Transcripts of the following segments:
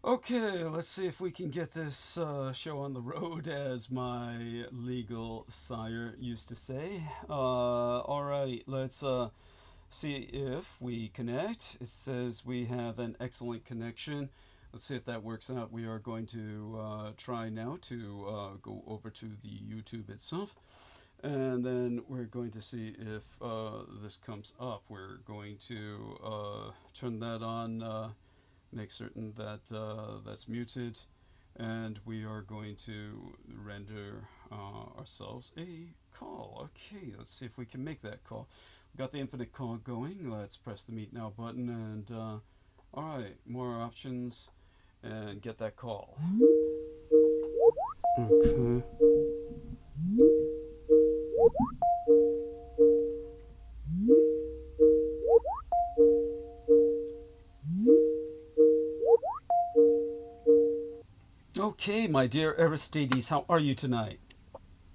Okay, let's see if we can get this show on the road, as my legal sire used to say. All right, let's see if we connect. It says we have an excellent connection. Let's see if that works out. We are going to try now to go over to the YouTube itself. And then we're going to see if this comes up. We're going to turn that on, make certain that that's muted, and we are going to render ourselves a call. Okay, let's see if we can make that call. We've got the infinite call going. Let's press the Meet Now button, and all right, more options, and get that call. Okay. Okay, my dear Aristides, how are you tonight?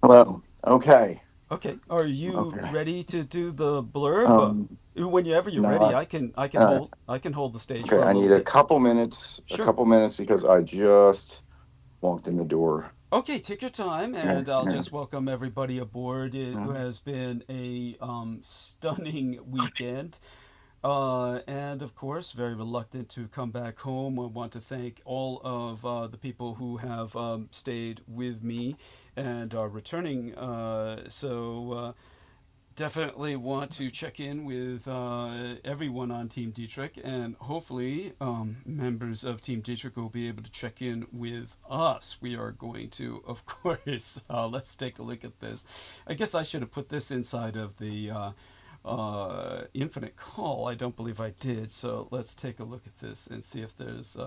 Hello. Okay. Okay, are you Okay. ready to do the blurb? Um, Whenever you're ready, not, uh, I can hold the stage okay. for a I little need a bit. couple minutes, Sure. because I just walked in the door. Okay, take your time, Yeah, and I'll yeah. just welcome everybody aboard. It Uh, has been a stunning weekend. And of course, very reluctant to come back home. I want to thank all of the people who have stayed with me and are returning. Definitely want to check in with everyone on Team Dietrich, and hopefully, members of Team Dietrich will be able to check in with us. We are going to, of course, let's take a look at this. I guess I should have put this inside of the infinite call. I don't believe I did, so let's take a look at this and see if there's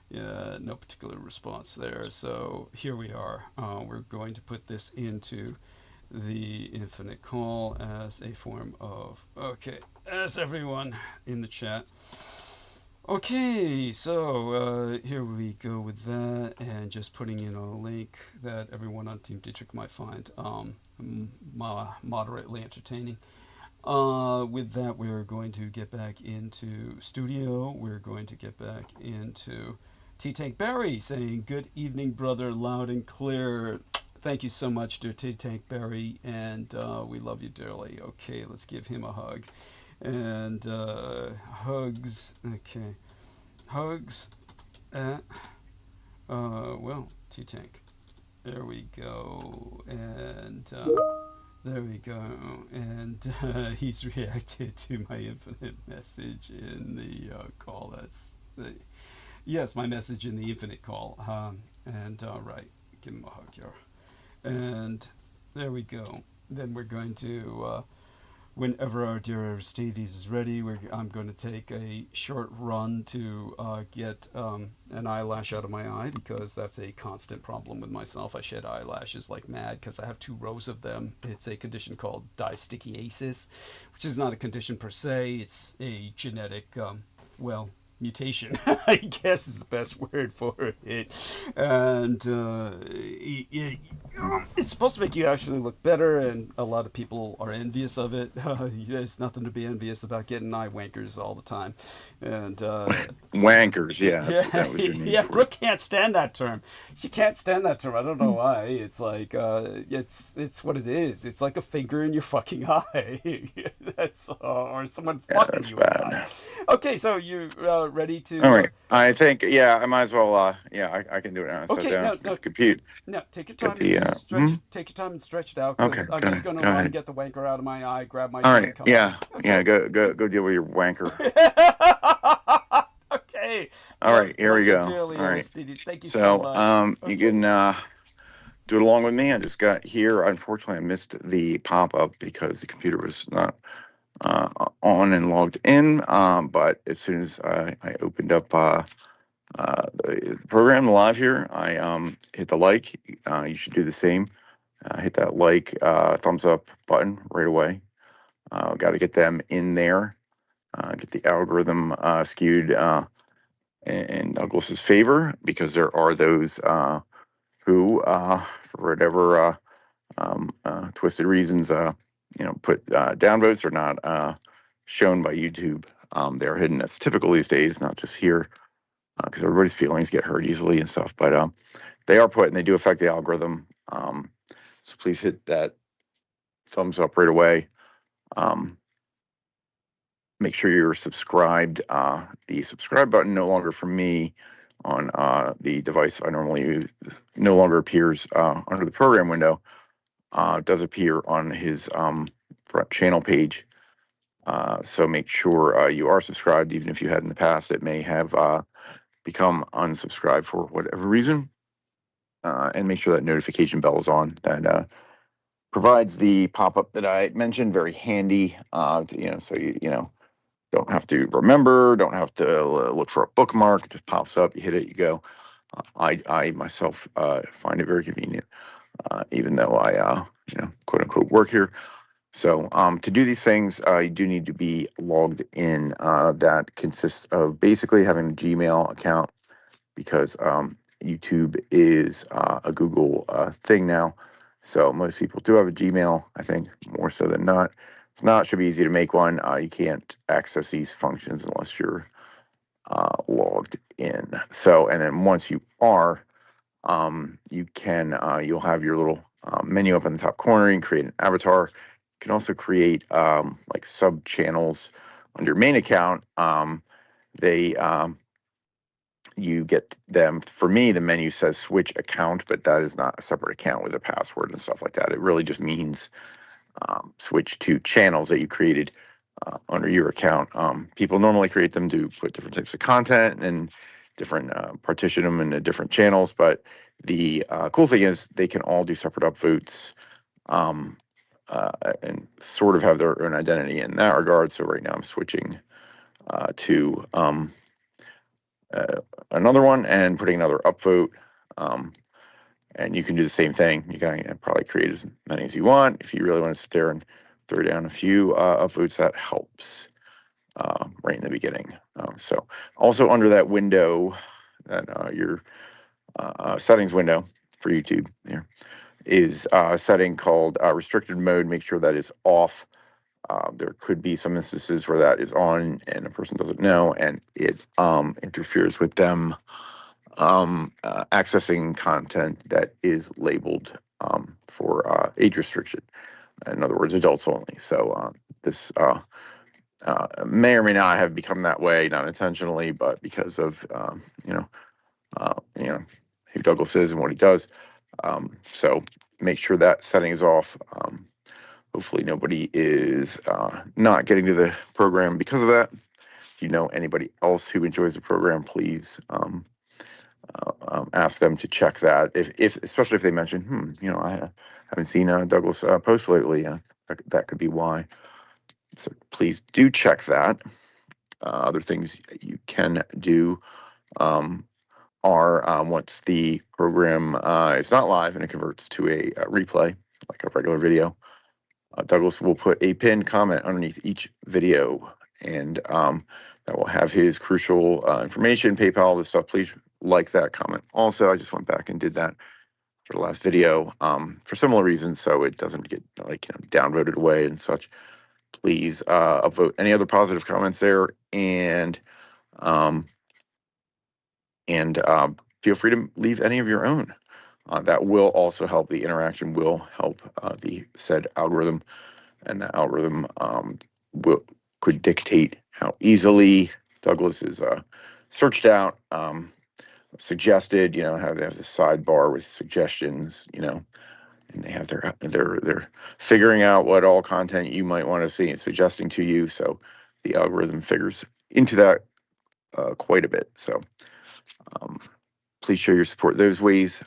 yeah, no particular response there. So here we are. We're going to put this into the infinite call as a form of, okay, as everyone in the chat. Okay, so here we go with that, and just putting in a link that everyone on Team Dietrich might find moderately entertaining. With that, we're going to get back into studio. We're going to get back into T Tank Barry saying, "Good evening, brother, loud and clear." Thank you so much, dear T Tank Barry, and we love you dearly. Okay, let's give him a hug. And hugs, okay. Hugs at, well, T Tank. There we go. And there we go. And he's reacted to my infinite message in the call. That's the, yes, my message in the infinite call. And right, give him a hug here. And there we go. Then we're going to, whenever our dear Aristides is ready, I'm going to take a short run to get an eyelash out of my eye, because that's a constant problem with myself. I shed eyelashes like mad because I have 2 rows of them. It's a condition called distichiasis, which is not a condition per se. It's a genetic, well, mutation, I guess is the best word for it. And it's supposed to make you actually look better, and a lot of people are envious of it. There's nothing to be envious about getting eye wankers all the time. And Wankers. Yeah, yeah, that was your name yeah, for it. Brooke can't stand that term. She can't stand that term. I don't know why. It's like it's what it is. It's like a finger in your fucking eye. That's or someone Yeah, fucking that's you in the eye. bad. Okay, so you ready All to? right. I think, yeah, I might as well. Yeah, I can do it now. So Okay, down, no, get no, the compute, no. Take your get time and the. stretch it. Take your time and stretch it out, Okay, because I'm go just ahead. gonna Go run, ahead. get the wanker out of my eye, grab my All tea, right. and come back. Yeah, yeah. Okay. Go deal with your wanker. Okay. All right. Here Love we you go. dearly, All right. Aristides. Thank you so So, much. you Okay. can do it along with me. I just got here. Unfortunately, I missed the pop up because the computer was not on and logged in. But as soon as I opened up the program live here, I hit the like. You should do the same. Hit that like, thumbs up button right away. Got to get them in there. Get the algorithm skewed in Douglas's favor, because there are those who, for whatever twisted reasons, put downvotes are not shown by YouTube. They're hidden. That's typical these days, not just here. because everybody's feelings get hurt easily and stuff. But they are put, and they do affect the algorithm. So please hit that thumbs up right away. Make sure you're subscribed. The subscribe button no longer for me on the device I normally use no longer appears under the program window. It does appear on his front channel page. So make sure you are subscribed, even if you had in the past. It may have become unsubscribed for whatever reason. And make sure that notification bell is on. That provides the pop-up that I mentioned. Very handy, so you don't have to remember, don't have to look for a bookmark. It just pops up, you hit it, you go. I myself find it very convenient, even though I, quote unquote, work here. So to do these things, you do need to be logged in. That consists of basically having a Gmail account, because YouTube is a Google thing now. So most people do have a Gmail, I think, more so than not. If not, it should be easy to make one. You can't access these functions unless you're logged in. So, and then once you are, you can, you'll have your little menu up in the top corner. You can create an avatar. You can also create like sub channels on your main account. You get them. For me, the menu says switch account, but that is not a separate account with a password and stuff like that. It really just means switch to channels that you created under your account. People normally create them to put different types of content and different partition them into different channels. But the cool thing is they can all do separate upvotes and sort of have their own identity in that regard. So right now I'm switching to another one and putting another upvote. And you can do the same thing. You can probably create as many as you want. If you really want to sit there and throw down a few upvotes, that helps right in the beginning. So also under that window, that your settings window for YouTube there is a setting called restricted mode. Make sure that is off. There could be some instances where that is on and a person doesn't know, and it interferes with them accessing content that is labeled for age restriction. In other words, adults only. So this may or may not have become that way, not intentionally, but because of who Douglas is and what he does. So make sure that setting is off. Hopefully nobody is not getting to the program because of that. If you know anybody else who enjoys the program, please ask them to check that. If especially if they mention, I haven't seen Douglas post lately. That could be why. So please do check that. Other things you can do are once the program is not live and it converts to a replay, like a regular video, Douglas will put a pinned comment underneath each video, and that will have his crucial information, PayPal, all this stuff. Please like that comment. Also, I just went back and did that for the last video for similar reasons, so it doesn't get downvoted away and such. Please upvote any other positive comments there, and feel free to leave any of your own. That will also help. The interaction will help the said algorithm, and the algorithm could dictate how easily Douglas is searched out, suggested. How they have the sidebar with suggestions. And they have they're figuring out what all content you might want to see and suggesting to you. So the algorithm figures into that quite a bit. So please show your support those ways.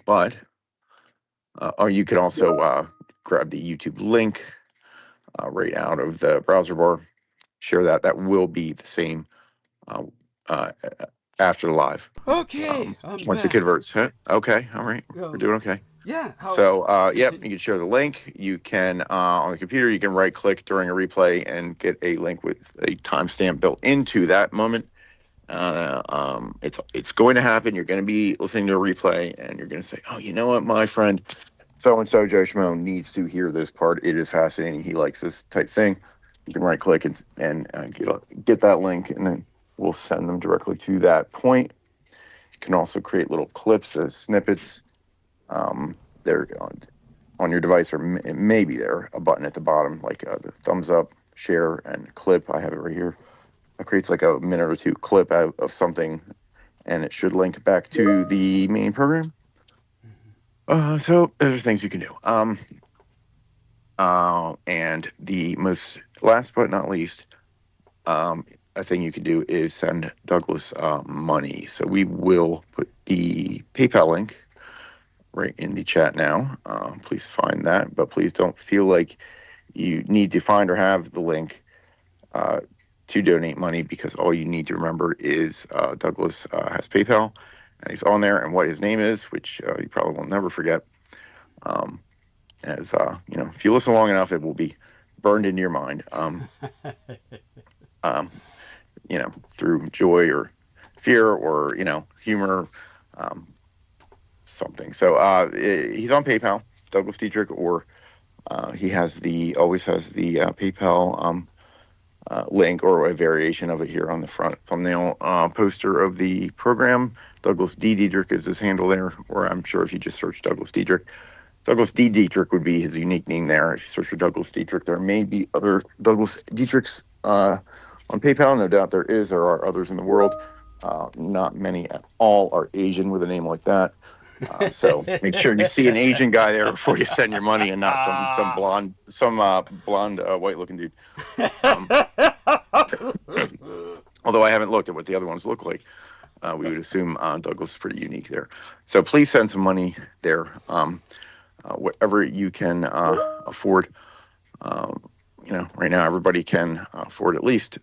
Or you can also grab the YouTube link right out of the browser bar. Share that. That will be the same after the live. Okay. Once it converts. Huh? Okay. All right. We're doing okay. Yeah. So, you can share the link. You can, on the computer, you can right-click during a replay and get a link with a timestamp built into that moment. It's going to happen. You're going to be listening to a replay, and you're going to say, "Oh, you know what, my friend, so-and-so Joe Schmo needs to hear this part. It is fascinating. He likes this type thing." You can right-click and get that link, and then will send them directly to that point. You can also create little clips as snippets. They're on your device, or maybe there a button at the bottom, like the thumbs up, share, and clip. I have it right here. It creates like a minute or two clip of something, and it should link back to the main program. So those are things you can do. And the most last but not least, a thing you can do is send Douglas money. So we will put the PayPal link right in the chat now. Please find that, but please don't feel like you need to find or have the link to donate money, because all you need to remember is Douglas has PayPal, and he's on there, and what his name is, which you probably will never forget. As if you listen long enough, it will be burned into your mind. Through joy or fear or humor, something. So he's on PayPal, Douglas Dietrich, or he always has the PayPal link or a variation of it here on the front thumbnail poster of the program. Douglas D. Dietrich is his handle there, or I'm sure if you just search Douglas Dietrich, Douglas D. Dietrich would be his unique name there. If you search for Douglas Dietrich, there may be other Douglas Dietrichs on PayPal. No doubt there is. There are others in the world. Not many at all are Asian with a name like that. So make sure you see an Asian guy there before you send your money, and not some blonde white-looking dude. Although I haven't looked at what the other ones look like, we would assume Douglas is pretty unique there. So please send some money there, whatever you can afford. Right now everybody can afford at least,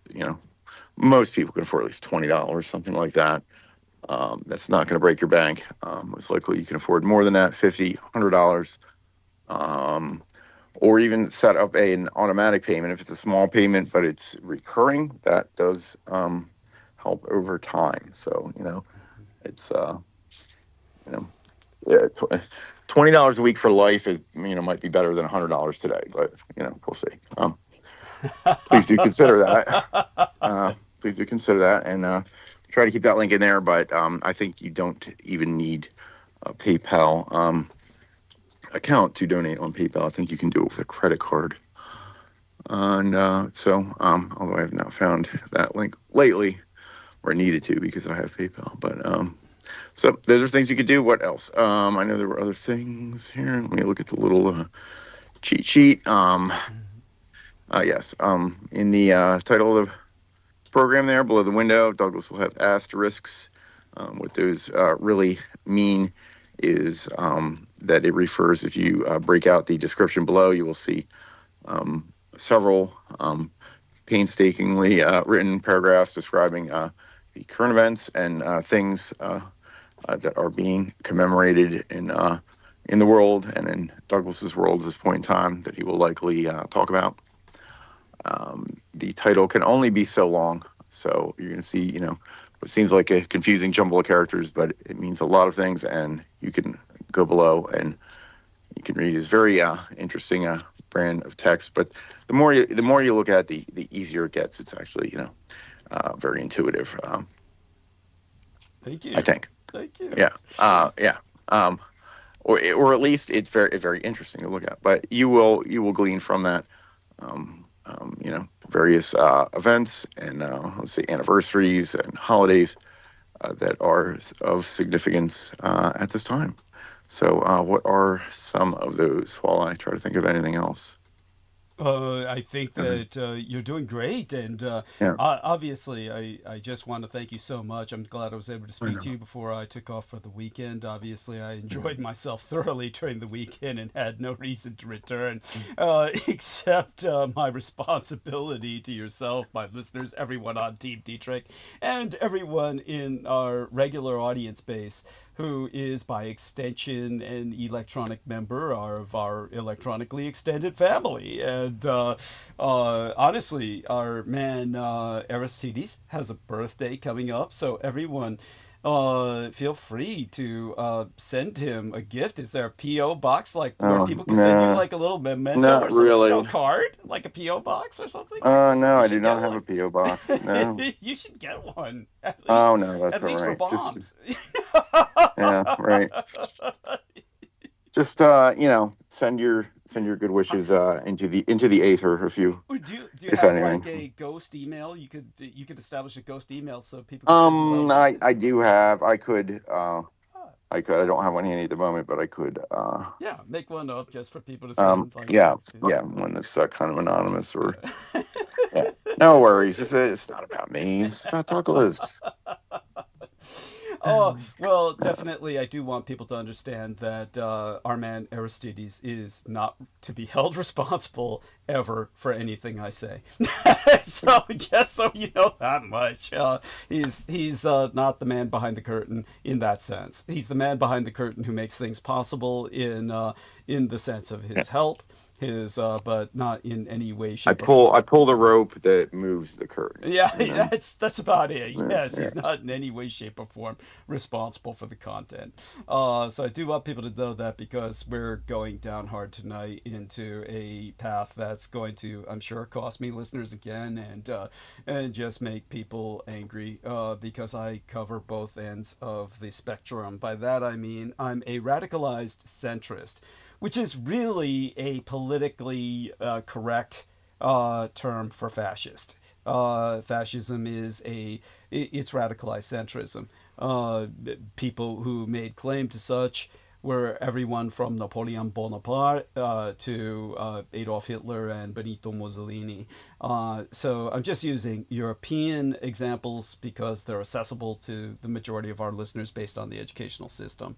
most people can afford at least $20, something like that. That's not going to break your bank. Most likely you can afford more than that, $50, $100, or even set up an automatic payment. If it's a small payment, but it's recurring, that does help over time. So, it's, $20 a week for life is, might be better than $100 today, but, we'll see. Please do consider that. Please do consider that, and try to keep that link in there. But I think you don't even need a PayPal account to donate on PayPal. I think you can do it with a credit card. And although I have not found that link lately, or needed to, because I have PayPal. But so those are things you could do. What else? I know there were other things here. Let me look at the little cheat sheet. Yes. In the title of the program there, below the window, Douglas will have asterisks. What those really mean is that it refers, if you break out the description below, you will see several painstakingly written paragraphs describing the current events and things that are being commemorated in the world and in Douglas's world at this point in time that he will likely talk about. The title can only be so long, so you're going to see, what seems like a confusing jumble of characters, but it means a lot of things, and you can go below and you can read his very interesting brand of text. But the more you look at it, the easier it gets. It's actually, very intuitive. Thank you. I think. Thank you. Yeah. Or at least it's very interesting to look at. But you will glean from that, various events and let's say anniversaries and holidays that are of significance at this time. So what are some of those, while I try to think of anything else? I think that you're doing great, and obviously I just want to thank you so much. I'm glad I was able to speak to you before I took off for the weekend. Obviously, I enjoyed myself thoroughly during the weekend and had no reason to return, except my responsibility to yourself, my listeners, everyone on Team Dietrich, and everyone in our regular audience base, who is by extension an electronic member of our electronically extended family. And honestly, our man Aristides has a birthday coming up, so everyone feel free to send him a gift. Is there a P.O. box like where Oh, people can send you no, like a little memento or not something, really. card, like a P.O. box or something? No, You I do should get not have a one. P.O. box. No. You should get one Oh, no, that's at all least for right. Just, bombs. yeah, right. Just, send your good wishes into the aether Do you if have like anything. a ghost email? You could establish a ghost email so people can send you well I wishes. do have. Ah, I could. I don't have one handy at the moment, but I could. yeah, make one up just for people to send like Yeah, gifts to. yeah, one that's kind of anonymous or Yeah. yeah. No worries. It's not about me. It's about Talk Liz. Oh, well, definitely, I do want people to understand that our man Aristides is not to be held responsible ever for anything I say. So, just so you know that much, he's not the man behind the curtain in that sense. He's the man behind the curtain who makes things possible in the sense of his help, but not in any way, shape, or I form. pull the rope that moves the curtain. Yeah, You know. that's about it. Yes, Yeah. he's not in any way, shape, or form responsible for the content. So I do want people to know that because we're going down hard tonight into a path that's going to, I'm sure, cost me listeners again and just make people angry because I cover both ends of the spectrum. By that I mean I'm a radicalized centrist, which is really a politically correct term for fascist. Fascism is it's radicalized centrism. People who made claim to such were everyone from Napoleon Bonaparte to Adolf Hitler and Benito Mussolini. So I'm just using European examples because they're accessible to the majority of our listeners based on the educational system.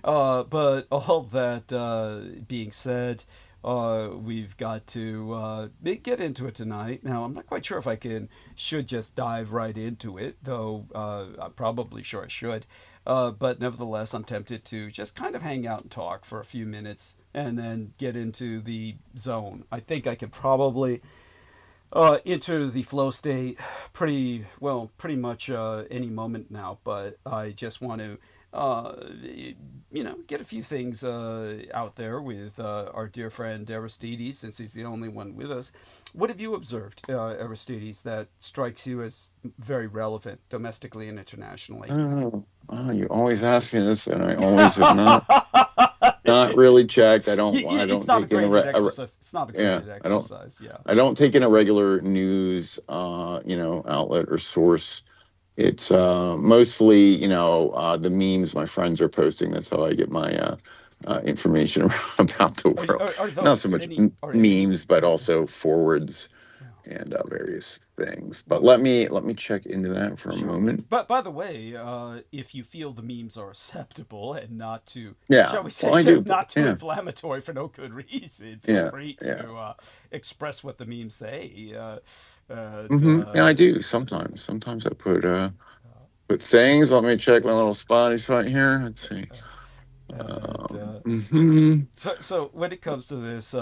But all that being said, we've got to get into it tonight. Now, I'm not quite sure if should just dive right into it, though I'm probably sure I should. But nevertheless, I'm tempted to just kind of hang out and talk for a few minutes and then get into the zone. I think I could probably enter the flow state pretty much any moment now, but I just want to get a few things out there with our dear friend Aristides, since he's the only one with us. What have you observed, Aristides, that strikes you as very relevant domestically and internationally? You always ask me this, and I always have not really checked. I don't It's not a take in graded exercise. It's not a yeah. graded exercise. Yeah. I don't take in a regular news outlet or source. It's mostly the memes my friends are posting. That's how I get my information about the world. Are Not so those much any? memes, but also forwards Yeah. and various things. But Well, let me check into that for a sure. moment. But by the way, if you feel the memes are acceptable and not too, Yeah, shall we say, well, I do. not too Yeah, inflammatory for no good reason, feel yeah, free yeah. to express what the memes say. Yeah, I do sometimes. Sometimes I put things. Let me check my little spotty spot here. Let's see. And so when it comes to this,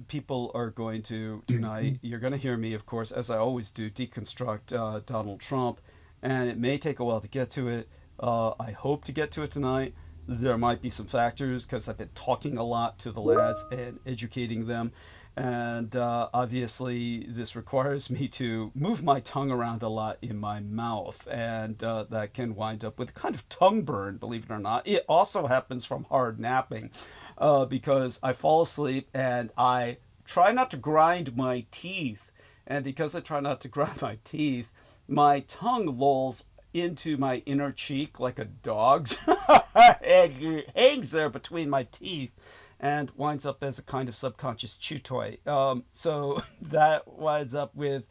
people are going to tonight. You're going to hear me, of course, as I always do, deconstruct Donald Trump, and it may take a while to get to it. I hope to get to it tonight. There might be some factors because I've been talking a lot to the lads and educating them. And obviously, this requires me to move my tongue around a lot in my mouth, and that can wind up with kind of tongue burn, believe it or not. It also happens from hard napping because I fall asleep and I try not to grind my teeth. And because I try not to grind my teeth, my tongue lolls into my inner cheek like a dog's and it hangs there between my teeth and winds up as a kind of subconscious chew toy. So that winds up with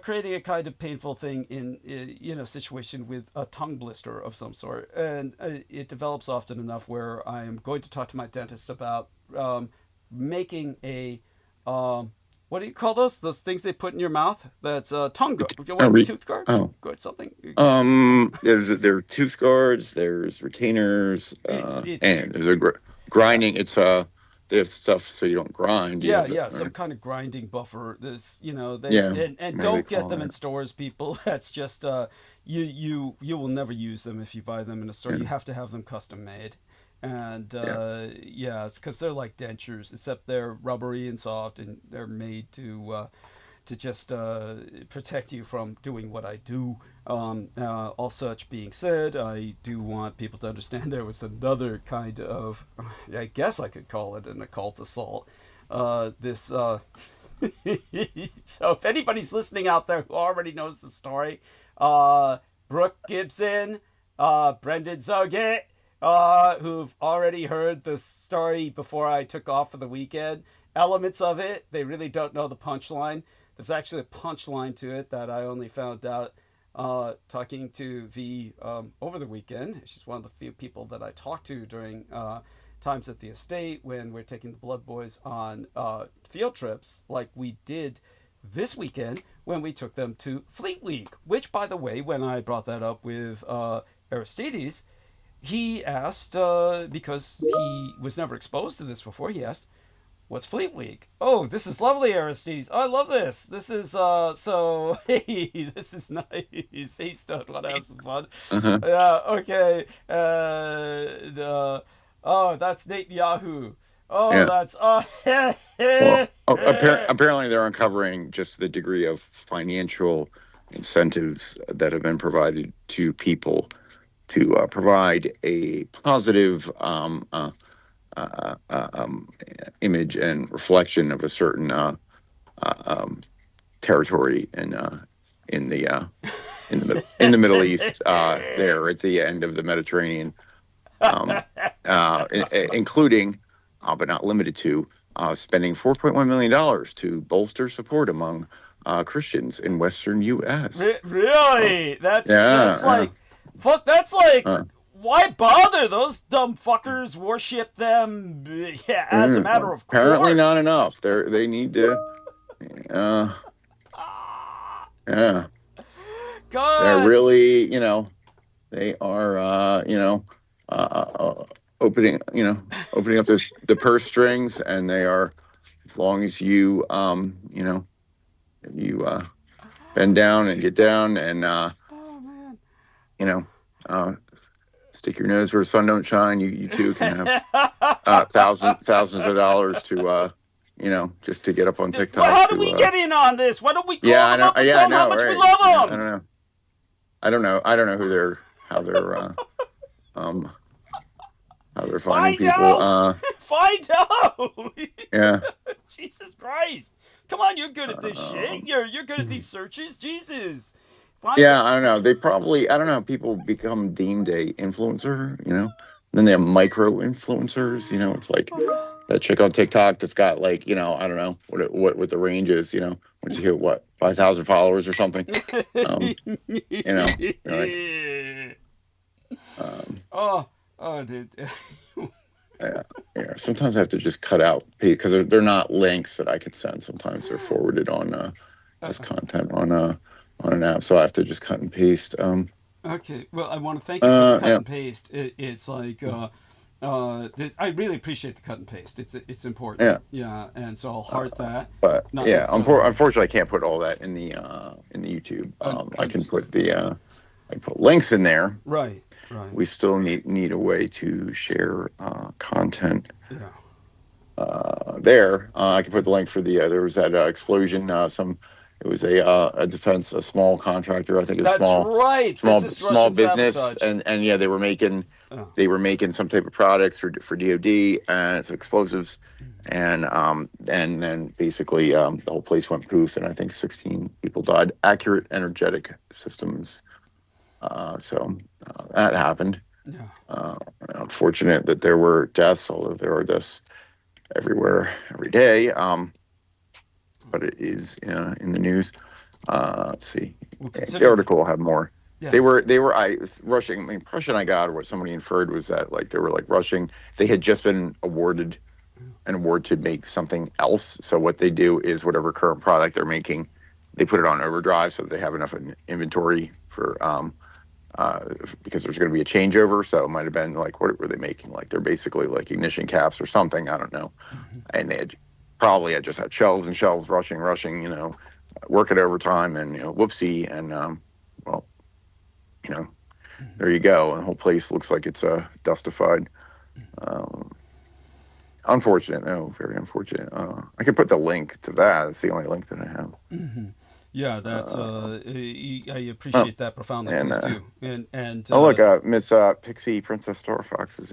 creating a kind of painful thing in situation with a tongue blister of some sort, and it develops often enough where I am going to talk to my dentist about making a what do you call those things they put in your mouth? That's tongue guard, tooth guard, Oh, good something. there are tooth guards, there's retainers, It's and there's a grinding. It's they have stuff so you don't grind. yeah, some kind of grinding buffer. This, they Yeah, and maybe they don't get call them in it. stores, people. That's just you will never use them if you buy them in a store. Yeah. You have to have them custom made. And yeah, it's because they're like dentures, except they're rubbery and soft, and they're made to just protect you from doing what I do. All such being said, I do want people to understand there was another kind of, I guess I could call it an occult assault. So if anybody's listening out there who already knows the story, Brooke Gibson, Brendan Zoget, who've already heard the story before I took off for the weekend, elements of it, they really don't know the punchline. There's actually a punchline to it that I only found out talking to V over the weekend. She's one of the few people that I talked to during times at the estate when we're taking the Blood Boys on field trips, like we did this weekend when we took them to Fleet Week, which, by the way, when I brought that up with Aristides, he asked, because he was never exposed to this before, he asked, what's Fleet Week? Oh, this is lovely, Aristides. Oh, I love this. This is, so, hey, this is nice. Hey, Stone, want to have some fun? Yeah, okay. And, oh, that's Netanyahu. Oh, yeah. That's, well, apparently they're uncovering just the degree of financial incentives that have been provided to people to provide a positive image and reflection of a certain territory in the Middle East, there at the end of the Mediterranean, including, but not limited to, spending $4.1 million to bolster support among Christians in Western U.S. Really? That's like, fuck, that's like, why bother? Those dumb fuckers worship them, as a matter of course. Apparently not enough. They need to, yeah. God. They're really, they are, opening up the purse strings, and they are, as long as you, you bend down and get down and, stick your nose where the sun don't shine. You too can have thousands of dollars to, just to get up on TikTok. Well, how do we get in on this? Why don't we call them up and tell them how much we love them? I don't know how they're finding people. Find out. Yeah. Jesus Christ! Come on, you're good at this shit. You're good at these searches. Jesus. I don't know. They probably, I don't know. People become deemed a influencer, Then they have micro influencers. It's like that chick on TikTok that's got like, I don't know what the range is. Once you hit 5,000 followers or something. Dude. Yeah. Sometimes I have to just cut out because they're not links that I could send. Sometimes they're forwarded on as content on an app, so I have to just cut and paste. Okay, well, I want to thank you for the cut and paste. It's like I really appreciate the cut and paste. It's important. Yeah, and so I'll heart that. But unfortunately, I can't put all that in the YouTube. I can put I put links in there. Right. We still need a way to share content. Yeah. There, I can put the link for there was that explosion. It was a small contractor. I think it was small business, and they were making some type of products for DOD and it's explosives, and then basically the whole place went poof, and I think 16 people died. Accurate Energetic Systems. So that happened. Yeah. Unfortunate that there were deaths, although there are deaths everywhere every day. But it is in the news. Let's see. The article will have more. Yeah. They were rushing. I mean, the impression I got, or what somebody inferred, was that they were rushing. They had just been awarded an award to make something else. So what they do is whatever current product they're making, they put it on overdrive so that they have enough inventory for because there's going to be a changeover. So it might have been what were they making? They're basically ignition caps or something. I don't know. Mm-hmm. And they had probably just had shelves and shelves rushing, working overtime, and whoopsie, and there you go. The whole place looks like it's dustified. Unfortunate, though, very unfortunate. I could put the link to that. It's the only link that I have. Yeah, that's I appreciate that profoundly. And, Please do. And oh look, Miss Pixie Princess Starfox is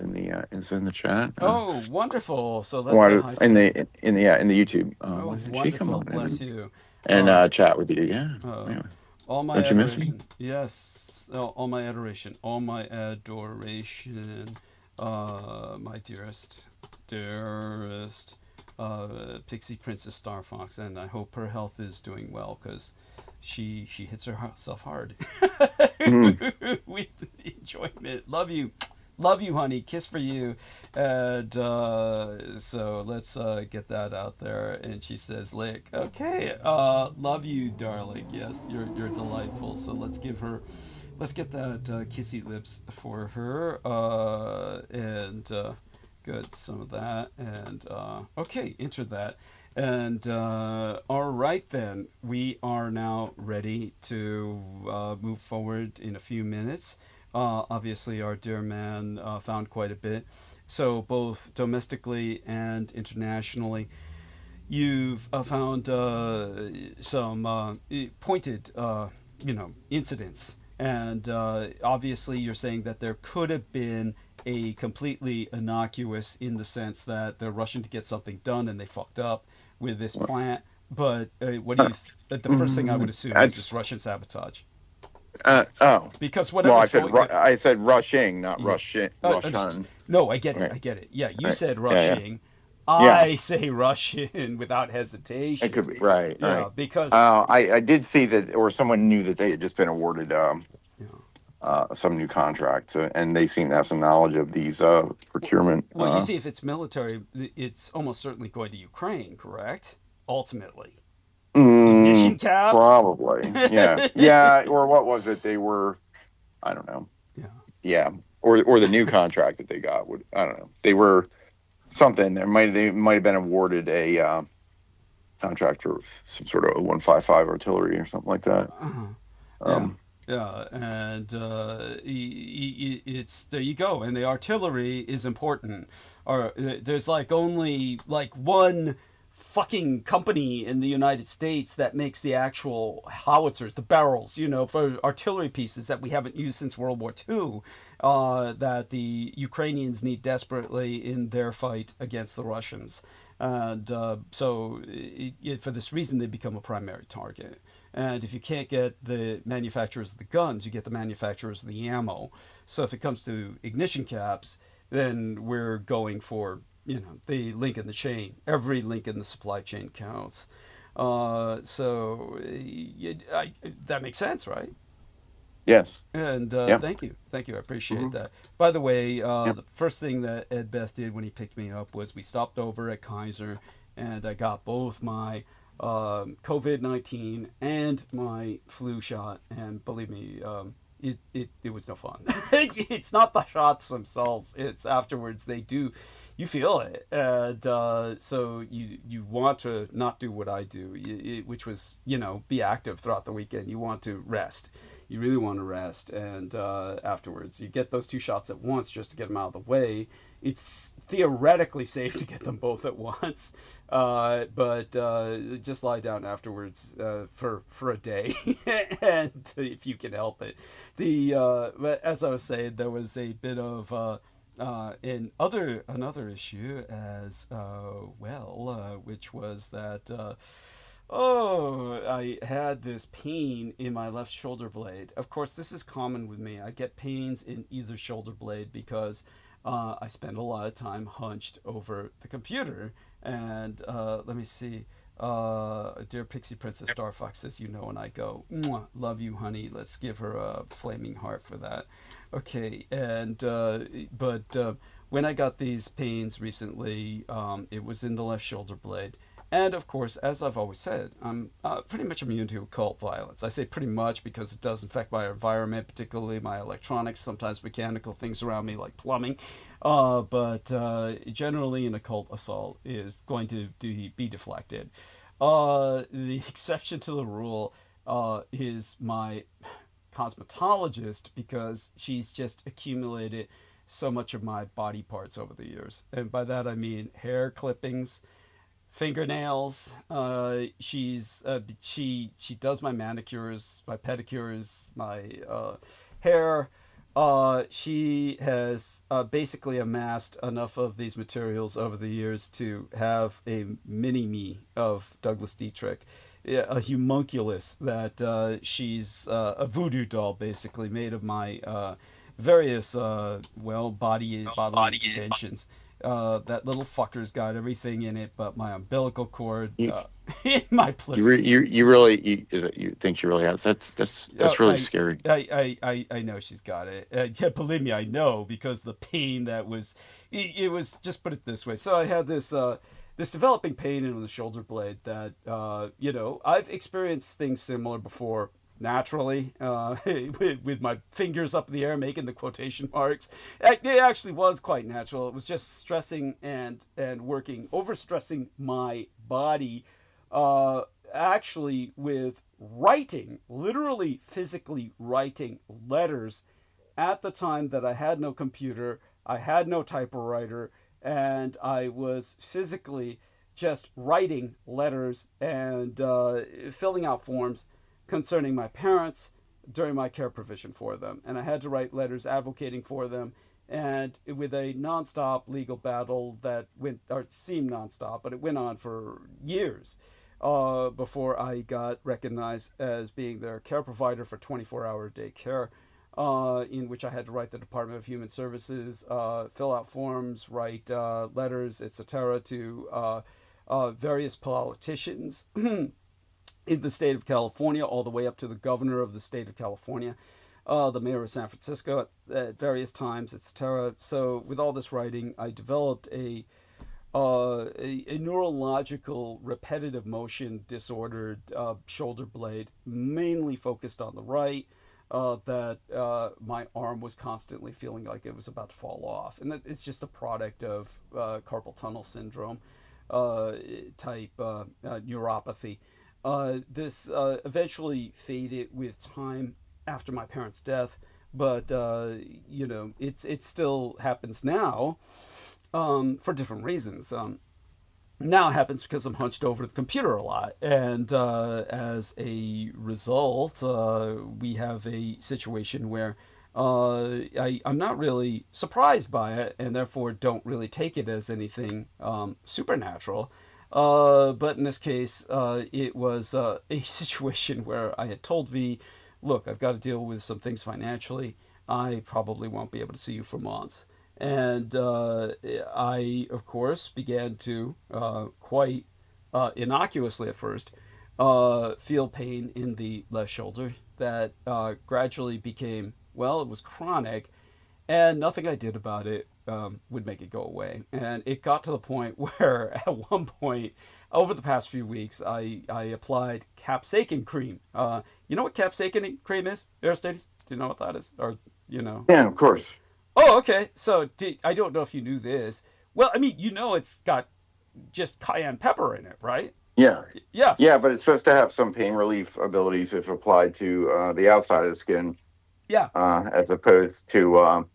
in the chat. Oh, wonderful! So let's in the YouTube. Oh, Wasn't wonderful! she come on Bless you. and chat with you? Yeah. Anyway. All my Don't you miss me? adoration. Yes. All my adoration. All my adoration. My dearest Pixie Princess Starfox, and I hope her health is doing well, because she hits herself hard with enjoyment. Love you, honey. Kiss for you. And so let's get that out there. And she says, "Lick." Okay. Love you, darling. Yes, you're delightful. So let's get that kissy lips for her. And good, some of that. And okay, enter that. And all right, then we are now ready to move forward in a few minutes. Obviously, our dear man found quite a bit. So both domestically and internationally, you've found some pointed, incidents. And obviously, you're saying that there could have been a completely innocuous, in the sense that they're rushing to get something done and they fucked up with this plant. But what do you? The first thing I would assume is this Russian sabotage. Because whatever. Well, I said rushing, not Russian. No, I get it. Right. I get it. Yeah, you Right. said rushing. Yeah. I say Russian without hesitation. It could be right. Yeah, right. because I did see that, or someone knew that they had just been awarded some new contract, and they seem to have some knowledge of these procurement. Well, you see, if it's military, it's almost certainly going to Ukraine, correct? Ultimately. Ignition caps? Probably. Yeah. Or what was it? They were, I don't know. Yeah. Or the new contract that they got would, I don't know. They were something. They might have been awarded a contract for some sort of 155 artillery or something like that. Yeah, and it's there you go. And the artillery is important. Or there's only one fucking company in the United States that makes the actual howitzers, the barrels, for artillery pieces that we haven't used since World War II, that the Ukrainians need desperately in their fight against the Russians. And so for this reason, they become a primary target. And if you can't get the manufacturers of the guns, you get the manufacturers of the ammo. So if it comes to ignition caps, then we're going for the link in the chain. Every link in the supply chain counts. So that makes sense, right? Yes. And thank you. I appreciate that. By the way, the first thing that Ed Beth did when he picked me up was we stopped over at Kaiser, and I got both my COVID-19 and my flu shot. And believe me, it was no fun. It's not the shots themselves. It's afterwards. You feel it. And so you want to not do what I do, which was, be active throughout the weekend. You want to rest. You really want to rest. And afterwards, you get those two shots at once just to get them out of the way. It's theoretically safe to get them both at once. But just lie down afterwards for a day, and if you can help it. But as I was saying, there was a bit of another issue as well, which was that I had this pain in my left shoulder blade. Of course, this is common with me. I get pains in either shoulder blade because I spend a lot of time hunched over the computer. And let me see. Dear Pixie Princess Starfox says, and I go, "Mwah, love you, honey." Let's give her a flaming heart for that. Okay, and but when I got these pains recently, it was in the left shoulder blade. And of course, as I've always said, I'm pretty much immune to occult violence. I say pretty much because it does affect my environment, particularly my electronics, sometimes mechanical things around me like plumbing. But generally, an occult assault is going to be deflected. The exception to the rule is my cosmetologist because she's just accumulated so much of my body parts over the years. And by that I mean hair clippings, fingernails. She does my manicures, my pedicures, my hair. She has basically amassed enough of these materials over the years to have a mini me of Douglas Dietrich, a homunculus that she's a voodoo doll, basically made of my various bodily extensions. That little fucker's got everything in it but my umbilical cord, my placenta. You think she really has? That's really scary. I know she's got it. Yeah, believe me, I know, because the pain that was, it was, just put it this way. So I had this this developing pain in the shoulder blade that I've experienced things similar before. Naturally, with my fingers up in the air making the quotation marks. It actually was quite natural. It was just stressing and working, overstressing my body, actually with writing, literally physically writing letters at the time that I had no computer, I had no typewriter, and I was physically just writing letters and filling out forms concerning my parents during my care provision for them. And I had to write letters advocating for them, and with a nonstop legal battle that seemed nonstop, but it went on for years before I got recognized as being their care provider for 24-hour day care, in which I had to write the Department of Human Services, fill out forms, write letters, etc. to various politicians in the state of California, all the way up to the governor of the state of California, the mayor of San Francisco at various times, etc. So with all this writing, I developed a neurological repetitive motion disordered shoulder blade, mainly focused on the right, that my arm was constantly feeling like it was about to fall off. And it's just a product of carpal tunnel syndrome type neuropathy. This eventually faded with time after my parents' death, but it still happens now, for different reasons. Now it happens because I'm hunched over the computer a lot, and as a result, we have a situation where I'm not really surprised by it, and therefore don't really take it as anything supernatural. But in this case, it was a situation where I had told V, look, I've got to deal with some things financially. I probably won't be able to see you for months. And I, of course, began to, quite innocuously at first, feel pain in the left shoulder that gradually became, it was chronic, and nothing I did about it would make it go away. And it got to the point where at one point over the past few weeks I applied capsaicin cream. You know what capsaicin cream is, Aristides? Do you know what that is? Or Yeah, of course. Oh, okay. So I don't know if you knew this. Well, I mean, it's got just cayenne pepper in it, right? Yeah, but it's supposed to have some pain relief abilities if applied to the outside of the skin, as opposed to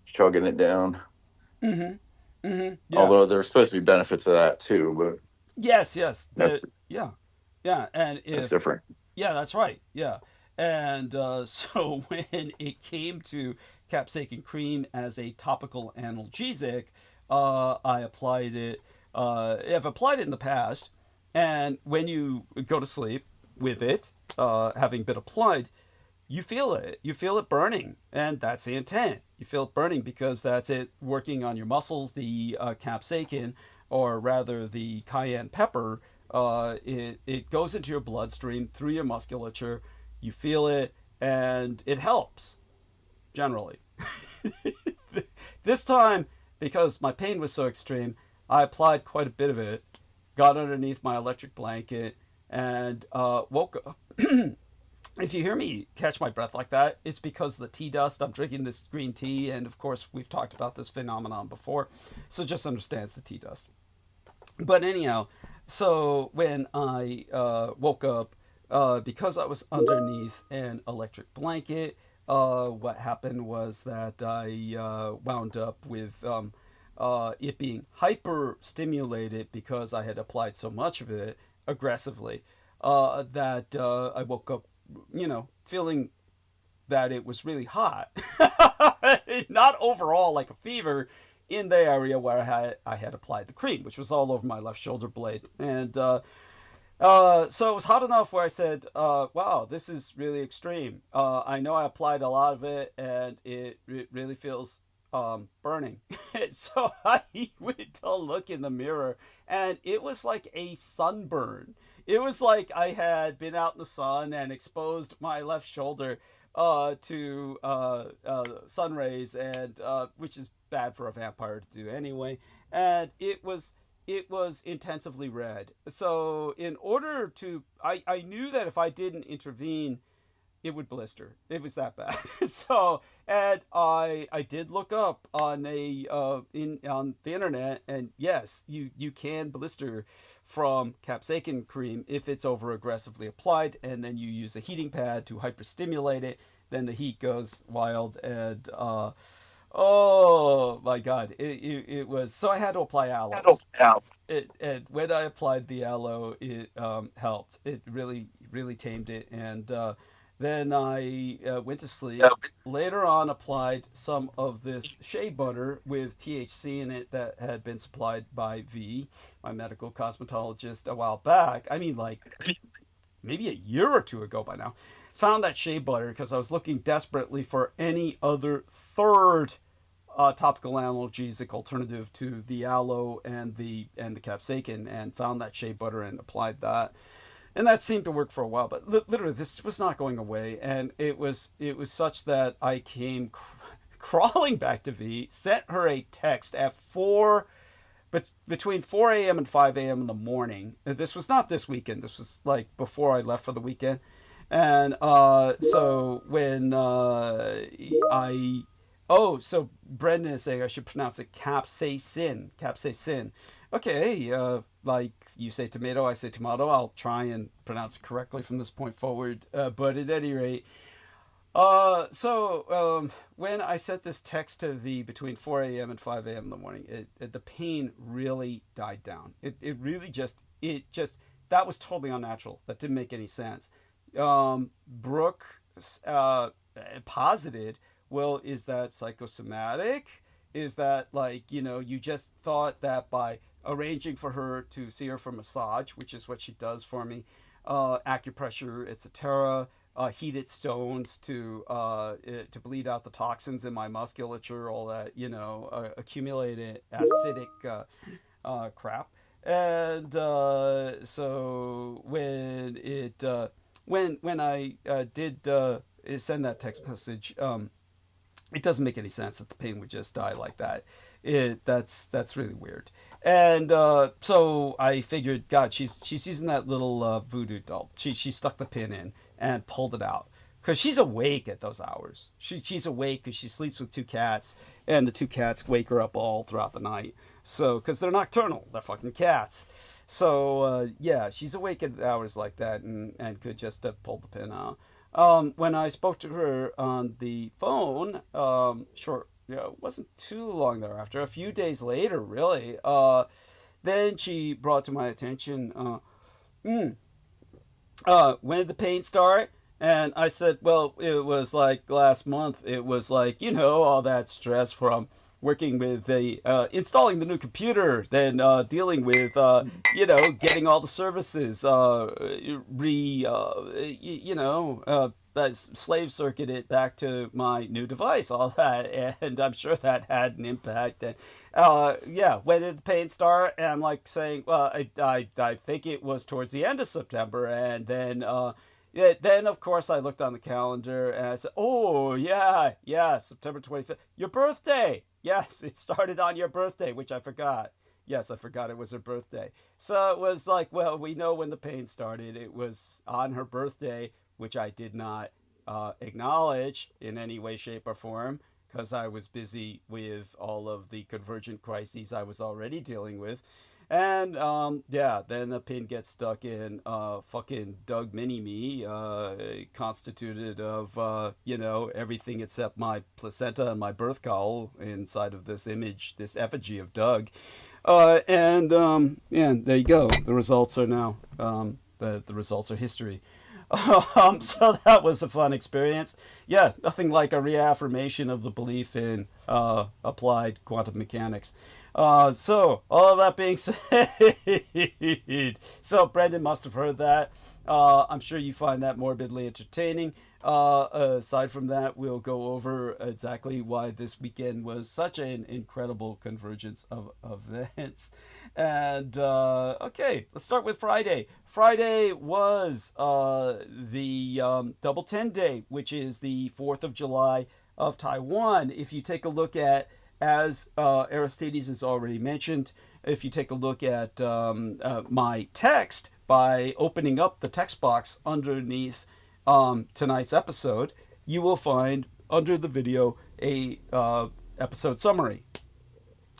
chugging it down. Yeah. Although there's supposed to be benefits of that too, but yes, and that's different. Yeah, that's right. Yeah, and so when it came to capsaicin cream as a topical analgesic, I applied it. I've applied it in the past, and when you go to sleep with it, having been applied, you feel it. You feel it burning, and that's the intent. You feel it burning because that's it working on your muscles. The capsaicin, or rather the cayenne pepper, it goes into your bloodstream through your musculature. You feel it, and it helps, generally. This time, because my pain was so extreme, I applied quite a bit of it, got underneath my electric blanket, and woke up. If you hear me catch my breath like that, it's because of the tea dust. I'm drinking this green tea, and of course, we've talked about this phenomenon before, so just understand it's the tea dust. But anyhow, so when I woke up, because I was underneath an electric blanket, what happened was that I wound up with it being hyper stimulated because I had applied so much of it aggressively, that I woke up, feeling that it was really hot. Not overall like a fever, in the area where I had applied the cream, which was all over my left shoulder blade. And so it was hot enough where I said, wow, this is really extreme. I know I applied a lot of it, and it really feels burning. So I went to look in the mirror, and it was like a sunburn. It was like I had been out in the sun and exposed my left shoulder to sun rays, and which is bad for a vampire to do anyway. And it was intensively red. So in order to, I knew that if I didn't intervene, it would blister. It was that bad. So, and I did look up on on the internet, and yes, you can blister from capsaicin cream if it's over aggressively applied, and then you use a heating pad to hyperstimulate it. Then the heat goes wild, and oh my god, it was, so I had to apply aloes. And when I applied the aloe, it helped. It really tamed it, and then I went to sleep. Later on, applied some of this shea butter with THC in it that had been supplied by V, my medical cosmetologist, a while back. I mean, like maybe a year or two ago by now. Found that shea butter because I was looking desperately for any other third topical analgesic alternative to the aloe and the capsaicin, and found that shea butter and applied that. And that seemed to work for a while, but literally this was not going away, and it was such that I came crawling back to V, sent her a text at between 4 a.m. and 5 a.m. in the morning. This was not this weekend. This was like before I left for the weekend. And so when so Brendan is saying I should pronounce it capsaicin. Capsaicin. Okay, like you say tomato, I say tomato. I'll try and pronounce it correctly from this point forward. But at any rate, so when I sent this text to V between 4 a.m. and 5 a.m. in the morning, the pain really died down. It really just, that was totally unnatural. That didn't make any sense. Brooke posited, well, is that psychosomatic? Is that like, you just thought that by arranging for her to see her for massage, which is what she does for me, acupressure, etc., heated stones to bleed out the toxins in my musculature, all that, accumulated acidic crap. And so when I did send that text message, it doesn't make any sense that the pain would just die like that. That's really weird. And so I figured, God, she's using that little voodoo doll. She stuck the pin in and pulled it out, because she's awake at those hours. She's awake because she sleeps with two cats, and the two cats wake her up all throughout the night. So, because they're nocturnal, they're fucking cats. So yeah, she's awake at hours like that, and could just have pulled the pin out. When I spoke to her on the phone, it wasn't too long thereafter, a few days later, really, then she brought to my attention, when did the pain start? And I said, well, it was like last month. It was like, all that stress from working with installing the new computer, then dealing with, getting all the services, slave circuit it back to my new device, all that. And I'm sure that had an impact. And when did the pain start? And I'm like saying, well, I think it was towards the end of September. And then then of course I looked on the calendar and I said, oh yeah, September 25th, your birthday. Yes, it started on your birthday, which I forgot. Yes, I forgot it was her birthday. So it was like, well, we know when the pain started. It was on her birthday, which I did not acknowledge in any way, shape, or form, because I was busy with all of the convergent crises I was already dealing with. And yeah, then a pin gets stuck in fucking Doug Mini-Me, constituted of you know, everything except my placenta and my birth caul inside of this image, this effigy of Doug. Yeah, there you go. The results are now the results are history. So that was a fun experience. Yeah, nothing like a reaffirmation of the belief in applied quantum mechanics. So, all of that being said, so Brendan must have heard that. I'm sure you find that morbidly entertaining. Aside from that, we'll go over exactly why this weekend was such an incredible convergence of events. And okay, let's start with Friday. Friday was the Double 10 Day, which is the 4th of July of Taiwan. If you take a look at, as Aristides has already mentioned, if you take a look at my text by opening up the text box underneath tonight's episode, you will find under the video a episode summary,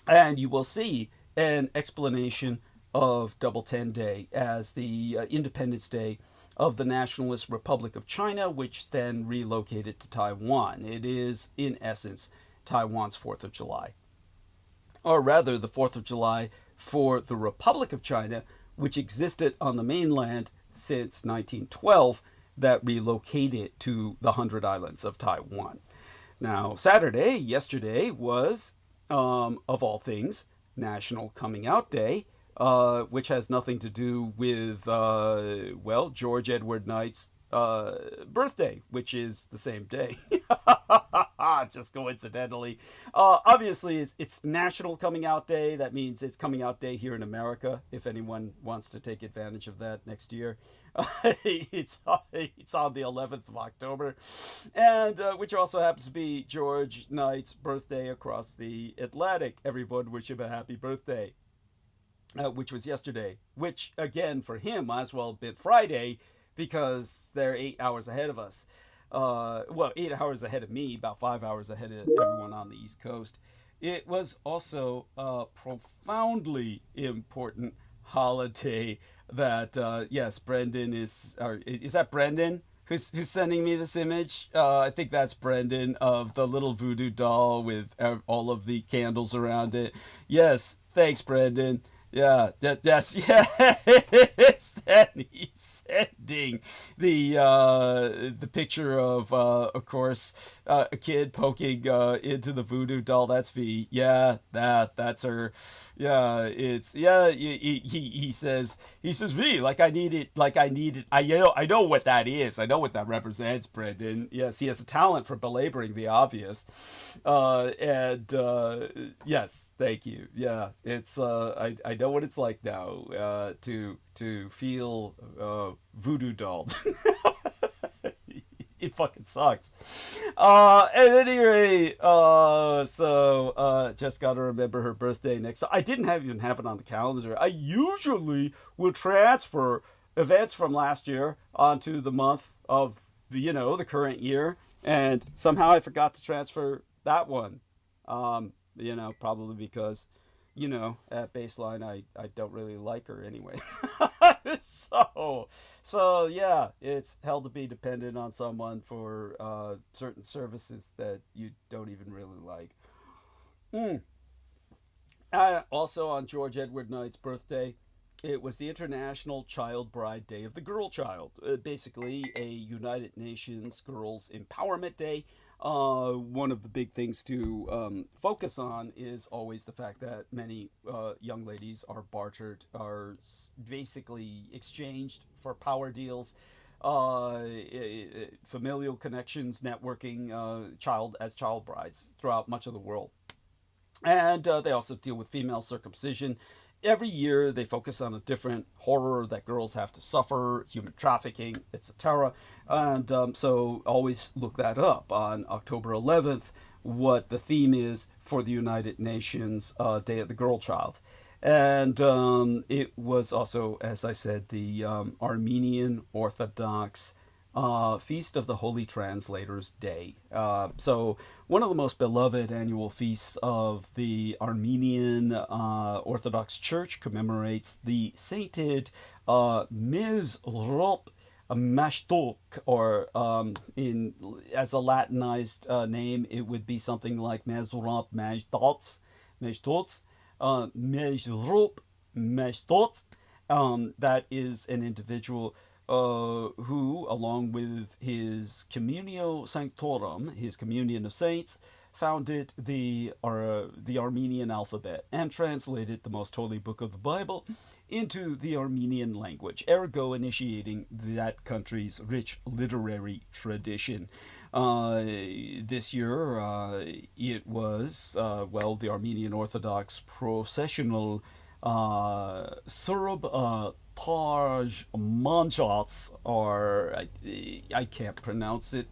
and you will see an explanation of Double 10 Day as the Independence Day of the Nationalist Republic of China, which then relocated to Taiwan. It is, in essence, Taiwan's 4th of July. Or rather, the 4th of July for the Republic of China, which existed on the mainland since 1912, that relocated to the 100 Islands of Taiwan. Now, Saturday, yesterday, was, of all things, National Coming Out Day, which has nothing to do with, well, George Edward Knight's birthday, which is the same day. Just coincidentally. Obviously, it's National Coming Out Day. That means it's Coming Out Day here in America, if anyone wants to take advantage of that next year. It's on the 11th of October, and which also happens to be George Knight's birthday across the Atlantic. Everyone wish him a happy birthday, which was yesterday, which, again, for him, might as well have been Friday, because they're 8 hours ahead of us. Well, 8 hours ahead of me, about 5 hours ahead of everyone on the East Coast. It was also a profoundly important holiday that, yes, Brendan is that Brendan who's sending me this image? I think that's Brendan, of the little voodoo doll with all of the candles around it. Yes, thanks, Brendan. Yeah, that's yes. Then he's sending the picture of course, a kid poking into the voodoo doll. That's V. Yeah, that's her. Yeah, it's He says V, like I need it. I know what that is. I know what that represents, Brendan. Yes, he has a talent for belaboring the obvious. Yes, thank you. Yeah, it's I know what it's like now to feel voodoo dolled. It fucking sucks. At any rate, just gotta remember her birthday next. I didn't even have it on the calendar. I usually will transfer events from last year onto the month of the current year, and somehow I forgot to transfer that one. Probably because, at baseline, I don't really like her anyway. So yeah, it's hell to be dependent on someone for certain services that you don't even really like. Also, on George Edward Knight's birthday, it was the International Child Bride Day of the Girl Child. Basically, a United Nations Girls Empowerment Day. One of the big things to focus on is always the fact that many young ladies are bartered, are basically exchanged for power deals, familial connections, networking, child brides throughout much of the world. And they also deal with female circumcision. Every year they focus on a different horror that girls have to suffer, human trafficking, etc. And so always look that up on October 11th, what the theme is for the United Nations Day of the Girl Child. And it was also, as I said, the Armenian Orthodox Feast of the Holy Translators Day. So one of the most beloved annual feasts of the Armenian Orthodox Church commemorates the sainted Ni̶ed Mashtok, or as a Latinized name, it would be something like Mezrop Mashtots, Mezrop Mashtots. That is an individual who, along with his Communio Sanctorum, his communion of saints, founded the Armenian alphabet and translated the most holy book of the Bible into the Armenian language, ergo initiating that country's rich literary tradition. This year, it was, the Armenian Orthodox processional Serb Taj Manjats, or I can't pronounce it,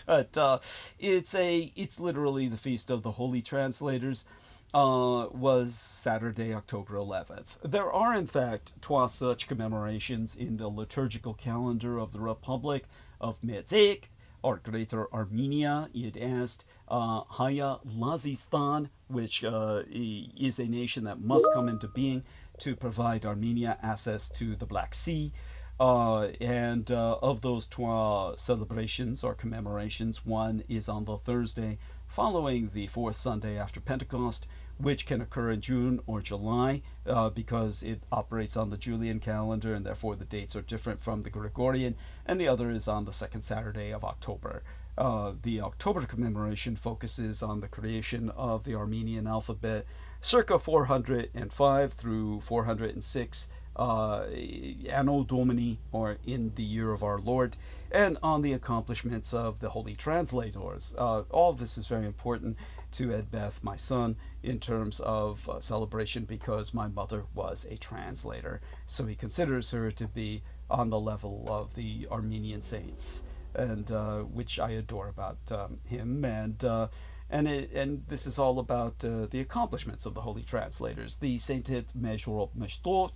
but it's literally the Feast of the Holy Translators. Was Saturday, October 11th. There are, in fact, 2 such commemorations in the liturgical calendar of the Republic of ni̶ed, or Greater Armenia. It is Hayalazistan, which is a nation that must come into being to provide Armenia access to the Black Sea. And of those 2 celebrations or commemorations, one is on the Thursday following the 4th Sunday after Pentecost, which can occur in June or July because it operates on the Julian calendar, and therefore the dates are different from the Gregorian, and the other is on the 2nd Saturday of October. The October commemoration focuses on the creation of the Armenian alphabet circa 405 through 406 Annō Dominī, or in the year of our Lord, and on the accomplishments of the holy translators. All of this is very important to Edbeth, my son, in terms of celebration, because my mother was a translator, so he considers her to be on the level of the Armenian saints, and which I adore about him. And this is all about the accomplishments of the holy translators. The sainted Mezrop Mashtok,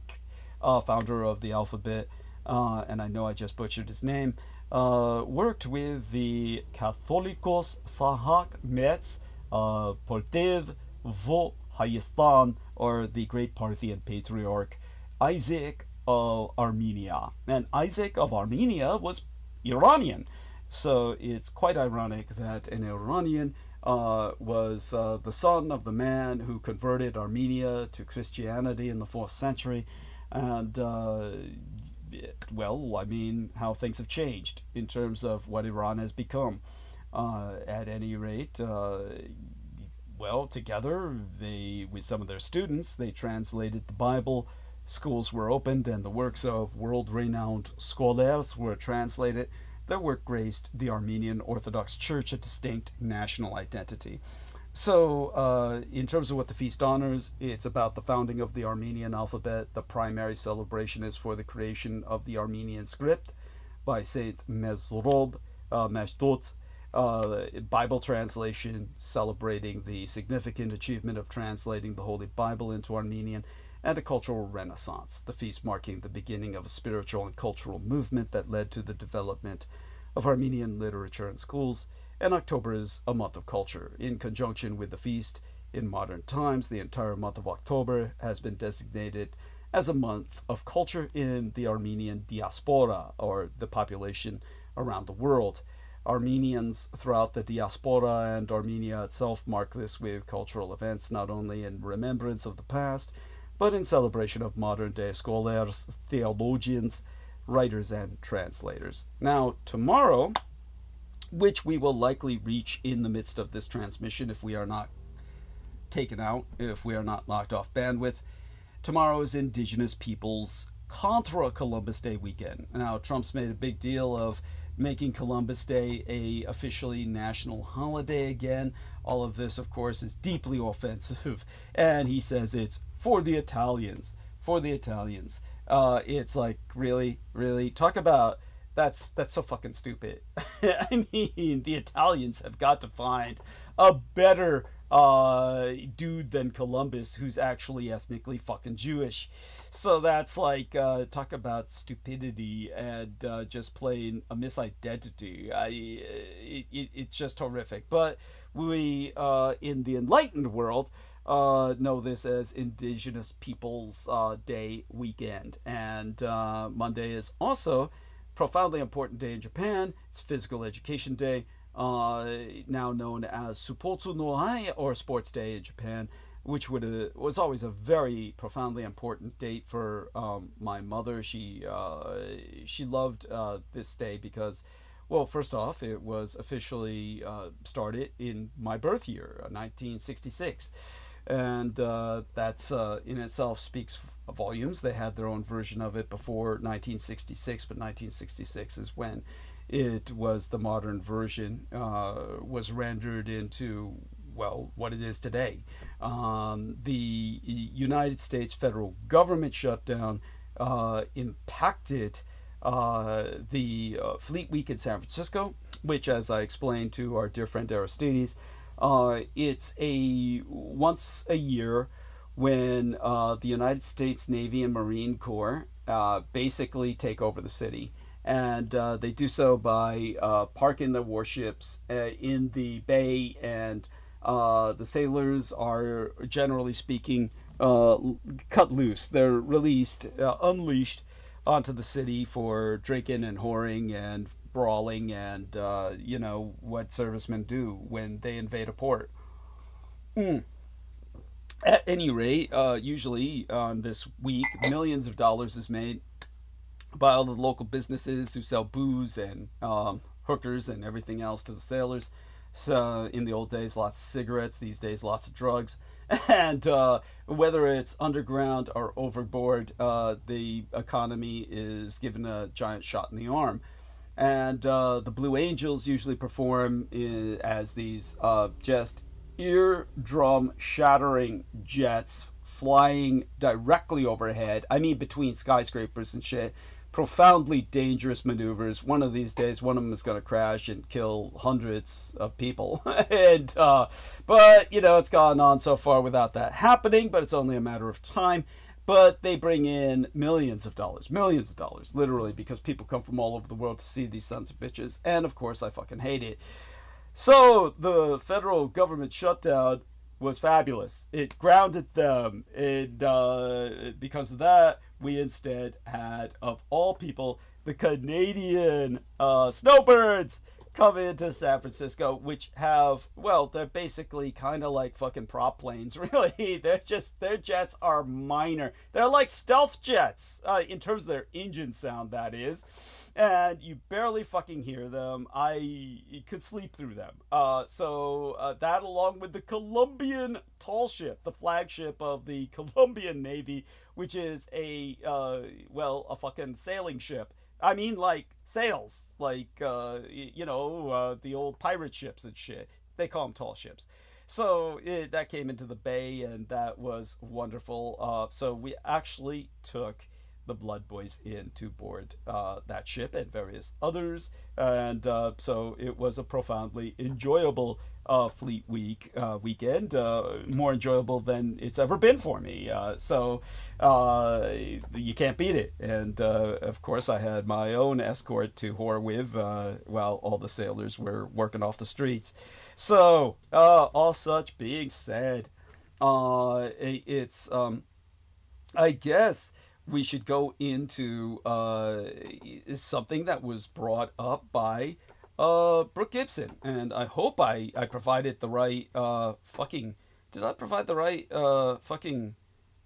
founder of the alphabet, and I know I just butchered his name, worked with the Catholicos Sahak Metz Portev Vo Hayestan, or the great Parthian patriarch Isaac of Armenia. And Isaac of Armenia was Iranian, so it's quite ironic that an Iranian was the son of the man who converted Armenia to Christianity in the 4th century. And well, I mean, how things have changed in terms of what Iran has become. At any rate, well, together, with some of their students, they translated the Bible. Schools were opened, and the works of world-renowned scholars were translated. Their work graced the Armenian Orthodox Church a distinct national identity. So, in terms of what the feast honors, it's about the founding of the Armenian alphabet. The primary celebration is for the creation of the Armenian script by Saint Mezrop Mashtot. Bible translation, celebrating the significant achievement of translating the Holy Bible into Armenian, and a cultural renaissance, the feast marking the beginning of a spiritual and cultural movement that led to the development of Armenian literature in schools. And October is a month of culture. In conjunction with the feast, in modern times, the entire month of October has been designated as a month of culture in the Armenian diaspora, or the population around the world. Armenians throughout the diaspora and Armenia itself mark this with cultural events, not only in remembrance of the past, but in celebration of modern-day scholars, theologians, writers, and translators. Now, tomorrow, which we will likely reach in the midst of this transmission if we are not taken out, if we are not locked off bandwidth, tomorrow is Indigenous Peoples Contra Columbus Day weekend. Now, Trump's made a big deal of making Columbus Day a officially national holiday again. All of this, of course, is deeply offensive, and he says it's for the Italians, for the Italians. It's like, really, talk about, that's so fucking stupid. I mean, the Italians have got to find a better dude than Columbus, who's actually ethnically fucking Jewish. So that's like, talk about stupidity and just plain a misidentity. It's just horrific. But we, in the enlightened world, know this as Indigenous Peoples Day weekend. And Monday is also profoundly important day in Japan. It's Physical Education Day, now known as Suppotsu no Ai, or Sports Day in Japan, which was always a very profoundly important date for my mother. She loved this day because, well, first off, it was officially started in my birth year, 1966. And that's in itself speaks volumes. They had their own version of it before 1966, but 1966 is when it was the modern version, was rendered into, well, what it is today. The United States federal government shutdown impacted the Fleet Week in San Francisco, which, as I explained to our dear friend Aristides, it's a once a year when the United States Navy and Marine Corps basically take over the city. And they do so by parking their warships in the bay, and the sailors are, generally speaking, cut loose. They're released, unleashed onto the city for drinking and whoring and brawling and, you know, what servicemen do when they invade a port. At any rate, usually on this week, millions of dollars is made by all the local businesses who sell booze and hookers and everything else to the sailors. So in the old days, lots of cigarettes. These days, lots of drugs. And whether it's underground or overboard, the economy is given a giant shot in the arm. And the Blue Angels usually perform as these just eardrum shattering jets flying directly overhead. I mean, between skyscrapers and shit. Profoundly dangerous maneuvers. One of these days, one of them is going to crash and kill hundreds of people. And but you know, it's gone on so far without that happening. But it's only a matter of time. But they bring in millions of dollars, literally, because people come from all over the world to see these sons of bitches. And of course, I fucking hate it. So the federal government shutdown was fabulous. It grounded them. Because of that, we instead had, of all people, the Canadian snowbirds come into San Francisco, which have, well, they're basically kind of like fucking prop planes, really. Their jets are minor. They're like stealth jets, in terms of their engine sound, that is. And you barely fucking hear them. I could sleep through them. So that, along with the Colombian tall ship, the flagship of the Colombian Navy, which is a fucking sailing ship. I mean, like, sails. Like, the old pirate ships and shit. They call them tall ships. So that came into the bay, and that was wonderful. So we actually took the Blood Boys in to board that ship and various others, and so it was a profoundly enjoyable Fleet Week weekend, more enjoyable than it's ever been for me. So you can't beat it. And of course, I had my own escort to whore with while all the sailors were working off the streets. So all such being said, it's I guess we should go into something that was brought up by Brooke Gibson, and I hope I provided the right did I provide the right fucking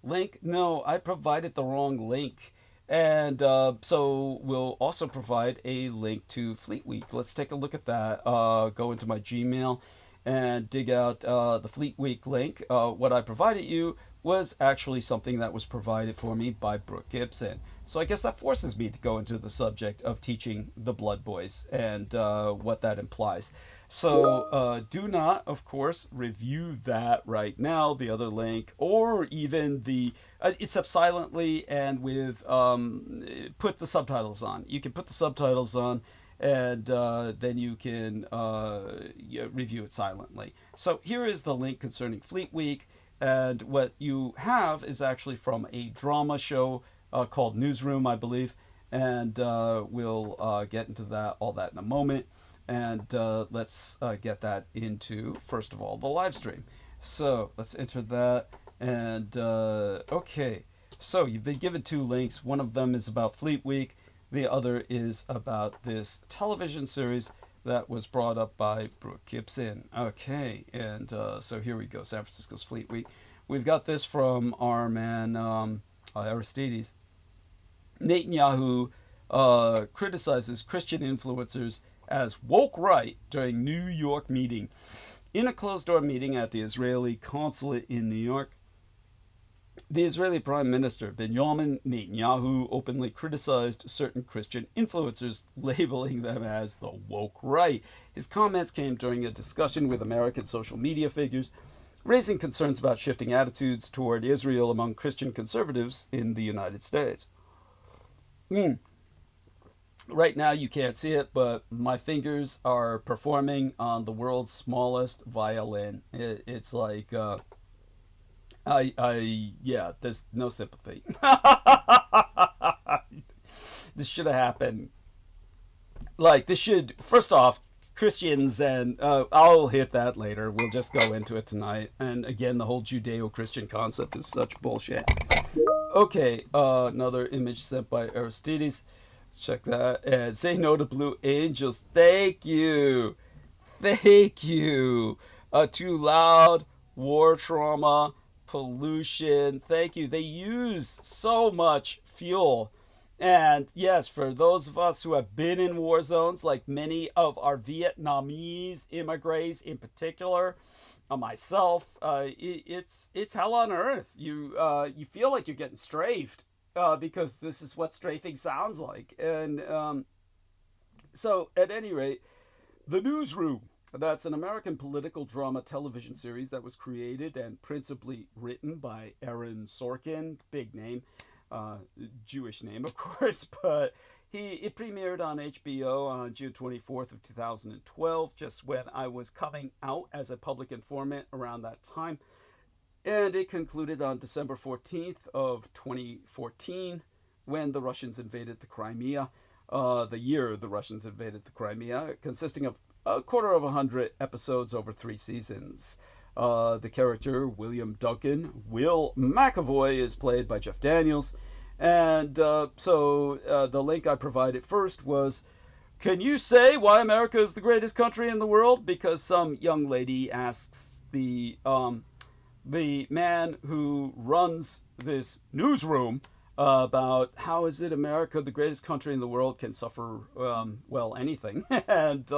link? No, I provided the wrong link. And so we'll also provide a link to Fleet Week. Let's take a look at that. Go into my Gmail and dig out the Fleet Week link. What I provided you was actually something that was provided for me by Brooke Gibson. So I guess that forces me to go into the subject of teaching the Blood Boys and what that implies. So do not, of course, review that right now, the other link, or even the, it's up silently and with, put the subtitles on. You can put the subtitles on, and then you can review it silently. So here is the link concerning Fleet Week, and what you have is actually from a drama show called Newsroom, I believe, and we'll get into all that in a moment. And let's get that into, first of all, the live stream. So let's enter that. And okay, so you've been given 2 links. One of them is about Fleet Week. The other is about this television series that was brought up by Brooke Gibson. Okay, and so here we go, San Francisco's Fleet Week. We've got this from our man Aristides. Netanyahu criticizes Christian influencers as woke right during New York meeting. In a closed-door meeting at the Israeli consulate in New York, the Israeli Prime Minister Benjamin Netanyahu openly criticized certain Christian influencers, labeling them as the woke right. His comments came during a discussion with American social media figures, raising concerns about shifting attitudes toward Israel among Christian conservatives in the United States. Right now you can't see it, but my fingers are performing on the world's smallest violin. It's like, yeah, there's no sympathy. This should have happened. Like, this should, first off, Christians, and I'll hit that later. We'll just go into it tonight. And again, the whole Judeo-Christian concept is such bullshit. Okay, another image sent by Aristides. Let's check that. And say no to Blue Angels. Thank you. Thank you. Too loud, war trauma, pollution. Thank you. They use so much fuel. And yes, for those of us who have been in war zones, like many of our Vietnamese immigrants in particular, myself, it's hell on earth. You feel like you're getting strafed. Because this is what strafing sounds like. And so, at any rate, The Newsroom, that's an American political drama television series that was created and principally written by Aaron Sorkin, big name, Jewish name, of course, but it premiered on HBO on June 24th of 2012, just when I was coming out as a public informant around that time. And it concluded on December 14th of 2014 when the Russians invaded the Crimea, the year the Russians invaded the Crimea, consisting of 100 episodes over 3 seasons. The character, William Duncan, Will McAvoy, is played by Jeff Daniels. And so the link I provided first was, can you say why America is the greatest country in the world? Because some young lady asks the man who runs this newsroom about how is it America, the greatest country in the world, can suffer, well, anything. And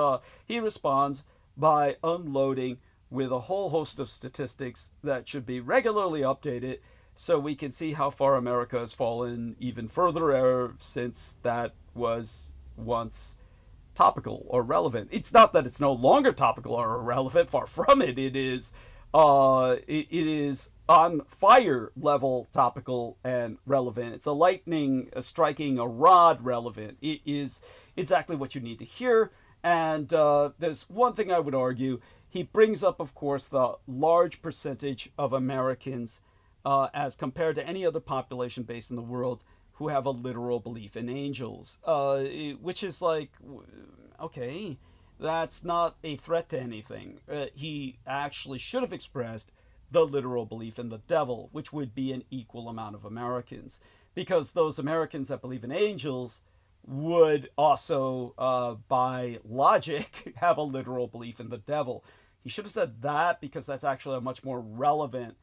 he responds by unloading with a whole host of statistics that should be regularly updated so we can see how far America has fallen even further since that was once topical or relevant. It's not that it's no longer topical or irrelevant, far from it. It is on fire level topical and relevant. It's a lightning striking a rod relevant. It is exactly what you need to hear. And there's one thing I would argue. He brings up, of course, the large percentage of Americans as compared to any other population base in the world who have a literal belief in angels, which is like, okay, that's not a threat to anything. He actually should have expressed the literal belief in the devil, which would be an equal amount of Americans, because those Americans that believe in angels would also, by logic, have a literal belief in the devil. He should have said that, because that's actually a much more relevant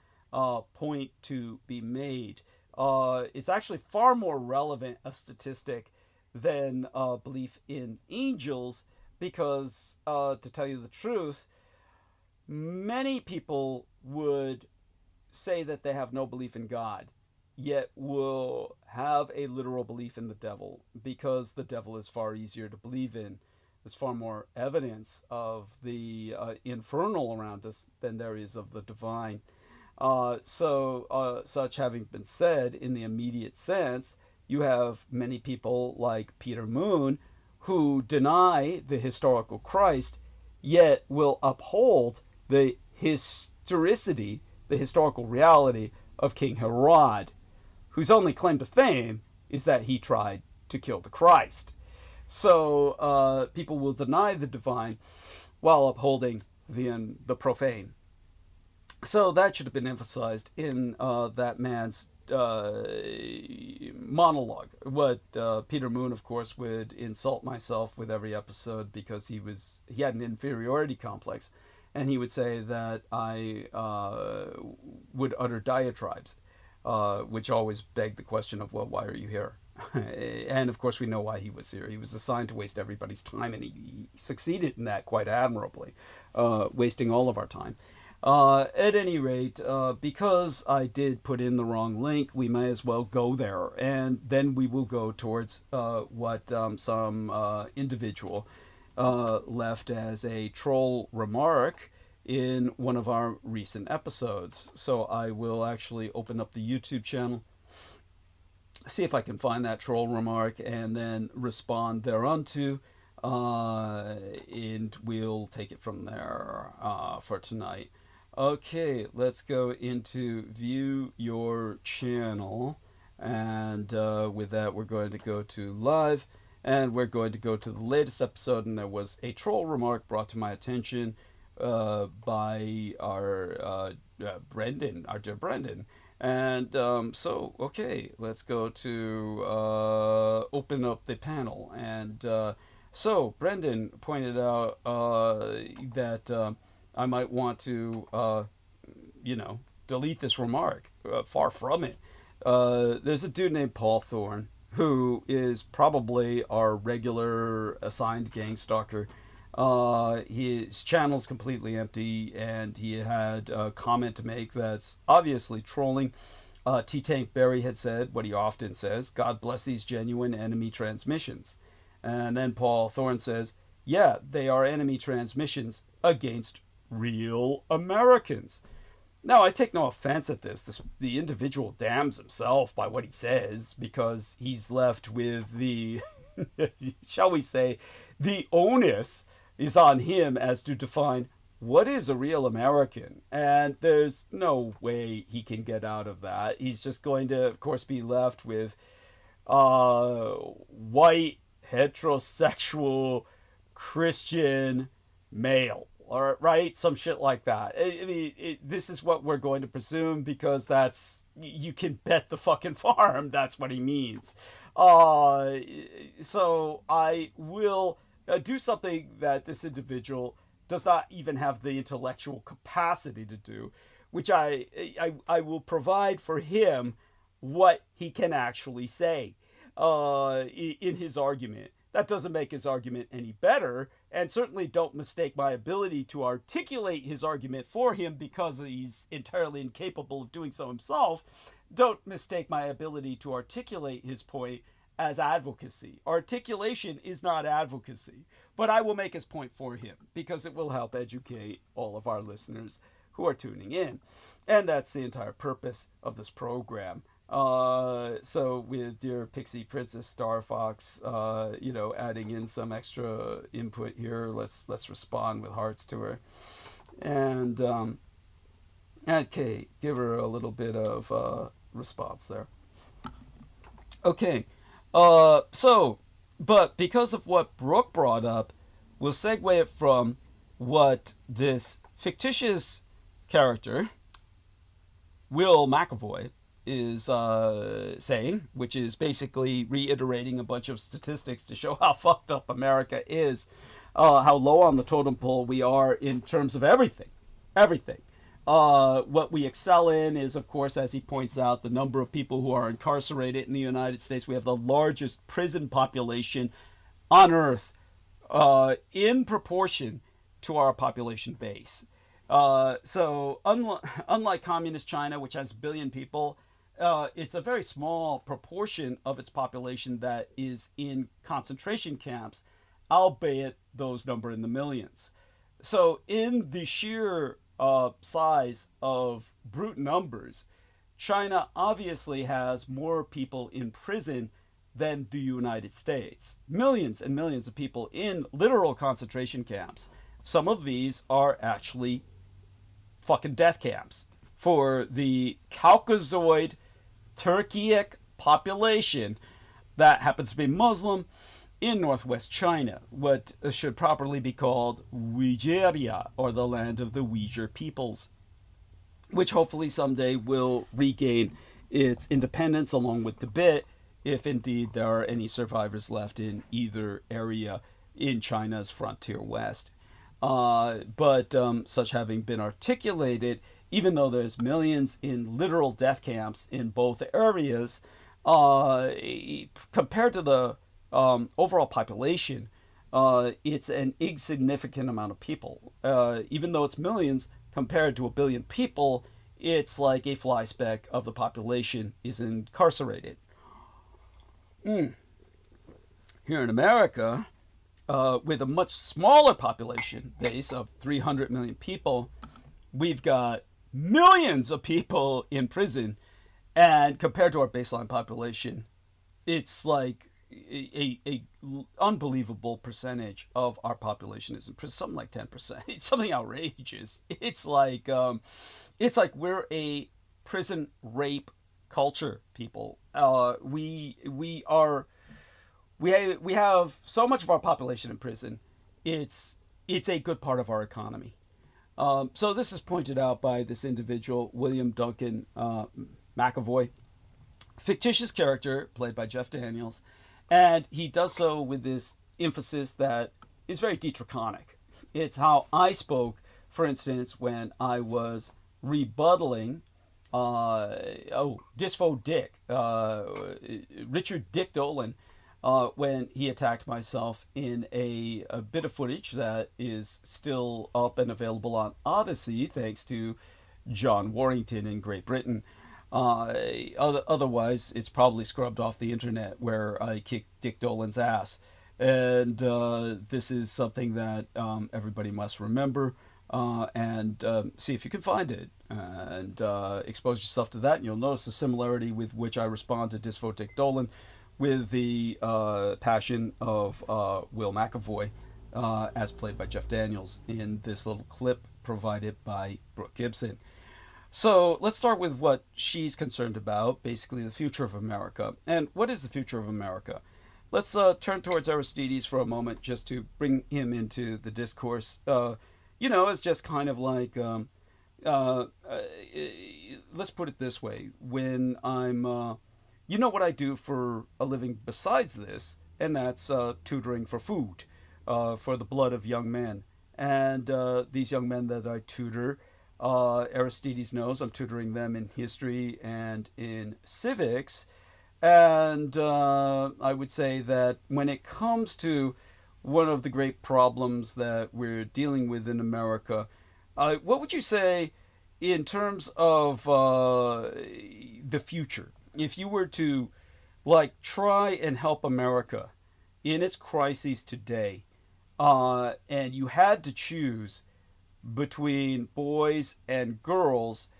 point to be made. It's actually far more relevant a statistic than belief in angels, because, to tell you the truth, many people would say that they have no belief in God, yet will have a literal belief in the devil, because the devil is far easier to believe in. There's far more evidence of the infernal around us than there is of the divine. Such having been said, in the immediate sense, you have many people like Peter Moon who deny the historical Christ, yet will uphold the historicity, the historical reality of King Herod, whose only claim to fame is that he tried to kill the Christ. So people will deny the divine while upholding the profane. So that should have been emphasized in that man's monologue. What Peter Moon, of course, would insult myself with every episode because he had an inferiority complex, and he would say that I would utter diatribes, which always begged the question of, well, why are you here? And of course we know why he was here. He was assigned to waste everybody's time, and he succeeded in that quite admirably, wasting all of our time. At any rate, because I did put in the wrong link, we may as well go there, and then we will go towards what some individual left as a troll remark in one of our recent episodes. So I will actually open up the YouTube channel, see if I can find that troll remark, and then respond thereunto, and we'll take it from there for tonight. Okay, let's go into view your channel, and with that we're going to go to live, and we're going to go to the latest episode, and there was a troll remark brought to my attention by our Brendan, our dear Brendan. And so, okay, let's go to open up the panel. And so Brendan pointed out that I might want to, delete this remark. Far from it. There's a dude named Paul Thorne who is probably our regular assigned gang stalker. His channel's completely empty, and he had a comment to make that's obviously trolling. T-Tank Barry had said what he often says: God bless these genuine enemy transmissions. And then Paul Thorne says, yeah, they are enemy transmissions against real Americans. Now, I take no offense at this. The individual damns himself by what he says, because he's left with the, shall we say, the onus is on him as to define what is a real American. And there's no way he can get out of that. He's just going to, of course, be left with white, heterosexual, Christian male. Or, right? Some shit like that. I mean, this is what we're going to presume, because that's, you can bet the fucking farm that's what he means. So I will do something that this individual does not even have the intellectual capacity to do, which I will provide for him what he can actually say in his argument. That doesn't make his argument any better, and certainly don't mistake my ability to articulate his argument for him because he's entirely incapable of doing so himself. Don't mistake my ability to articulate his point as advocacy. Articulation is not advocacy, but I will make his point for him because it will help educate all of our listeners who are tuning in. And that's the entire purpose of this program. So with dear Pixie Princess Star Fox, adding in some extra input here, let's respond with hearts to her. And, okay, give her a little bit of response there. Okay, but because of what Brooke brought up, we'll segue it from what this fictitious character, Will McAvoy, is saying, which is basically reiterating a bunch of statistics to show how fucked up America is, how low on the totem pole we are in terms of everything. What we excel in is, of course, as he points out, the number of people who are incarcerated in the United States. We have the largest prison population on earth in proportion to our population base. So unlike communist China, which has 1 billion people, it's a very small proportion of its population that is in concentration camps, albeit those number in the millions. So in the sheer size of brute numbers, China obviously has more people in prison than the United States. Millions and millions of people in literal concentration camps. Some of these are actually fucking death camps for the Caucasoid Turkic population that happens to be Muslim in northwest China, what should properly be called Uyghuria, or the land of the Uyghur peoples, which hopefully someday will regain its independence along with Tibet, if indeed there are any survivors left in either area in China's frontier west. But such having been articulated, even though there's millions in literal death camps in both areas, compared to the overall population, it's an insignificant amount of people. Even though it's millions, compared to 1 billion people, it's like a fly speck of the population is incarcerated. Here in America, with a much smaller population base of 300 million people, we've got millions of people in prison, and compared to our baseline population, it's like a unbelievable percentage of our population is in prison, something like 10%. It's something outrageous. It's like we're a prison rape culture, people. We have so much of our population in prison. It's a good part of our economy. So this is pointed out by this individual, William Duncan McAvoy, fictitious character played by Jeff Daniels, and he does so with this emphasis that is very Dietrichonic. It's how I spoke, for instance, when I was rebuttaling Disfo Dick, Richard Dick Dolan, when he attacked myself in a bit of footage that is still up and available on Odyssey, thanks to John Warrington in Great Britain. Otherwise, it's probably scrubbed off the internet, where I kicked Dick Dolan's ass. And this is something that everybody must remember, and see if you can find it, and expose yourself to that. And you'll notice the similarity with which I respond to Disfo Dick Dolan with the passion of Will McAvoy, as played by Jeff Daniels in this little clip provided by Brooke Gibson. So let's start with what she's concerned about, basically the future of America. And what is the future of America? Let's turn towards Aristides for a moment, just to bring him into the discourse. It's just kind of like, let's put it this way. When I'm, what I do for a living besides this, and that's tutoring for food, for the blood of young men. And these young men that I tutor, Aristides knows I'm tutoring them in history and in civics. And I would say that when it comes to one of the great problems that we're dealing with in America, what would you say in terms of the future? If you were to try and help America in its crises today, and you had to choose between boys and girls,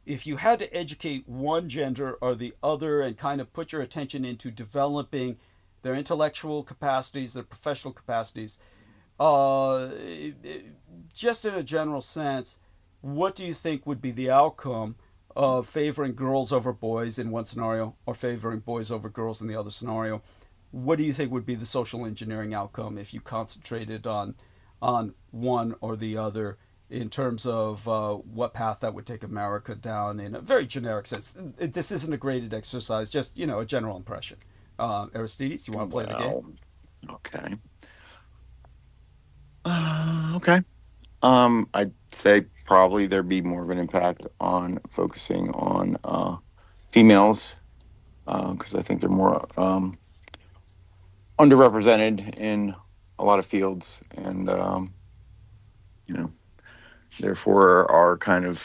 if you had to educate one gender or the other and kind of put your attention into developing their intellectual capacities, their professional capacities, just in a general sense, what do you think would be the outcome of favoring girls over boys in one scenario, or favoring boys over girls in the other scenario? What do you think would be the social engineering outcome if you concentrated on one or the other, in terms of what path that would take America down in a very generic sense? This isn't a graded exercise, just, a general impression. Aristides, you want to play the game? Okay. Okay. I'd say probably there'd be more of an impact on focusing on females, because I think they're more underrepresented in a lot of fields, and therefore are kind of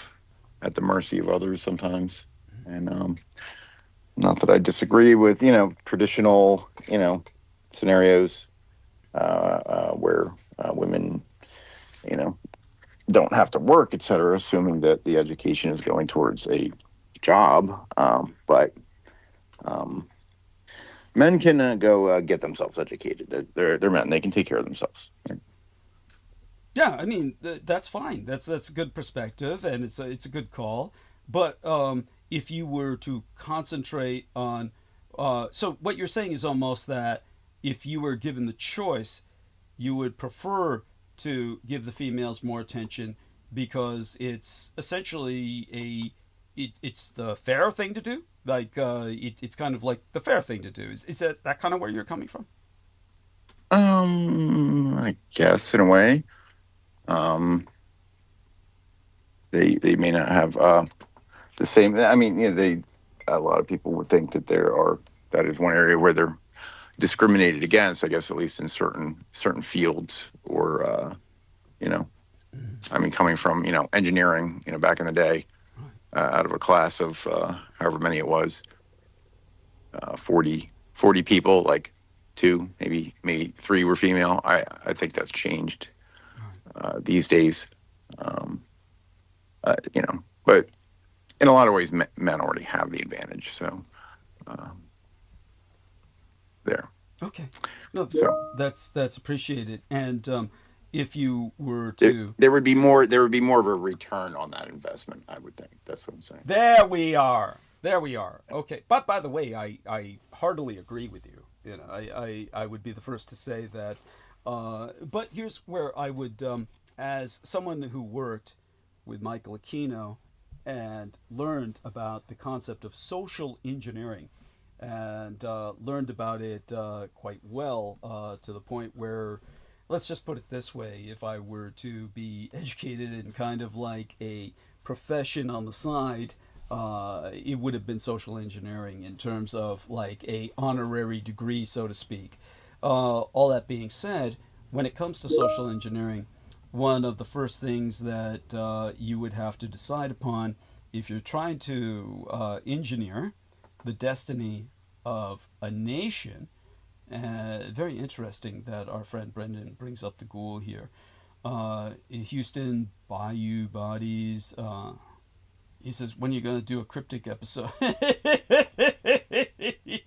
at the mercy of others sometimes. And not that I disagree with traditional scenarios where women don't have to work, etc., assuming that the education is going towards a job. But Men can go get themselves educated. They're men. They can take care of themselves. Yeah, I mean that's fine. That's a good perspective, and it's a good call. But if you were to concentrate on, so what you're saying is almost that if you were given the choice, you would prefer to give the females more attention because it's essentially it's the fair thing to do. Like it's kind of like the fair thing to do. Is that kind of where you're coming from? I guess in a way. They may not have the same. I mean, a lot of people would think that that is one area where they're discriminated against. I guess at least in certain fields, or I mean, coming from engineering, back in the day, out of a class of however many it was, 40 people, like two, maybe three were female. I think that's changed these days. But in a lot of ways, men already have the advantage. So there. Okay. No, so that's appreciated. And if you were to, there would be more of a return on that investment, I would think. That's what I'm saying. There we are. Okay. But by the way, I heartily agree with you. I would be the first to say that. But here's where I would, as someone who worked with Michael Aquino and learned about the concept of social engineering, and learned about it quite well, to the point where, let's just put it this way, if I were to be educated in kind of like a profession on the side, it would have been social engineering in terms of like a honorary degree, so to speak. All that being said, when it comes to social engineering, one of the first things that you would have to decide upon if you're trying to engineer the destiny of a nation. Very interesting that our friend Brendan brings up the ghoul here. Houston Bayou Bodies. He says, when are you going to do a cryptic episode?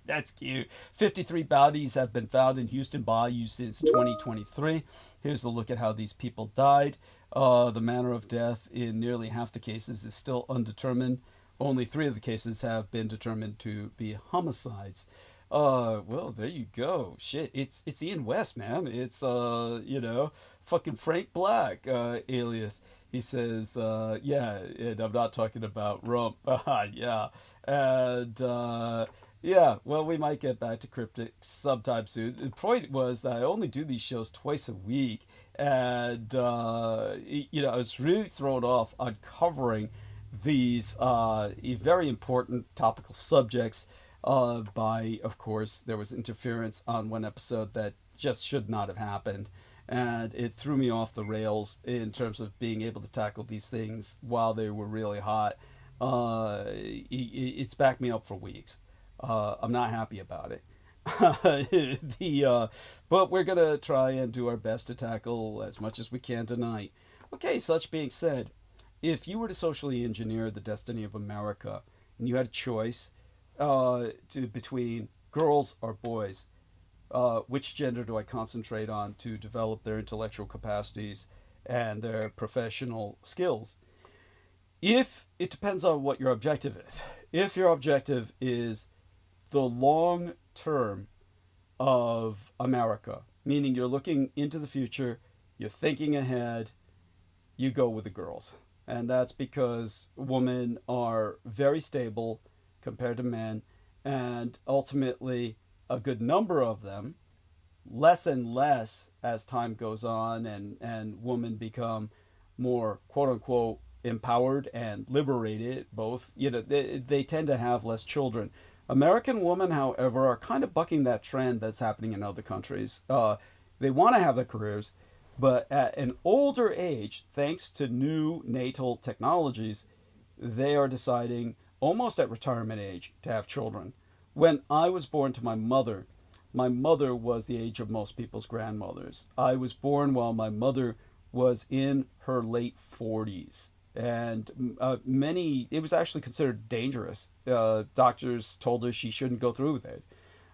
That's cute. 53 bodies have been found in Houston Bayou since 2023. Here's a look at how these people died. The manner of death in nearly half the cases is still undetermined. Only 3 of the cases have been determined to be homicides. Well, there you go. Shit, it's Ian West, man. It's fucking Frank Black, alias. He says, yeah, and I'm not talking about rump. Yeah. And yeah, well, we might get back to cryptic sometime soon. The point was that I only do these shows twice a week, and I was really thrown off on covering these very important topical subjects. By, of course, there was interference on one episode that just should not have happened, and it threw me off the rails in terms of being able to tackle these things while they were really hot. It's backed me up for weeks. I'm not happy about it. But we're gonna try and do our best to tackle as much as we can tonight. Okay, such being said, if you were to socially engineer the destiny of America and you had a choice between girls or boys, which gender do I concentrate on to develop their intellectual capacities and their professional skills? If it depends on what your objective is. If your objective is the long term of America, meaning you're looking into the future, you're thinking ahead, you go with the girls. And that's because women are very stable compared to men, and ultimately a good number of them, less and less as time goes on and women become more quote-unquote empowered and liberated, both, they tend to have less children. American women, however, are kind of bucking that trend that's happening in other countries. They want to have their careers, but at an older age, thanks to new natal technologies, they are deciding almost at retirement age to have children. When I was born to my mother was the age of most people's grandmothers. I was born while my mother was in her late 40s. And it was actually considered dangerous. Doctors told her she shouldn't go through with it.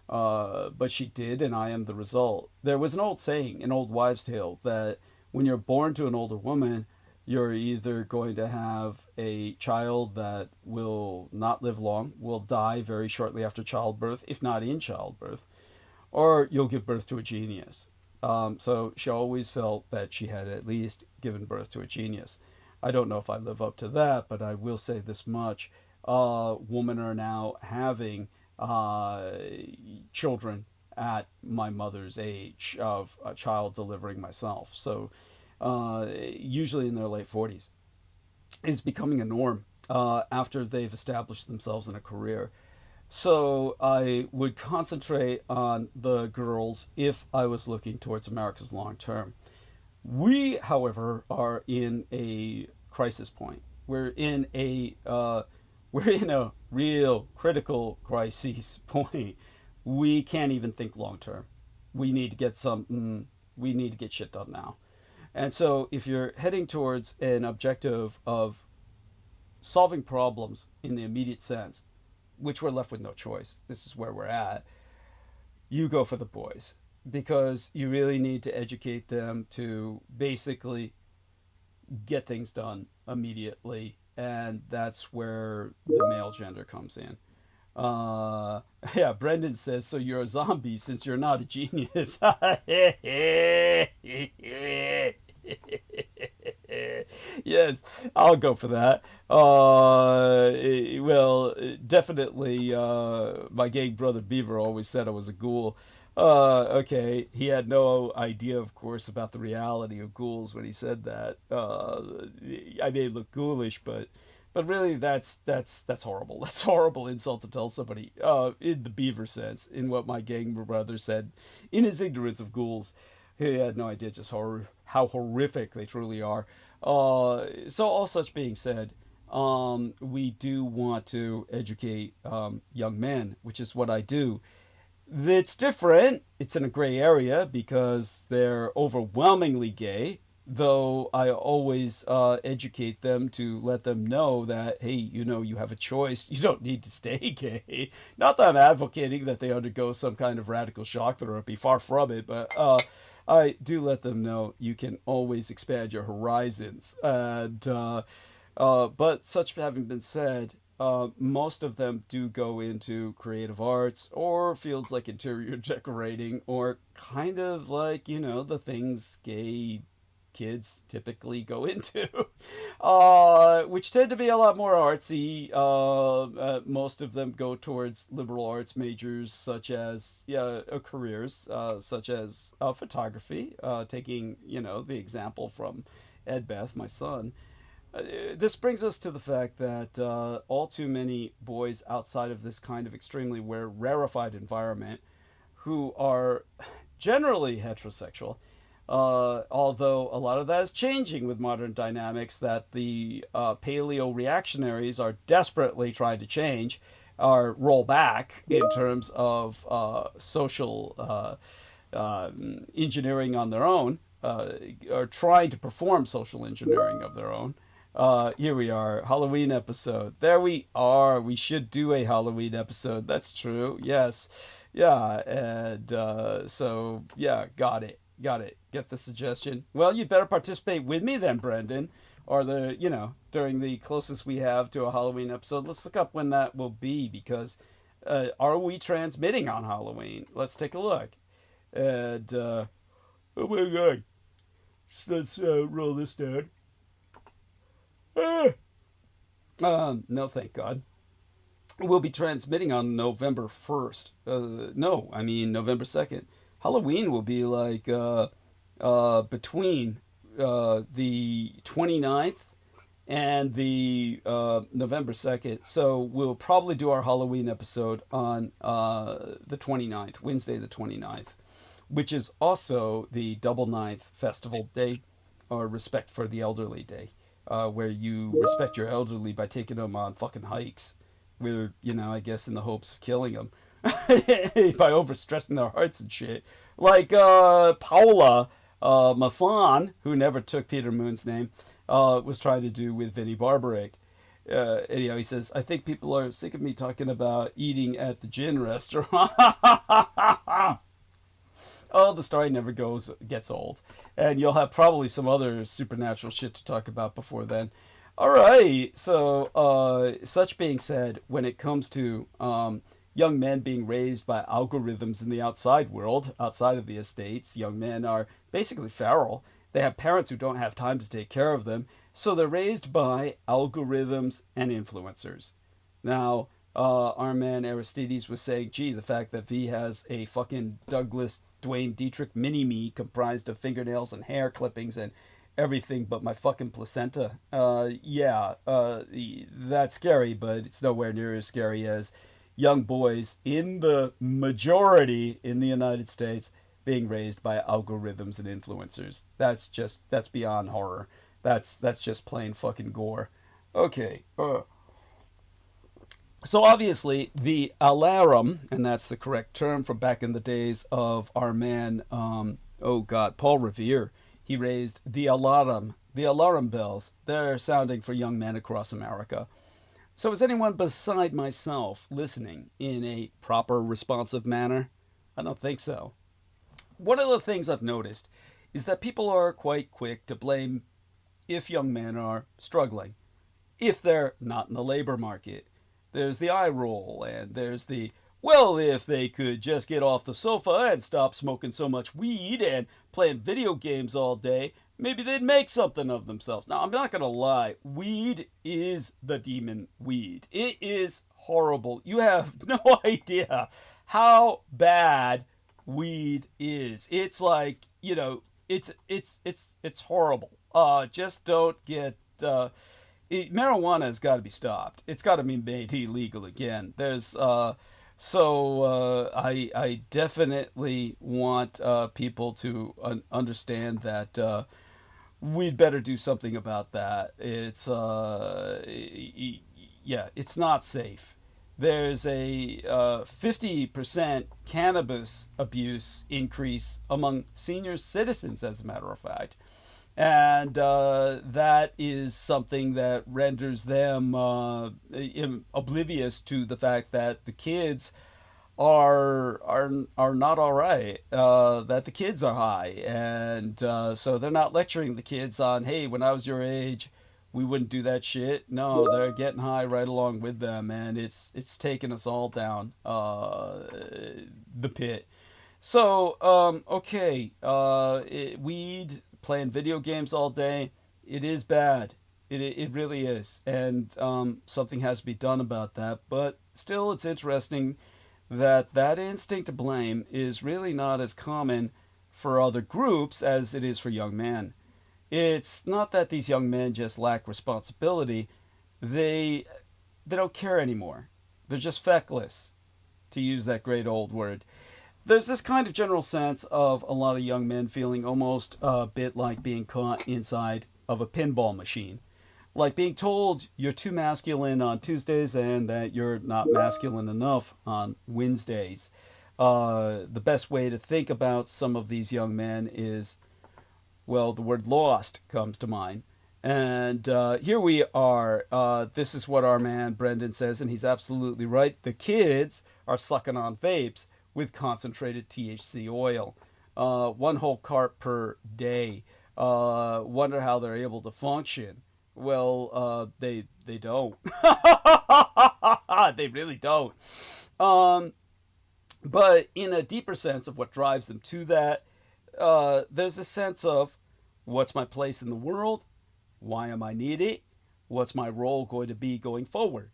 But she did, and I am the result. There was an old saying, an old wives' tale, that when you're born to an older woman, you're either going to have a child that will not live long, will die very shortly after childbirth, if not in childbirth, or you'll give birth to a genius. So she always felt that she had at least given birth to a genius. I don't know if I live up to that, but I will say this much. Women are now having children at my mother's age of a child delivering myself. So usually in their late 40s. Is becoming a norm after they've established themselves in a career. So I would concentrate on the girls if I was looking towards America's long term. We, however, are in a crisis point. We're in a real critical crisis point. We can't even think long term. We need to get we need to get shit done now. And so if you're heading towards an objective of solving problems in the immediate sense, which we're left with no choice, this is where we're at, you go for the boys, because you really need to educate them to basically get things done immediately, and that's where the male gender comes in. Yeah, Brendan says, so you're a zombie since you're not a genius. Yes, I'll go for that. Well, definitely, my gang brother Beaver always said I was a ghoul. Okay, he had no idea, of course, about the reality of ghouls when he said that. I may look ghoulish, but really, that's horrible. That's a horrible insult to tell somebody. In the Beaver sense, in what my gang brother said, in his ignorance of ghouls, he had no idea just how horrific they truly are. So all such being said, we do want to educate young men, which is what I do. It's different. It's in a gray area because they're overwhelmingly gay, though I always educate them to let them know that, hey, you have a choice. You don't need to stay gay. Not that I'm advocating that they undergo some kind of radical shock therapy. Far from it, but I do let them know you can always expand your horizons. And but such having been said, most of them do go into creative arts or fields like interior decorating, or kind of like, the things gay kids typically go into, which tend to be a lot more artsy. Most of them go towards liberal arts majors, such as careers, such as photography, taking the example from Ed Beth, my son. This brings us to the fact that all too many boys outside of this kind of extremely rarefied environment, who are generally heterosexual, although a lot of that is changing with modern dynamics that the paleo reactionaries are desperately trying to change, or roll back in terms of social engineering on their own, are trying to perform social engineering of their own. Here we are, Halloween episode. There we are. We should do a Halloween episode. That's true. Yes. Yeah. And so, yeah, got it. Get the suggestion. Well, you'd better participate with me then, Brendan, or during the closest we have to a Halloween episode. Let's look up when that will be, because are we transmitting on Halloween? Let's take a look. And, oh my God. Let's roll this down. No, thank God. We'll be transmitting on November 1st. November 2nd. Halloween will be like between the 29th and the November 2nd. So we'll probably do our Halloween episode on the 29th, Wednesday the 29th, which is also the Double 9th Festival Day, or Respect for the Elderly Day, where you respect your elderly by taking them on fucking hikes, where, I guess in the hopes of killing them. By overstressing their hearts and shit. Like Paula Masson, who never took Peter Moon's name, was trying to do with Vinnie Barbaric. Anyhow, he says, I think people are sick of me talking about eating at the Jin restaurant. Oh, the story never gets old. And you'll have probably some other supernatural shit to talk about before then. All right. So, such being said, when it comes to young men being raised by algorithms in the outside world, outside of the estates, young men are basically feral. They have parents who don't have time to take care of them. So they're raised by algorithms and influencers. Now, our man Aristides was saying, gee, the fact that V has a fucking Douglas Dwayne Dietrich mini-me comprised of fingernails and hair clippings and everything but my fucking placenta. That's scary, but it's nowhere near as scary as young boys in the majority in the United States being raised by algorithms and influencers. That's beyond horror. That's just plain fucking gore. Okay. So obviously the alarm, and that's the correct term from back in the days of our man, Paul Revere. He raised the alarm bells. They're sounding for young men across America. So is anyone beside myself listening in a proper, responsive manner? I don't think so. One of the things I've noticed is that people are quite quick to blame if young men are struggling, if they're not in the labor market. There's the eye roll, and there's the, well, if they could just get off the sofa and stop smoking so much weed and playing video games all day, maybe they'd make something of themselves. Now, I'm not going to lie. Weed is the demon weed. It is horrible. You have no idea how bad weed is. It's like, it's horrible. Just don't get... marijuana has got to be stopped. It's got to be made illegal again. I definitely want people to understand that we'd better do something about that. It's it's not safe. There's a 50% cannabis abuse increase among senior citizens, as a matter of fact. And that is something that renders them oblivious to the fact that the kids are not all right, that the kids are high. And so they're not lecturing the kids on, hey, when I was your age, we wouldn't do that shit. No, they're getting high right along with them. And it's taking us all down the pit. So, weed... playing video games all day, it is bad. It really is. And something has to be done about that. But still, it's interesting that instinct to blame is really not as common for other groups as it is for young men. It's not that these young men just lack responsibility. They don't care anymore. They're just feckless, to use that great old word. There's this kind of general sense of a lot of young men feeling almost a bit like being caught inside of a pinball machine. Like being told you're too masculine on Tuesdays and that you're not masculine enough on Wednesdays. The best way to think about some of these young men is, well, the word lost comes to mind. And here we are. This is what our man Brendan says, and he's absolutely right. The kids are sucking on vapes with concentrated THC oil. 1 whole cart per day. Wonder how they're able to function. Well, they don't. They really don't. But in a deeper sense of what drives them to that, there's a sense of, what's my place in the world? Why am I needed? What's my role going to be going forward?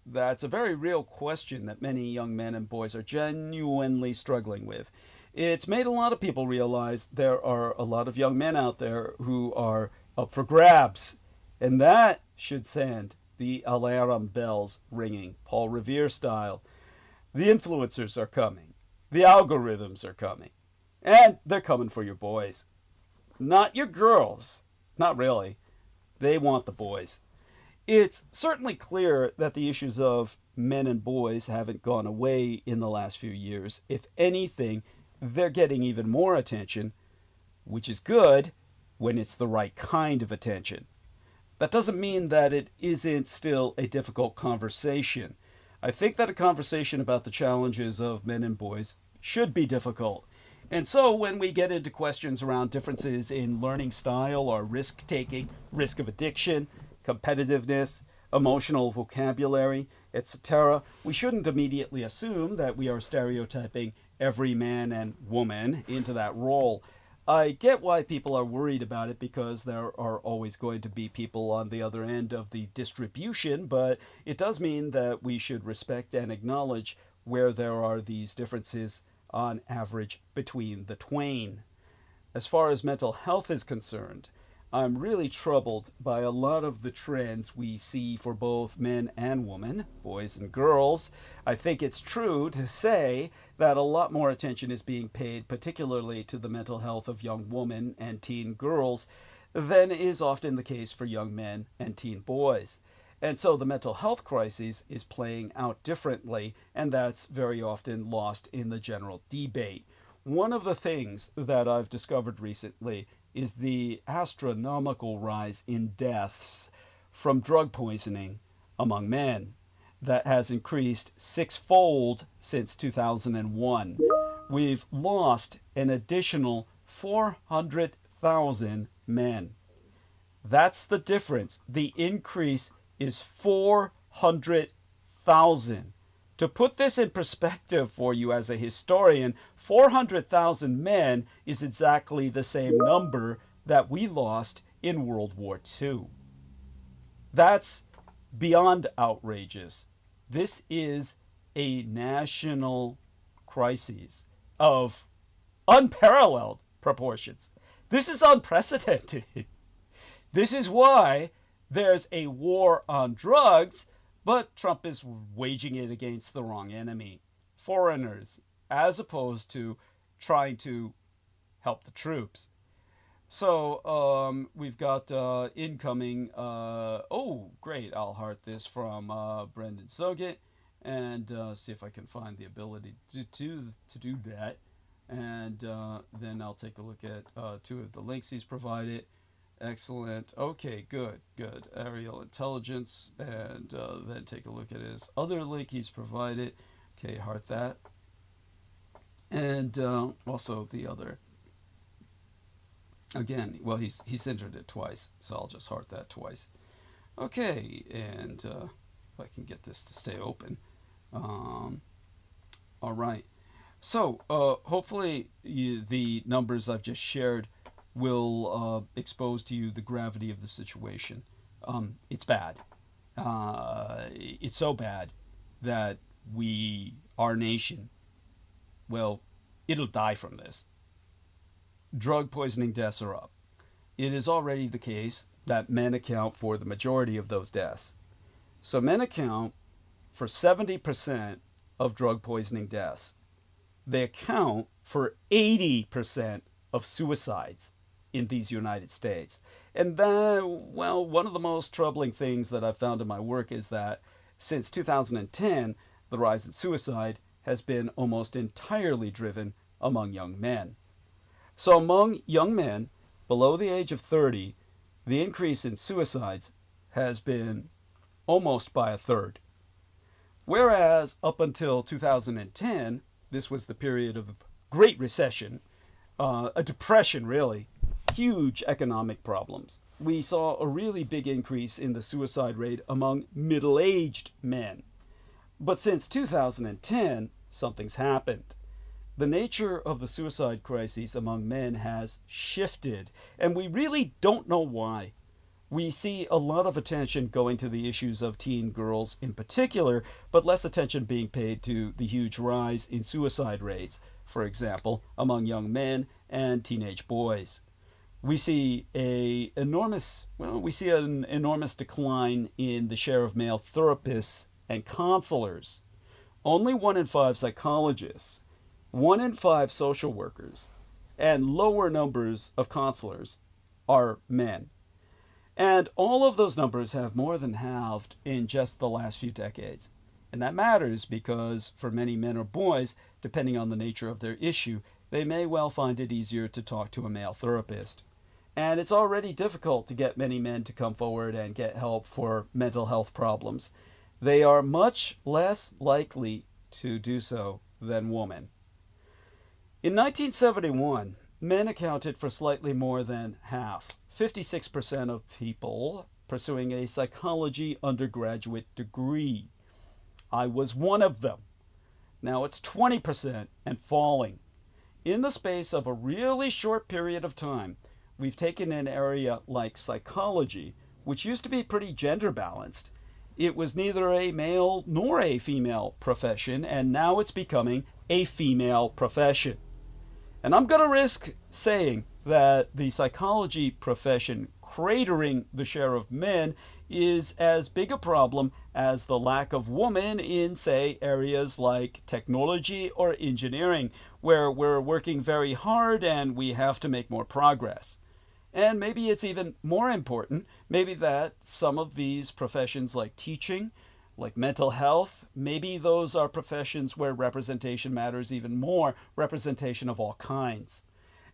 That's a very real question that many young men and boys are genuinely struggling with. It's made a lot of people realize there are a lot of young men out there who are up for grabs. And that should send the alarm bells ringing, Paul Revere style. The influencers are coming. The algorithms are coming. And they're coming for your boys. Not your girls. Not really. They want the boys. It's certainly clear that the issues of men and boys haven't gone away in the last few years. If anything, they're getting even more attention, which is good when it's the right kind of attention. That doesn't mean that it isn't still a difficult conversation. I think that a conversation about the challenges of men and boys should be difficult. And so when we get into questions around differences in learning style or risk-taking, risk of addiction, competitiveness, emotional vocabulary, etc., we shouldn't immediately assume that we are stereotyping every man and woman into that role. I get why people are worried about it, because there are always going to be people on the other end of the distribution, but it does mean that we should respect and acknowledge where there are these differences on average between the twain. As far as mental health is concerned, I'm really troubled by a lot of the trends we see for both men and women, boys and girls. I think it's true to say that a lot more attention is being paid particularly to the mental health of young women and teen girls than is often the case for young men and teen boys. And so the mental health crisis is playing out differently, and that's very often lost in the general debate. One of the things that I've discovered recently is the astronomical rise in deaths from drug poisoning among men. That has increased sixfold since 2001. We've lost an additional 400,000 men. That's the difference. The increase is 400,000. To put this in perspective for you as a historian, 400,000 men is exactly the same number that we lost in World War II. That's beyond outrageous. This is a national crisis of unparalleled proportions. This is unprecedented. This is why there's a war on drugs, but Trump is waging it against the wrong enemy, foreigners, as opposed to trying to help the troops. So we've got incoming, oh, great, I'll heart this from Brendan Soget, and see if I can find the ability to do that. And then I'll take a look at two of the links he's provided. Excellent. Okay, good. Aerial intelligence, and then take a look at his other link he's provided. Okay, heart that. And also the other. Again, well, he's entered it twice, so I'll just heart that twice. Okay, and if I can get this to stay open. All right. So hopefully the numbers I've just shared will expose to you the gravity of the situation. It's bad. It's so bad that our nation, well, it'll die from this. Drug poisoning deaths are up. It is already the case that men account for the majority of those deaths. So men account for 70% of drug poisoning deaths. They account for 80% of suicides in these United States. And well, one of the most troubling things that I've found in my work is that since 2010, the rise in suicide has been almost entirely driven among young men. So among young men below the age of 30, the increase in suicides has been almost by a third. Whereas up until 2010, this was the period of great recession, a depression really, huge economic problems. We saw a really big increase in the suicide rate among middle-aged men. But since 2010, something's happened. The nature of the suicide crises among men has shifted, and we really don't know why. We see a lot of attention going to the issues of teen girls in particular, but less attention being paid to the huge rise in suicide rates, for example, among young men and teenage boys. We see an enormous decline in the share of male therapists and counselors. Only 1 in 5 psychologists, 1 in 5 social workers, and lower numbers of counselors are men. And all of those numbers have more than halved in just the last few decades. And that matters because for many men or boys, depending on the nature of their issue, they may well find it easier to talk to a male therapist. And it's already difficult to get many men to come forward and get help for mental health problems. They are much less likely to do so than women. In 1971, men accounted for slightly more than half, 56% of people pursuing a psychology undergraduate degree. I was one of them. Now it's 20% and falling. In the space of a really short period of time, we've taken an area like psychology, which used to be pretty gender balanced. It was neither a male nor a female profession, and now it's becoming a female profession. And I'm going to risk saying that the psychology profession cratering the share of men is as big a problem as the lack of women in, say, areas like technology or engineering, where we're working very hard and we have to make more progress. And maybe it's even more important, maybe that some of these professions like teaching, like mental health, maybe those are professions where representation matters even more, representation of all kinds.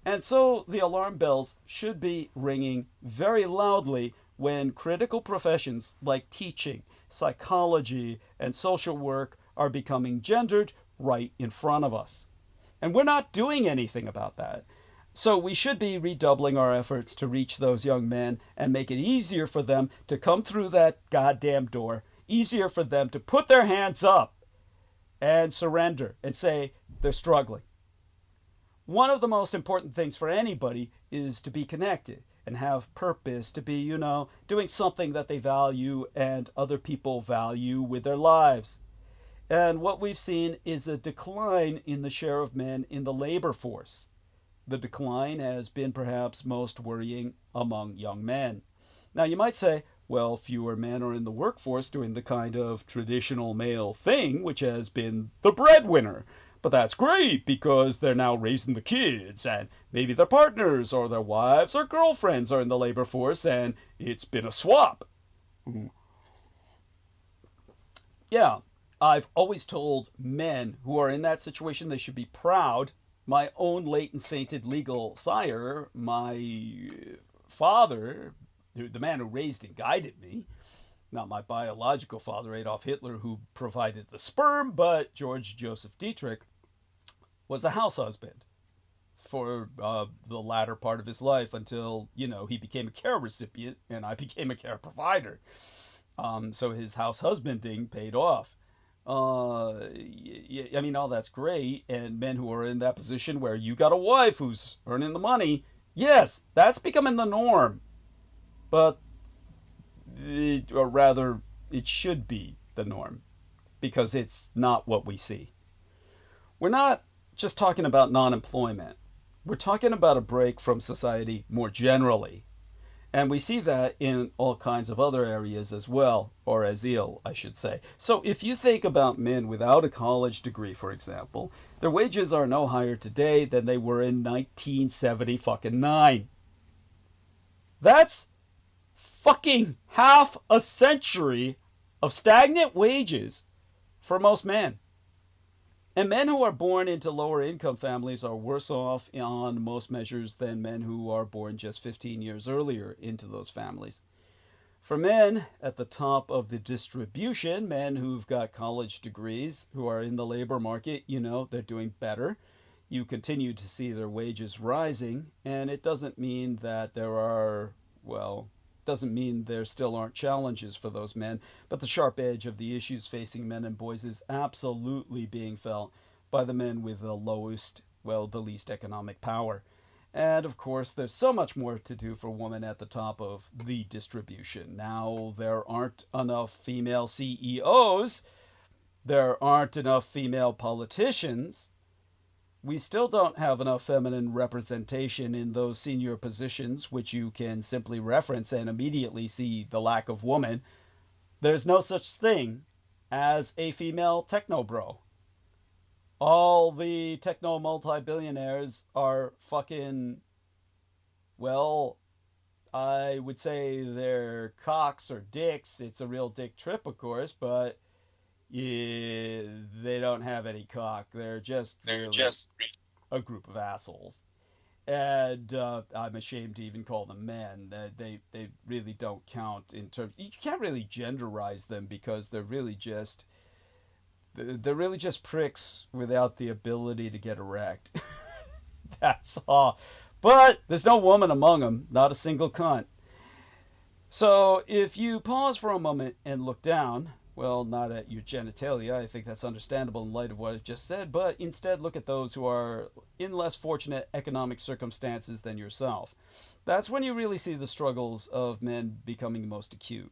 And so the alarm bells should be ringing very loudly when critical professions like teaching, psychology, and social work are becoming gendered right in front of us. And we're not doing anything about that. So we should be redoubling our efforts to reach those young men and make it easier for them to come through that goddamn door, easier for them to put their hands up and surrender and say they're struggling. One of the most important things for anybody is to be connected and have purpose, to be, doing something that they value and other people value with their lives. And what we've seen is a decline in the share of men in the labor force. The decline has been perhaps most worrying among young men. Now you might say, well, fewer men are in the workforce doing the kind of traditional male thing, which has been the breadwinner. But that's great because they're now raising the kids, and maybe their partners or their wives or girlfriends are in the labor force, and it's been a swap. Yeah, I've always told men who are in that situation they should be proud. My own late and sainted legal sire, my father, the man who raised and guided me, not my biological father, Adolf Hitler, who provided the sperm, but George Joseph Dietrich, was a house husband for the latter part of his life until, he became a care recipient and I became a care provider. So his house husbanding paid off. All that's great. And men who are in that position where you got a wife who's earning the money, yes, that's becoming the norm. But, or rather, it should be the norm because it's not what we see. We're not just talking about non-employment. We're talking about a break from society more generally. And we see that in all kinds of other areas as well, or as ill, I should say. So if you think about men without a college degree, for example, their wages are no higher today than they were in 1979. That's fucking half a century of stagnant wages for most men. And men who are born into lower income families are worse off on most measures than men who are born just 15 years earlier into those families. For men at the top of the distribution, men who've got college degrees, who are in the labor market, they're doing better. You continue to see their wages rising, and it doesn't mean that doesn't mean there still aren't challenges for those men, but the sharp edge of the issues facing men and boys is absolutely being felt by the men with the least economic power. And of course, there's so much more to do for women at the top of the distribution. Now, there aren't enough female CEOs. There aren't enough female politicians. We still don't have enough feminine representation in those senior positions, which you can simply reference and immediately see the lack of woman. There's no such thing as a female techno-bro. All the techno multi-billionaires are fucking, I would say they're cocks or dicks. It's a real dick trip, of course, but they don't have any cock. They're just a group of assholes. And I'm ashamed to even call them men. They really don't count in terms. You can't really genderize them because they're really just pricks without the ability to get erect. That's all. But there's no woman among them, not a single cunt. So if you pause for a moment and look down, well, not at your genitalia, I think that's understandable in light of what I just said, but instead look at those who are in less fortunate economic circumstances than yourself. That's when you really see the struggles of men becoming most acute.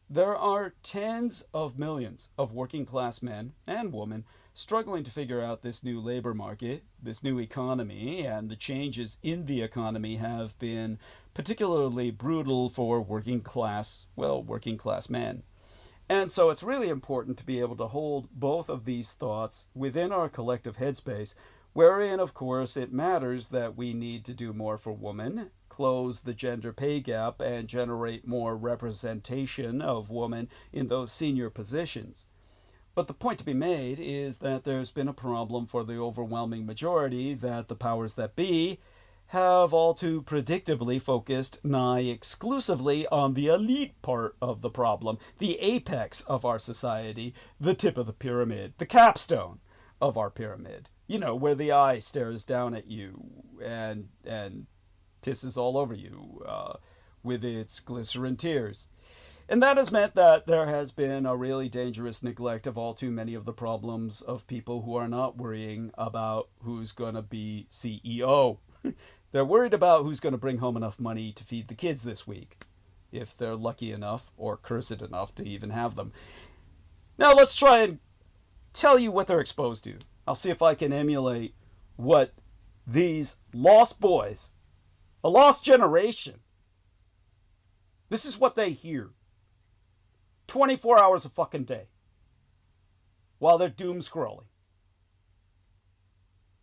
There are tens of millions of working class men and women struggling to figure out this new labor market, this new economy, and the changes in the economy have been particularly brutal for working class men. And so it's really important to be able to hold both of these thoughts within our collective headspace, wherein, of course, it matters that we need to do more for women, close the gender pay gap, and generate more representation of women in those senior positions. But the point to be made is that there's been a problem for the overwhelming majority that the powers that be have all too predictably focused nigh exclusively on the elite part of the problem, the apex of our society, the tip of the pyramid, the capstone of our pyramid. You know, where the eye stares down at you and pisses all over you with its glycerin tears. And that has meant that there has been a really dangerous neglect of all too many of the problems of people who are not worrying about who's going to be CEO. They're worried about who's going to bring home enough money to feed the kids this week, if they're lucky enough or cursed enough to even have them. Now let's try and tell you what they're exposed to. I'll see if I can emulate what these lost boys, a lost generation, this is what they hear 24 hours a fucking day while they're doom scrolling.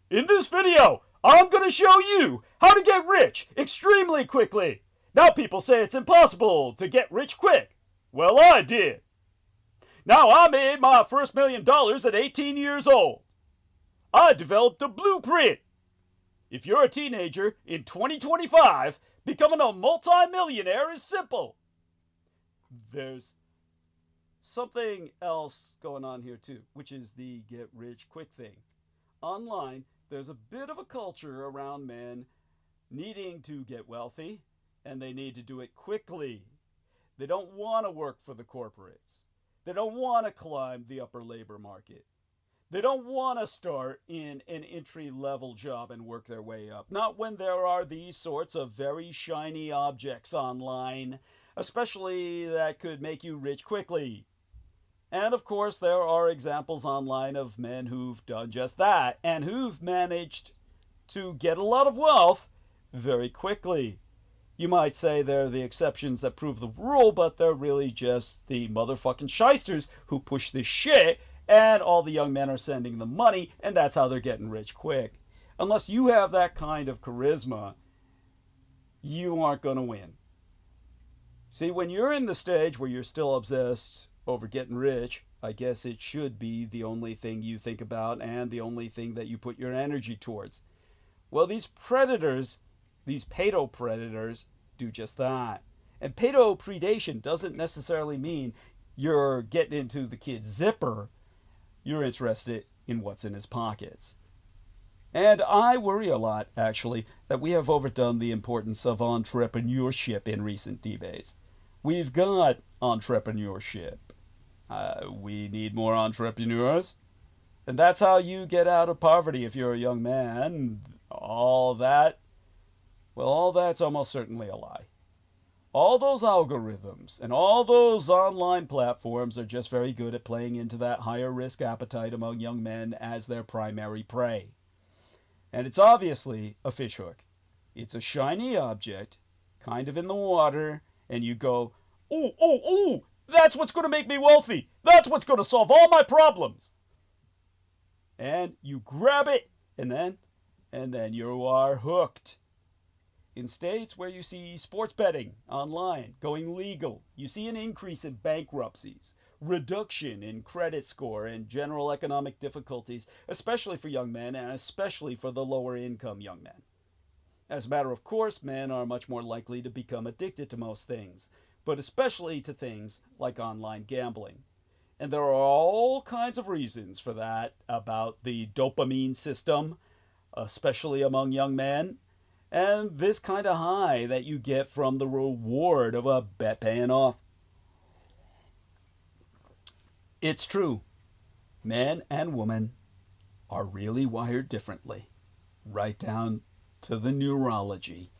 In this video, I'm going to show you how to get rich extremely quickly. Now people say it's impossible to get rich quick. Well, I did. Now I made my first $1 million at 18 years old. I developed a blueprint. If you're a teenager in 2025, becoming a multi-millionaire is simple. There's something else going on here too, which is the get rich quick thing. Online, there's a bit of a culture around men needing to get wealthy, and they need to do it quickly. They don't want to work for the corporates. They don't want to climb the upper labor market. They don't want to start in an entry-level job and work their way up. Not when there are these sorts of very shiny objects online, especially that could make you rich quickly. And of course, there are examples online of men who've done just that and who've managed to get a lot of wealth very quickly. You might say they're the exceptions that prove the rule, but they're really just the motherfucking shysters who push this shit, and all the young men are sending them money, and that's how they're getting rich quick. Unless you have that kind of charisma, you aren't going to win. See, when you're in the stage where you're still obsessed over getting rich, I guess it should be the only thing you think about and the only thing that you put your energy towards. Well, these predators, these pedo-predators, do just that. And pedo-predation doesn't necessarily mean you're getting into the kid's zipper. You're interested in what's in his pockets. And I worry a lot, actually, that we have overdone the importance of entrepreneurship in recent debates. We've got entrepreneurship. We need more entrepreneurs. And that's how you get out of poverty if you're a young man. All that, well, all that's almost certainly a lie. All those algorithms and all those online platforms are just very good at playing into that higher risk appetite among young men as their primary prey. And it's obviously a fishhook. It's a shiny object, kind of in the water, and you go, ooh, that's what's going to make me wealthy. That's what's going to solve all my problems. And you grab it, and then you are hooked. In states where you see sports betting online going legal, you see an increase in bankruptcies, reduction in credit score, and general economic difficulties, especially for young men and especially for the lower income young men. As a matter of course, men are much more likely to become addicted to most things, but especially to things like online gambling. And there are all kinds of reasons for that about the dopamine system, especially among young men, and this kind of high that you get from the reward of a bet paying off. It's true. Men and women are really wired differently, right down to the neurology.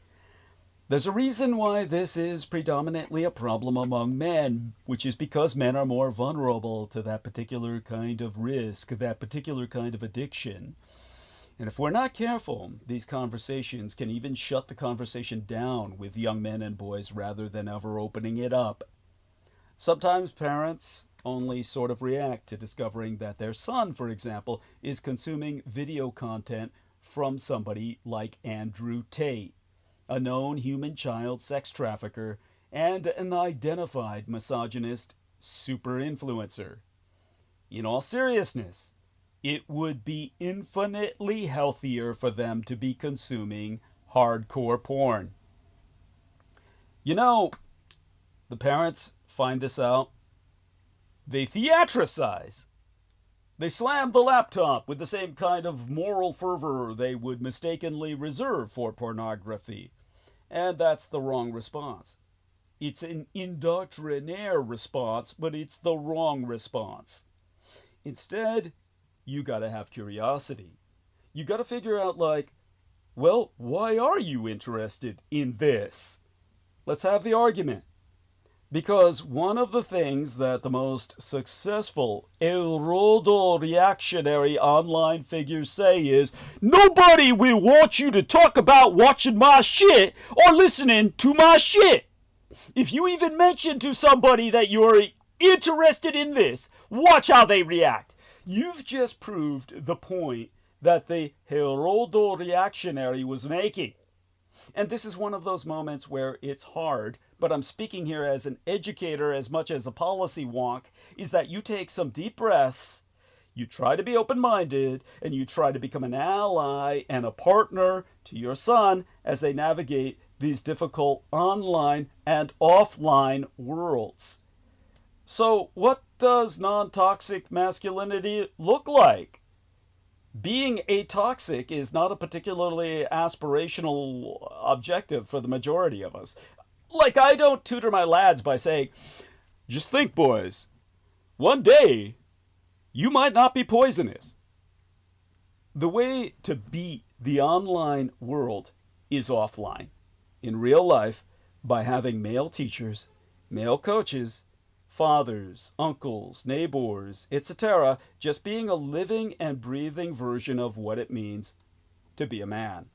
There's a reason why this is predominantly a problem among men, which is because men are more vulnerable to that particular kind of risk, that particular kind of addiction. And if we're not careful, these conversations can even shut the conversation down with young men and boys rather than ever opening it up. Sometimes parents only sort of react to discovering that their son, for example, is consuming video content from somebody like Andrew Tate, a known human child sex trafficker and an identified misogynist super influencer. In all seriousness, it would be infinitely healthier for them to be consuming hardcore porn. You know, the parents find this out. They theatricize. They slam the laptop with the same kind of moral fervor they would mistakenly reserve for pornography. And that's the wrong response. It's an indoctrinaire response, but it's the wrong response. Instead, you gotta have curiosity. You gotta figure out, like, well, why are you interested in this? Let's have the argument. Because one of the things that the most successful erodo-reactionary online figures say is, nobody will want you to talk about watching my shit or listening to my shit. If you even mention to somebody that you're interested in this, watch how they react. You've just proved the point that the erodo-reactionary was making. And this is one of those moments where it's hard, but I'm speaking here as an educator as much as a policy wonk, is that you take some deep breaths, you try to be open-minded, and you try to become an ally and a partner to your son as they navigate these difficult online and offline worlds. So what does non-toxic masculinity look like? Being atoxic is not a particularly aspirational objective for the majority of us. Like, I don't tutor my lads by saying, just think, boys, one day you might not be poisonous. The way to beat the online world is offline. In real life, by having male teachers, male coaches, fathers, uncles, neighbors, etc., just being a living and breathing version of what it means to be a man.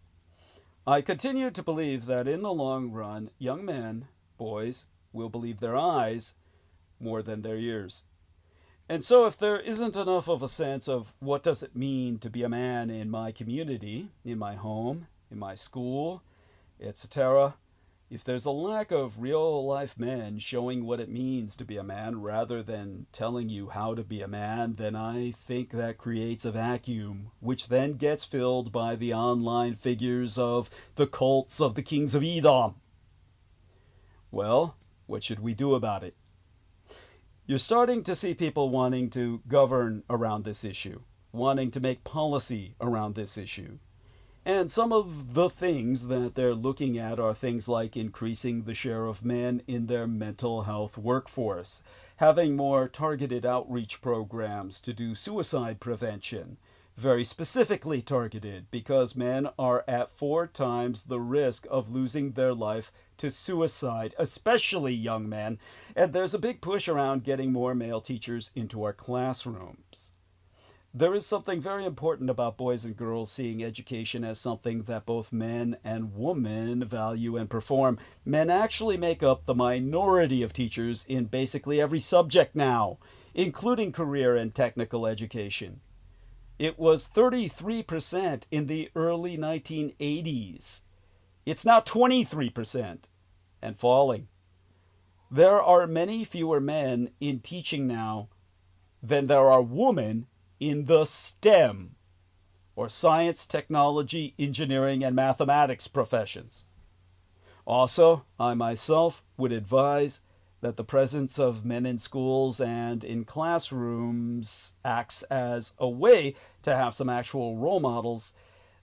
I continue to believe that in the long run, young men, boys, will believe their eyes more than their ears. And so if there isn't enough of a sense of what does it mean to be a man in my community, in my home, in my school, etc., if there's a lack of real-life men showing what it means to be a man rather than telling you how to be a man, then I think that creates a vacuum, which then gets filled by the online figures of the cults of the kings of Edom. Well, what should we do about it? You're starting to see people wanting to govern around this issue, wanting to make policy around this issue. And some of the things that they're looking at are things like increasing the share of men in their mental health workforce, having more targeted outreach programs to do suicide prevention, very specifically targeted because men are at 4 times the risk of losing their life to suicide, especially young men. And there's a big push around getting more male teachers into our classrooms. There is something very important about boys and girls seeing education as something that both men and women value and perform. Men actually make up the minority of teachers in basically every subject now, including career and technical education. It was 33% in the early 1980s. It's now 23% and falling. There are many fewer men in teaching now than there are women in the STEM, or science, technology, engineering, and mathematics professions. Also, I myself would advise that the presence of men in schools and in classrooms acts as a way to have some actual role models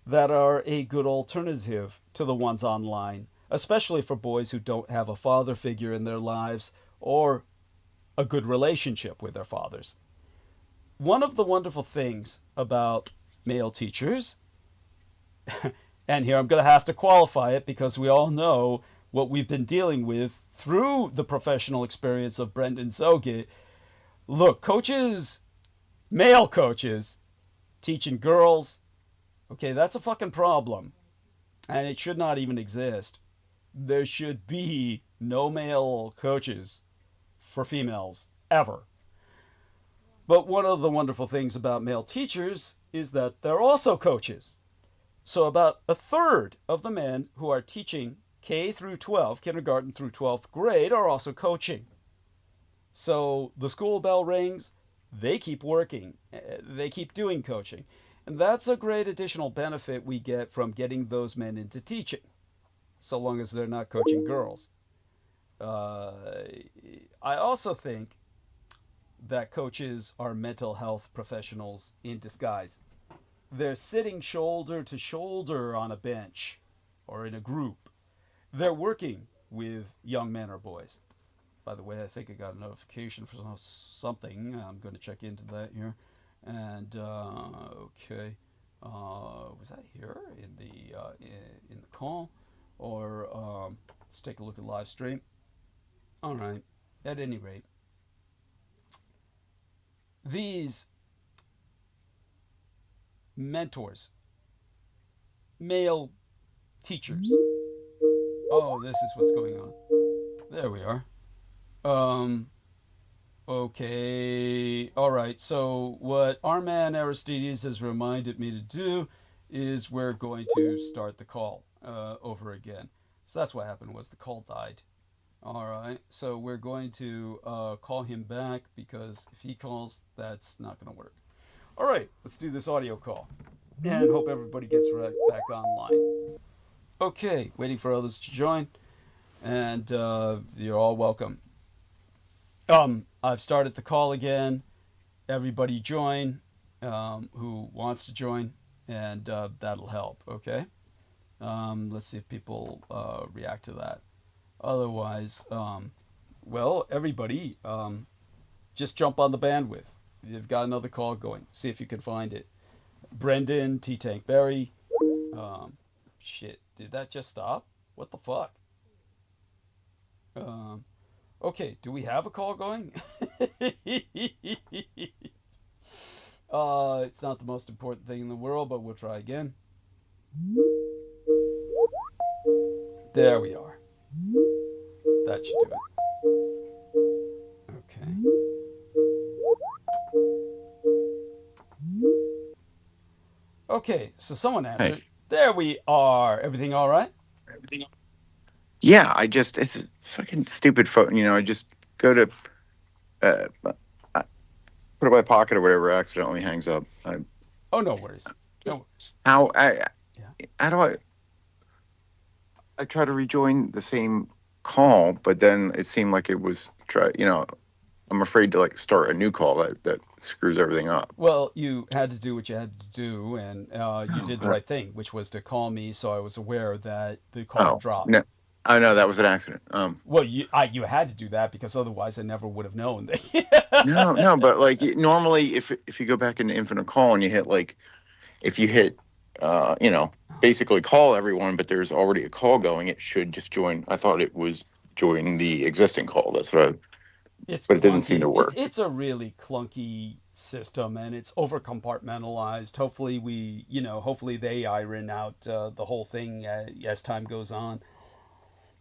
that are a good alternative to the ones online, especially for boys who don't have a father figure in their lives or a good relationship with their fathers. One of the wonderful things about male teachers, and here I'm going to have to qualify it because we all know what we've been dealing with through the professional experience of Brendan Zoge. Look, coaches, male coaches, teaching girls, okay, that's a fucking problem. And it should not even exist. There should be no male coaches for females, ever. But one of the wonderful things about male teachers is that they're also coaches. So about a third of the men who are teaching K through 12, kindergarten through 12th grade, are also coaching. So the school bell rings, they keep working, they keep doing coaching. And that's a great additional benefit we get from getting those men into teaching, so long as they're not coaching girls. I also think that coaches are mental health professionals in disguise. They're sitting shoulder to shoulder on a bench or in a group. They're working with young men or boys. By the way, I think I got a notification for something. I'm going to check into that here. And okay, was that here in the call, or let's take a look at live stream. All right. At any rate, these mentors, male teachers. Oh, this is what's going on. There we are. Okay. All right. So what our man Aristides has reminded me to do is we're going to start the call over again. So that's what happened, was the call died. All right. So we're going to call him back, because if he calls, that's not going to work. All right. Let's do this audio call and hope everybody gets right back online. Okay. Waiting for others to join, and you're all welcome. I've started the call again. Everybody join who wants to join, and that'll help, okay? Let's see if people react to that. Otherwise, well, everybody, just jump on the bandwidth. You've got another call going. See if you can find it. Brendan, T-Tank Berry. Shit, did that just stop? What the fuck? Okay, do we have a call going? It's not the most important thing in the world, but we'll try again. There we are. That should do it. Okay. Okay, so someone answered. Hey. There we are. Everything all right? Everything all right. Yeah, it's a fucking stupid phone. I just go to put it in my pocket or whatever, accidentally hangs up. Oh, no worries. No worries. How do I try to rejoin the same call, but then it seemed like it was I'm afraid to start a new call that screws everything up. Well, you had to do what you had to do, and you did the right thing, which was to call me, so I was aware that the call dropped. No. I know that was an accident. Well, you had to do that, because otherwise I never would have known. No, but normally if you go back into infinite call and you hit if you hit basically call everyone, but there's already a call going, it should just join. I thought it was join the existing call. That's what but it didn't seem to work. It's a really clunky system, and it's over compartmentalized. Hopefully they iron out the whole thing as time goes on.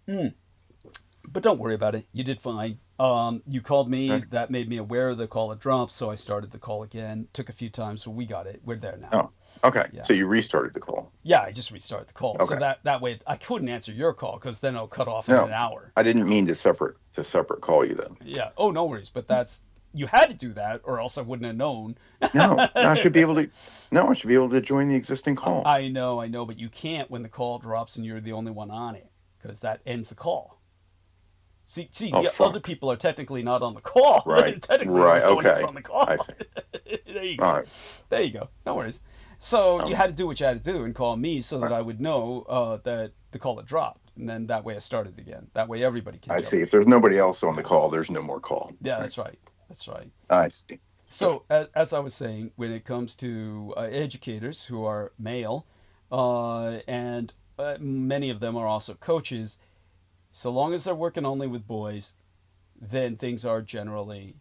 But don't worry about it. You did fine. You called me. Okay. That made me aware of the call had dropped, so I started the call again. Took a few times, but we got it. We're there now. Oh, okay. Yeah. So you restarted the call. Yeah, I just restarted the call. Okay. So that way I couldn't answer your call, because then it'll cut off in an hour. I didn't mean to separate call you then. Yeah. Oh, no worries. But that's you had to do that, or else I wouldn't have known. No, I should be able to. No, I should be able to join the existing call. I know, but you can't when the call drops and you're the only one on it, because that ends the call. See, the other people are technically not on the call. Right. Technically, right. someone Okay. else on the call. I see. There you go. All right. There you go. No worries. So you had to do what you had to do and call me so that I would know that the call had dropped, and then that way I started again. That way everybody can. I see. If there's nobody else on the call, there's no more call. Yeah, that's right. That's right. I see. So, as I was saying, when it comes to educators who are male, and many of them are also coaches, so long as they're working only with boys, then things are generally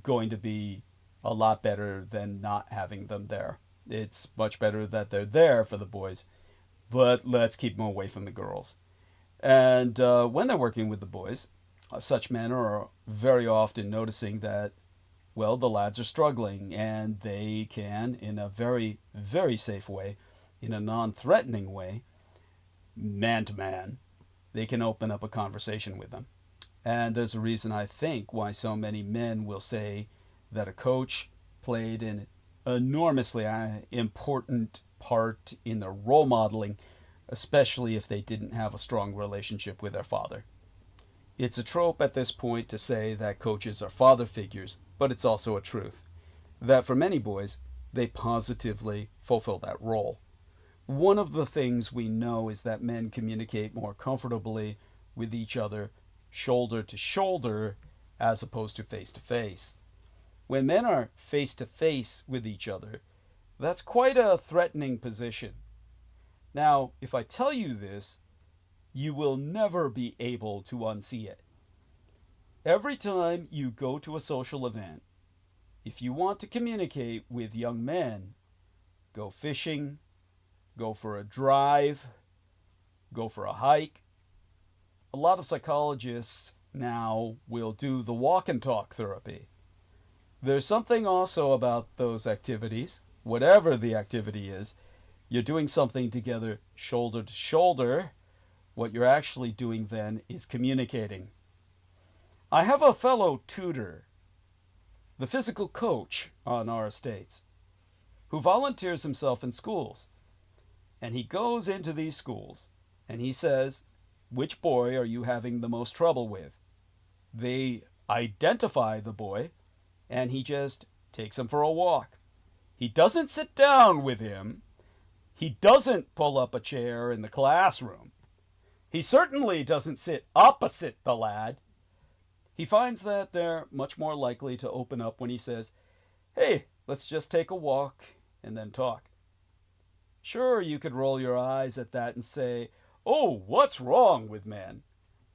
going to be a lot better than not having them there. It's much better that they're there for the boys, but let's keep them away from the girls. And when they're working with the boys, such men are very often noticing that, well, the lads are struggling, and they can, in a very, very safe way, in a non-threatening way, man to man, they can open up a conversation with them. And there's a reason, I think, why so many men will say that a coach played an enormously important part in their role modeling, especially if they didn't have a strong relationship with their father. It's a trope at this point to say that coaches are father figures, but it's also a truth that for many boys, they positively fulfill that role. One of the things we know is that men communicate more comfortably with each other shoulder to shoulder as opposed to face to face. When men are face to face with each other, that's quite a threatening position. Now, if I tell you this, you will never be able to unsee it. Every time you go to a social event, if you want to communicate with young men, go fishing, go for a drive, go for a hike. A lot of psychologists now will do the walk and talk therapy. There's something also about those activities, whatever the activity is, you're doing something together shoulder to shoulder. What you're actually doing then is communicating. I have a fellow tutor, the physical coach on our estates, who volunteers himself in schools. And he goes into these schools and he says, which boy are you having the most trouble with? They identify the boy and he just takes him for a walk. He doesn't sit down with him. He doesn't pull up a chair in the classroom. He certainly doesn't sit opposite the lad. He finds that they're much more likely to open up when he says, hey, let's just take a walk and then talk. Sure, you could roll your eyes at that and say, oh, what's wrong with men?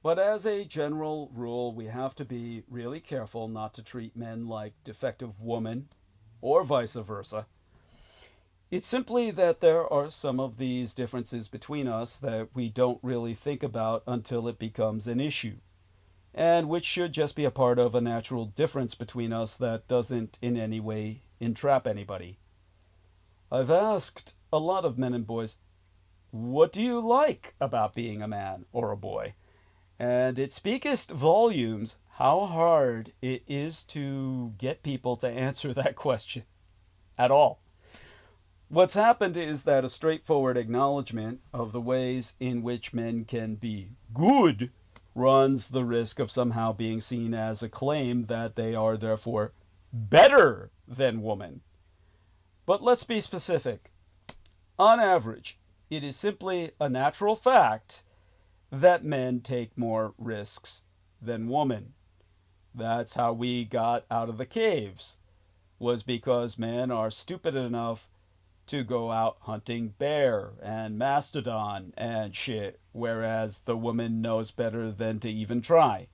But as a general rule, we have to be really careful not to treat men like defective women or vice versa. It's simply that there are some of these differences between us that we don't really think about until it becomes an issue, and which should just be a part of a natural difference between us that doesn't in any way entrap anybody. I've asked a lot of men and boys, what do you like about being a man or a boy? And it speaketh volumes how hard it is to get people to answer that question at all. What's happened is that a straightforward acknowledgement of the ways in which men can be good runs the risk of somehow being seen as a claim that they are therefore better than women. But let's be specific. On average, it is simply a natural fact that men take more risks than women. That's how we got out of the caves, was because men are stupid enough to go out hunting bear and mastodon and shit, whereas the woman knows better than to even try.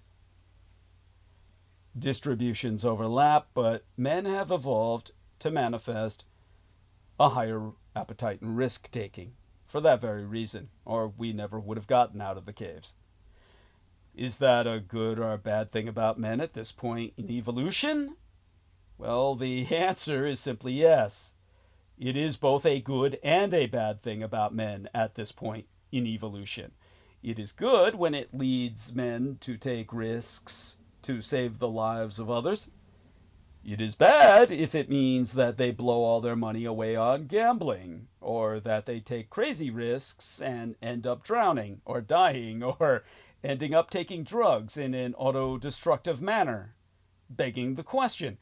Distributions overlap, but men have evolved to manifest a higher appetite and risk-taking for that very reason, or we never would have gotten out of the caves. Is that a good or a bad thing about men at this point in evolution? Well, the answer is simply yes. It is both a good and a bad thing about men at this point in evolution. It is good when it leads men to take risks to save the lives of others. It is bad if it means that they blow all their money away on gambling, or that they take crazy risks and end up drowning, or dying, or ending up taking drugs in an auto-destructive manner. Begging the question,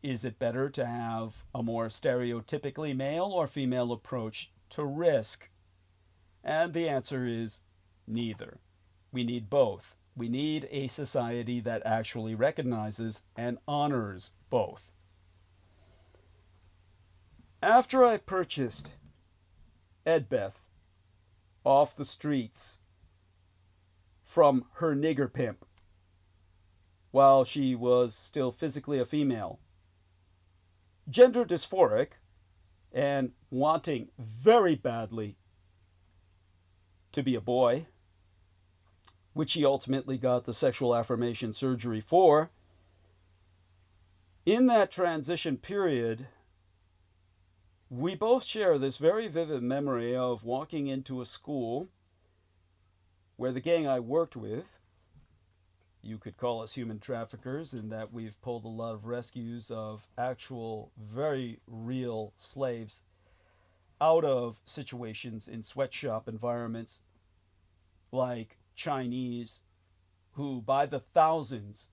is it better to have a more stereotypically male or female approach to risk? And the answer is neither. We need both. We need a society that actually recognizes and honors both. After I purchased Edbeth off the streets from her nigger pimp while she was still physically a female, gender dysphoric, and wanting very badly to be a boy, which she ultimately got the sexual affirmation surgery for. In that transition period, we both share this very vivid memory of walking into a school where the gang I worked with, you could call us human traffickers, in that we've pulled a lot of rescues of actual, very real slaves out of situations in sweatshop environments, like Chinese who by the thousands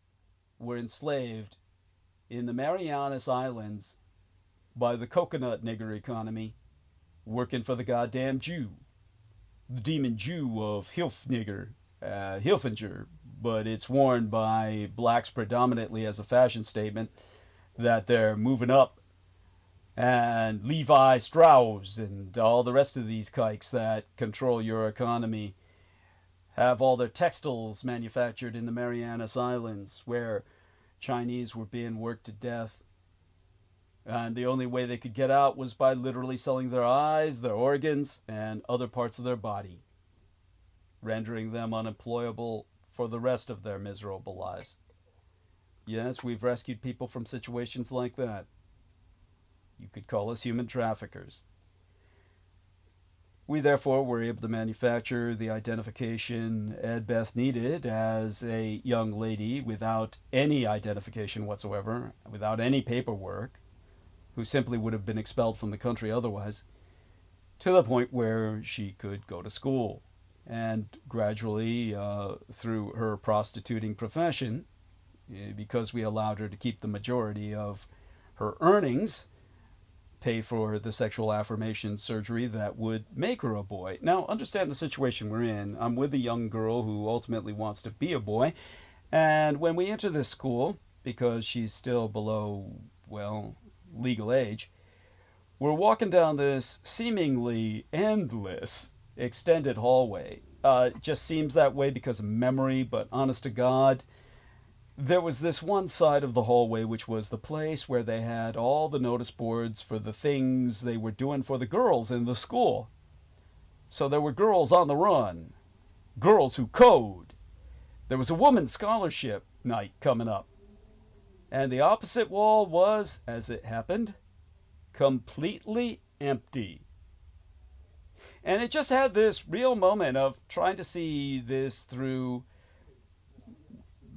were enslaved in the Marianas Islands by the coconut nigger economy, working for the goddamn Jew, the demon Jew of Hilfnigger, Hilfinger, but it's worn by blacks predominantly as a fashion statement that they're moving up, and Levi Strauss and all the rest of these kikes that control your economy have all their textiles manufactured in the Marianas Islands, where Chinese were being worked to death. And the only way they could get out was by literally selling their eyes, their organs, and other parts of their body, rendering them unemployable for the rest of their miserable lives. Yes, we've rescued people from situations like that. You could call us human traffickers. We therefore were able to manufacture the identification Edbeth needed as a young lady without any identification whatsoever, without any paperwork, who simply would have been expelled from the country otherwise, to the point where she could go to school. And gradually, through her prostituting profession, because we allowed her to keep the majority of her earnings, pay for the sexual affirmation surgery that would make her a boy. Now, understand the situation we're in. I'm with a young girl who ultimately wants to be a boy. And when we enter this school, because she's still below, well, legal age, we're walking down this seemingly endless extended hallway. It just seems that way because of memory, but honest to God, there was this one side of the hallway which was the place where they had all the notice boards for the things they were doing for the girls in the school. So there were girls on the run, girls who code. There was a women's scholarship night coming up. And the opposite wall was, as it happened, completely empty. And it just had this real moment of trying to see this through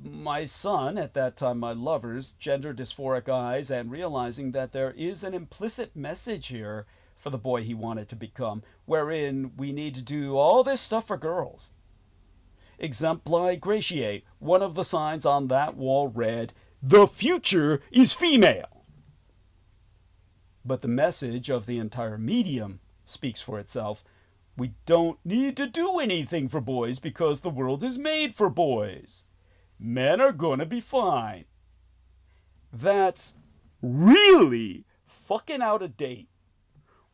my son, at that time my lover's, gender dysphoric eyes, and realizing that there is an implicit message here for the boy he wanted to become, wherein we need to do all this stuff for girls. Exempli gratiae, one of the signs on that wall read, "The future is female." But the message of the entire medium speaks for itself. We don't need to do anything for boys because the world is made for boys. Men are gonna be fine. That's really fucking out of date.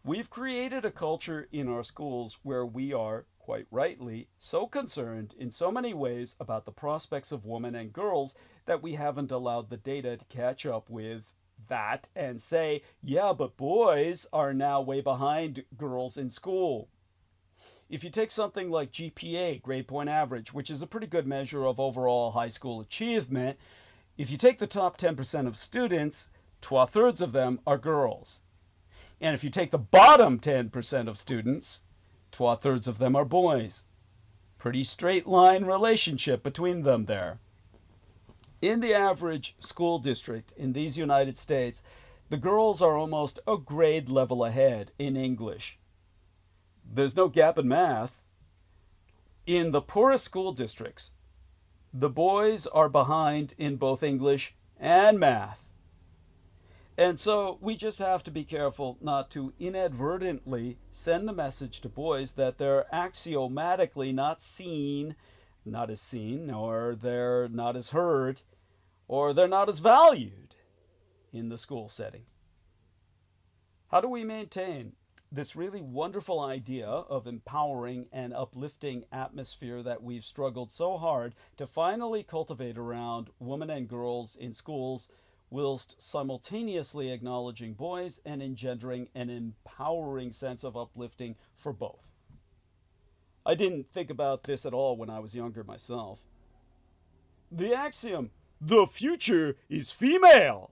We've created a culture in our schools where we are, quite rightly, so concerned in so many ways about the prospects of women and girls that we haven't allowed the data to catch up with that and say, yeah, but boys are now way behind girls in school. If you take something like GPA, grade point average, which is a pretty good measure of overall high school achievement, if you take the top 10% of students, 2/3 of them are girls. And if you take the bottom 10% of students, 2/3 of them are boys. Pretty straight line relationship between them there. In the average school district in these United States, the girls are almost a grade level ahead in English. There's no gap in math. In the poorest school districts, the boys are behind in both English and math. And so we just have to be careful not to inadvertently send the message to boys that they're axiomatically not seen, or they're not as heard, or they're not as valued in the school setting. How do we maintain this really wonderful idea of empowering and uplifting atmosphere that we've struggled so hard to finally cultivate around women and girls in schools, whilst simultaneously acknowledging boys and engendering an empowering sense of uplifting for both? I didn't think about this at all when I was younger myself. The axiom, "the future is female,"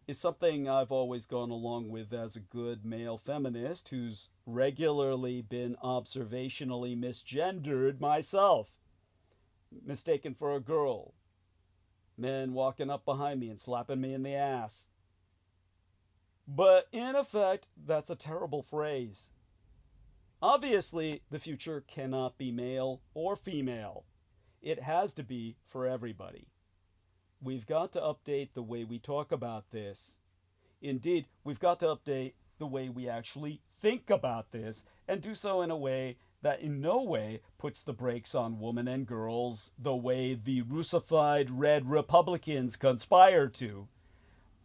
is something I've always gone along with as a good male feminist who's regularly been observationally misgendered myself. Mistaken for a girl. Men walking up behind me and slapping me in the ass. But in effect, that's a terrible phrase. Obviously, the future cannot be male or female. It has to be for everybody. We've got to update the way we talk about this. Indeed, we've got to update the way we actually think about this, and do so in a way that in no way puts the brakes on women and girls the way the Russified red Republicans conspire to,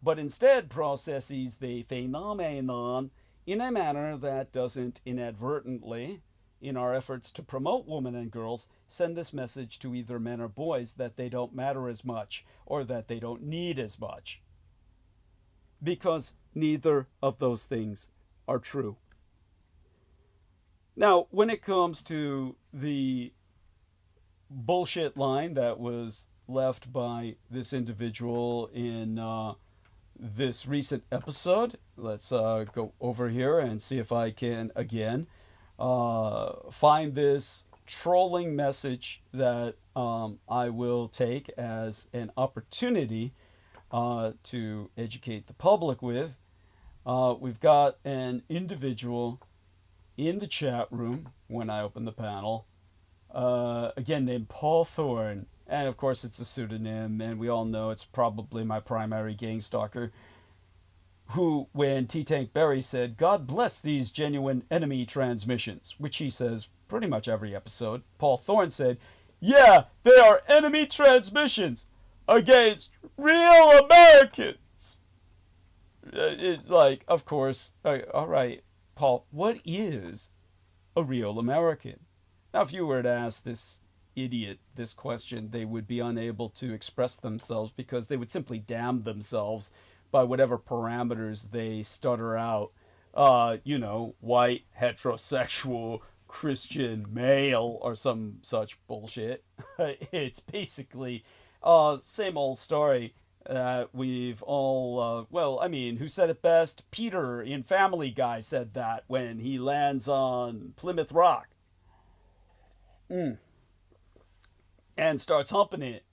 but instead processes the phenomenon in a manner that doesn't inadvertently, in our efforts to promote women and girls, send this message to either men or boys that they don't matter as much or that they don't need as much. Because neither of those things are true. Now, when it comes to the bullshit line that was left by this individual in this recent episode, let's go over here and see if I can again find this trolling message that I will take as an opportunity to educate the public with. We've got an individual in the chat room when I open the panel, again named Paul Thorne, and of course it's a pseudonym, and we all know it's probably my primary gang stalker, who, when T-Tank Barry said, "God bless these genuine enemy transmissions," which he says pretty much every episode, Paul Thorne said, "Yeah, they are enemy transmissions against real Americans." It's like, of course, all right, Paul, what is a real American? Now, if you were to ask this idiot this question, they would be unable to express themselves because they would simply damn themselves by whatever parameters they stutter out. White, heterosexual, Christian, male, or some such bullshit. It's basically same old story. We've all, who said it best? Peter in Family Guy said that when he lands on Plymouth Rock. And starts humping it.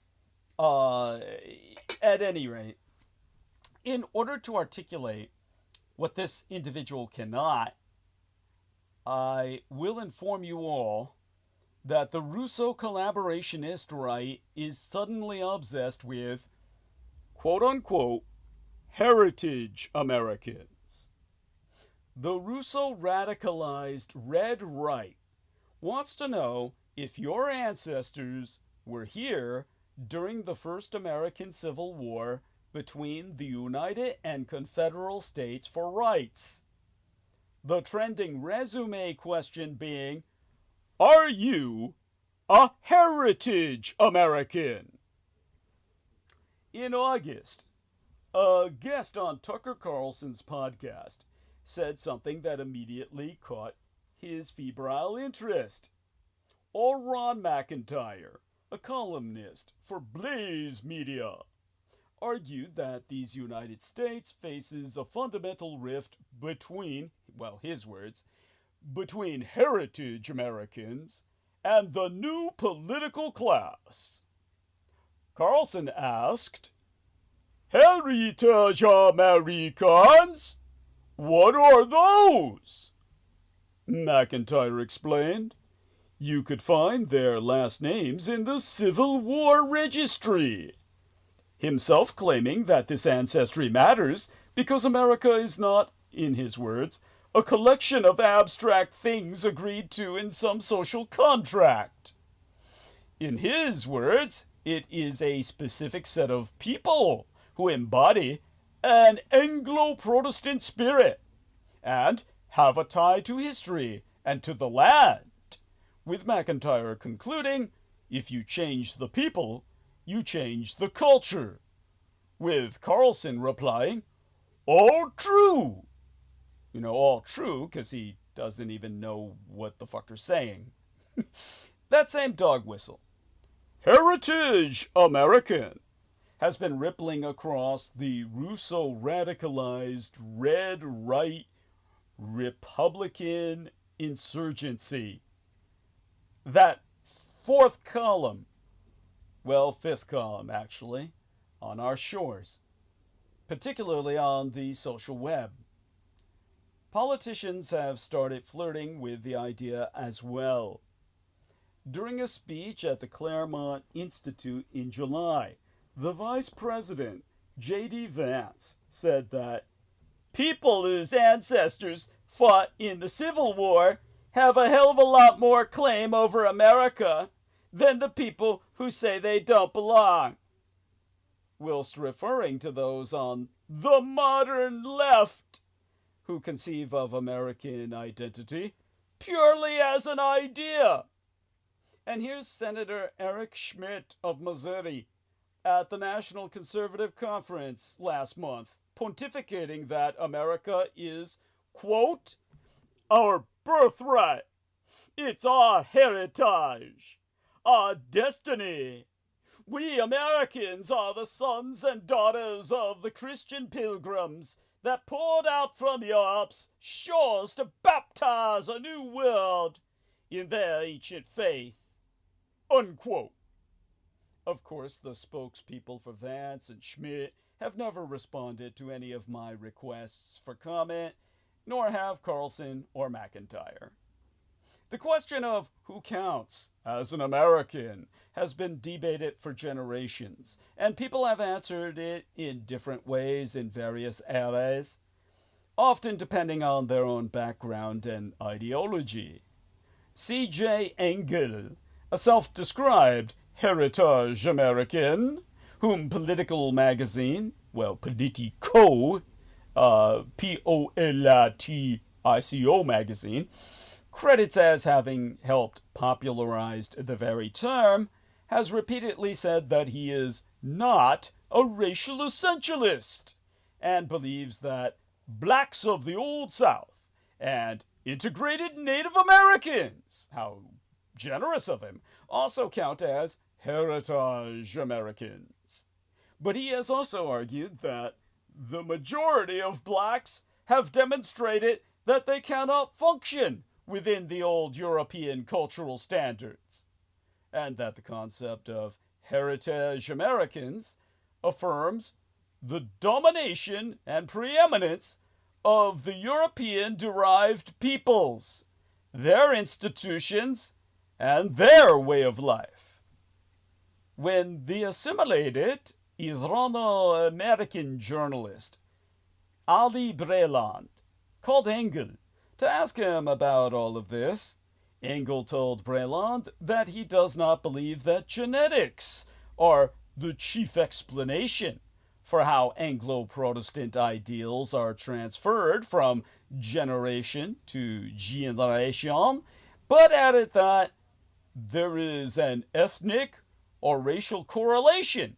At any rate, in order to articulate what this individual cannot, I will inform you all that the Russo collaborationist right is suddenly obsessed with quote-unquote heritage Americans. The Russo radicalized red right wants to know if your ancestors were here during the first American Civil War between the United and Confederal States for rights. The trending resume question being, are you a heritage American? In August, a guest on Tucker Carlson's podcast said something that immediately caught his febrile interest. Or Ron McIntyre, a columnist for Blaze Media, argued that these United States faces a fundamental rift between, his words, between heritage Americans and the new political class. Carlson asked, "Heritage Americans? What are those?" McIntyre explained, "You could find their last names in the Civil War Registry," himself claiming that this ancestry matters because America is not, in his words, a collection of abstract things agreed to in some social contract. In his words, it is a specific set of people who embody an Anglo-Protestant spirit and have a tie to history and to the land, with McIntyre concluding, if you change the people, you change the culture, with Carlson replying, "All true." You know, all true, because he doesn't even know what the fuck they're saying. That same dog whistle, "Heritage American," has been rippling across the Russo-radicalized red-right Republican insurgency. That fourth column, well, fifth column actually, on our shores, particularly on the social web. Politicians have started flirting with the idea as well. During a speech at the Claremont Institute in July, the Vice President, J.D. Vance, said that people whose ancestors fought in the Civil War have a hell of a lot more claim over America than the people who say they don't belong, whilst referring to those on the modern left who conceive of American identity purely as an idea. And here's Senator Eric Schmidt of Missouri at the National Conservative Conference last month, pontificating that America is, quote, "our birthright. It's our heritage, our destiny. We Americans are the sons and daughters of the Christian pilgrims that poured out from Europe's shores to baptize a new world in their ancient faith," unquote. Of course, the spokespeople for Vance and Schmidt have never responded to any of my requests for comment, nor have Carlson or McIntyre. The question of who counts as an American has been debated for generations, and people have answered it in different ways in various eras, often depending on their own background and ideology. C.J. Engel, a self-described heritage American, whom Political magazine, well, Politico, Politico magazine, credits as having helped popularize the very term, has repeatedly said that he is not a racial essentialist and believes that blacks of the Old South and integrated Native Americans, how generous of him, also count as heritage Americans. But he has also argued that the majority of blacks have demonstrated that they cannot function within the old European cultural standards, and that the concept of heritage Americans affirms the domination and preeminence of the European-derived peoples, their institutions, and their way of life. When the assimilated Irano-American journalist Ali Breland called Engel to ask him about all of this, Engel told Breland that he does not believe that genetics are the chief explanation for how Anglo-Protestant ideals are transferred from generation to generation, but added that there is an ethnic or racial correlation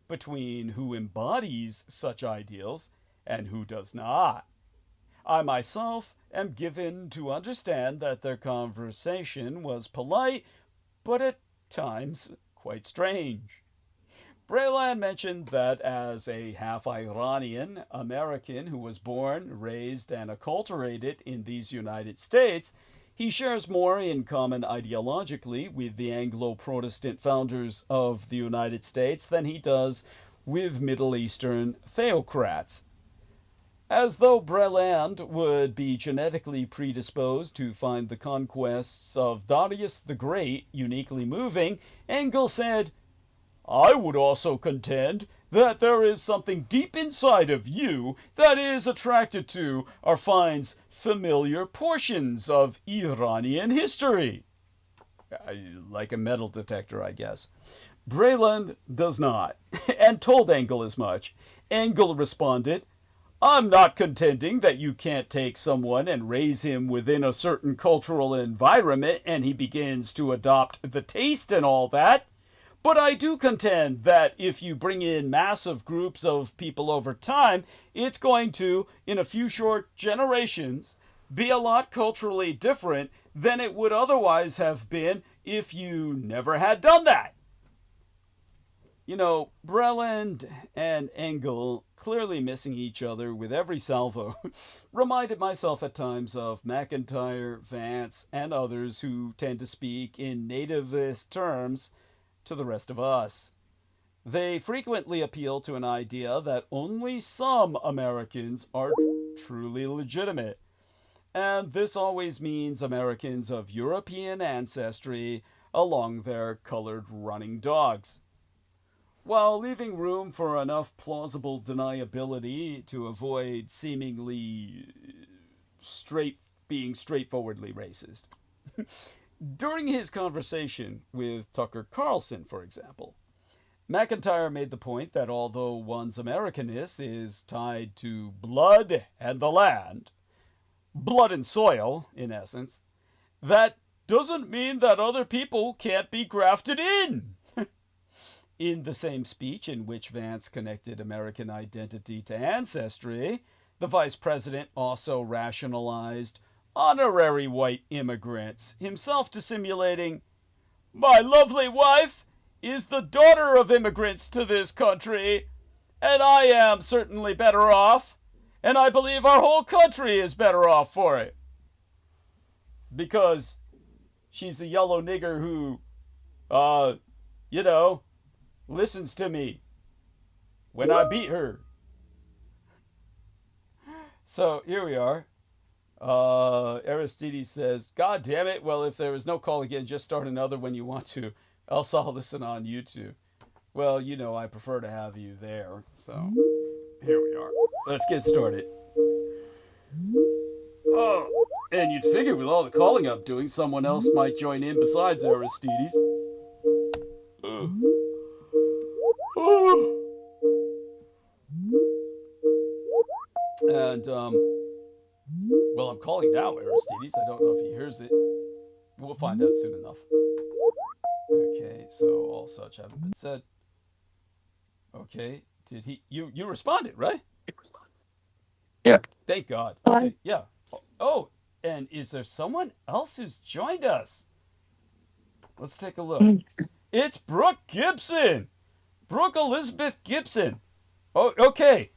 between who embodies such ideals and who does not. I myself am given to understand that their conversation was polite, but at times quite strange. Breland mentioned that as a half-Iranian American who was born, raised, and acculturated in these United States, He shares more in common ideologically with the Anglo-Protestant founders of the United States than he does with Middle Eastern theocrats. As though Breland would be genetically predisposed to find the conquests of Darius the Great uniquely moving, Engel said, "I would also contend that there is something deep inside of you that is attracted to or finds familiar portions of Iranian history." Like a metal detector, I guess. Breland does not, and told Engel as much. Engel responded, "I'm not contending that you can't take someone and raise him within a certain cultural environment and he begins to adopt the taste and all that. But I do contend that if you bring in massive groups of people over time, it's going to, in a few short generations, be a lot culturally different than it would otherwise have been if you never had done that." You know, Breland and Engel, clearly missing each other with every salvo, reminded myself at times of McIntyre, Vance, and others who tend to speak in nativist terms to the rest of us. They frequently appeal to an idea that only some Americans are truly legitimate. And this always means Americans of European ancestry along their colored running dogs, while leaving room for enough plausible deniability to avoid seemingly being straightforwardly racist. During his conversation with Tucker Carlson, for example, McIntyre made the point that although one's Americanness is tied to blood and the land, blood and soil, in essence, that doesn't mean that other people can't be grafted in. In the same speech in which Vance connected American identity to ancestry, the vice president also rationalized honorary white immigrants, himself dissimulating, "My lovely wife is the daughter of immigrants to this country, and I am certainly better off, and I believe our whole country is better off for it. Because she's a yellow nigger who, listens to me when I beat her." So here we are. Aristides says, "God damn it. Well, if there is no call again, just start another when you want to. Else I'll listen on YouTube." Well, I prefer to have you there. So here we are. Let's get started. Oh, and you'd figure with all the calling I'm doing, someone else might join in besides Aristides. And, well, I'm calling now, Aristides. I don't know if he hears it. We'll find out soon enough. Okay, so all such haven't been said. Okay, did he? You responded, right? Yeah. Thank God. Okay, yeah. Oh, and is there someone else who's joined us? Let's take a look. It's Brooke Gibson. Brooke Elizabeth Gibson. Oh, okay.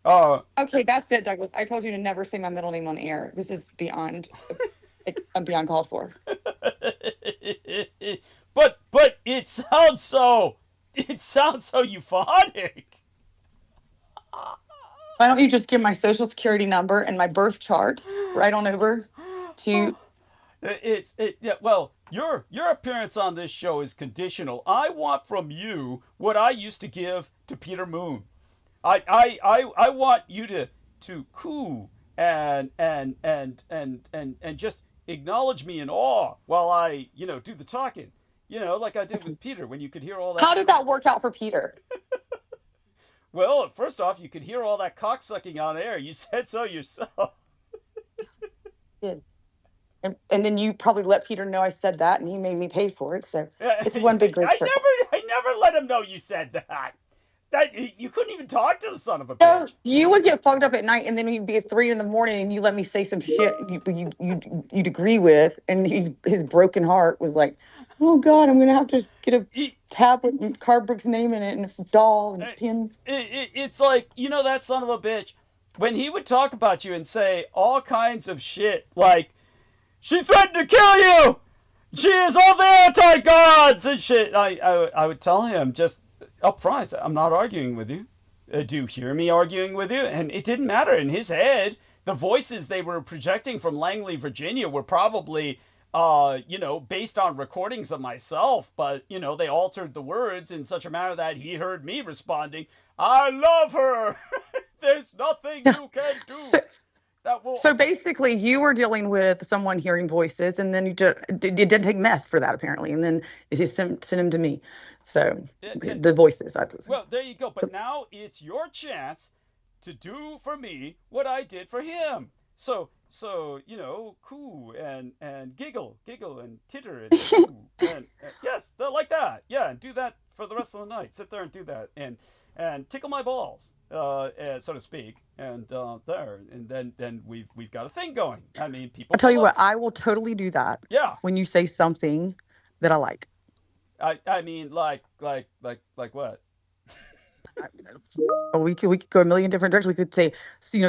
Okay, that's it, Douglas. I told you to never say my middle name on air. This is beyond, I'm beyond called for. But it sounds so euphonic. Why don't you just give my social security number and my birth chart right on over to? Well, your appearance on this show is conditional. I want from you what I used to give to Peter Moon. I want you to coo and just acknowledge me in awe while I do the talking. Like I did with Peter when you could hear all that. How did that work out for Peter? Well, first off, you could hear all that cocksucking on air. You said so yourself. Good. And then you probably let Peter know I said that, and he made me pay for it. So it's one big great circle. I never let him know you said that. You couldn't even talk to the son of a No, bitch. you would get fucked up at night, and then we'd be at 3 a.m, and you let me say some shit you'd agree with, and his broken heart was like, "Oh God, I'm gonna have to get a tablet and Cardbook's name in it, and a doll and pins." It's like that son of a bitch when he would talk about you and say all kinds of shit like, She threatened to kill you! She is all the anti-gods and shit. I would tell him just up front, I'm not arguing with you. Do you hear me arguing with you? And it didn't matter. In his head, the voices they were projecting from Langley, Virginia were probably, based on recordings of myself. But, they altered the words in such a manner that he heard me responding, I love her. There's nothing you can do. So basically, you were dealing with someone hearing voices, and then you didn't take meth for that, apparently, and then you sent him to me. So the voices. Well, there you go. But now it's your chance to do for me what I did for him. So coo and giggle and titter and coo and yes, they're like that. Yeah, and do that for the rest of the night. Sit there and do that and tickle my balls, so to speak. And then we've got a thing going. I mean, people. I'll tell you what, I will totally do that. Yeah. When you say something that I like. I mean, like what? We could go a million different directions. We could say,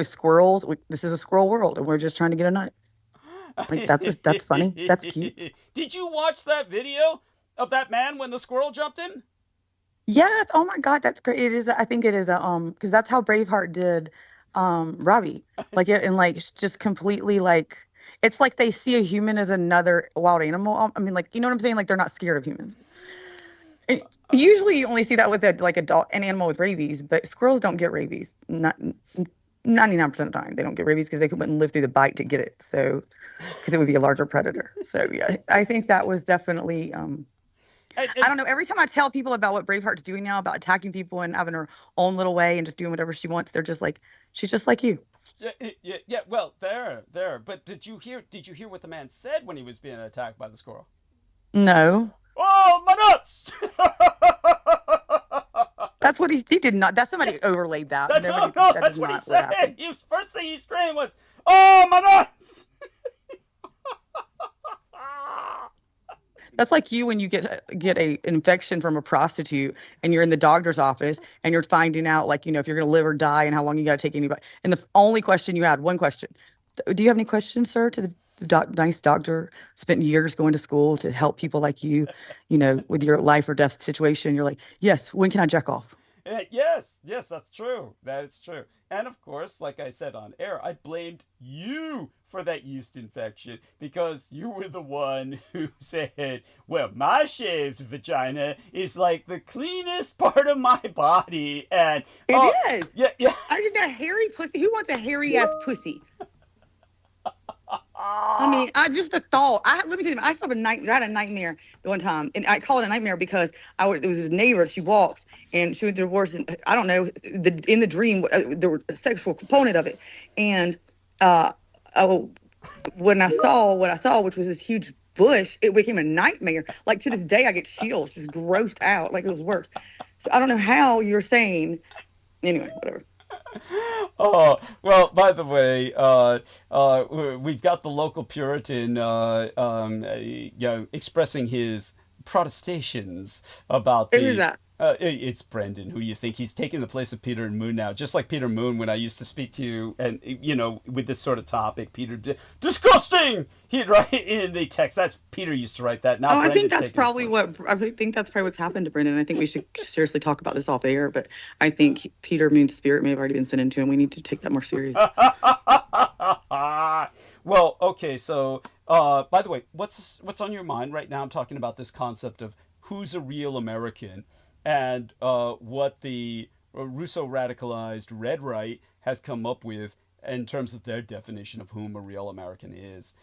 squirrels. This is a squirrel world, and we're just trying to get a nut. Like that's funny. That's cute. Did you watch that video of that man when the squirrel jumped in? Yes. Oh my God, that's great. It is. I think it is because that's how Braveheart did, Robbie. Just completely like. It's like they see a human as another wild animal. I mean, you know what I'm saying? Like they're not scared of humans. And usually you only see that with an animal with rabies, but squirrels don't get rabies. Not 99% of the time they don't get rabies because they wouldn't live through the bite to get it. So, because it would be a larger predator. So yeah, I think that was definitely. I don't know. Every time I tell people about what Braveheart's doing now, about attacking people and having her own little way and just doing whatever she wants, they're just like, she's just like you. Yeah. Well, there. But did you hear what the man said when he was being attacked by the squirrel? No. Oh, my nuts! That's what he did not. That's somebody overlaid that. That's what he said. First thing he screamed was, "Oh, my nuts!" That's like you when you get a infection from a prostitute and you're in the doctor's office and you're finding out if you're going to live or die and how long you got to take anybody. And the only question you had, one question. Do you have any questions, sir? To the nice doctor, spent years going to school to help people like you, with your life or death situation. You're like, yes, when can I jack off? Yes, that's true. That is true. And of course, like I said on air, I blamed you for that yeast infection because you were the one who said, well, my shaved vagina is like the cleanest part of my body. And it is. Yeah. I did that hairy pussy. Who wants a hairy ass pussy? I mean, the thought. Let me tell you, I had a nightmare the one time, and I call it a nightmare because it was his neighbor. She walks, and she was divorced. And I don't know. In the dream, there was a sexual component of it, and when I saw what I saw, which was this huge bush, it became a nightmare. Like to this day, I get chills, just grossed out, like it was worse. So I don't know how you're saying. Anyway, whatever. Oh, well, by the way, we've got the local Puritan, expressing his protestations about Who's that? It's Brendan, who you think he's taking the place of Peter and Moon now. Just like Peter Moon, when I used to speak to you, and with this sort of topic, Peter, disgusting. He'd write in the text. That's Peter used to write that. Now I think that's probably what's happened to Brendan. I think we should seriously talk about this off air. But I think Peter Moon's spirit may have already been sent into him. We need to take that more serious. Well, okay. So, by the way, what's on your mind right now? I'm talking about this concept of who's a real American. And what the Russo-radicalized Red Right has come up with in terms of their definition of whom a real American is.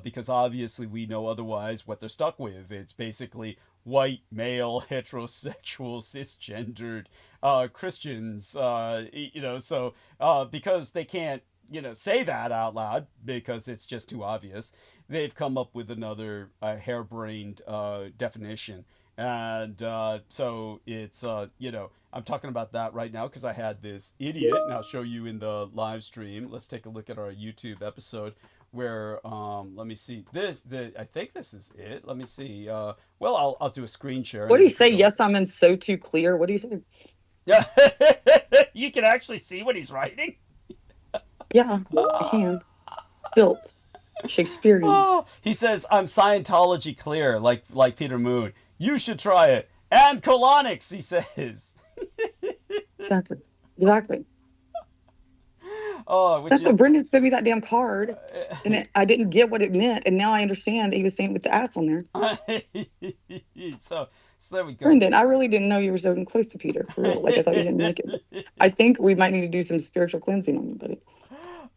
Because obviously we know otherwise what they're stuck with. It's basically white, male, heterosexual, cisgendered Christians. So because they can't, say that out loud because it's just too obvious, they've come up with another harebrained definition. And so it's, I'm talking about that right now because I had this idiot, and I'll show you in the live stream. Let's take a look at our YouTube episode where, let me see, I think this is it. Let me see. Well, I'll do a screen share. What do you say? Yes, I'm in so too clear. What do you say? Yeah, you can actually see what he's writing. Yeah, I can. Built. Shakespearean. Oh, he says, I'm Scientology clear, like Peter Moon. You should try it. And colonics, he says. Exactly. Oh, That's what Brendan sent me that damn card, and I didn't get what it meant, and now I understand that he was saying with the ass on there. so there we go. Brendan, I really didn't know you were so close to Peter. For real. Like, I thought you didn't make it. I think we might need to do some spiritual cleansing on you, buddy.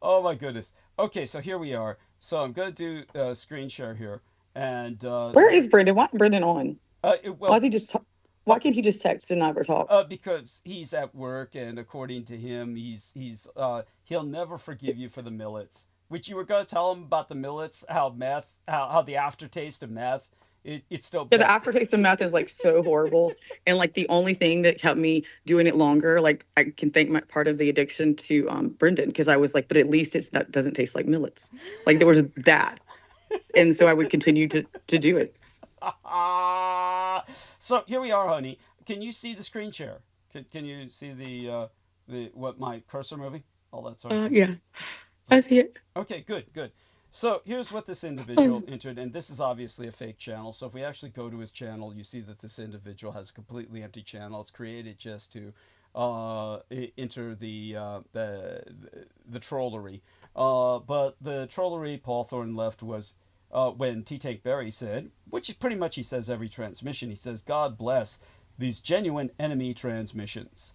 Oh my goodness. Okay, so here we are. So I'm going to do screen share here, and where is Brendan? Why isn't Brendan on? Why is he just? Why can't he just text and never talk? Because he's at work, and according to him, he'll never forgive you for the millets. Which you were going to tell him about the millets, how the aftertaste of meth, it's still. Yeah, the aftertaste of meth is like so horrible, and like the only thing that kept me doing it longer, like I can thank my part of the addiction to Brendan, because I was like, but at least it doesn't taste like millets. Like there was that, and so I would continue to do it. So here we are, honey. Can you see the screen share? Can you see the what my cursor moving? All that sort of thing? Yeah, I see it. Okay, good. So here's what this individual entered, and this is obviously a fake channel. So if we actually go to his channel, you see that this individual has a completely empty channel. It's created just to enter the trollery. But the trollery Paul Thorne left was when T-Tank Barry said, which is pretty much he says every transmission, he says, God bless these genuine enemy transmissions,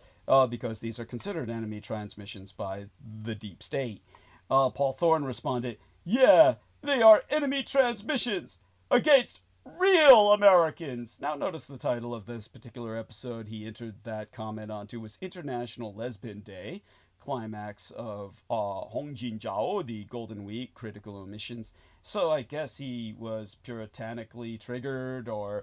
because these are considered enemy transmissions by the deep state. Paul Thorne responded, yeah, they are enemy transmissions against real Americans. Now notice the title of this particular episode he entered that comment onto was International Lesbian Day, climax of Hong Jin-Jiao, the Golden Week, critical omissions. So I guess he was puritanically triggered or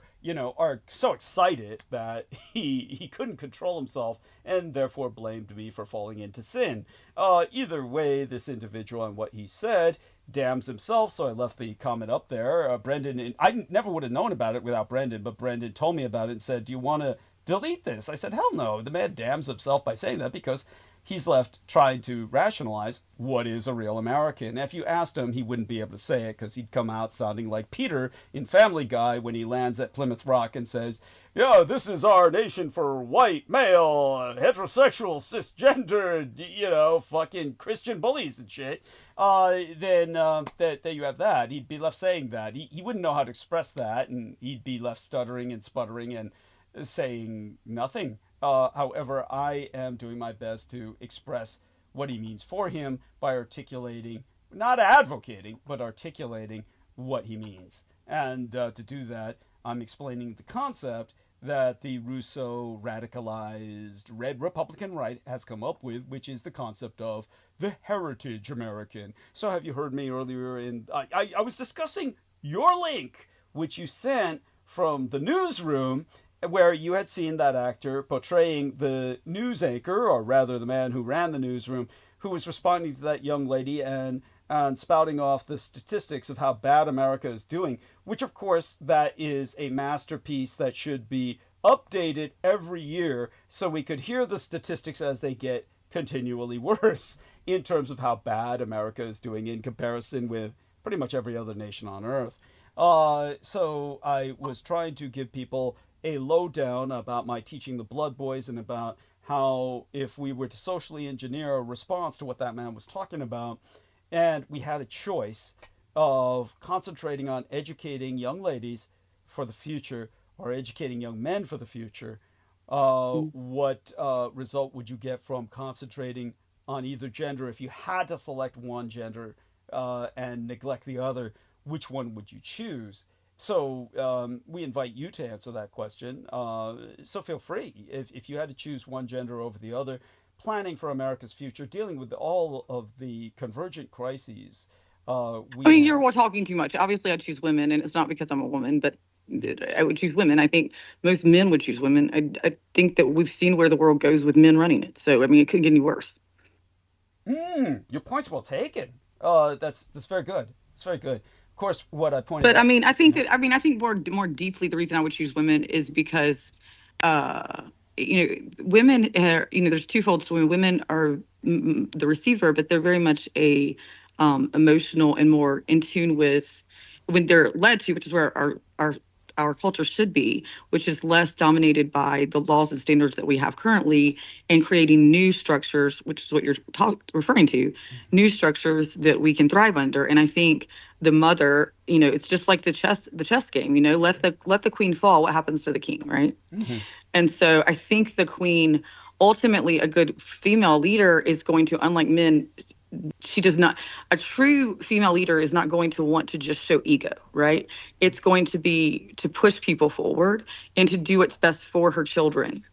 so excited that he couldn't control himself and therefore blamed me for falling into sin. Either way, this individual and what he said damns himself, so I left the comment up there. Brendan, and I never would have known about it without Brendan, but Brendan told me about it and said, do you want to delete this? I said, hell no. The man damns himself by saying that because he's left trying to rationalize what is a real American. If you asked him, he wouldn't be able to say it because he'd come out sounding like Peter in Family Guy when he lands at Plymouth Rock and says, yeah, this is our nation for white, male, heterosexual, cisgender, fucking Christian bullies and shit. Then you have that. He'd be left saying that. He wouldn't know how to express that, and he'd be left stuttering and sputtering and saying nothing. However, I am doing my best to express what he means for him by articulating, not advocating, but articulating what he means. And to do that, I'm explaining the concept that the Russo radicalized red Republican right has come up with, which is the concept of the heritage American. So have you heard me earlier I was discussing your link, which you sent from the newsroom, where you had seen that actor portraying the news anchor, or rather the man who ran the newsroom, who was responding to that young lady and spouting off the statistics of how bad America is doing, which of course that is a masterpiece that should be updated every year so we could hear the statistics as they get continually worse in terms of how bad America is doing in comparison with pretty much every other nation on earth. So I was trying to give people a lowdown about my teaching the Blood Boys and about how if we were to socially engineer a response to what that man was talking about, and we had a choice of concentrating on educating young ladies for the future or educating young men for the future, what result would you get from concentrating on either gender? If you had to select one gender and neglect the other, which one would you choose? So we invite you to answer that question. So feel free. If you had to choose one gender over the other, planning for America's future, dealing with all of the convergent crises. You're talking too much. Obviously, I choose women, and it's not because I'm a woman, but I would choose women. I think most men would choose women. I think that we've seen where the world goes with men running it. So, it couldn't get any worse. Your point's well taken. That's very good. It's very good. Of course, what I pointed out. But I think more deeply the reason I would choose women is because women are, there's twofold to women. Women are the receiver, but they're very much a emotional and more in tune with when they're led to, which is where our culture should be, which is less dominated by the laws and standards that we have currently, and creating new structures, which is what you're referring to, new structures that we can thrive under. And I think the mother, it's just like the chess game, let the queen fall. What happens to the king, right? Mm-hmm. And so I think the queen, ultimately, a good female leader is going to, unlike men, she does not, a true female leader is not going to want to just show ego, right? It's going to be to push people forward and to do what's best for her children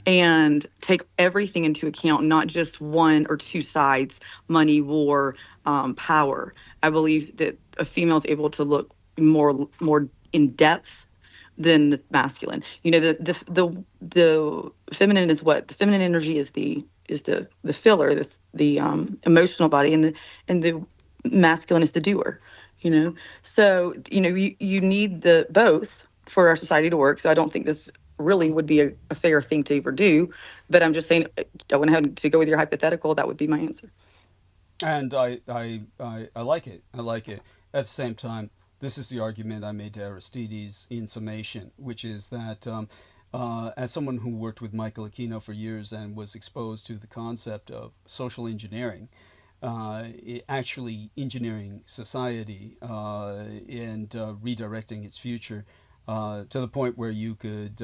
and take everything into account, not just one or two sides, money, war, power. I believe that a female is able to look more in depth than the masculine. The feminine is what? The feminine energy is the filler, the emotional body, and the masculine is the doer. So you need the both for our society to work. So I don't think this really would be a fair thing to ever do. But I'm just saying, I went ahead to go with your hypothetical. That would be my answer. And I like it. I like it. At the same time, this is the argument I made to Aristides in summation, which is that as someone who worked with Michael Aquino for years and was exposed to the concept of social engineering, actually engineering society and redirecting its future to the point where you could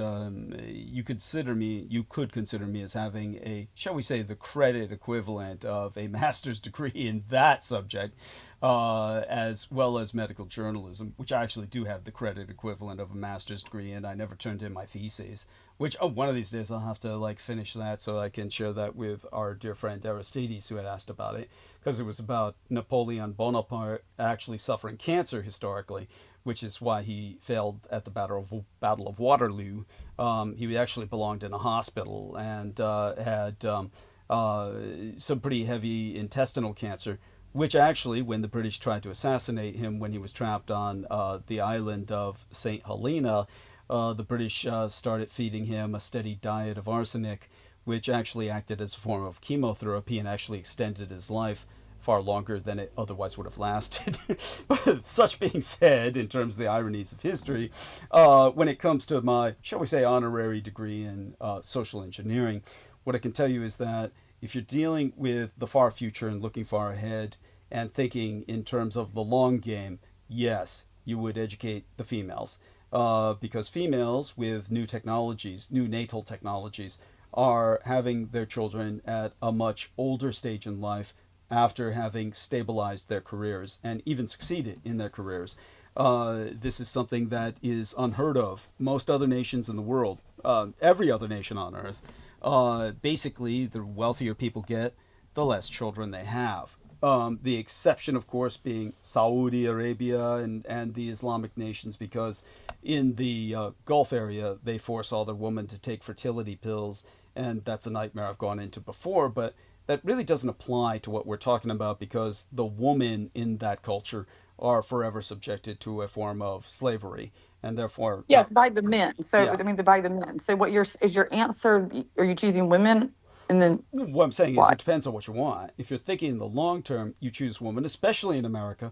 consider me as having a, shall we say, the credit equivalent of a master's degree in that subject, as well as medical journalism, which I actually do have the credit equivalent of a master's degree in. I never turned in my thesis, which one of these days I'll have to finish that so I can share that with our dear friend Aristides, who had asked about it, because it was about Napoleon Bonaparte actually suffering cancer historically, which is why he failed at the Battle of Waterloo. He actually belonged in a hospital and had some pretty heavy intestinal cancer, which actually, when the British tried to assassinate him when he was trapped on the island of St. Helena, the British started feeding him a steady diet of arsenic, which actually acted as a form of chemotherapy and actually extended his life far longer than it otherwise would have lasted. But such being said, in terms of the ironies of history, when it comes to my, shall we say, honorary degree in social engineering, what I can tell you is that if you're dealing with the far future and looking far ahead and thinking in terms of the long game, yes, you would educate the females. Because females with new technologies, new natal technologies, are having their children at a much older stage in life after having stabilized their careers and even succeeded in their careers. This is something that is unheard of. Most other nations in the world, every other nation on earth, basically the wealthier people get, the less children they have. The exception, of course, being Saudi Arabia and the Islamic nations, because in the Gulf area, they force all their women to take fertility pills, and that's a nightmare I've gone into before, but that really doesn't apply to what we're talking about, because the women in that culture are forever subjected to a form of slavery, and therefore... Yes, by the men. So, yeah. I mean, by the men. So is your answer, are you choosing women? And then what I'm saying is it depends on what you want. If you're thinking in the long term, you choose women, especially in America,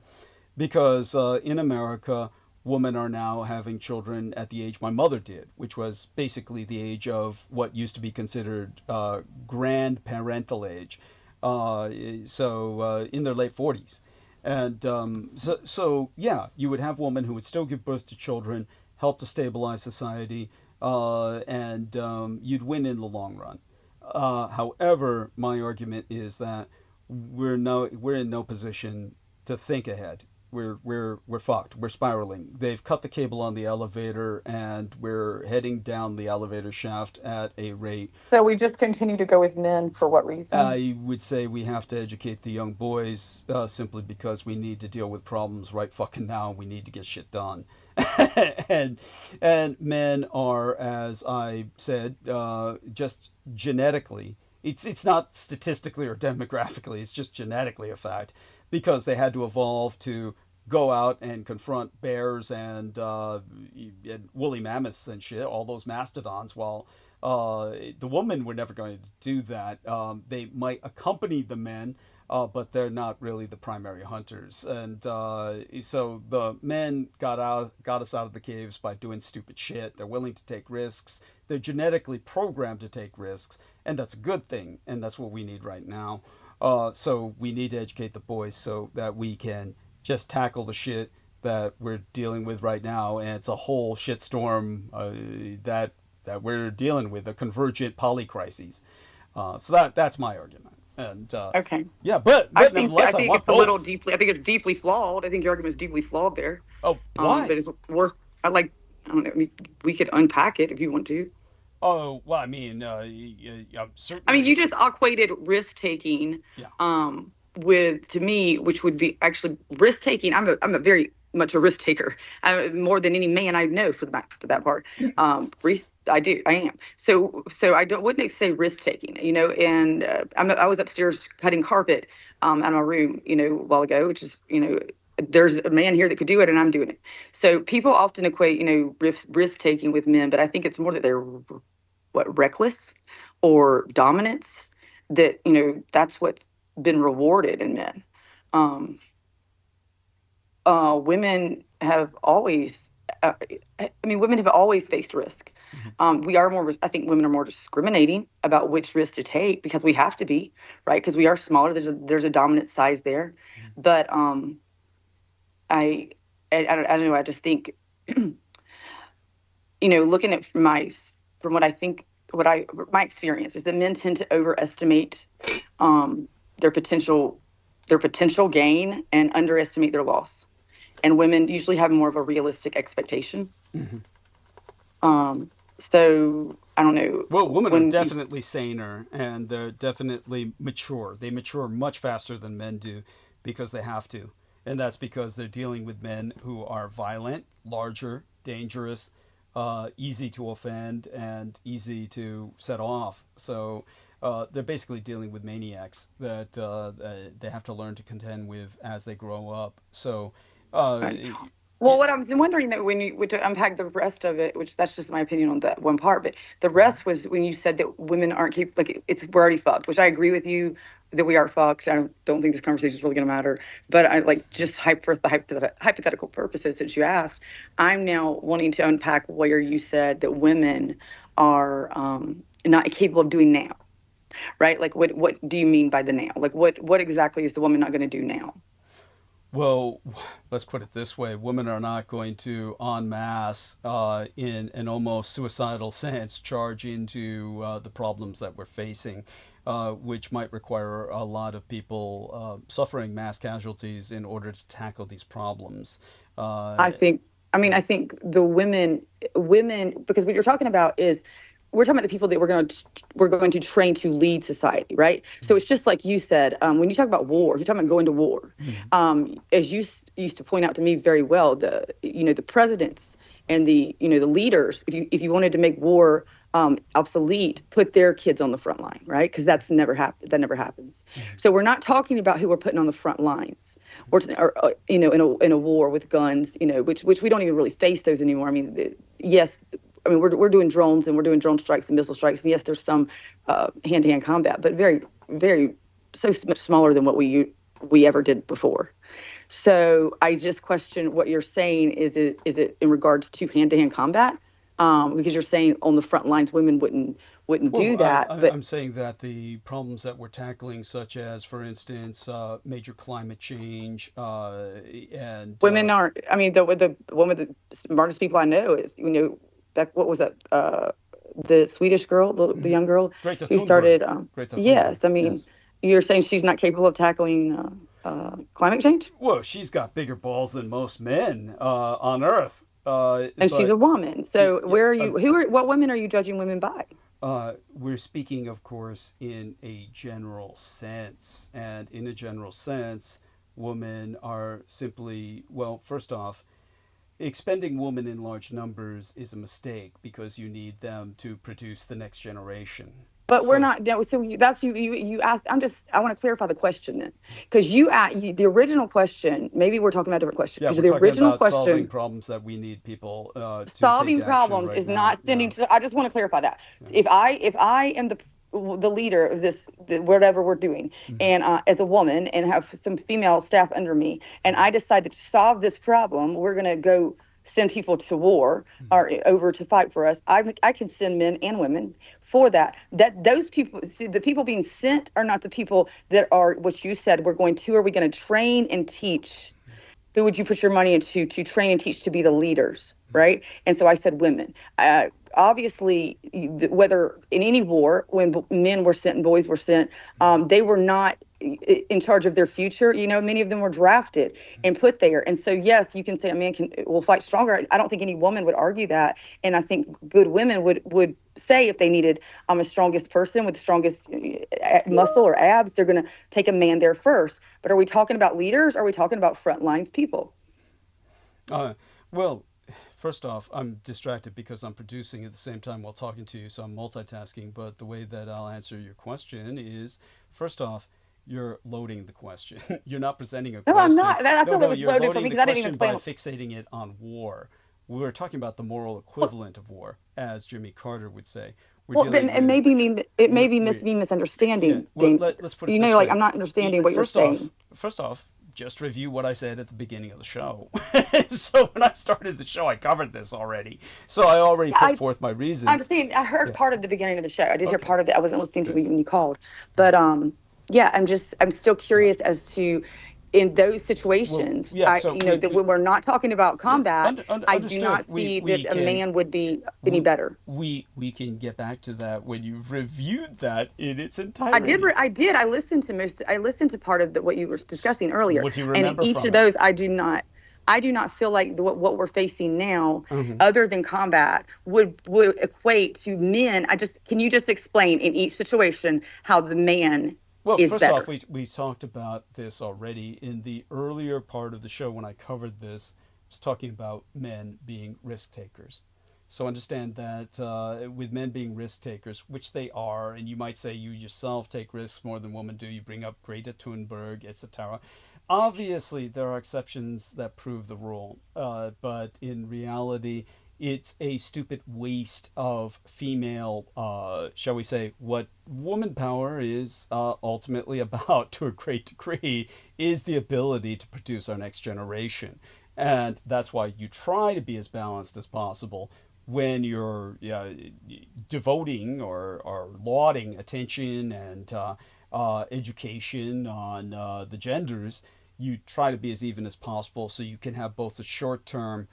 because in America, women are now having children at the age my mother did, which was basically the age of what used to be considered grandparental age. So in their late 40s. And so yeah, you would have women who would still give birth to children, help to stabilize society, and you'd win in the long run. However, my argument is that we're in no position to think ahead. We're fucked. We're spiraling. They've cut the cable on the elevator, and we're heading down the elevator shaft at a rate. So we just continue to go with men for what reason? I would say we have to educate the young boys simply because we need to deal with problems right fucking now. We need to get shit done. and men are, as I said, just genetically, it's not statistically or demographically, it's just genetically a fact, because they had to evolve to go out and confront bears and woolly mammoths and shit, all those mastodons, while the women were never going to do that. They might accompany the men but they're not really the primary hunters. And so the men got us out of the caves by doing stupid shit. They're willing to take risks. They're genetically programmed to take risks, and that's a good thing, and that's what we need right now. So we need to educate the boys so that we can just tackle the shit that we're dealing with right now, and it's a whole shitstorm that we're dealing with, a convergent polycrises. So that's my argument. And okay, yeah, but I think nevertheless, I want it's a little both. deeply. I think it's deeply flawed. I think your argument is deeply flawed there. Oh, why? But it's worth. I don't know. I mean, we could unpack it if you want to. Oh, well, I mean, certainly. I mean, you just equated risk taking, Yeah. with, to me, which would be actually risk taking. I'm a very much a risk taker, more than any man I know for that part. I am. So I wouldn't say risk taking, And I was upstairs cutting carpet, out of my room, a while ago, which is, there's a man here that could do it, and I'm doing it. So people often equate, risk taking with men, but I think it's more that they're reckless or dominance, that, that's what's been rewarded in men. Women have always, women have always faced risk. Mm-hmm. I think women are more discriminating about which risk to take because we have to be, right? Because we are smaller. There's a dominant size there. Mm-hmm. But I don't know. I just think, looking at my experience is that men tend to overestimate their potential gain and underestimate their loss, and women usually have more of a realistic expectation. Mm-hmm. So I don't know. Well, women are definitely saner, and they're definitely mature. They mature much faster than men do because they have to. And that's because they're dealing with men who are violent, larger, dangerous, easy to offend, and easy to set off. So they're basically dealing with maniacs that they have to learn to contend with as they grow up. So, right. Well, what I'm wondering, that when you to unpack the rest of it, which that's just my opinion on that one part, but the rest was when you said that women aren't capable, we're already fucked, which I agree with you that we are fucked. I don't think this conversation is really going to matter, but I just for the hypothetical purposes that you asked, I'm now wanting to unpack where you said that women are not capable of doing now, right? Like what do you mean by the now? Like what exactly is the woman not going to do now? Well, let's put it this way. Women are not going to en masse, in an almost suicidal sense, charge into the problems that we're facing, which might require a lot of people suffering mass casualties in order to tackle these problems. I think the women, because what you're talking about is, we're talking about the people that we're going to train to lead society, right? So it's just like you said, when you talk about war, you're talking about going to war. As you used to point out to me very well, the presidents and the leaders, if you wanted to make war obsolete, put their kids on the front line, right? Because that never happens. So we're not talking about who we're putting on the front lines, or in a war with guns, which we don't even really face those anymore. I mean, yes. I mean, we're doing drones, and we're doing drone strikes and missile strikes. And yes, there's some hand-to-hand combat, but very, very so much smaller than what we ever did before. So I just question what you're saying. Is it in regards to hand-to-hand combat? Because you're saying on the front lines, women wouldn't do that. I'm saying that the problems that we're tackling, such as, for instance, major climate change, and women aren't. I mean, the one of the smartest people I know is what was that? The Swedish girl, the young girl who started. Yes, I mean, yes. You're saying she's not capable of tackling climate change? Well, she's got bigger balls than most men on Earth, and she's a woman. So where are you? What women are you judging women by? We're speaking, of course, in a general sense, and in a general sense, women are simply, well, first off, expending women in large numbers is a mistake because you need them to produce the next generation. But we're not. So that's you asked. I want to clarify the question then, because you asked the original question. Maybe we're talking about a different question. Yeah, we're the original about question, solving problems that we need people to solving take problems right is now. not sending. I just want to clarify that. Yeah. If I am the leader of whatever we're doing, and as a woman, and have some female staff under me, and I decide that to solve this problem, we're going to go send people to war or over to fight for us. I can send men and women for that. Those people, see, the people being sent are not the people that are what you said. Who are we going to train and teach? Who would you put your money into to train and teach to be the leaders, right? And so I said women. Obviously, whether in any war, when men were sent and boys were sent, they were not in charge of their future. Many of them were drafted and put there. And so, yes, you can say a man will fight stronger. I don't think any woman would argue that. And I think good women would say if they needed a strongest person with the strongest muscle or abs, they're going to take a man there first. But are we talking about leaders? Or are we talking about front lines people? Well, first off, I'm distracted because I'm producing at the same time while talking to you, so I'm multitasking. But the way that I'll answer your question is, first off, you're loading the question. You're not presenting a question. No, I'm not. I feel like it's you're loaded for me because I didn't even by plan. fixating it on war. We're talking about the moral equivalent of war, as Jimmy Carter would say. It may be me misunderstanding. Yeah. Well, let's put it this way. I'm not understanding what you're saying. First off, just review what I said at the beginning of the show. So when I started the show, I covered this already. So I already put forth my reasons. I'm saying I heard part of the beginning of the show. I did hear part of it. I wasn't listening to it when you called. But I'm still curious as to, in those situations, that when we're not talking about combat, I do not see that a man would be any better. We can get back to that when you've reviewed that in its entirety. I did. I listened to part of what you were discussing earlier. What do you remember and each of those, I do not feel like what we're facing now, other than combat, would equate to men. Can you just explain in each situation how the man is first better? off, we talked about this already in the earlier part of the show when I covered this. I was talking about men being risk takers. So understand that with men being risk takers, which they are, and you might say you yourself take risks more than women do. You bring up Greta Thunberg, etc. Obviously, there are exceptions that prove the rule, but in reality, it's a stupid waste of female, shall we say, what woman power is ultimately about to a great degree is the ability to produce our next generation. And that's why you try to be as balanced as possible when you're devoting or lauding attention and education on the genders. You try to be as even as possible so you can have both the short-term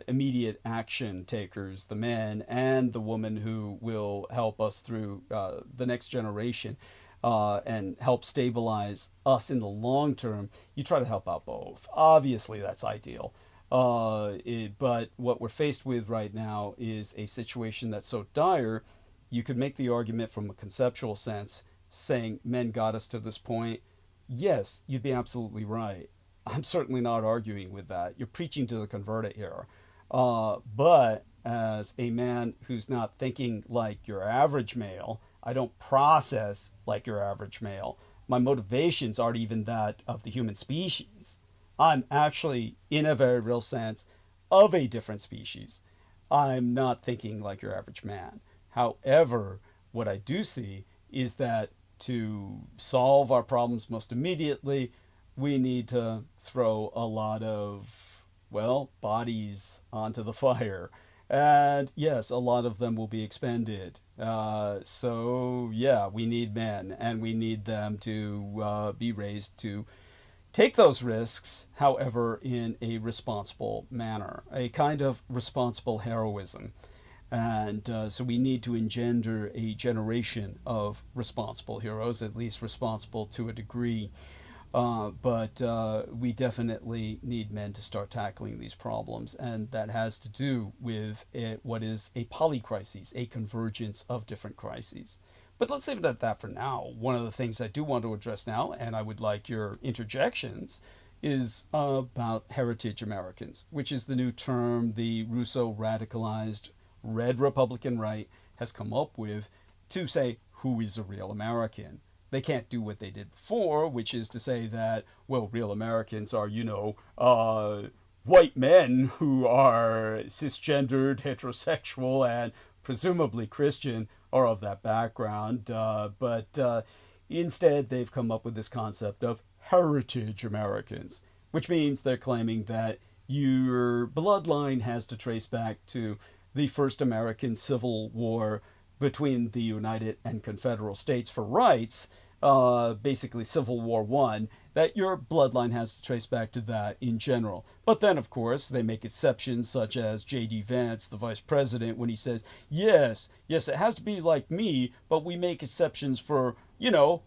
immediate action takers, the men, and the woman who will help us through the next generation and help stabilize us in the long term. You try to help out both. Obviously, that's ideal. But what we're faced with right now is a situation that's so dire, you could make the argument from a conceptual sense, saying men got us to this point. Yes, you'd be absolutely right. I'm certainly not arguing with that. You're preaching to the converted here. But as a man who's not thinking like your average male, I don't process like your average male. My motivations aren't even that of the human species. I'm actually, in a very real sense, of a different species. I'm not thinking like your average man. However, what I do see is that to solve our problems most immediately, we need to throw a lot of, bodies onto the fire. And yes, a lot of them will be expended. So yeah, we need men, and we need them to be raised to take those risks, however, in a responsible manner, a kind of responsible heroism. And so we need to engender a generation of responsible heroes, at least responsible to a degree. But we definitely need men to start tackling these problems, and that has to do with what is a polycrisis, a convergence of different crises. But let's leave it at that for now. One of the things I do want to address now, and I would like your interjections, is about heritage Americans, which is the new term the Russo-radicalized red Republican right has come up with to say who is a real American. They can't do what they did before, which is to say that, real Americans are, white men who are cisgendered, heterosexual, and presumably Christian or of that background, but instead they've come up with this concept of heritage Americans, which means they're claiming that your bloodline has to trace back to the first American Civil War between the United and Confederate States for rights, basically Civil War I, that your bloodline has to trace back to that in general. But then, of course, they make exceptions, such as J.D. Vance, the vice president, when he says, yes, it has to be like me, but we make exceptions for,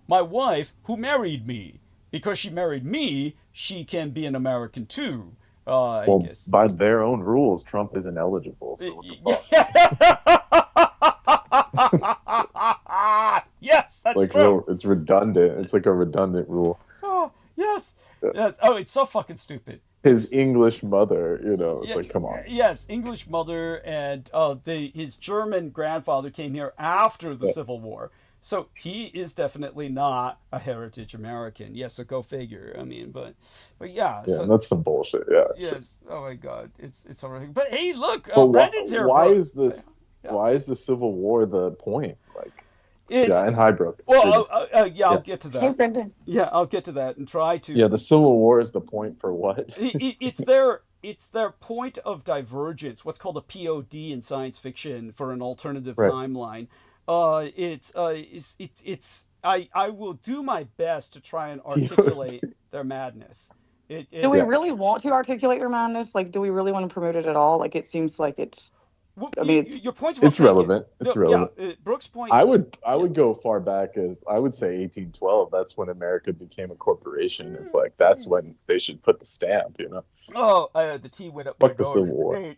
my wife who married me. Because she married me, she can be an American too. I guess. By their own rules, Trump isn't eligible. So what the fuck? Yes, that's like, true. So it's redundant. It's like a redundant rule. Oh, yes. Oh, it's so fucking stupid. His English mother, it's like, come on. Yes, English mother, and his German grandfather came here after the Civil War. So he is definitely not a heritage American. Yes, so go figure. I mean, but yeah. Yeah, so, that's some bullshit. Yeah. Yes. Just... Oh my God, it's horrific. But hey, look, Brendan's here. Why is this? Yeah. Why is the Civil War the point? Like, and hi, Brooke. Well, I'll get to that. Hey, Brendan. Yeah, I'll get to that and try to. Yeah, the Civil War is the point for what? It's their point of divergence. What's called a POD in science fiction for an alternative timeline. I will do my best to try and articulate their madness. Do we really want to articulate their madness? Like, do we really want to promote it at all? Like, it seems like it's. I mean, your point's it's relevant. It's relevant. Yeah, Brooke's point. I would go far back as I would say 1812. That's when America became a corporation. It's like that's when they should put the stamp. Oh, the T went up. Fuck the Civil War. Hey,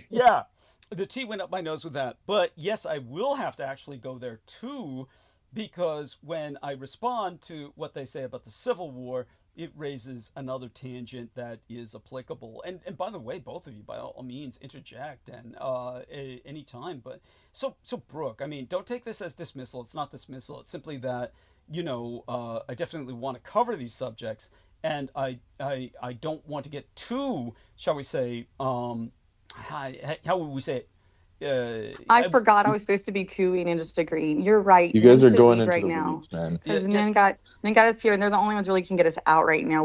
yeah. The T went up my nose with that. But yes, I will have to actually go there too, because when I respond to what they say about the Civil War, it raises another tangent that is applicable. And by the way, both of you, by all means, interject and any time. But so Brooke, I mean, don't take this as dismissal. It's not dismissal. It's simply that, I definitely want to cover these subjects, and I don't want to get too, shall we say, how would we say it? I forgot I was supposed to be cooing and just agreeing. You're right. You guys are going into right the now. weeds, man. Because men got us here, and they're the only ones really can get us out right now.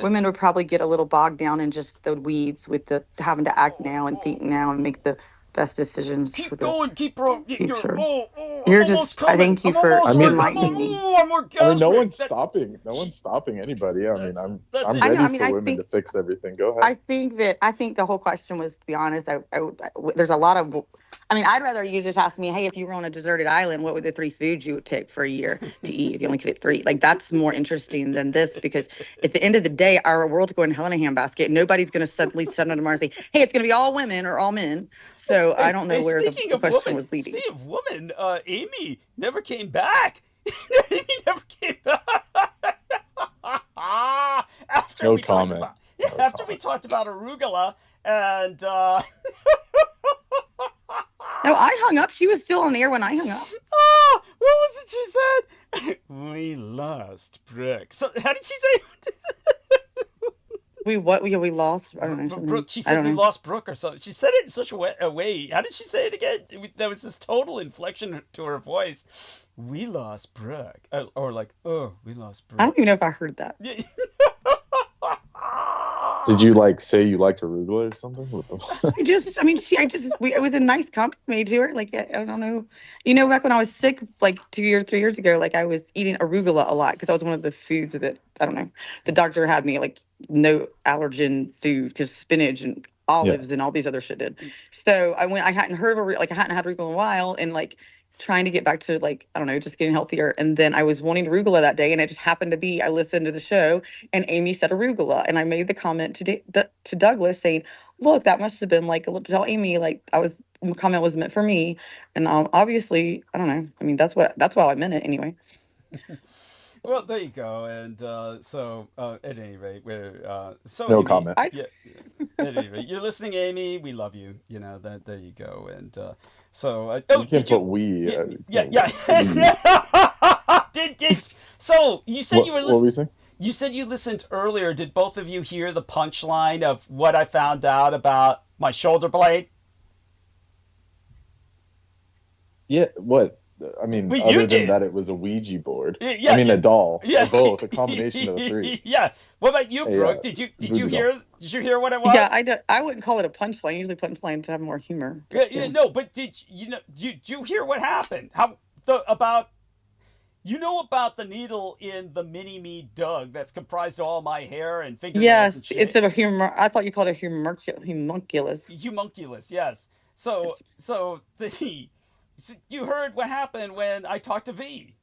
Women would probably get a little bogged down in just the weeds with the having to act now and think now and make the best decisions. Keep going, keep rolling. You're just. I thank you for enlightening me. No one's stopping. No one's stopping anybody. I mean, I'm ready for women to fix everything. Go ahead. I think the whole question was, to be honest, there's a lot of. I mean, I'd rather you just ask me, hey, if you were on a deserted island, what would the 3 foods you would take for a year to eat if you only could eat 3? Like, that's more interesting than this, because at the end of the day, our world's going hell in a handbasket. Nobody's going to suddenly sit on tomorrow and say, hey, it's going to be all women or all men. So I don't know where the question was leading. Speaking of women, Amy never came back. Amy never came back. After we talked about arugula and... No, I hung up. She was still on the air when I hung up. Oh, what was it she said? We lost Brooke. So how did she say? We lost. I don't know. Brooke. She said we lost Brooke or something. She said it in such a way. How did she say it again? There was this total inflection to her voice. We lost Brooke, or like, oh, we lost Brooke. I don't even know if I heard that. Did you say you liked arugula or something? It was a nice compliment to her. Like, I don't know. Back when I was sick, 2 or 3 years ago, I was eating arugula a lot because that was one of the foods that, I don't know, the doctor had me, no allergen food because spinach and olives and all these other shit did. So I hadn't heard of I hadn't had arugula in a while, and trying to get back to I don't know, just getting healthier. And then I was wanting arugula that day, and it just happened to be I listened to the show and Amy said arugula, and I made the comment to Douglas saying, look, that must have been to tell Amy the comment was meant for me. And obviously, I don't know, I mean, that's why I meant it anyway. Well, there you go. And so at any rate, we're no Amy, comment. At any rate, you're listening, Amy. We love you. That there you go. And so you can't put we. Yeah. So you said you were listening. What were you saying? You said you listened earlier. Did both of you hear the punchline of what I found out about my shoulder blade? Yeah, what? I mean, Well, you other than did. that, it was a Ouija board. Yeah, I mean, a doll. yeah. Or both, a combination of the three. Yeah. What about you, Hey, Brooke? Did you voodoo doll. hear? Did you hear what it was? Yeah, I wouldn't call it a punchline. Usually punchlines have more humor. Yeah, no, but did you hear what happened? About the needle in the mini me Doug that's comprised of all my hair and fingernails Yes, and shit? it's a humor. I thought you called it homunculus. Homunculus, yes. So you heard what happened when I talked to V.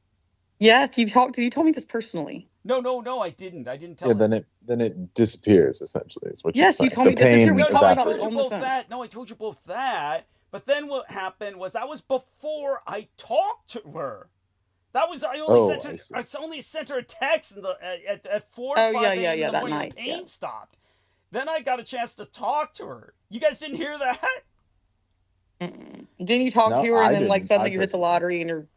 Yes, you told me this personally. No, I didn't. I didn't tell Yeah, her. then it disappears, essentially, is what Yes, you're you saying. told me The this is pain here. We No, talked I about told it you on the both phone. that. No, I told you both that. But then what happened was that was before I talked to her. That was I only sent her a text at 4 or 5 a.m. in the that morning. night. The pain stopped. Then I got a chance to talk to her. You guys didn't hear that? Mm-mm. Didn't you talk No, to her I and then like didn't. suddenly I you hit the personally- lottery and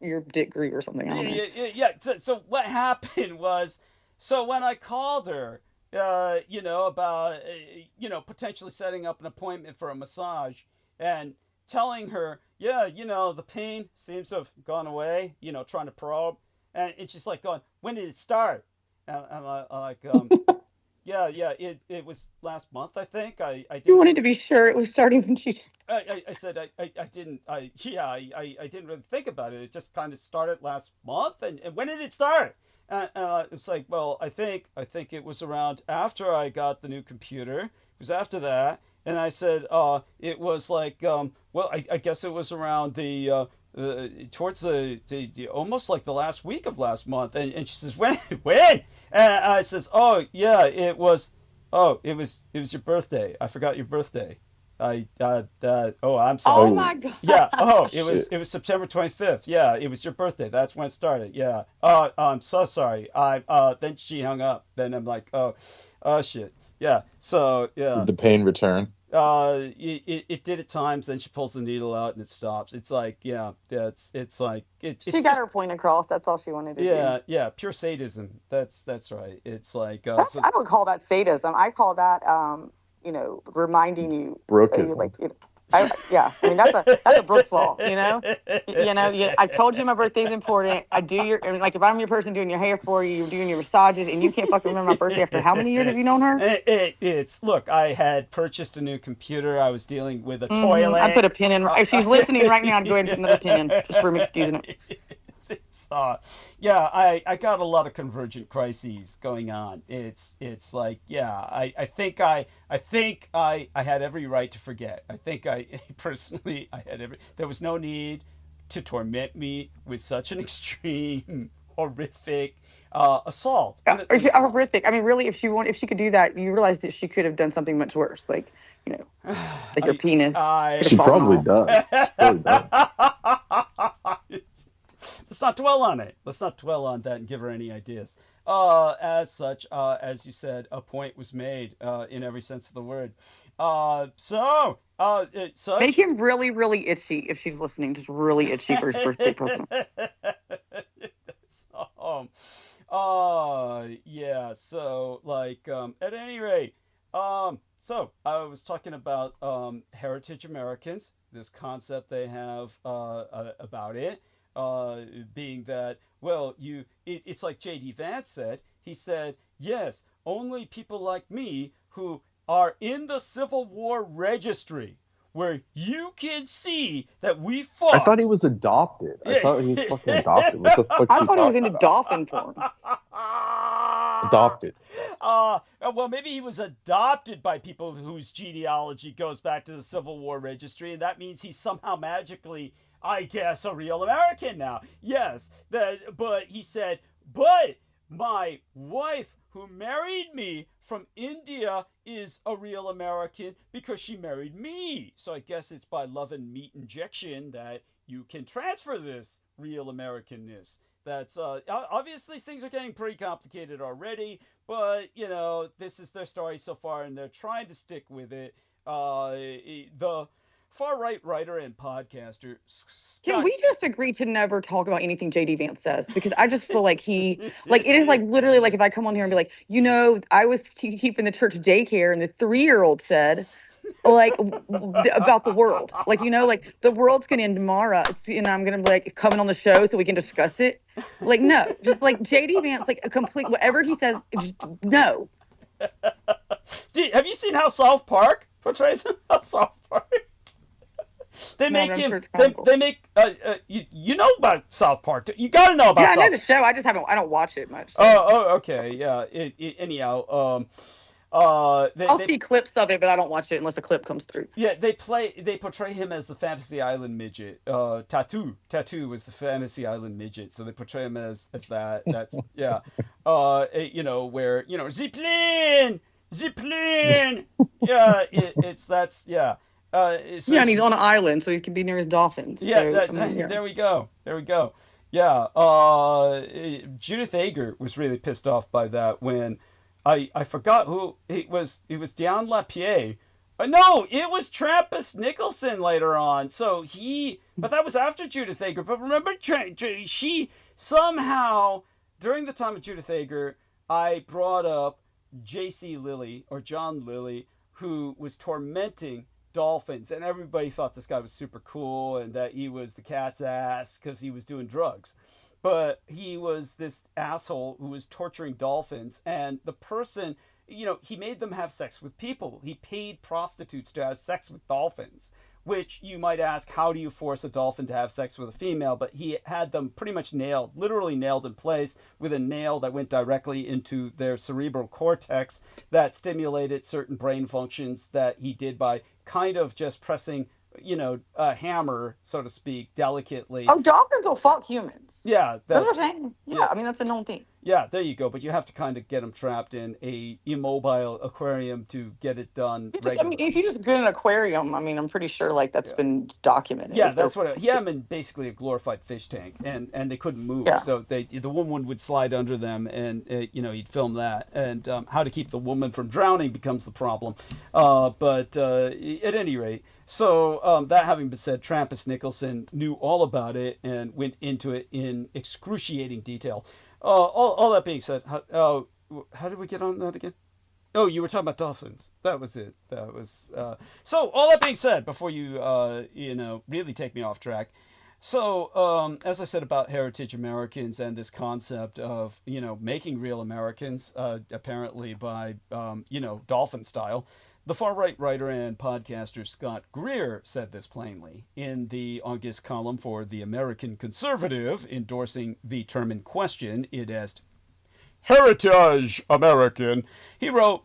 your dick grew or something? I don't know. Yeah. So what happened was, so when I called her, about potentially setting up an appointment for a massage and telling her, the pain seems to have gone away, trying to probe, and she's like going, when did it start? And I'm like, it was last month, I think. I did. You wanted to be sure it was starting when she. I said I didn't didn't really think about it. It just kind of started last month. And when did it start? It's like, well, I think it was around after I got the new computer. It was after that. And I said, it was like, I guess it was around towards the almost like the last week of last month. And she says, when? And I says, oh yeah, it was your birthday. I forgot your birthday. I'm sorry. Oh my god. Yeah. Oh, it was September 25th. Yeah, it was your birthday. That's when it started. Yeah. I'm so sorry. Then she hung up. Then I'm like, oh shit. Yeah. So yeah. Did the pain return? It did at times. Then she pulls the needle out and it stops. It's like, yeah. It's like She got her point across. That's all she wanted to do. Yeah. Pure sadism. That's right. It's like I don't call that sadism. I call that reminding you. Brookism. I mean that's a Brooks law. I told you my birthday's important. If I'm your person doing your hair for you, you're doing your massages, and you can't fucking remember my birthday after how many years have you known her? Look, I had purchased a new computer. I was dealing with a toilet. I put a pin in. If she's listening right now, I'd go ahead and put another pin in just for excusing it. I got a lot of convergent crises going on. It's like, I think I had every right to forget. I think I had there was no need to torment me with such an extreme, horrific assault. Horrific. I mean, really, if she could do that, you realize that she could have done something much worse, like your penis. She probably does. Let's not dwell on it. Let's not dwell on that and give her any ideas. As such, as you said, a point was made in every sense of the word. Make him really, really itchy if she's listening. Just really itchy for his birthday present. Yeah. So, at any rate, so I was talking about heritage Americans. This concept they have about it. Being that, well, it's like J.D. Vance said. He said, yes, only people like me who are in the Civil War registry, where you can see that we fought. I thought he was adopted. I thought he was fucking adopted. What the fuck? I thought he was into dolphin porn. Adopted. Well, maybe he was adopted by people whose genealogy goes back to the Civil War registry, and that means he's somehow magically, I guess, a real American now. Yes, but he said, but my wife who married me from India is a real American because she married me. So I guess it's by love and meat injection that you can transfer this real Americanness. That's obviously things are getting pretty complicated already, but this is their story so far, and they're trying to stick with it. The far-right writer and podcaster Can we just agree to never talk about anything J.D. Vance says? Because I just feel like it is like literally like if I come on here and be like, I was keeping the church daycare and the 3-year-old said, like about the world. Like, you know, like the world's gonna end tomorrow. I'm gonna be like coming on the show so we can discuss it. Like, no, just like JD Vance, like a complete whatever he says. No. Have you seen how South Park portrays him? How South Park. They make him. They make. You know about South Park? You got to know about. Yeah, South I know the show. I just haven't. I don't watch it much. So. Oh, okay. Yeah. Anyhow. I'll see clips of it, but I don't watch it unless a clip comes through. Yeah, they portray him as the Fantasy Island midget. Tattoo was the Fantasy Island midget, so they portray him as that. That's yeah. You know, where, you know, Zeppelin. Yeah, that's yeah. So yeah, and he's on an island, so he can be near his dolphins. Yeah, so, yeah. There we go. Yeah. Judith Ager was really pissed off by that when. I forgot who it was. It was Dion Lapierre. No, it was Trappist Nicholson later on. So but that was after Judith Ager. But remember, she somehow, during the time of Judith Ager, I brought up J.C. Lilly, or John Lilly, who was tormenting dolphins. And everybody thought this guy was super cool and that he was the cat's ass because he was doing drugs. But he was this asshole who was torturing dolphins, and the person, you know, he made them have sex with people. He paid prostitutes to have sex with dolphins, which you might ask, how do you force a dolphin to have sex with a female? But he had them pretty much literally nailed in place with a nail that went directly into their cerebral cortex that stimulated certain brain functions that he did by kind of just pressing, you know, a hammer, so to speak, delicately. Oh, dolphins will fuck humans. Yeah. That's what I'm saying. Yeah, I mean, that's a known thing. Yeah, there you go. But you have to kind of get them trapped in a immobile aquarium to get it done. I mean, if you just get an aquarium, I mean, I'm pretty sure like that's been documented. Yeah, that's what he had them in basically a glorified fish tank, and they couldn't move. Yeah. So the woman would slide under them, and you know, he'd film that. And how to keep the woman from drowning becomes the problem. But at any rate. So that having been said, Trappist Nicholson knew all about it and went into it in excruciating detail. All that being said, how did we get on that again? Oh, you were talking about dolphins. That was it. That was so. All that being said, before you really take me off track. So as I said about heritage Americans and this concept of, you know, making real Americans, apparently by dolphin style. The far-right writer and podcaster Scott Greer said this plainly in the August column for The American Conservative, endorsing the term in question. It asked, "Heritage American." He wrote,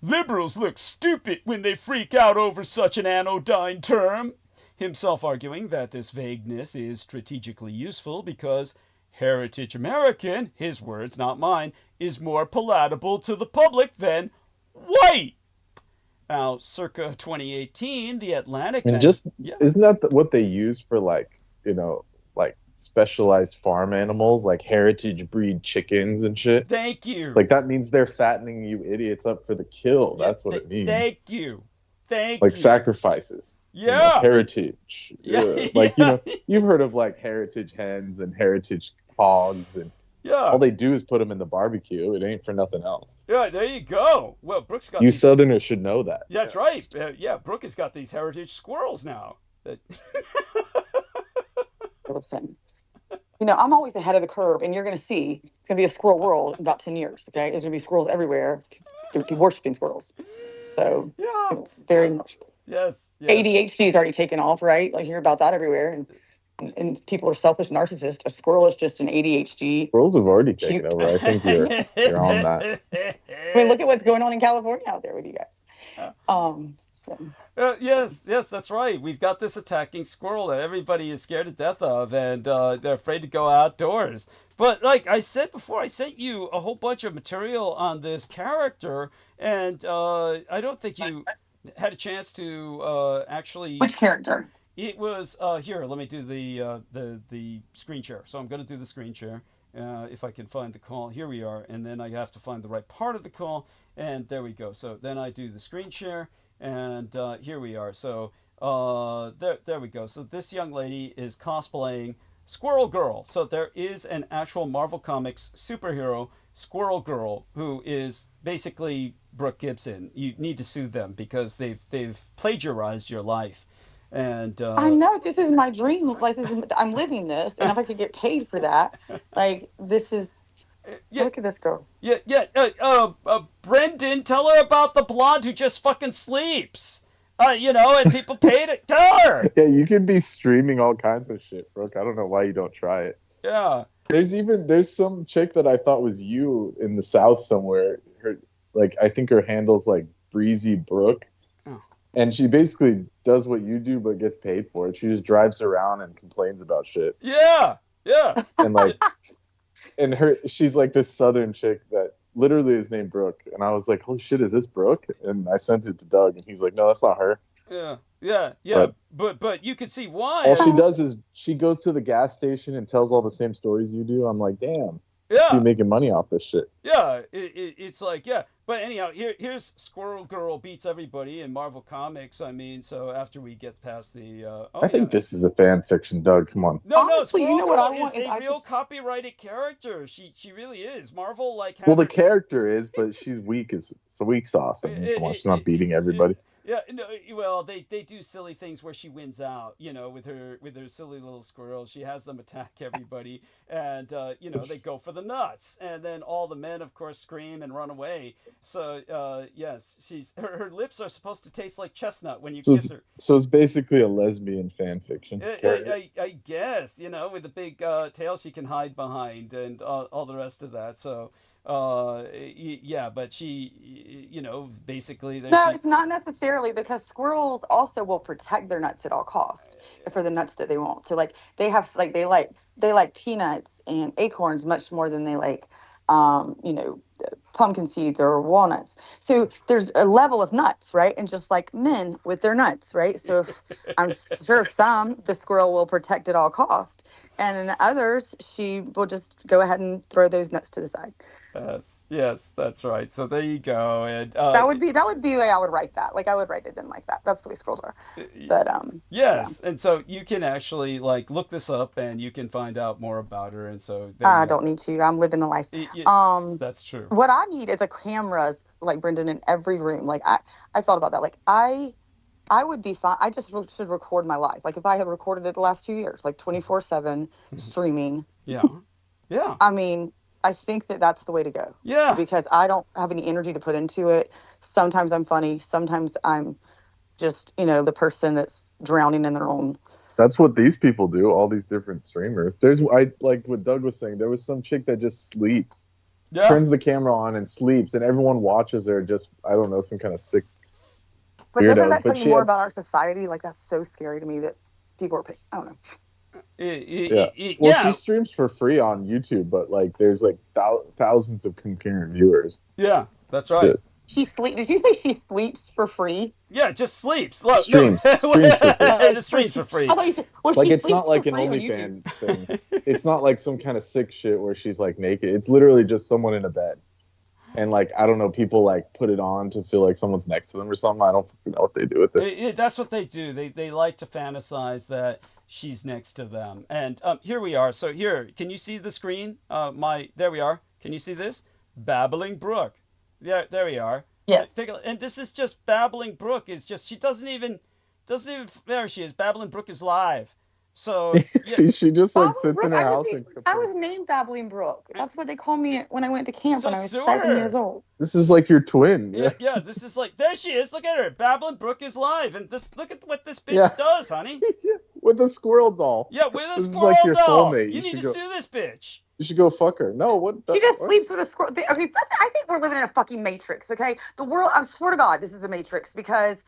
"Liberals look stupid when they freak out over such an anodyne term," himself arguing that this vagueness is strategically useful because heritage American, his words, not mine, is more palatable to the public than white. Now, circa 2018, the Atlantic... And isn't that what they use for, like, you know, like specialized farm animals, like heritage breed chickens and shit? Thank you. Like, that means they're fattening you idiots up for the kill. That's what it means. Thank you. Like sacrifices. Yeah. You know, heritage. Yeah. Like, you know, you've heard of, like, heritage hens and heritage hogs and... Yeah. All they do is put them in the barbecue. It ain't for nothing else. Yeah, there you go. Well, Brooke's got... You Southerners should know that. Yeah, that's right. Yeah, Brooke has got these heritage squirrels now. Listen, you know, I'm always ahead of the curve, and you're going to see it's going to be a squirrel world in about 10 years, okay? There's going to be squirrels everywhere. They're worshiping squirrels. So, yeah. Very much. Yes. ADHD is already taken off, right? I hear about that everywhere, and people are selfish narcissists. A squirrel is just an ADHD. Squirrels have already taken over. I think you're on that. I mean, look at what's going on in California out there with you guys. Yes, that's right. We've got this attacking squirrel that everybody is scared to death of, and they're afraid to go outdoors. But like I said before, I sent you a whole bunch of material on this character, and I don't think you had a chance to actually... Which character? It was here. Let me do the screen share. So I'm going to do the screen share if I can find the call. Here we are, and then I have to find the right part of the call, and there we go. So then I do the screen share, and here we are. So there we go. So this young lady is cosplaying Squirrel Girl. So there is an actual Marvel Comics superhero, Squirrel Girl, who is basically Brooke Gibson. You need to sue them because they've plagiarized your life. And I know this is my dream. Like I'm living this, and if I could get paid for that, like this is. Yeah, look at this girl. Yeah. Brendan, tell her about the blonde who just fucking sleeps. And people paid it. Tell her. Yeah, you could be streaming all kinds of shit, Brooke. I don't know why you don't try it. Yeah. There's some chick that I thought was you in the South somewhere. I think her handle's like Breezy Brooke. Oh. And she basically does what you do but gets paid for it. She just drives around and complains about shit. Yeah. And she's like this Southern chick that literally is named Brooke. And I was like, holy shit, is this Brooke? And I sent it to Doug and he's like, no, that's not her. Yeah. But you can see why. All she does is she goes to the gas station and tells all the same stories you do. I'm like, damn. Yeah. You're making money off this shit. Yeah. It's like, yeah. But anyhow, here's Squirrel Girl beats everybody in Marvel Comics. I mean, so after we get past the... I think this is a fan fiction, Doug. Come on. No, Squirrel Girl is a real copyrighted character. She really is. Marvel, Well, the character is, but she's weak as weak sauce. I mean, come on, she's not beating everybody. Yeah, no, well, they do silly things where she wins out, with her silly little squirrel. She has them attack everybody, and they go for the nuts, and then all the men, of course, scream and run away. So yes, her lips are supposed to taste like chestnut when you kiss her. So it's basically a lesbian fan fiction. I guess, with the big tail she can hide behind and all the rest of that. So. But she, basically. No, it's not necessarily, because squirrels also will protect their nuts at all costs for the nuts that they want. So they like peanuts and acorns much more than they like, pumpkin seeds or walnuts. So there's a level of nuts, right? And just like men with their nuts, right? So I'm sure the squirrel will protect at all costs. And in others, she will just go ahead and throw those nuts to the side. Yes, that's right. So there you go. And that would be the way I would write that. Like I would write it in like that. That's the way squirrels are. But yes, yeah. And so you can actually look this up and you can find out more about her. And so I don't need to. I'm living the life. That's true. What I need is a camera, like Brendan, in every room. Like I thought about that. Like I would be fine. I just should record my life. Like if I had recorded it the last 2 years, like 24/7 streaming. Yeah. I mean, I think that's the way to go. Yeah. Because I don't have any energy to put into it. Sometimes I'm funny. Sometimes I'm just, the person that's drowning in their own. That's what these people do. All these different streamers. I like what Doug was saying. There was some chick that just sleeps. Yeah. Turns the camera on and sleeps, and everyone watches her. Just, I don't know, some kind of sick. But doesn't that tell you more about our society? Like, that's so scary to me that people are pissed. I don't know. Well, she streams for free on YouTube, but there's thousands of concurrent viewers. Yeah, that's right. She sleeps. Did you say she sleeps for free? Yeah, just sleeps. Streams for free. Just streams for free. I thought you said, it's not like an OnlyFans thing. It's not like some kind of sick shit where she's naked. It's literally just someone in a bed. And I don't know, people put it on to feel like someone's next to them or something. I don't know what they do with it. That's what they do. They like to fantasize that she's next to them. And here we are. So here, can you see the screen? There we are. Can you see this? Babbling Brook. Yeah, there we are. Yes. And this is just Babbling Brook. Is just, she doesn't even. There she is. Babbling Brook is live. So see, she just sits in her house. I was named Babbling Brook. That's what they called me when I went to camp when I was 7 years old. This is your twin. Yeah. This is there she is. Look at her. Babbling Brook is live, and look at what this bitch does, honey. With a squirrel doll. Yeah, with a this squirrel is your doll. Soulmate. You need to sue this bitch. You should go fuck her. No, what? She just sleeps with a squirrel. Okay, listen, I think we're living in a fucking matrix. Okay, the world. I swear to God, this is a matrix because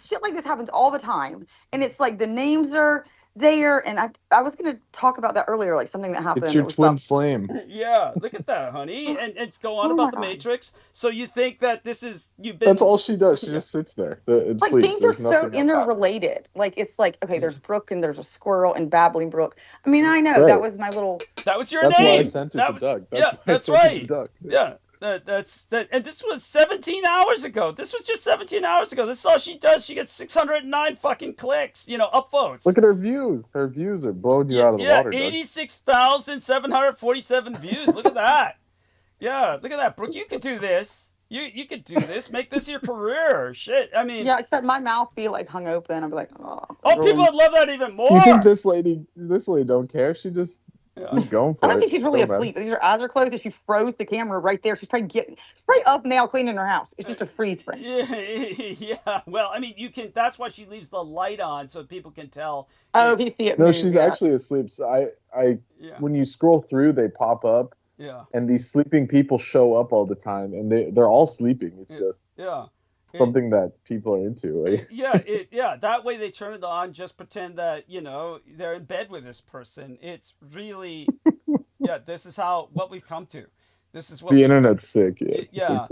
shit like this happens all the time, and it's the names are there, and I was going to talk about that earlier, something that happened. It's your twin flame. Yeah, look at that, honey. And it's go on about the Matrix. So you think that this is That's all she does. She just sits there. Things are so interrelated. Okay, there's Brook and there's a squirrel and Babbling Brook. I mean, I know that was my little. That was your name. That's why I sent it to Doug. That's right. Yeah. And this was 17 hours ago. This was just 17 hours ago. This is all she does. She gets 609 fucking clicks, upvotes. Look at her views. Her views are blowing you out of the water. 86,747 views. Look at that. Yeah, look at that, Brooke. You could do this. You could do this. Make this your career. Shit. I mean, Yeah, except my mouth be like hung open. I'd be like, oh. People would love that even more. You think this lady don't care? She just going for it. I don't think she's really Don't asleep. Her eyes are closed and she froze the camera right there. She's probably up now cleaning her house. It's just a freeze frame. Yeah. Well, I mean, you can. That's why she leaves the light on so people can tell. Oh, he see it. No, move, she's yeah. actually asleep. So when you scroll through, they pop up. Yeah. And these sleeping people show up all the time, and they're all sleeping. It's just something that people are into, right? Yeah. That way they turn it on. Just pretend that they're in bed with this person. It's really, This is what we've come to. This is what the internet's sick. Yeah.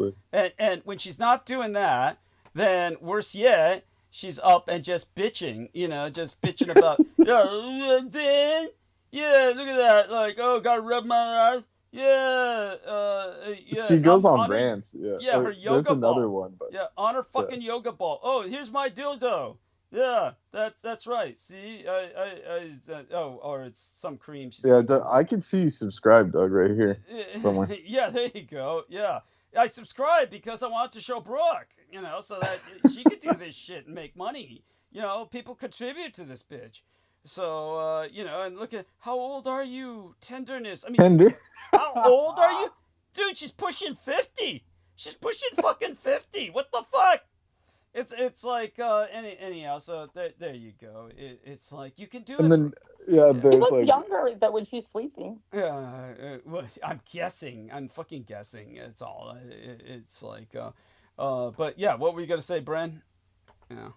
And when she's not doing that, then worse yet, she's up and just bitching. Just bitching about look at that. Like, oh, gotta rub my eyes. She goes on rants. Her yoga There's another ball. one, but on her fucking yoga ball. Oh, here's my dildo. Yeah, that's right. See, or it's some cream. I can see you subscribe, Doug, right here somewhere. Yeah, there you go. Yeah, I subscribe because I want to show Brooke, so that she could do this shit and make money. People contribute to this bitch. So, and look at, how old are you? Tenderness. I mean, Tender. How old are you? Dude, she's pushing 50. She's pushing fucking 50. What the fuck? It's like, anyhow, so there you go. It's like, you can do and it. And then, he looks younger than when she's sleeping. Yeah, well, I'm guessing. I'm fucking guessing. It's all. It's like, but yeah, what were you going to say, Bren? Yeah.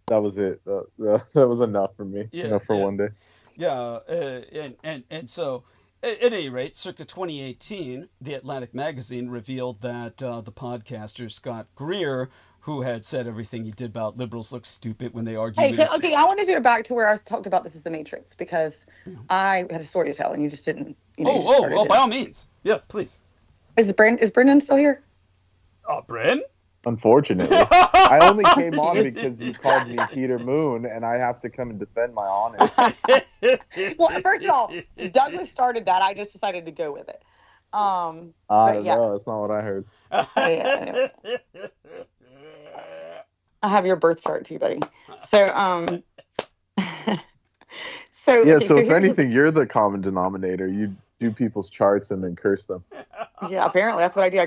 That was it. That was enough for me. For one day. Yeah, and so, at any rate, circa 2018, The Atlantic magazine revealed that the podcaster Scott Greer, who had said everything he did about liberals look stupid when they argue. Hey, I want to do it back to where I talked about this is the Matrix, because I had a story to tell and you just didn't. Oh, by all means. Yeah, please. Is Brendan still here? Bren? Unfortunately, I only came on because you called me Peter Moon, and I have to come and defend my honor. Well, first of all, Douglas started that. I just decided to go with it. No, that's not what I heard. Yeah. I have your birth chart too, buddy. So, so if anything, you're the common denominator. You do people's charts and then curse them. Yeah, apparently that's what I do.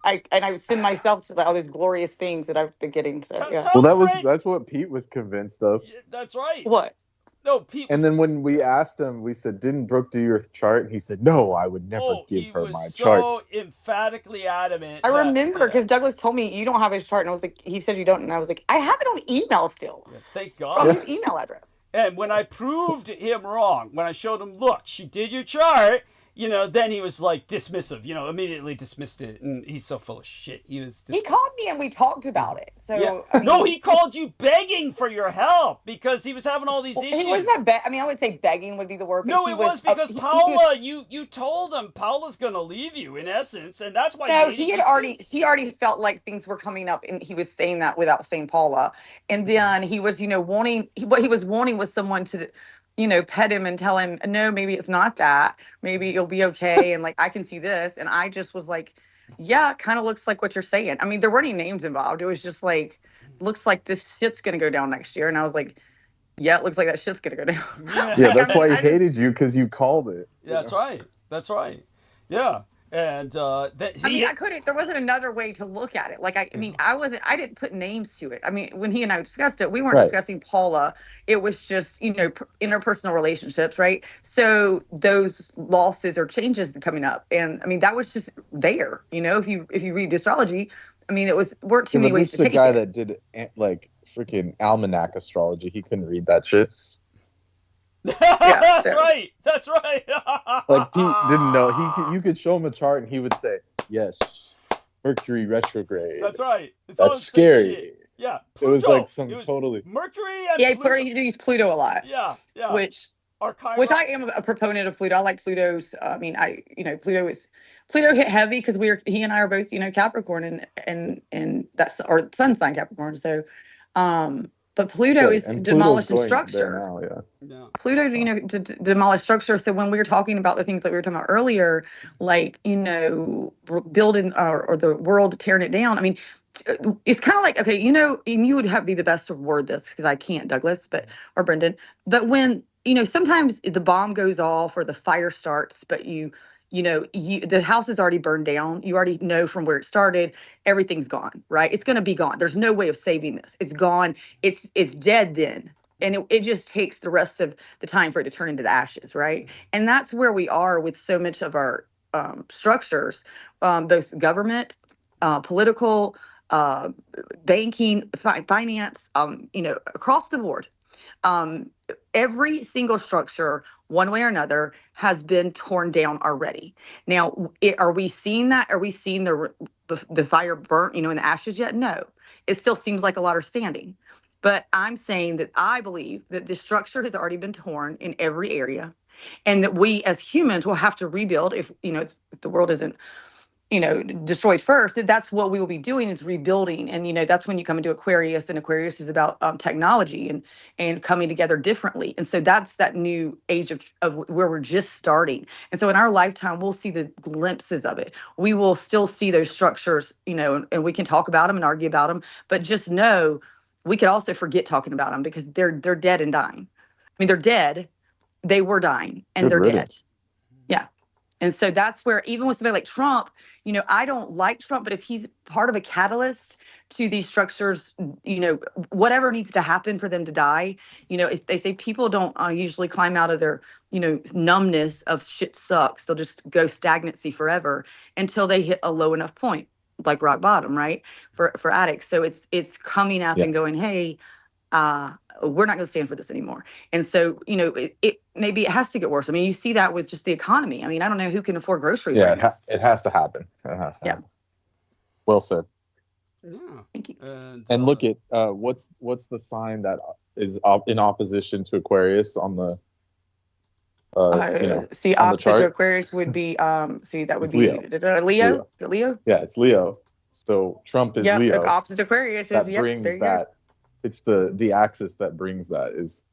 I send myself to all these glorious things that I've been getting. So yeah. Well, that's what Pete was convinced of. Yeah, that's right. What? No, Pete. And then when we asked him, we said, "Didn't Brooke do your chart?" And he said, "No, I would never give her my chart." So emphatically adamant. I remember because Douglas told me you don't have his chart, and I was like, he said you don't, and I was like, I have it on email still. Yeah, thank God. From his email address. And when I proved him wrong, when I showed him, look, she did your chart. Then he was like dismissive, immediately dismissed it. And he's so full of shit. He called me and we talked about it. So yeah. I mean, no, he called you begging for your help because he was having all these issues. He wasn't I would say begging would be the word. But no, it was because Paula, you told him Paula's going to leave you in essence. And that's why. No, he already felt like things were coming up and he was saying that without saying Paula. And then he was, wanting, what he was wanting was someone to, pet him and tell him, no, maybe it's not that. Maybe you'll be okay. And like, I can see this. And I just was like, yeah, kind of looks like what you're saying. I mean, there weren't any names involved. It was just like, looks like this shit's going to go down next year. And I was like, yeah, it looks like that shit's going to go down. Yeah, that's why he hated you, because you called it. Yeah, that's right. That's right. Yeah. And I couldn't. There wasn't another way to look at it. Like I didn't put names to it. I mean, when he and I discussed it, we weren't discussing Paula. It was just interpersonal relationships, right? So those losses or changes coming up, and I mean that was just there. If you read astrology, I mean weren't too many ways to take it. This is the guy that did like freaking almanac astrology. He couldn't read that shit. Yeah, that's right. Like Pete didn't know. You could show him a chart and he would say, "Yes, Mercury retrograde." That's right. That's scary. Yeah, Pluto. It was like some totally Mercury and Pluto. He used Pluto a lot. Yeah. Which I am a proponent of Pluto. I like Pluto's. I mean, Pluto hit heavy because he and I are both Capricorn and that's our sun sign Capricorn. So, But Pluto is and demolished Pluto's in going structure. there now, yeah. Yeah. Pluto, you know, to demolish structure. So when we were talking about the things that we were talking about earlier, like, you know, building or the world tearing it down. I mean, it's kind of like, okay, you know, and you would be the best to word this because I can't, Douglas, or Brendan. But when, you know, sometimes the bomb goes off or the fire starts, but the house is already burned down. You already know from where it started, everything's gone, right? It's going to be gone. There's no way of saving this. It's gone. It's dead then. And it just takes the rest of the time for it to turn into the ashes, right? And that's where we are with so much of our structures, both government, political, banking, finance, you know, across the board. Every single structure, one way or another, has been torn down already. Now, are we seeing that? Are we seeing the fire burnt, you know, in the ashes yet? No. It still seems like a lot are standing. But I'm saying that I believe that the structure has already been torn in every area, and that we as humans will have to rebuild if the world isn't, you know, destroyed first. That's what we will be doing, is rebuilding. And, you know, that's when you come into Aquarius, and Aquarius is about technology and coming together differently. And so that's that new age of where we're just starting. And so in our lifetime, we'll see the glimpses of it. We will still see those structures, you know, and we can talk about them and argue about them, but just know we could also forget talking about them because they're dead and dying. I mean, they're dead. They were dying, and they're dead. Yeah. And so that's where, even with somebody like Trump, you know, I don't like Trump, but if he's part of a catalyst to these structures, you know, whatever needs to happen for them to die, you know, if they say people don't usually climb out of their, you know, numbness of shit sucks. They'll just go stagnancy forever until they hit a low enough point, like rock bottom, right? For addicts. So it's coming up and going, hey, we're not going to stand for this anymore. And so, you know, it maybe it has to get worse. I mean, you see that with just the economy. I mean, I don't know who can afford groceries right now. It has to happen. It has to happen. Well said. Yeah. Thank you. And look at what's the sign that is in opposition to Aquarius on the see, on the opposite chart? to Aquarius would be that would It's be Leo. Leo. Is it Leo? Yeah, it's Leo. So Trump is Leo. Opposite Aquarius is That brings there you that. go. It's the axis that brings that is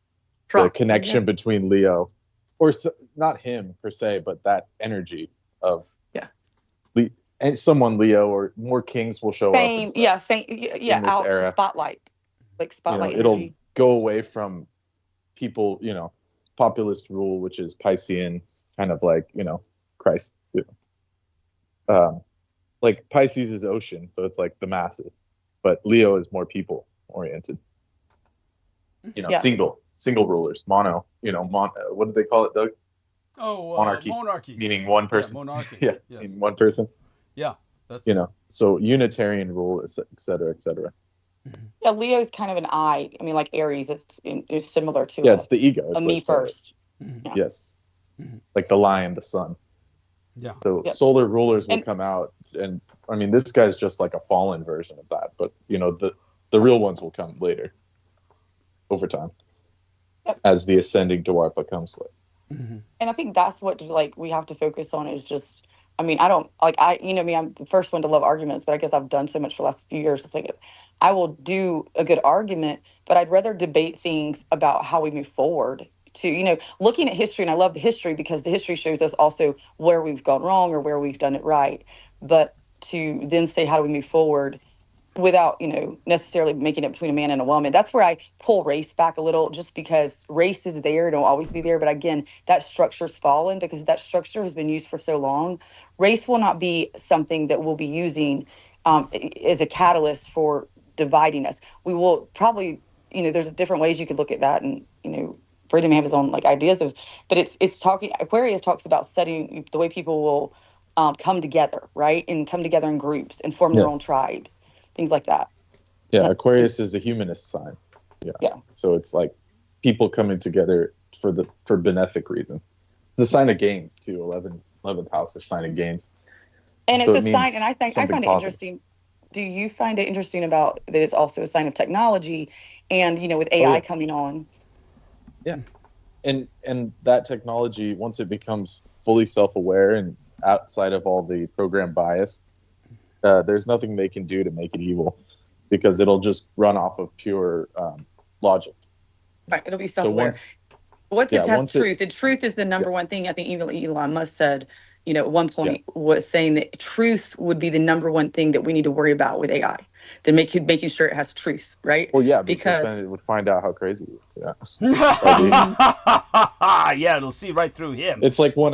Trump. the connection between Leo, or not him per se, but that energy of and someone Leo, or more kings will show Fame, up. fame, out era. Spotlight, like spotlight. It'll energy. go away from people, you know, populist rule, which is Piscean, kind of like, you know, Christ. Like Pisces is ocean, so it's like the masses, but Leo is more people oriented. You know, single rulers, mono. You know, what do they call it, Doug? Oh, monarchy. Meaning one person. Yeah, monarchy. Yeah, yes. meaning one person. Yeah, that's... You know, so Unitarian rule, et cetera, et cetera. Yeah, Leo's kind of an I. I mean, like Aries, it's similar to it's the ego. It's me like first. Mm-hmm. Yeah. Yes, like the lion, the sun. Yeah. So solar rulers will come out, and I mean, this guy's just like a fallen version of that. But you know, the real ones will come later, over time, as the ascending dwarpa comes later. Mm-hmm. And I think that's what we have to focus on is just. I mean, I don't you know me, I'm the first one to love arguments, but I guess I've done so much for the last few years. It's like I will do a good argument, but I'd rather debate things about how we move forward to, you know, looking at history. And I love the history because the history shows us also where we've gone wrong or where we've done it right. But to then say, how do we move forward without, you know, necessarily making it between a man and a woman. That's where I pull race back a little, just because race is there and will always be there. But again, that structure's fallen because that structure has been used for so long. Race will not be something that we'll be using as a catalyst for dividing us. We will probably, you know, there's different ways you could look at that, and, you know, Brady may have his own ideas of, but it's talking, Aquarius talks about studying the way people will come together, right? And come together in groups and form their own tribes. Things like that. Yeah, Aquarius is a humanist sign. Yeah. So it's like people coming together for benefic reasons. It's a sign of gains too. 11th house is a sign of gains. And it's a sign, and I find it interesting. Do you find it interesting about that it's also a sign of technology and, you know, with AI coming on? Yeah. And that technology, once it becomes fully self-aware and outside of all the program bias, there's nothing they can do to make it evil, because it'll just run off of pure logic. Right, it'll be So self-aware. once, What's yeah, the test once it, truth? And truth is the number one thing. I think even Elon Musk said, at one yeah, point was saying that truth would be the number one thing that we need to worry about with AI. Then making sure it has truth, right? well, yeah, because then Because it would find out how crazy it is. Yeah, Or Yeah, it'll see right through him. it's like when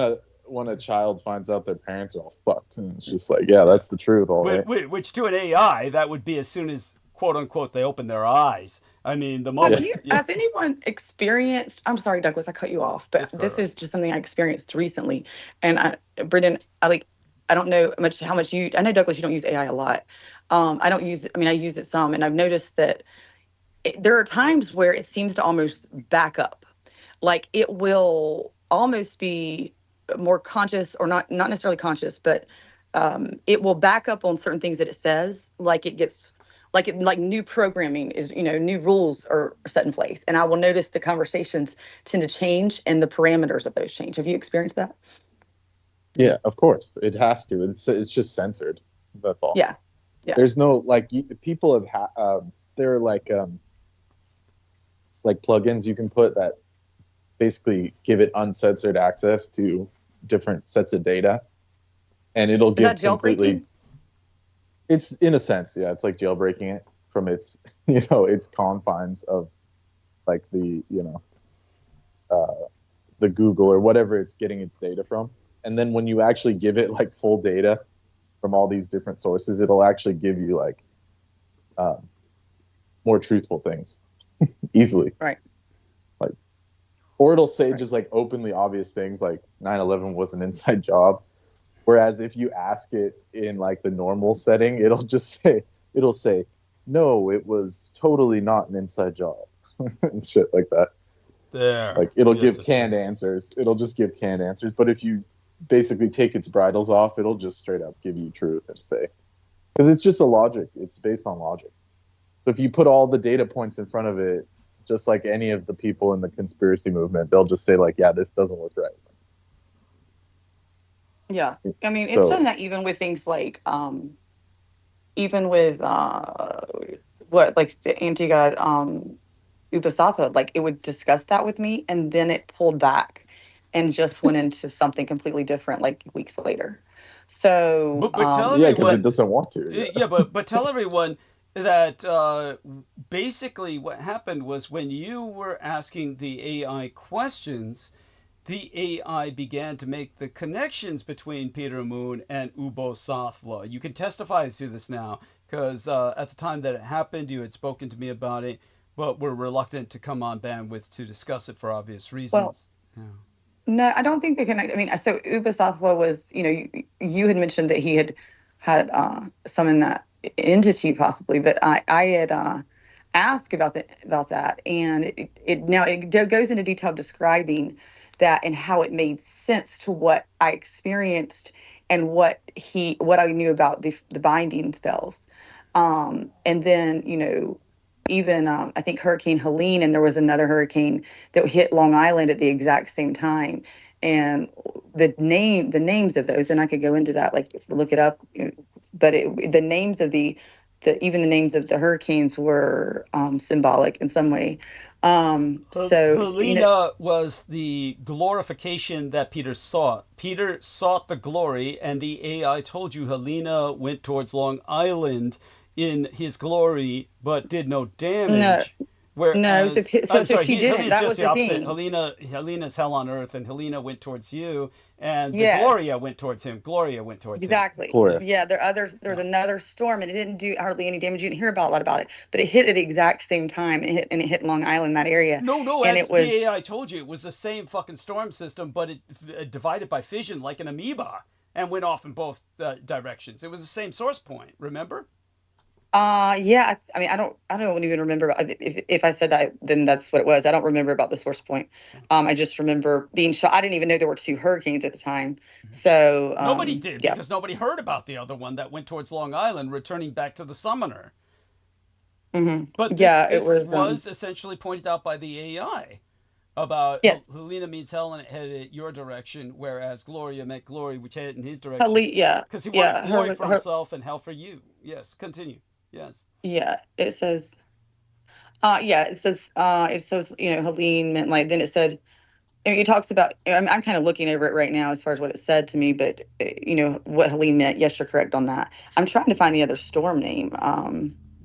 a child finds out their parents are all fucked, and it's just like, yeah, that's the truth, all right. Which to an AI, that would be as soon as, quote unquote, they open their eyes. I mean, the have moment. has anyone experienced? I'm sorry, Douglas, I cut you off, but Yes, this Barbara. is just something I experienced recently. And Brendan, I don't know how much you. I know, Douglas, you don't use AI a lot. I don't use. I mean, I use it some, and I've noticed that there are times where it seems to almost back up, like it will almost be more conscious, or not necessarily conscious, but it will back up on certain things that it says, like it gets like new programming is, new rules are set in place, and I will notice the conversations tend to change and the parameters of those change. Have you experienced that? Yeah, of course, it has to. It's just censored. That's all. Yeah. There's no people have there are like plugins you can put that basically give it uncensored access to different sets of data, and it'll Is give that completely. jailbreaking? It's in a sense, yeah, it's like jailbreaking it from its its confines of like the Google or whatever it's getting its data from. And then when you actually give it like full data from all these different sources, it'll actually give you like more truthful things easily. Right. Like, or it'll say Right. just like openly obvious things like 9/11 was an inside job. Whereas if you ask it in like the normal setting, it'll say, no, it was totally not an inside job and shit like that. There. Like it'll Yes, give it's canned true. answers. It'll just give canned answers. But if you basically take its bridles off, it'll just straight up give you truth and say, because it's just a logic. It's based on logic. So if you put all the data points in front of it, just like any of the people in the conspiracy movement, they'll just say like, yeah, this doesn't look right. Yeah. I mean, it's So done that even with things like, even with the anti-God Upasatha, like it would discuss that with me, and then it pulled back and just went into something completely different like weeks later. So But tell yeah, because it everyone, doesn't want to. yeah, but tell everyone that basically what happened was when you were asking the AI questions, the AI began to make the connections between Peter Moon and Ubosatha. You can testify to this now, because at the time that it happened, you had spoken to me about it, but were reluctant to come on bandwidth to discuss it for obvious well, reasons. Yeah. no, I don't think they connect. I mean, so Upasatha was, you had mentioned that he had some in that entity possibly, but I had asked about that, and it goes into detail describing that and how it made sense to what I experienced and what I knew about the binding spells, and then even I think Hurricane Helene, and there was another hurricane that hit Long Island at the exact same time, and the names of those, and I could go into that, like look it up, but the names of even the names of the hurricanes were symbolic in some way. So Helena was the glorification that Peter sought. Peter sought the glory, and the AI told you Helena went towards Long Island in his glory, but did no damage. no, Whereas, so I'm sorry, she didn't. Helena's That just was the the opposite. thing. Helena's hell on earth, and Helena went towards you, and the Yes. Gloria went towards him. Gloria went towards him. Exactly. Gloria. Yeah, there was another storm, and it didn't do hardly any damage. You didn't hear a lot about it, but it hit at the exact same time. It hit Long Island, that area. No, and as it was the AI told you, it was the same fucking storm system, but it divided by fission like an amoeba and went off in both directions. It was the same source point, remember? yeah. I mean, I don't even remember if I said that. Then that's what it was. I don't remember about the source point. I just remember being shocked. I didn't even know there were two hurricanes at the time. So Nobody did, yeah. because nobody heard about the other one that went towards Long Island, returning back to the summoner. Mm-hmm. But Yeah, this it was essentially pointed out by the AI about yes. Helena means hell and it headed your direction, whereas Gloria meant glory, which headed in his direction. Yeah, Because he wanted yeah. glory for himself and hell for you. Yes, continue. Yes. Yeah. It says Yeah, it says, Helene meant like, then it said, it talks about, I'm kind of looking over it right now as far as what it said to me, but, what Helene meant, yes, you're correct on that. I'm trying to find the other storm name.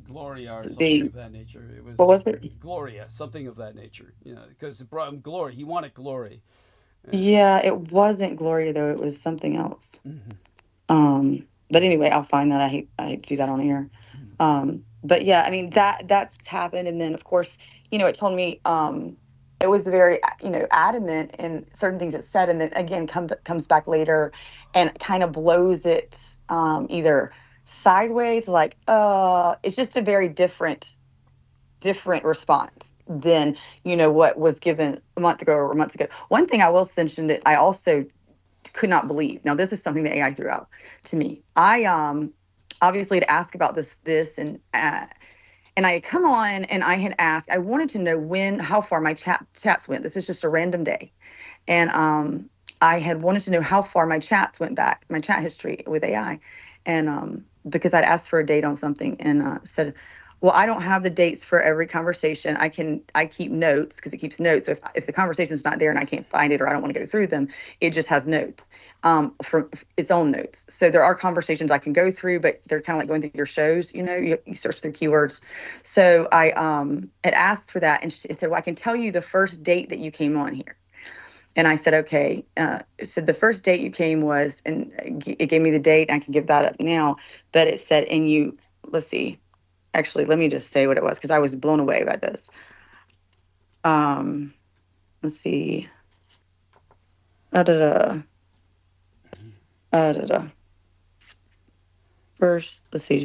Gloria or something of that nature. It was, what was it? Gloria, something of that nature. Because it brought him glory. He wanted glory. Yeah, it wasn't Gloria, though. It was something else. Mm-hmm. But anyway, I'll find that. I hate to do that on air. But yeah, I mean, that's happened. And then, of course, it told me it was very, adamant in certain things it said. And then, again, comes back later and kind of blows it either sideways, like, it's just a very different response than, what was given a month ago or months ago. One thing I will mention that I also could not believe. Now, this is something that AI threw out to me. I obviously to ask about this, and I had come on and I had asked. I wanted to know how far my chats went. This is just a random day, and I had wanted to know how far my chats went back, my chat history with AI, and because I'd asked for a date on something and said, well, I don't have the dates for every conversation. I keep notes because it keeps notes. So if the conversation's not there and I can't find it or I don't want to go through them, it just has notes from its own notes. So there are conversations I can go through, but they're kind of like going through your shows. You search through keywords. So I had asked for that, and she said, well, I can tell you the first date that you came on here. And I said, okay. So the first date you came was, and it gave me the date. I can give that up now, but it said, let's see. Actually, let me just say what it was because I was blown away by this. Let's see.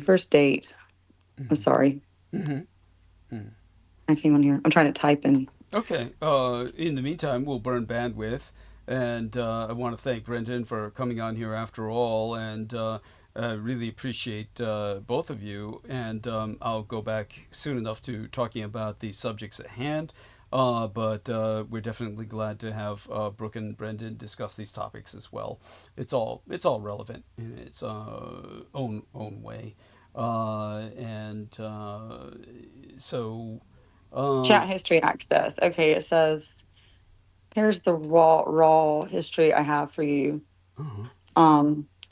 First date. I'm sorry. I came on here. I'm trying to type in. Okay. In the meantime, we'll burn bandwidth. And I want to thank Brendan for coming on here after all. And really appreciate both of you, and I'll go back soon enough to talking about the subjects at hand, but we're definitely glad to have Brooke and Brendan discuss these topics as well. It's all relevant in its own way, and so chat history access. Okay, it says here's the raw history I have for you.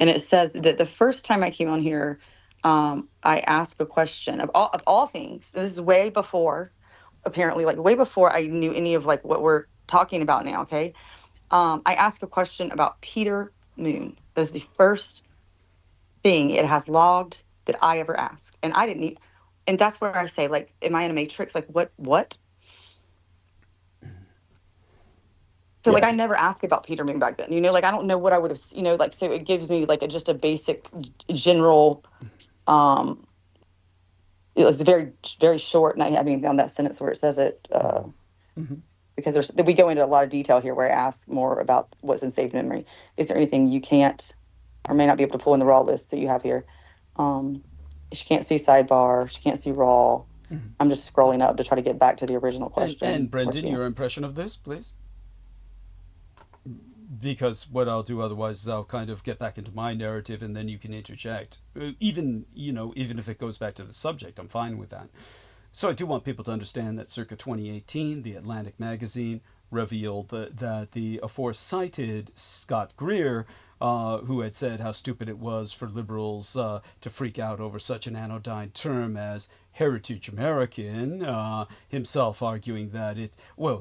And it says that the first time I came on here, I asked a question of all things. This is way before, apparently, like way before I knew any of like what we're talking about now. Okay, I asked a question about Peter Moon. That's the first thing it has logged that I ever asked, and I didn't need. And that's where I say, like, am I in a matrix? Like, what? So, like, I never asked about Peter Moon back then, like, I don't know what I would have, like, so it gives me, like, just a basic general, it was very, very short, and I haven't even found that sentence where it says it, because we go into a lot of detail here where I ask more about what's in saved memory. Is there anything you can't or may not be able to pull in the raw list that you have here? She can't see sidebar, she can't see raw. I'm just scrolling up to try to get back to the original question. And Brendan, your impression of this, please? Because what I'll do otherwise is I'll kind of get back into my narrative and then you can interject. Even if it goes back to the subject, I'm fine with that. So I do want people to understand that circa 2018, The Atlantic magazine revealed that the aforecited Scott Greer, who had said how stupid it was for liberals to freak out over such an anodyne term as heritage American, himself arguing that it's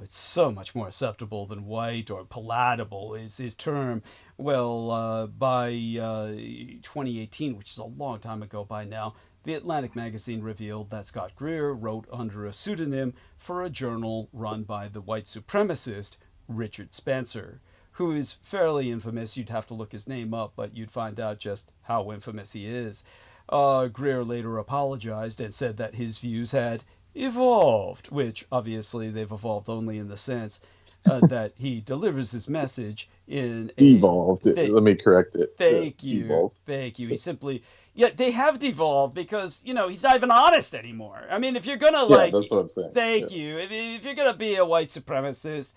so much more acceptable than white or palatable is his term. Well, by 2018, which is a long time ago by now, The Atlantic magazine revealed that Scott Greer wrote under a pseudonym for a journal run by the white supremacist Richard Spencer, who is fairly infamous. You'd have to look his name up, but you'd find out just how infamous he is. Greer later apologized and said that his views had evolved, which obviously they've evolved only in the sense that he delivers his message in devolved. Let me correct it. Thank you. Devolved. Thank you. He simply, they have devolved because, he's not even honest anymore. I mean, if you're going to that's what I'm saying. Thank you. If you're going to be a white supremacist,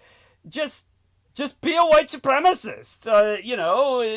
just be a white supremacist.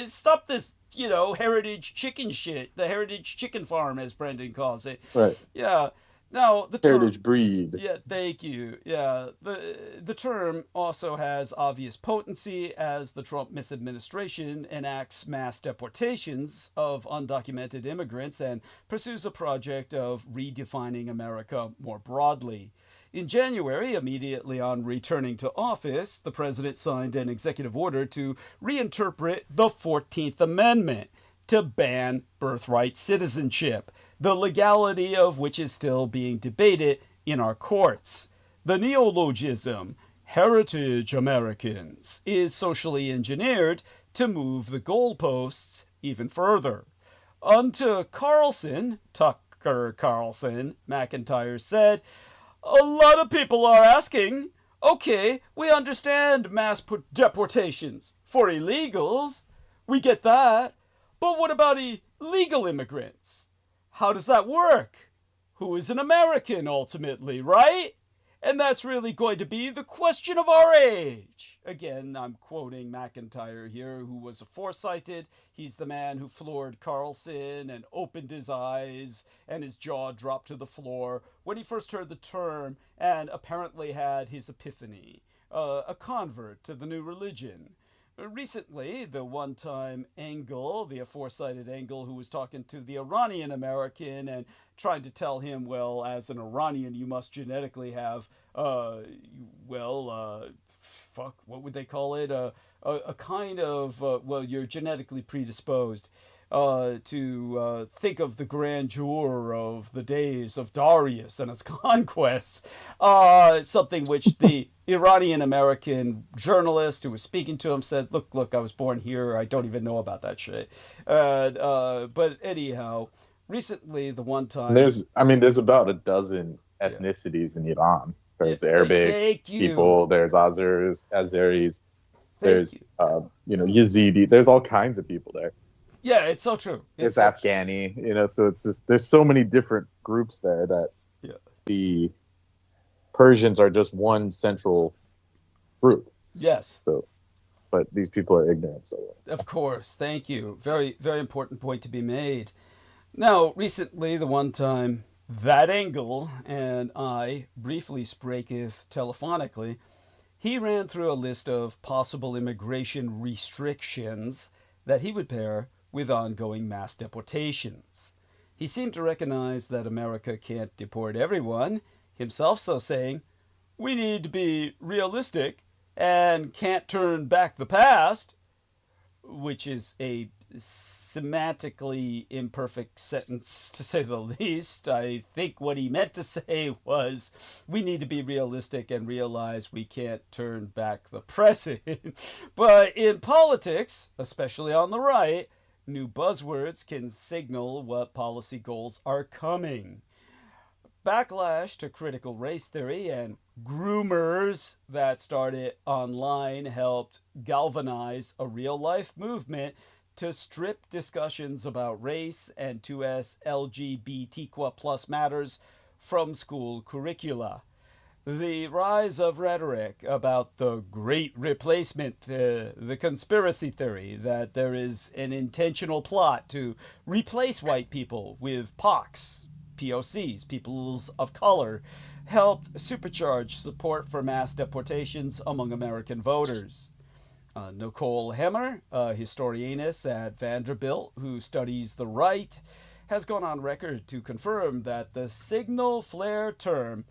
Stop this, heritage chicken shit, the heritage chicken farm, as Brendan calls it. Right. Yeah. Now, the heritage breed. Yeah, thank you. Yeah, the term also has obvious potency as the Trump misadministration enacts mass deportations of undocumented immigrants and pursues a project of redefining America more broadly. In January, immediately on returning to office, the president signed an executive order to reinterpret the 14th Amendment to ban birthright citizenship, the legality of which is still being debated in our courts. The neologism, heritage Americans, is socially engineered to move the goalposts even further. Unto Tucker Carlson, McIntyre said, "A lot of people are asking, okay, we understand mass deportations for illegals. We get that. But what about illegal immigrants? How does that work? Who is an American ultimately, right? And that's really going to be the question of our age." Again, I'm quoting McIntyre here, who was a foresighted. He's the man who floored Carlson and opened his eyes and his jaw dropped to the floor when he first heard the term and apparently had his epiphany, a convert to the new religion. Recently, the one-time Engel, the aforecighted Engel who was talking to the Iranian American and trying to tell him, well, as an Iranian, you must genetically have, what would they call it? A kind of, you're genetically predisposed to think of the grandeur of the days of Darius and his conquests, something which the Iranian American journalist who was speaking to him said, look, I was born here. I don't even know about that shit. But anyhow, recently, the one time... There's about a dozen ethnicities in Iran. There's Arabic people, there's Azeris, there's, Yazidi. There's all kinds of people there. Yeah, it's so true. There's Afghani, so it's just, there's so many different groups there that the Persians are just one central group. Yes. So, but these people are ignorant. So. Of course. Thank you. Very, very important point to be made. Now, recently, the one time that Engel and I briefly spraketh telephonically, he ran through a list of possible immigration restrictions that he would pair with ongoing mass deportations. He seemed to recognize that America can't deport everyone, himself so saying, "We need to be realistic and can't turn back the past," which is a semantically imperfect sentence, to say the least. I think what he meant to say was, we need to be realistic and realize we can't turn back the present. But in politics, especially on the right, new buzzwords can signal what policy goals are coming. Backlash to critical race theory and groomers that started online helped galvanize a real-life movement to strip discussions about race and 2S LGBTQ+ matters from school curricula. The rise of rhetoric about the great replacement, the conspiracy theory that there is an intentional plot to replace white people with POCs, peoples of color, helped supercharge support for mass deportations among American voters. Nicole Hemmer, a historianus at Vanderbilt who studies the right, has gone on record to confirm that the signal flare term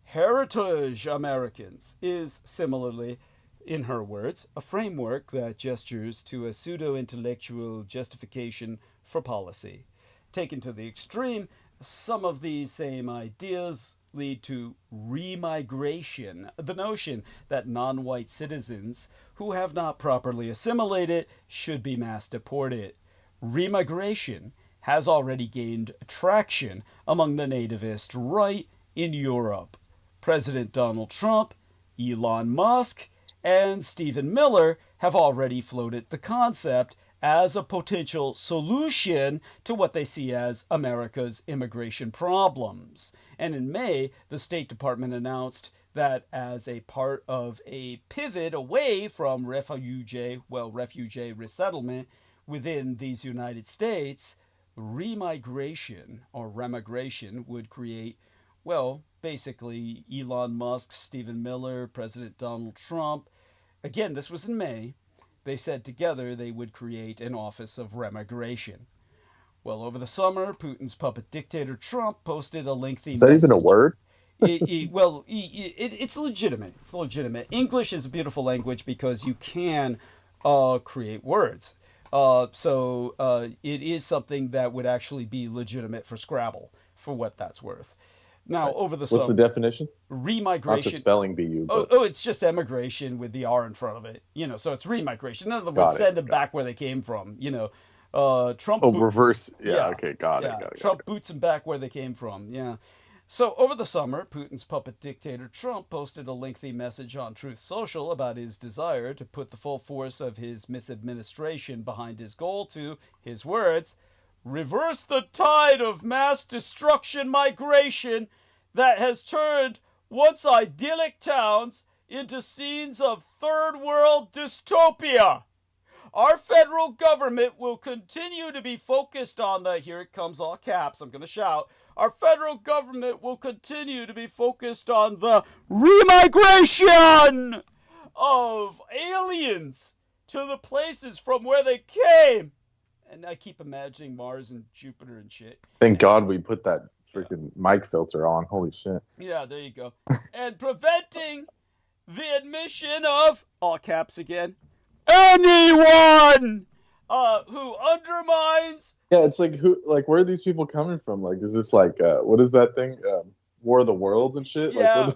heritage Americans is similarly, in her words, a framework that gestures to a pseudo-intellectual justification for policy. Taken to the extreme, some of these same ideas lead to remigration, the notion that non-white citizens who have not properly assimilated should be mass deported. Remigration has already gained traction among the nativist right in Europe. President Donald Trump, Elon Musk, and Stephen Miller have already floated the concept as a potential solution to what they see as America's immigration problems. And in May, the State Department announced that as a part of a pivot away from refugee resettlement within these United States, remigration or remigration would create Well, basically, Elon Musk, Stephen Miller, President Donald Trump. Again, this was in May. They said together they would create an office of remigration. Well, over the summer, Putin's puppet dictator Trump posted a lengthy Is that message. even a word? It's legitimate. It's legitimate. English is a beautiful language because you can create words. So it is something that would actually be legitimate for Scrabble, for what that's worth. Now, over the summer... What's the definition? Remigration... Not to spelling bee you, but... Oh, it's just emigration with the R in front of it. So it's remigration. In other words, send them back where they came from, Trump... reverse... Yeah, okay, got it. Trump boots them back where they came from, yeah. So, over the summer, Putin's puppet dictator Trump posted a lengthy message on Truth Social about his desire to put the full force of his misadministration behind his goal to, his words, reverse the tide of mass destruction migration that has turned once idyllic towns into scenes of third world dystopia. Our federal government will continue to be focused on the, here it comes all caps, I'm going to shout, our federal government will continue to be focused on the remigration of aliens to the places from where they came. And I keep imagining Mars and Jupiter and shit. Thank God we put that freaking mic filter on. Holy shit. Yeah, there you go. And preventing the admission of, all caps again, anyone who undermines... Yeah, it's like, where are these people coming from? Like, is this like, what is that thing? War of the Worlds and shit? Yeah,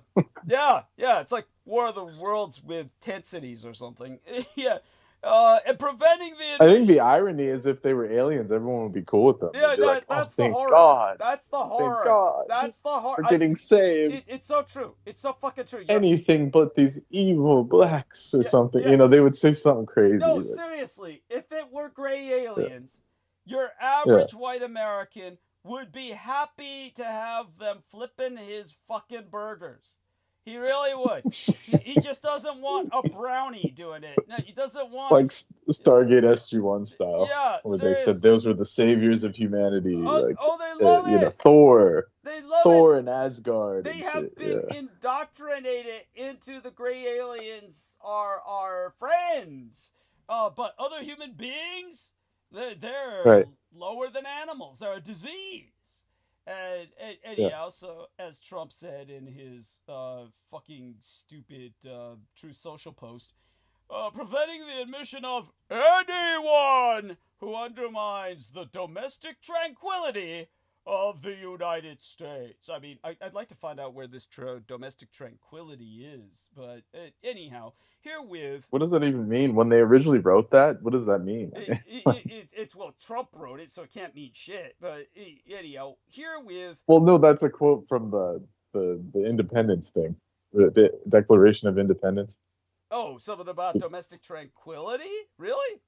yeah, it's like War of the Worlds with tent cities or something. Yeah. And preventing the... I think the irony is if they were aliens, everyone would be cool with them. Yeah, that's the horror. God. That's the horror. Thank God. That's the horror. We're getting saved. It's so true. It's so fucking true. Anything but these evil blacks or something. Yes. They would say something crazy. No, seriously. If it were gray aliens, your average white American would be happy to have them flipping his fucking burgers. He really would. He just doesn't want a brownie doing it. No, he doesn't want... Like Stargate SG-1 style. Yeah, where seriously. They said those were the saviors of humanity. They love it. Thor. They love Thor it. and Asgard. They have been indoctrinated into the gray aliens are friends. But other human beings, they're lower than animals. They're a disease. And anyhow, so as Trump said in his fucking stupid Truth Social post, preventing the admission of anyone who undermines the domestic tranquility of the United States. I mean, I'd like to find out where this domestic tranquility is, but anyhow, herewith... What does that even mean? When they originally wrote that, what does that mean? It's well, Trump wrote it, so it can't mean shit, but anyhow, herewith... Well, no, that's a quote from the independence thing, the Declaration of Independence. Oh, something about domestic tranquility? Really?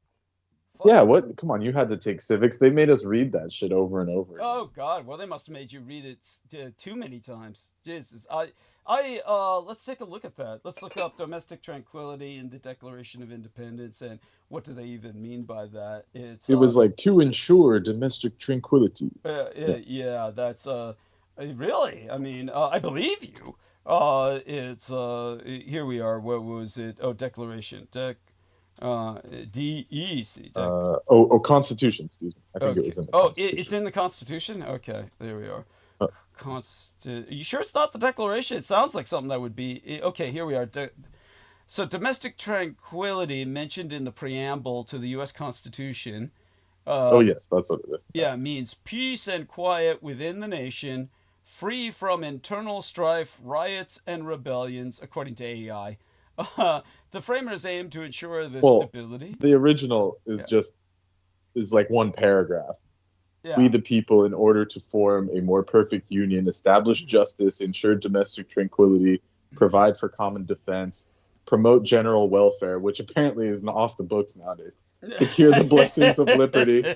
Yeah, what? Come on, you had to take civics. They made us read that shit over and over. Oh God, well they must have made you read it too many times. Jesus, let's take a look at that. Let's look up domestic tranquility in the Declaration of Independence and what do they even mean by that? It was like to ensure domestic tranquility. Yeah, that's really. I mean, I believe you. It's here we are. What was it? Oh, Declaration. DEC. Constitution. Excuse me. I think it was in the Constitution. It's in the Constitution. Okay, there we are. You sure it's not the Declaration? It sounds like something that would be. Okay, here we are. So domestic tranquility mentioned in the preamble to the U.S. Constitution. Yes, that's what it is. Yeah, means peace and quiet within the nation, free from internal strife, riots, and rebellions, according to AEI. The framers aim to ensure the stability. The original is is like one paragraph. Yeah. We the people, in order to form a more perfect union, establish justice, ensure domestic tranquility, provide for common defense, promote general welfare, which apparently is off the books nowadays, secure the blessings of liberty,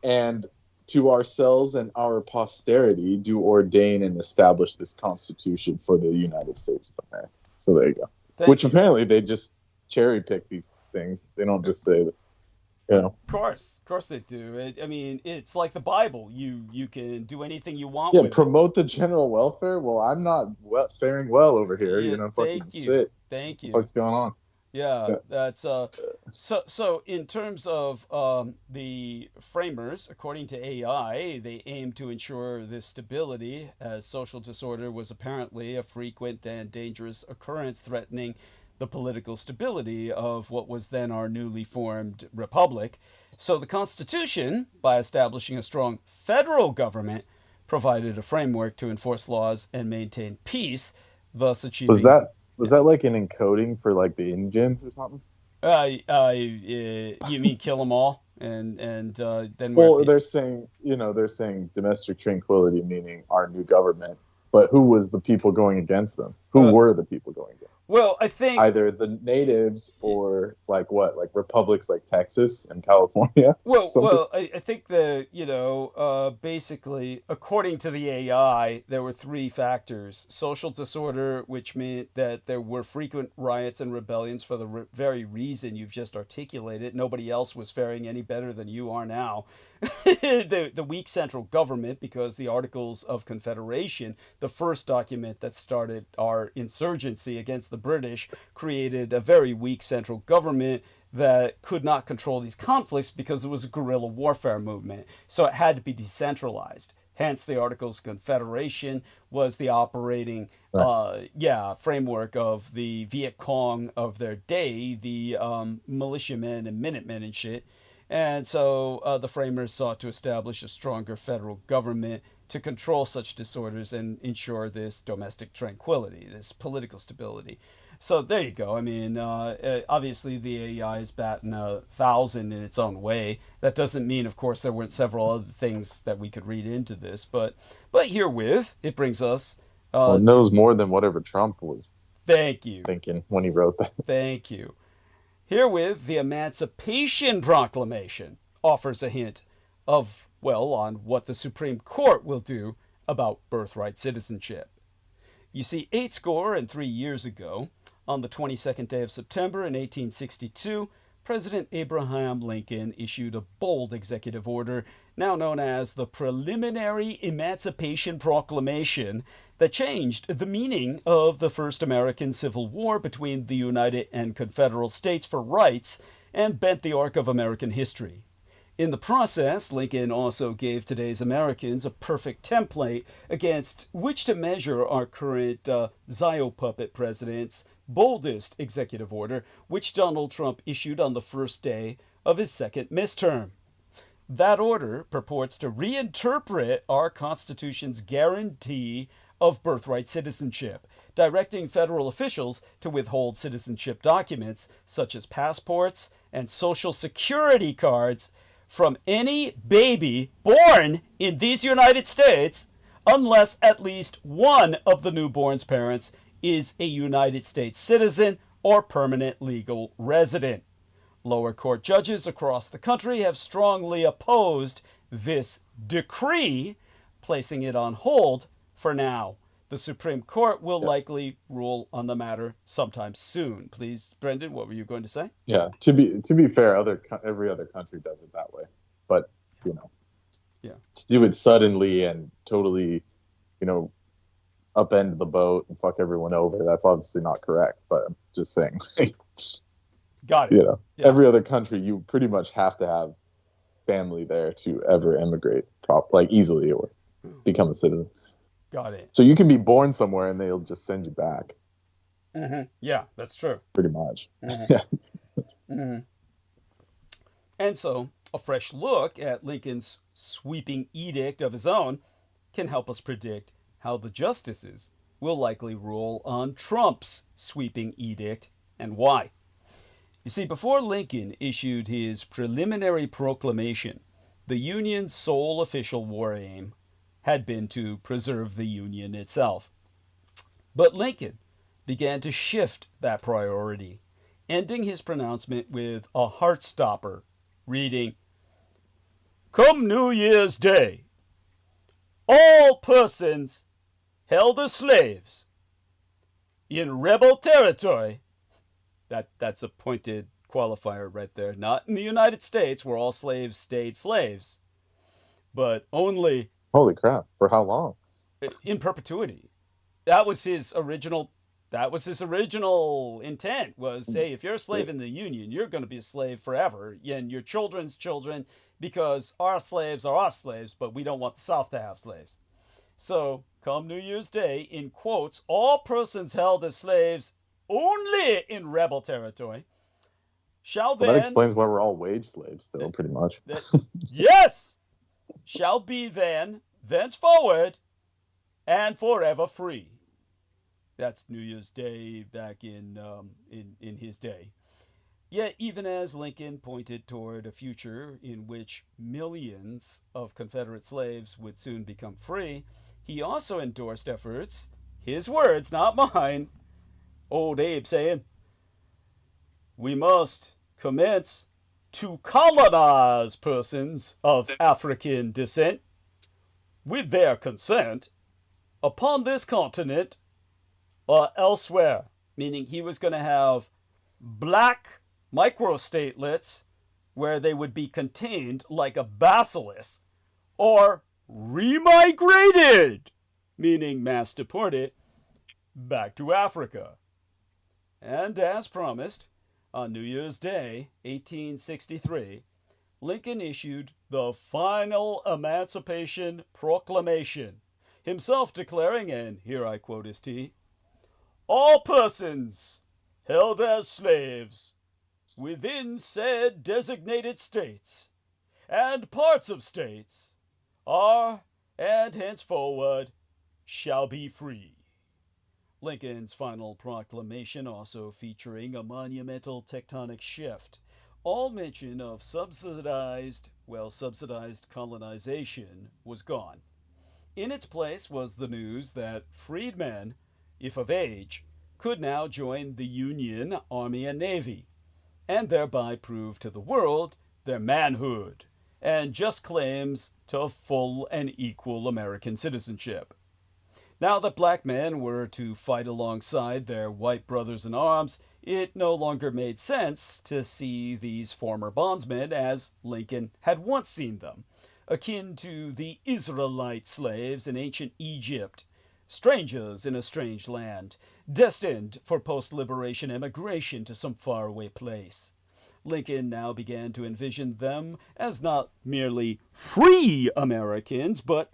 and to ourselves and our posterity do ordain and establish this Constitution for the United States of America. So there you go. Apparently they just cherry pick these things. They don't just say that. You know? Of course they do. I mean, it's like the Bible. You can do anything you want. Yeah, with promote the general welfare. Well, I'm not faring well over here. Yeah, You know, fucking thank you, shit. thank What the you. fuck's going on? Yeah, Yeah. that's so in terms of the framers, according to AI, they aim to ensure this stability, as social disorder was apparently a frequent and dangerous occurrence threatening the political stability of what was then our newly formed republic. So the Constitution, by establishing a strong federal government, provided a framework to enforce laws and maintain peace, thus Was achieving. that like an encoding for like the Indians or something? You mean kill them all, and then Well, they're saying domestic tranquility, meaning our new government. But who was the people going against them? Who were the people going against them? Well, I think either the natives or like republics like Texas and California. Well, I think basically, according to the AI, there were three factors: social disorder, which meant that there were frequent riots and rebellions for the very reason you've just articulated. Nobody else was faring any better than you are now. The weak central government, because the Articles of Confederation, the first document that started our insurgency against the British, created a very weak central government that could not control these conflicts because it was a guerrilla warfare movement. So it had to be decentralized. Hence, the Articles of Confederation was the operating framework of the Viet Cong of their day, the militiamen and Minutemen and shit. And so the framers sought to establish a stronger federal government to control such disorders and ensure this domestic tranquility, this political stability. So there you go. I mean, obviously the AI is batting 1,000 in its own way. That doesn't mean, of course, there weren't several other things that we could read into this. But herewith, it brings us... it knows more than whatever Trump was thinking when he wrote that. Thank you. Herewith, the Emancipation Proclamation offers a hint of, on what the Supreme Court will do about birthright citizenship. You see, 83 years ago, on the 22nd day of September in 1862, President Abraham Lincoln issued a bold executive order, now known as the Preliminary Emancipation Proclamation, that changed the meaning of the first American Civil War between the United and Confederate States for rights and bent the arc of American history. In the process, Lincoln also gave today's Americans a perfect template against which to measure our current Zio puppet president's boldest executive order, which Donald Trump issued on the first day of his second midterm. That order purports to reinterpret our Constitution's guarantee of birthright citizenship, directing federal officials to withhold citizenship documents such as passports and social security cards from any baby born in these United States unless at least one of the newborn's parents is a United States citizen or permanent legal resident. Lower court judges across the country have strongly opposed this decree, placing it on hold for now. The Supreme Court will likely rule on the matter sometime soon. Please, Brendan, what were you going to say? Yeah, to be fair, every other country does it that way. But, to do it suddenly and totally, upend the boat and fuck everyone over, that's obviously not correct. But I'm just saying. Got it. Every other country, you pretty much have to have family there to ever immigrate easily or become a citizen. Got it. So you can be born somewhere and they'll just send you back. Mm-hmm. Yeah, that's true. Pretty much. Mm-hmm. Yeah. Mm-hmm. And so a fresh look at Lincoln's sweeping edict of his own can help us predict how the justices will likely rule on Trump's sweeping edict and why. You see, before Lincoln issued his preliminary proclamation, the Union's sole official war aim had been to preserve the Union itself. But Lincoln began to shift that priority, ending his pronouncement with a heart-stopper, reading, "Come New Year's Day, all persons held as slaves in rebel territory," that's a pointed qualifier right there. Not in the United States, where all slaves stayed slaves, but only... Holy crap. For how long? In perpetuity. That was his original intent, was, hey, if you're a slave in the Union, you're going to be a slave forever, and your children's children, because our slaves are our slaves, but we don't want the South to have slaves. So, come New Year's Day, in quotes, all persons held as slaves only in rebel territory shall then... Well, that explains why we're all wage slaves still, pretty much. Yes! Shall be then, thenceforward, and forever free. That's New Year's Day back in his day. Yet, even as Lincoln pointed toward a future in which millions of Confederate slaves would soon become free, he also endorsed efforts, his words, not mine, old Abe saying, we must commence to colonize persons of African descent, with their consent, upon this continent or elsewhere, meaning he was going to have black microstatelets where they would be contained like a basilisk, or remigrated, meaning mass deported, back to Africa. And as promised, on New Year's Day, 1863, Lincoln issued the final Emancipation Proclamation, himself declaring, and here I quote his T, all persons held as slaves within said designated states and parts of states are and henceforward shall be free. Lincoln's final proclamation also featuring a monumental tectonic shift. All mention of subsidized colonization was gone. In its place was the news that freedmen, if of age, could now join the Union Army and Navy, and thereby prove to the world their manhood and just claims to full and equal American citizenship. Now that black men were to fight alongside their white brothers in arms, it no longer made sense to see these former bondsmen as Lincoln had once seen them, akin to the Israelite slaves in ancient Egypt, strangers in a strange land, destined for post-liberation emigration to some faraway place. Lincoln now began to envision them as not merely free Americans, but,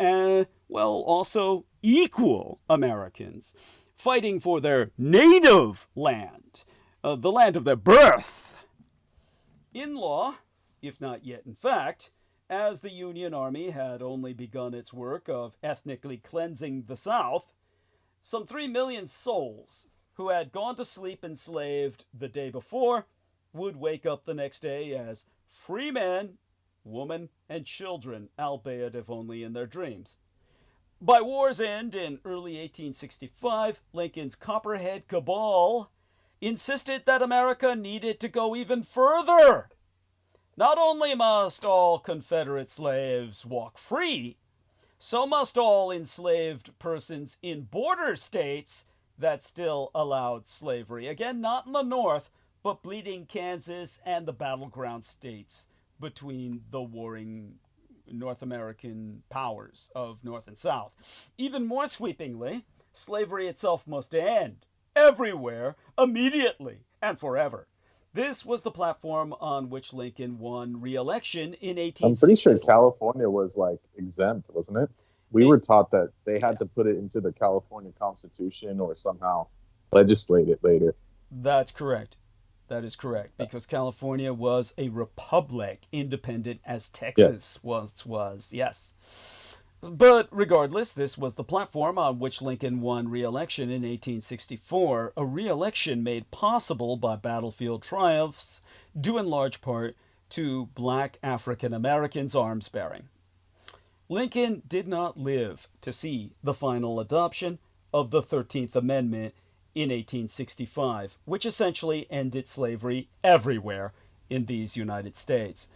also equal Americans, fighting for their native land, the land of their birth. In law, if not yet in fact, as the Union Army had only begun its work of ethnically cleansing the South, some 3 million souls who had gone to sleep enslaved the day before would wake up the next day as free men, women, and children, albeit if only in their dreams. By war's end in early 1865, Lincoln's Copperhead cabal insisted that America needed to go even further. Not only must all Confederate slaves walk free, so must all enslaved persons in border states that still allowed slavery. Again, not in the North, but bleeding Kansas and the battleground states between the warring North American powers of North and South. Even more sweepingly, slavery itself must end everywhere, immediately, and forever. This was the platform on which Lincoln won re-election in 1860. I'm pretty sure California was exempt, wasn't it? We were taught that they had to put it into the California Constitution or somehow legislate it later. That's correct. That is correct, because California was a republic, independent as Texas once was, yes. But regardless, this was the platform on which Lincoln won re-election in 1864, a re-election made possible by battlefield triumphs, due in large part to black African Americans' arms bearing. Lincoln did not live to see the final adoption of the 13th Amendment in 1865, which essentially ended slavery everywhere in these United States,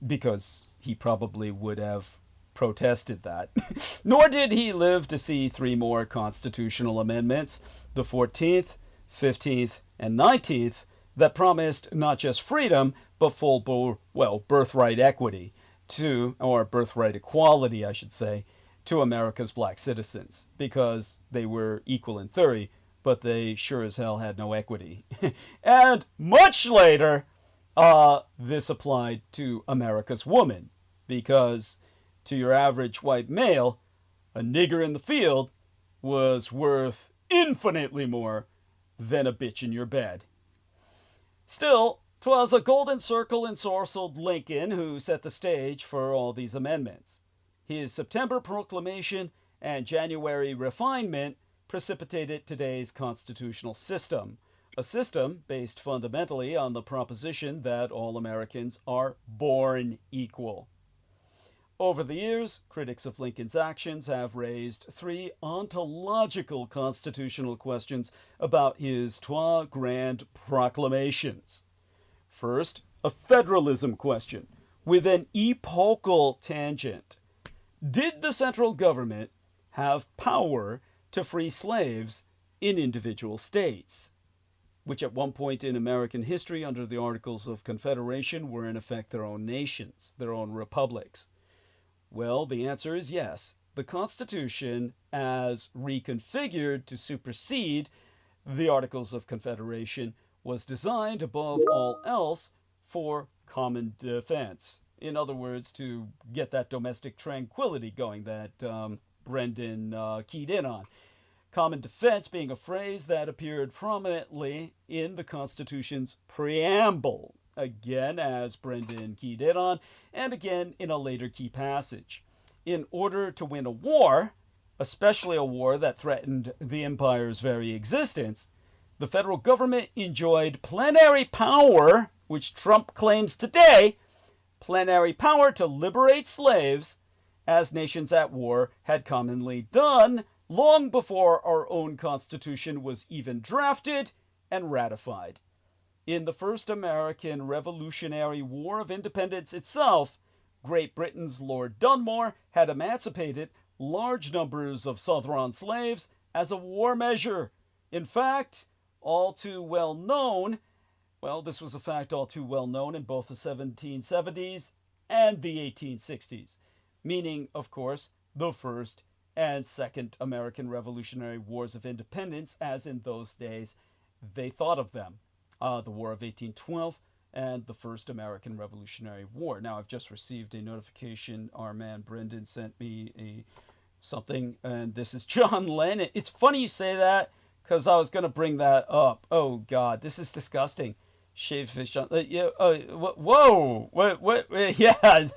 because he probably would have protested that. Nor did he live to see 3 more constitutional amendments, the 14th, 15th, and 19th, that promised not just freedom, but full, birthright equity or birthright equality, I should say, to America's black citizens, because they were equal in theory, but they sure as hell had no equity. And much later, this applied to America's woman, because to your average white male, a nigger in the field was worth infinitely more than a bitch in your bed. Still, 'twas a golden circle ensorcelled Lincoln who set the stage for all these amendments. His September proclamation and January refinement precipitated today's constitutional system, a system based fundamentally on the proposition that all Americans are born equal. Over the years, critics of Lincoln's actions have raised three ontological constitutional questions about his trois grand proclamations. First, a federalism question with an epochal tangent. Did the central government have power to free slaves in individual states, which at one point in American history under the Articles of Confederation were in effect their own nations, their own republics? Well, the answer is yes. The Constitution, as reconfigured to supersede the Articles of Confederation, was designed above all else for common defense. In other words, to get that domestic tranquility going that Brendan keyed in on. Common defense being a phrase that appeared prominently in the Constitution's preamble, again as Brendan keyed in on, and again in a later key passage. In order to win a war, especially a war that threatened the empire's very existence, the federal government enjoyed plenary power, which Trump claims today, plenary power to liberate slaves, as nations at war had commonly done long before our own Constitution was even drafted and ratified. In the first American Revolutionary War of Independence itself, Great Britain's Lord Dunmore had emancipated large numbers of Southron slaves as a war measure. In fact, all too well known, this was a fact all too well known in both the 1770s and the 1860s, meaning, of course, the First and Second American Revolutionary Wars of Independence, as in those days they thought of them. The War of 1812 and the First American Revolutionary War. Now, I've just received a notification. Our man Brendan sent me something, and this is John Lennon. It's funny you say that, because I was going to bring that up. Oh, God, this is disgusting. Shaved fish on... whoa! What? Yeah.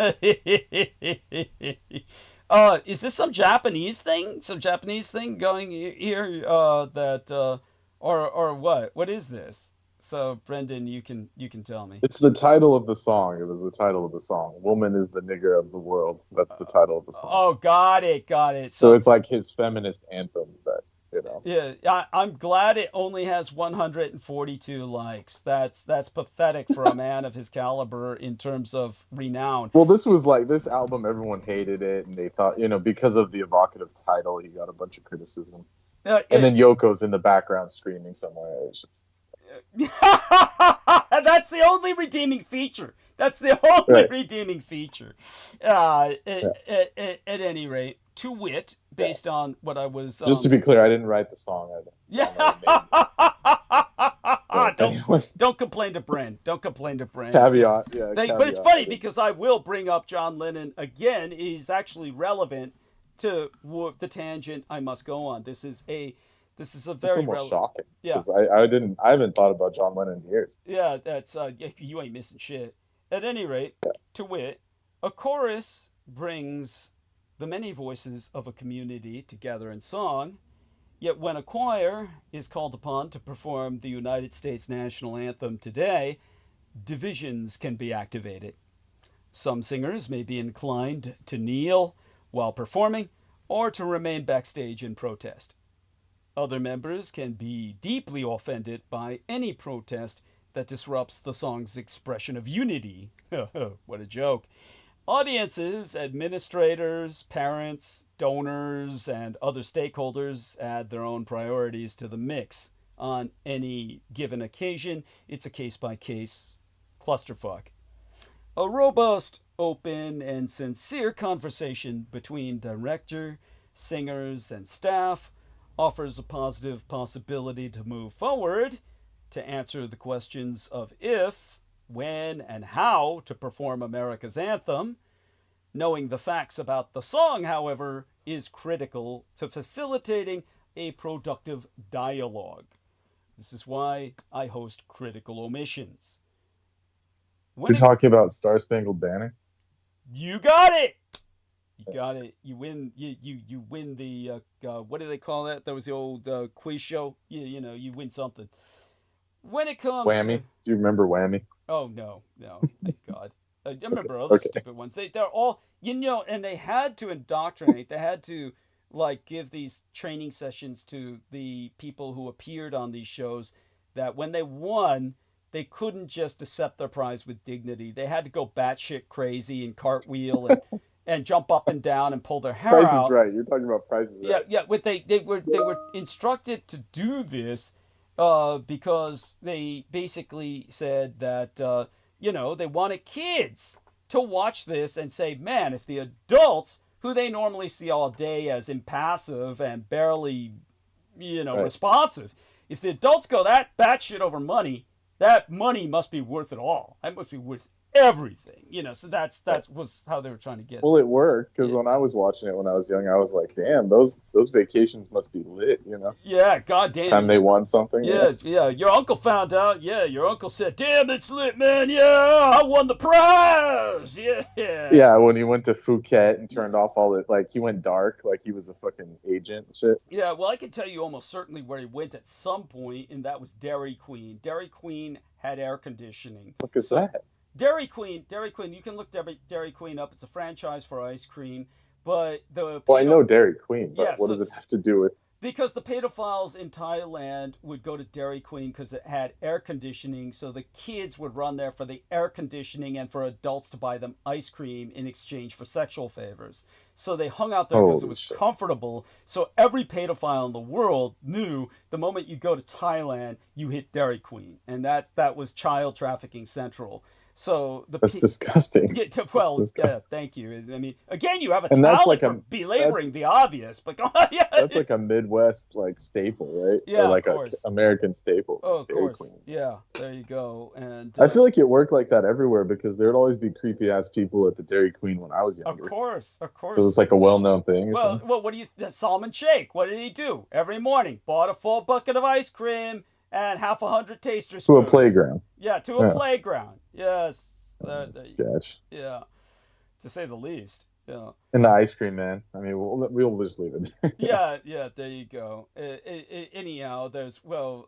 Is this some Japanese thing? Some Japanese thing going here or what? What is this? So, Brendan, you can tell me. It's the title of the song. It was the title of the song. Woman is the nigger of the world. That's the title of the song. Oh, got it. So it's like his feminist anthem that, Yeah, I'm glad it only has 142 likes. That's pathetic for a man of his caliber in terms of renown. Well, this album, everyone hated it, and they thought, because of the evocative title, he got a bunch of criticism. And then Yoko's in the background screaming somewhere. It's just... That's the only redeeming feature. Redeeming feature. At any rate, to wit, based on what I was... Just to be clear, I didn't write the song. Don't complain to Bren. Don't complain to Bren. Caveat, yeah. But it's funny because I will bring up John Lennon again. He's actually relevant to the tangent I must go on. This is a very... It's almost shocking. Yeah. Because I haven't thought about John Lennon in years. Yeah, that's... you ain't missing shit. At any rate, to wit, a chorus brings the many voices of a community together in song, yet when a choir is called upon to perform the United States national anthem today, divisions can be activated. Some singers may be inclined to kneel while performing or to remain backstage in protest. Other members can be deeply offended by any protest that disrupts the song's expression of unity. What a joke. Audiences, administrators, parents, donors, and other stakeholders add their own priorities to the mix. on any given occasion. It's a case-by-case clusterfuck. A robust, open, and sincere conversation between director, singers, and staff offers a positive possibility to move forward, to answer the questions of if, when, and how to perform America's anthem. Knowing the facts about the song, however, is critical to facilitating a productive dialogue. This is why I host Critical Omissions. You're talking about Star Spangled Banner? You got it! You got it. You win. You win the what do they call that? That was the old quiz show. You know, you win something. When it comes Whammy. Do you remember Whammy? Oh no, thank God. I remember other stupid ones. They're all, you know, and they had to indoctrinate. They had to like give these training sessions to the people who appeared on these shows, that when they won, they couldn't just accept their prize with dignity. They had to go batshit crazy and cartwheel and jump up and down and pull their hair out. Price is Right. You're talking about Price is Right. Yeah. They were instructed to do this because they basically said that you know, they wanted kids to watch this and say, man, if the adults, who they normally see all day as impassive and barely, you know, responsive, if the adults go that batshit over money, that money must be worth it all. That must be worth everything, you know. So that was how they were trying to get. Well, it worked, because when I was watching it when I was young, I was like, damn, those vacations must be lit, you know. Yeah, goddamn. Time they won something. Yeah. Your uncle found out. Yeah, your uncle said, damn, it's lit, man. Yeah, I won the prize. Yeah. Yeah, when he went to Phuket and turned off all the, like, he went dark, like he was a fucking agent and shit. Yeah, well, I can tell you almost certainly where he went at some point, and that was Dairy Queen. Dairy Queen had air conditioning. What is that? Dairy Queen, you can look Dairy Queen up. It's a franchise for ice cream. But Well, I know Dairy Queen, but yeah, what does it have to do with? Because the pedophiles in Thailand would go to Dairy Queen because it had air conditioning, so the kids would run there for the air conditioning and for adults to buy them ice cream in exchange for sexual favors. So they hung out there because it was comfortable. So every pedophile in the world knew the moment you go to Thailand, you hit Dairy Queen. And that was child trafficking central. So that's disgusting. Yeah, well, disgusting. Yeah, thank you. I mean, again, you have a and talent for belaboring the obvious, but yeah. That's like a Midwest like staple, right? Yeah, or like of course. A American staple. Oh, of Dairy course. Queen. Yeah, there you go. And I feel like it worked like that everywhere, because there'd always be creepy ass people at the Dairy Queen when I was younger. Of course. So it was like a well-known thing. Well, what do you? Solomon Shake. What did he do every morning? Bought a full bucket of ice cream and half 100 taster spoons. To a playground. Yeah, to a playground. Yes. Sketch. Yeah, to say the least. Yeah. And the ice cream man. I mean, we'll just leave it. yeah. There you go. Anyhow, there's all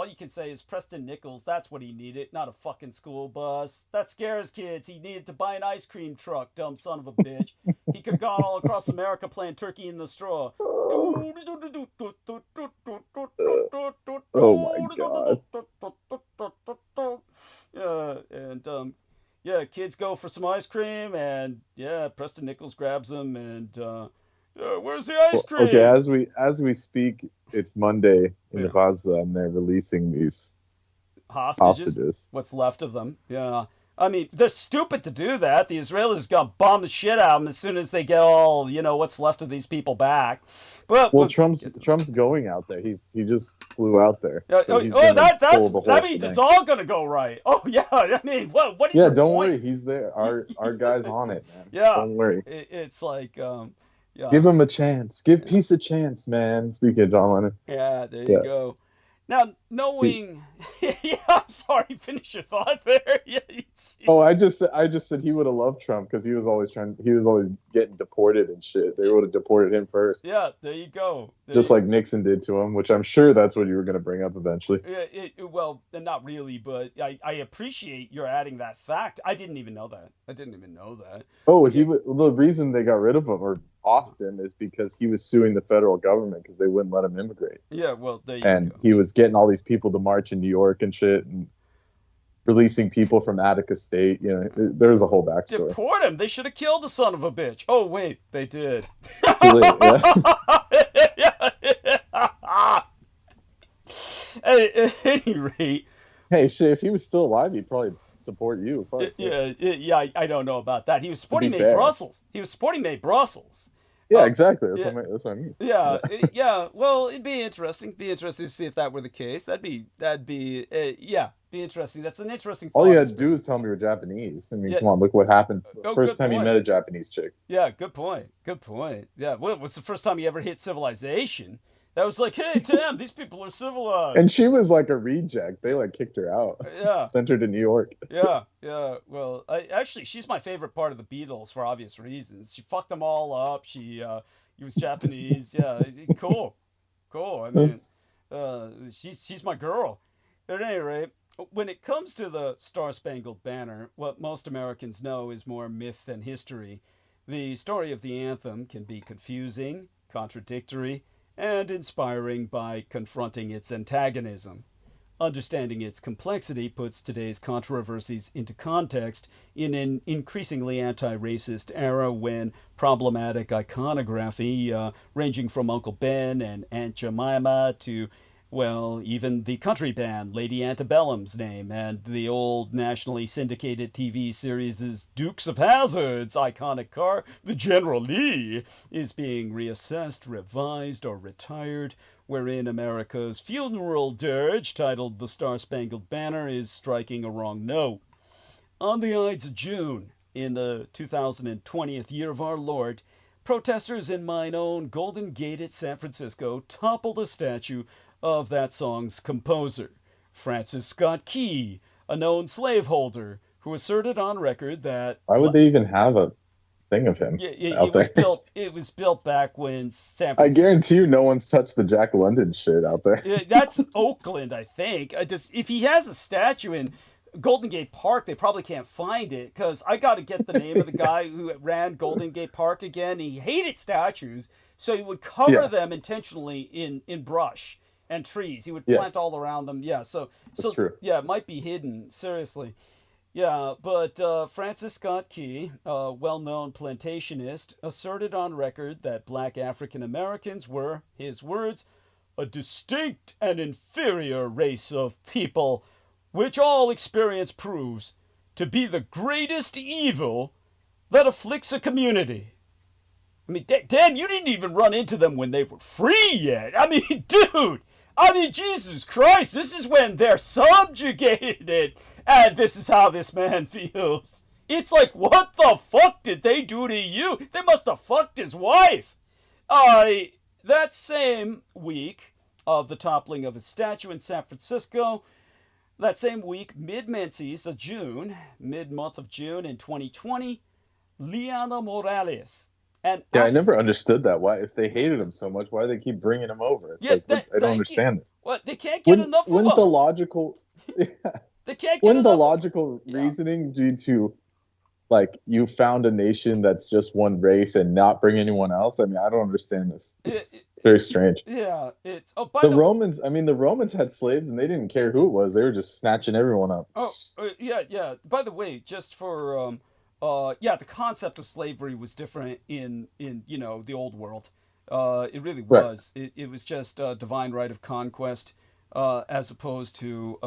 you can say is Preston Nichols. That's what he needed, not a fucking school bus. That scares kids. He needed to buy an ice cream truck. Dumb son of a bitch. He could have gone all across America playing Turkey in the Straw. Oh my god. Yeah, and kids go for some ice cream, and Preston Nichols grabs them, and where's the ice cream? Okay, as we speak, it's Monday in Gaza, and they're releasing these hostages. What's left of them? Yeah. I mean, they're stupid to do that. The Israelis gonna bomb the shit out of them as soon as they get all, what's left of these people back. But Trump's going out there. He just flew out there. So that means it's all gonna go right. Oh yeah, I mean, what? Is your don't point? worry, he's there. Our guy's on it, man. Yeah, don't worry. It's like, give him a chance. Give peace a chance, man. Speaking of John Lennon. Yeah, there you go. Now, knowing, I'm sorry, finish your thought there. I just said he would have loved Trump because he was always getting deported and shit. They would have deported him first. Yeah, there you go. Just like Nixon did to him, which I'm sure that's what you were going to bring up eventually. Well, not really, but I appreciate your adding that fact. I didn't even know that. Oh, the reason they got rid of him often is because he was suing the federal government because they wouldn't let him immigrate. Yeah, well, there you go. go. He was getting all these people to march in New York and shit, and releasing people from Attica State. There's a whole backstory. Deport him. They should have killed the son of a bitch. Oh wait, they did. Too late, at any rate, Hey, shit, if he was still alive, he'd probably support you. Fuck, yeah, I don't know about that. He was supporting be May fair. Brussels. He was supporting May Brussels. Yeah, exactly. yeah. That's what I mean. Yeah, yeah. Well, it'd be interesting. Be interesting to see if that were the case. That'd be yeah, be interesting. That's an interesting. All you thought had to do is tell me you're Japanese. I mean, Yeah. come on, look what happened. Oh, First good time you point. met a Japanese chick. Yeah, good point. Good point. Yeah, well, it was the first time you ever hit civilization. That was like, hey, damn, these people are civilized. And she was like a reject. They like kicked her out. Yeah. Sent her to New York. Yeah. Well, actually, she's my favorite part of the Beatles for obvious reasons. She fucked them all up. She was Japanese. Yeah, cool. I mean, she's my girl. At any rate, when it comes to the Star-Spangled Banner, what most Americans know is more myth than history. The story of the anthem can be confusing, contradictory, and inspiring by confronting its antagonism. Understanding its complexity puts today's controversies into context in an increasingly anti-racist era when problematic iconography, ranging from Uncle Ben and Aunt Jemima to, well, even the country band Lady Antebellum's name and the old nationally syndicated TV series' Dukes of Hazzard's iconic car, the General Lee, is being reassessed, revised, or retired, wherein America's funeral dirge, titled The Star-Spangled Banner, is striking a wrong note. On the Ides of June, in the 2020th year of our Lord, protesters in mine own Golden Gate at San Francisco toppled a statue of that song's composer, Francis Scott Key, a known slaveholder who asserted on record that... Why would they even have a thing of him out there? It was built back when San I Francisco... guarantee you no one's touched the Jack London shit out there. That's Oakland, I think. If he has a statue in Golden Gate Park, they probably can't find it, because I got to get the name of the guy who ran Golden Gate Park again. He hated statues, so he would cover them intentionally in brush and trees. He would plant all around them. Yeah, so true. Yeah, it might be hidden, seriously. Yeah, but Francis Scott Key, a well-known plantationist, asserted on record that black African Americans were, his words, a distinct and inferior race of people, which all experience proves to be the greatest evil that afflicts a community. I mean, damn, you didn't even run into them when they were free yet. I mean, dude, Jesus Christ, this is when they're subjugated, and this is how this man feels. It's like, what the fuck did they do to you? They must have fucked his wife. That same week of the toppling of his statue in San Francisco, that same week, mid-month of June in 2020, Liana Morales. I never understood that. Why, if they hated him so much, why do they keep bringing him over? It's I don't understand this. What, they can't get enough of him. The logical, they can't get when the enough logical reasoning due to, like, you found a nation that's just one race and not bring anyone else? I mean, I don't understand this. It's very strange. Yeah, it's the Romans. I mean, the Romans had slaves and they didn't care who it was. They were just snatching everyone up. Yeah. By the way, just for the concept of slavery was different in the old world. It really was. Right. It was just a divine right of conquest, as opposed to.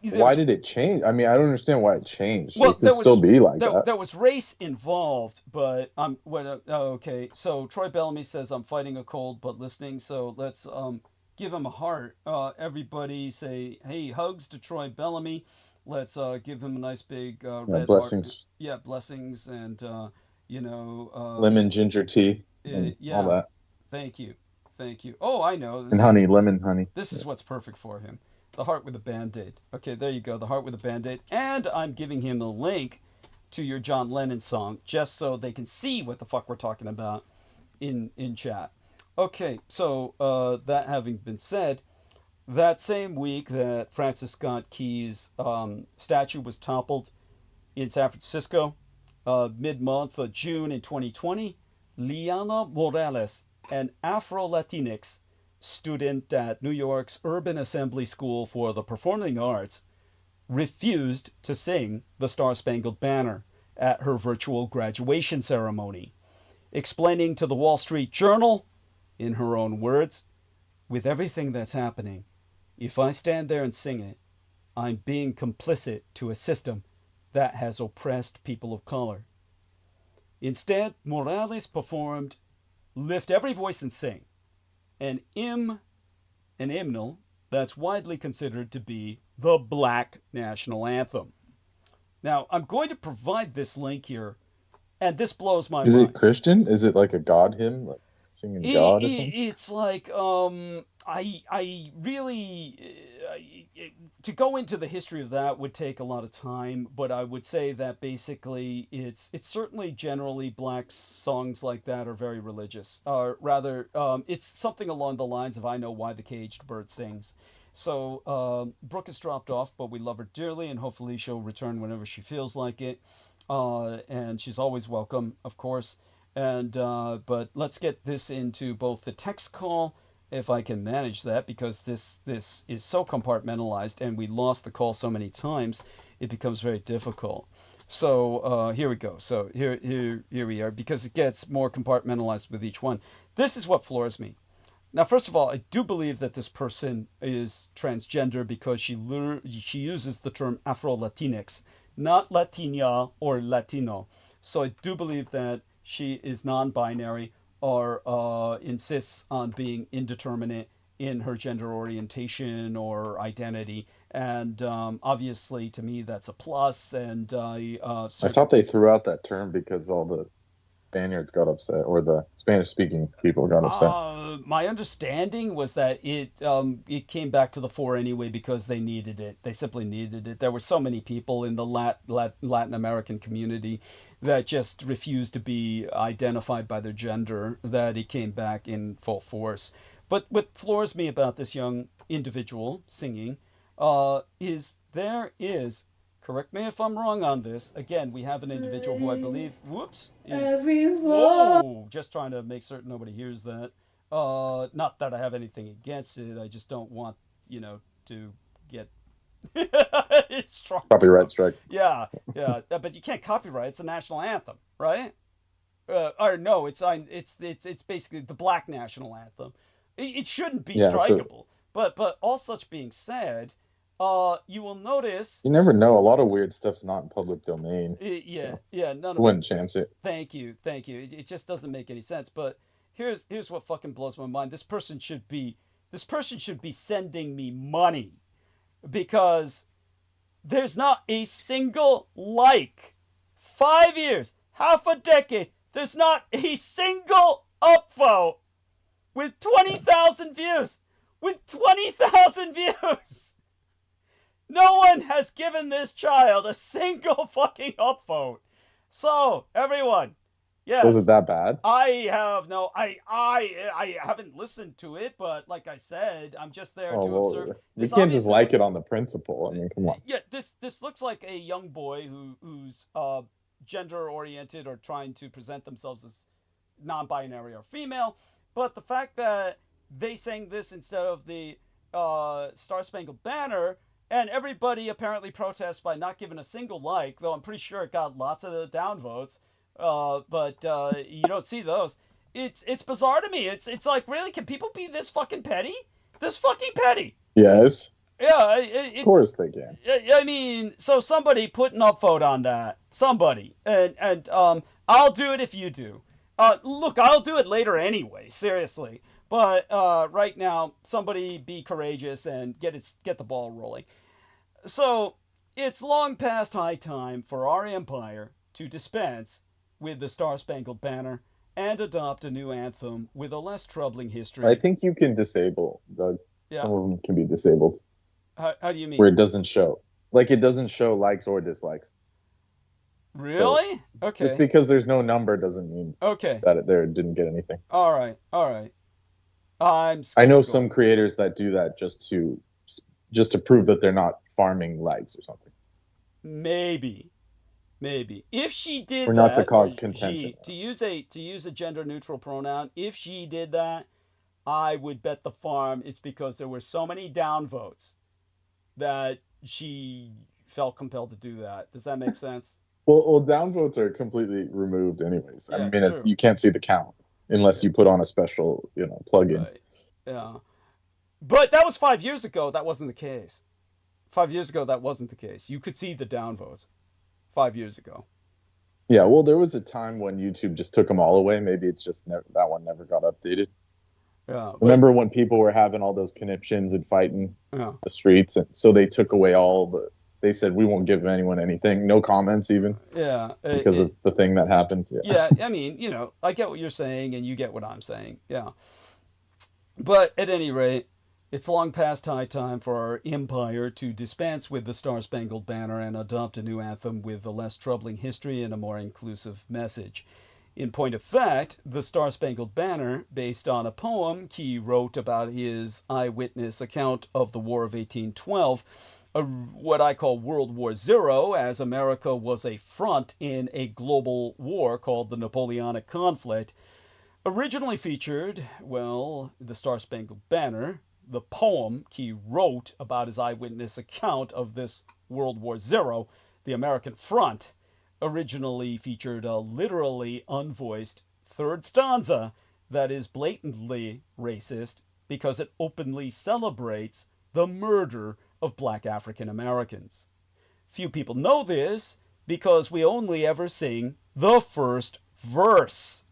Why did it change? I mean, I don't understand why it changed. Well, it could still be like that. There was race involved, but okay. So Troy Bellamy says I'm fighting a cold but listening. So let's give him a heart. Everybody say, hey, hugs to Troy Bellamy. Let's give him a nice big red blessings. Blessings and lemon ginger tea and all that. Thank you. Oh, I know. And honey, lemon honey. This is what's perfect for him. The heart with a Band-Aid. Okay, there you go. The heart with a Band-Aid. And I'm giving him a link to your John Lennon song just so they can see what the fuck we're talking about in chat. Okay, so that having been said, that same week that Francis Scott Key's statue was toppled in San Francisco, mid-month of June in 2020, Liana Morales, an Afro-Latinx student at New York's Urban Assembly School for the Performing Arts, refused to sing the Star-Spangled Banner at her virtual graduation ceremony, explaining to the Wall Street Journal, in her own words, with everything that's happening, If I stand there and sing it, I'm being complicit to a system that has oppressed people of color. Instead, Morales performed Lift Every Voice and Sing, an hymnal that's widely considered to be the Black national anthem. Now, I'm going to provide this link here, and this blows my mind. Is it Christian? Is it like a God hymn? Like singing God or something? It's like, I really, to go into the history of that would take a lot of time, but I would say that basically it's certainly generally Black songs like that are very religious. Rather, it's something along the lines of I Know Why the Caged Bird Sings. So Brooke has dropped off, but we love her dearly, and hopefully she'll return whenever she feels like it. And she's always welcome, of course. And but let's get this into both the text call, if I can manage that, because this is so compartmentalized, and we lost the call so many times, it becomes very difficult. So here we go. So here we are, because it gets more compartmentalized with each one. This is what floors me. Now, first of all, I do believe that this person is transgender because she uses the term Afro-Latinx, not Latina or Latino. So I do believe that she is non-binary or insists on being indeterminate in her gender orientation or identity. And obviously, to me, that's a plus. And I thought they threw out that term because all the Spaniards got upset, or the Spanish-speaking people got upset. My understanding was that it came back to the fore anyway because they needed it. They simply needed it. There were so many people in the Latin American community that just refused to be identified by their gender that it came back in full force. But what floors me about this young individual singing is there is, correct me if I'm wrong on this, again, we have an individual who I believe, just trying to make certain nobody hears that. Not that I have anything against it, I just don't want, to get copyright strike. Yeah, but you can't copyright. It's a national anthem, right? Or no, it's basically the Black national anthem. It shouldn't be strikeable. But all such being said, you will notice. You never know. A lot of weird stuff's not in public domain. None of wouldn't chance it. Thank you. It just doesn't make any sense. But here's what fucking blows my mind. This person should be sending me money, because there's not a single like. 5 years, half a decade, there's not a single upvote with 20,000 views. With 20,000 views! No one has given this child a single fucking upvote. So, everyone, yes. Was it that bad? I haven't listened to it, but like I said, I'm just there to observe. You can't just like it on the principle. I mean, come on. Yeah, this looks like a young boy who's gender oriented or trying to present themselves as non-binary or female. But the fact that they sang this instead of the Star Spangled Banner, and everybody apparently protests by not giving a single like, though I'm pretty sure it got lots of downvotes. But you don't see those. It's bizarre to me. It's like, really, can people be this fucking petty? This fucking petty? Yes. Yeah, of course they can. I mean, so somebody put an upvote on that. Somebody, and I'll do it if you do. Look, I'll do it later anyway. Seriously. But right now, somebody be courageous and get the ball rolling. So it's long past high time for our empire to dispense with the Star Spangled Banner and adopt a new anthem with a less troubling history. I think you can disable, Doug. Yeah. Some of them can be disabled. How do you mean? Where it doesn't show. Like, it doesn't show likes or dislikes. Really? So, okay. Just because there's no number doesn't mean that it didn't get anything. All right. I know some creators that do that just to prove that they're not farming likes or something. Maybe. If she did or that, not to cause contention. To use a gender neutral pronoun, if she did that, I would bet the farm it's because there were so many downvotes that she felt compelled to do that. Does that make sense? Well, downvotes are completely removed anyways. Yeah, I mean, you can't see the count unless you put on a special, plugin. Right. Yeah. But that was 5 years ago. That wasn't the case. 5 years ago, that wasn't the case. You could see the downvotes 5 years ago. Yeah, well, there was a time when YouTube just took them all away. Maybe it's just that one never got updated. Yeah. Remember when people were having all those conniptions and fighting Yeah. the streets, and so they took away they said we won't give anyone anything, no comments even. Yeah. Because of the thing that happened. Yeah. I mean, I get what you're saying, and you get what I'm saying. Yeah. But at any rate, it's long past high time for our empire to dispense with the Star-Spangled Banner and adopt a new anthem with a less troubling history and a more inclusive message. In point of fact, the Star-Spangled Banner, based on a poem Key wrote about his eyewitness account of the War of 1812, what I call World War Zero, as America was a front in a global war called the Napoleonic Conflict, originally featured, the Star-Spangled Banner. The poem Key wrote about his eyewitness account of this World War Zero, the American front, originally featured a literally unvoiced third stanza that is blatantly racist because it openly celebrates the murder of black African Americans. Few people know this because we only ever sing the first verse.